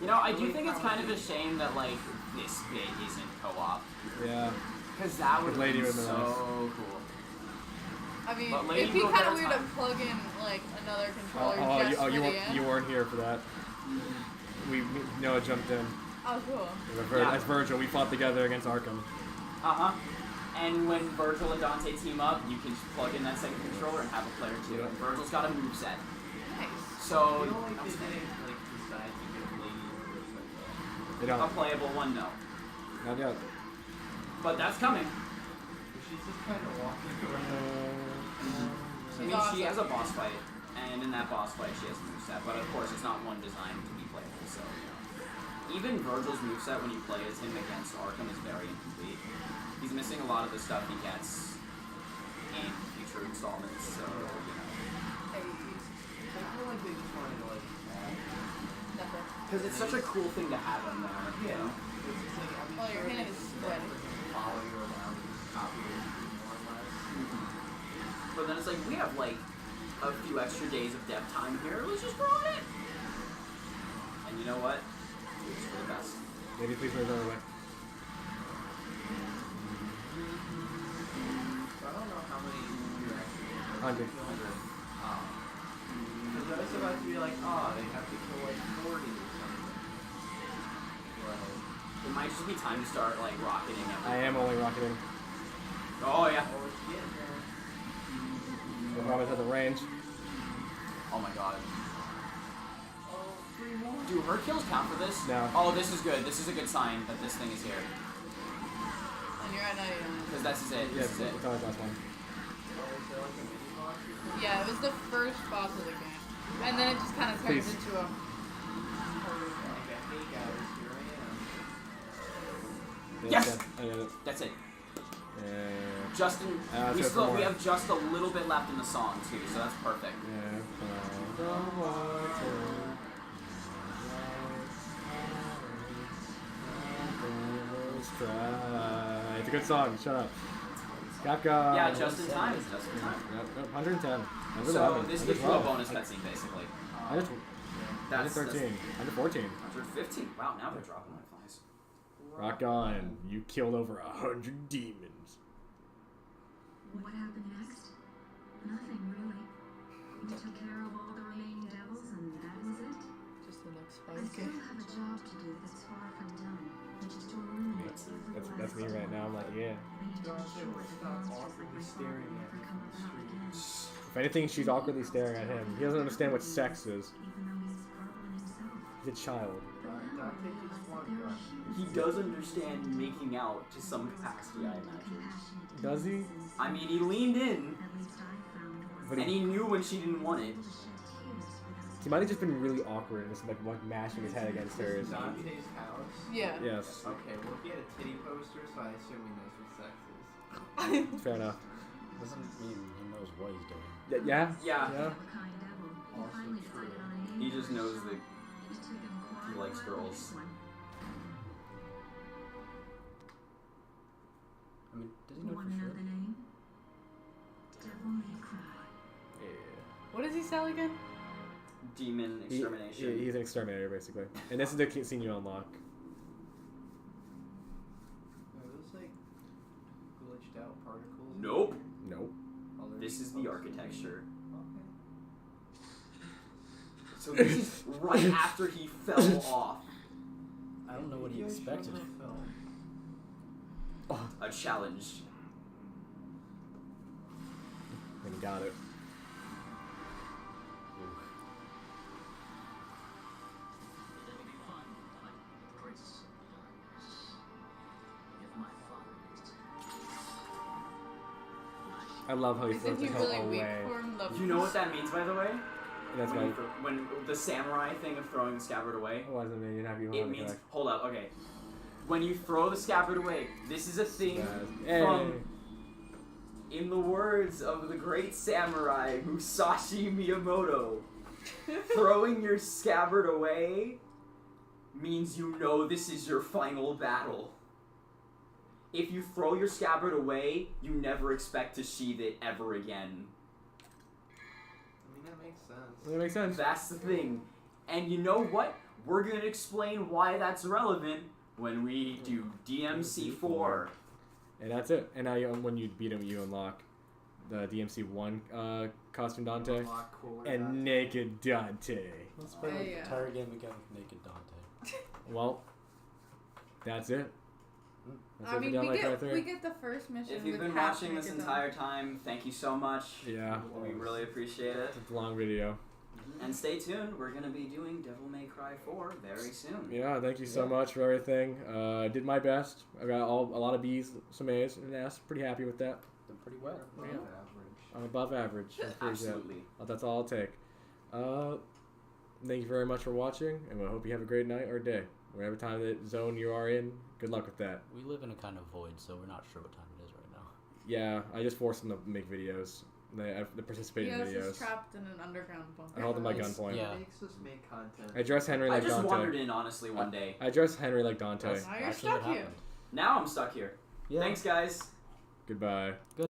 B: You know, I do think it's kind of a shame that, like, this bit isn't co-op.
A: Yeah.
B: Because that would
A: Lady
B: be
A: would've been
B: so
A: nice.
B: cool.
E: I mean,
B: But Lady
E: it'd be
B: Go
E: kind of
B: Better
E: weird to
B: Time.
E: plug in, like, another controller
A: Oh,
E: just for
A: you
E: the
A: weren't
E: end.
A: you weren't here for that. Noah jumped in.
E: Oh, cool.
B: Yeah.
A: As Virgil, we fought together against Arkham.
B: Uh-huh. And when Virgil and Dante team up, you can just plug in that second controller and have a player too. And Virgil's got a moveset.
E: Nice.
B: So,
J: You know, like they didn't like decide to get a lady or something.
A: They
B: a
A: don't.
B: playable one, no.
A: Not yet.
B: But that's coming.
J: But she's just kind of walking around.
B: I mean, she has a boss fight, and in that boss fight, she has a moveset. But of course, it's not one designed to be playable, so, you know. Even Virgil's moveset, when you play as him against Arkham, is very incomplete. He's missing a lot of the stuff he gets in future installments, so, you know.
J: I feel like they just wanted to like add.
E: Nothing.
B: Because it's such a cool thing to have in there, you know.
J: It's just like, I mean,
E: Well, your
J: sure,
E: hand
J: they
E: is
J: just
E: sweaty.
J: follow you around and just copy what you do more or less.
B: But then it's like, we have like a few extra days of dev time here, let's just throw it in. And you know what? It's for the best.
A: Maybe please move the other way.
J: So I don't know how many you're actually
A: 100.
J: Because I was about to be like, oh, they have to kill like 40 or something. Well,
B: It might just be time to start like rocketing everything.
A: I am only rocketing.
B: Oh yeah.
J: oh, it's getting there.
A: The problem is at the range.
B: Oh my god.
J: Oh, 3 more.
B: Do her kills count for this?
A: No.
B: Oh, this is good. This is a good sign that this thing is here.
E: And you're at 99.
B: Because this is it.
A: Yeah,
B: This is it.
A: it's always last one.
J: Oh, is there like a mini boss or something?
E: Yeah, it was the first boss of the game. And then it just kind of turns
A: Please.
E: into a...
J: Like a, hey guys, here I am.
A: Yeah,
B: Yes!
A: it's dead. I get it.
B: That's it.
A: Yeah.
B: Justin,
A: let's
B: we
A: go
B: still
A: for
B: we
A: more.
B: have just a little bit left in the song too, so that's perfect.
A: Yeah. It's a good song. Shut up. Capcom.
B: Yeah, just in time. Just in time.
A: Yep, 110.
B: So this gives you a bonus cutscene basically.
A: I just
B: That's
A: 113. 114.
B: 115. Wow, now they're dropping like flies.
A: Rock on. You killed over 100 demons.
H: What happened next? Nothing really. We took care of all the remaining devils
J: Dante will stop awkwardly staring at me from the street.
A: If anything, she's awkwardly staring at him. He doesn't understand what sex is. He's a child.
J: Dante just wants gun.
B: He does understand making out to some capacity, I imagine.
A: Does he?
B: I mean, he leaned in,
A: But
B: and he knew when she didn't want it.
A: he might have just been really awkward and just like mashing his head against hers.
J: Dante's house?
E: Yeah.
A: Yes.
J: Okay, well he had a titty poster, so I assume he knows what sex is.
A: Fair enough.
C: Doesn't mean he knows what he's doing.
A: Yeah.
B: Yeah,
J: Also true.
B: he just knows that he likes girls.
C: I mean, does he know for sure?
E: What does he sell again?
B: Demon extermination.
A: He's an exterminator, basically. And this is the scene you unlock.
J: Are those like glitched out particles?
B: Nope.
A: Nope.
J: Colored
B: This is the
J: poster?
B: architecture.
J: Okay.
B: So this is right after he fell off.
C: I don't know what he
J: Maybe I should
C: expected.
J: have a film.
B: A challenge.
A: And he got it.
G: It'll be fun, like Chris. If my father is.
A: I love how he
E: Isn't
A: throws
E: he
A: the
E: really
A: hell
E: weak
A: away.
E: for him?
B: Do you know what that means, by the way?
A: That's
B: when,
A: why.
B: you when the samurai thing of throwing the scabbard away,
A: Why doesn't it have you
B: it
A: on
B: means hold up. Okay, when you throw the scabbard away, this is a thing
A: Hey.
B: from, in the words of the great samurai Musashi Miyamoto, throwing your scabbard away means you know this is your final battle. If you throw your scabbard away, you never expect to sheathe it ever again.
J: I mean, that makes sense.
A: That makes sense.
B: That's the thing. And you know what? We're going to explain why that's relevant when we do DMC4.
A: And that's it. And now when you beat him, you unlock the DMC1 costume Dante
J: Unlock cooler
A: and
J: Dante.
A: naked Dante.
C: Let's play
E: Yeah,
C: the
E: yeah.
C: entire game again with Naked Dante.
A: Well, that's it. That's
E: I
A: it for
E: mean,
A: Devil
E: we
A: May Cry
E: get
A: 3.
E: we get the first mission.
B: If you've
E: with
B: been
E: half
B: watching this
E: naked
B: entire time, thank you so much.
A: Yeah.
B: We really appreciate it.
A: It's a long video.
B: And stay tuned. We're going to be doing Devil May Cry 4 very soon.
A: Yeah, thank you so much for everything. I did my best. I got a lot of B's, some A's, and F's. Pretty happy with that.
C: Did pretty well.
J: Above
A: Yeah.
J: average.
A: I'm above average. That's pretty good.
B: Absolutely.
A: That's all I'll take. Thank you very much for watching, and we hope you have a great night or day. Whatever time that zone you are in, good luck with that.
C: We live in a kind of void, so we're not sure what time it is right now.
A: Yeah, I just forced them to make videos. They participate in
E: Yes,
A: videos.
E: is trapped in an underground bunker.
A: I hold them by
C: It's-
A: gunpoint.
C: yeah.
J: It makes us make content.
A: I dress Henry
B: I
A: like
B: just wandered
A: Dante.
B: in, honestly, one day.
A: I dress Henry like Dante.
C: That's
E: Now you're
C: actually what
E: stuck here.
C: happened.
B: Now I'm stuck here.
C: Yeah.
B: Thanks, guys.
A: Goodbye.
C: Good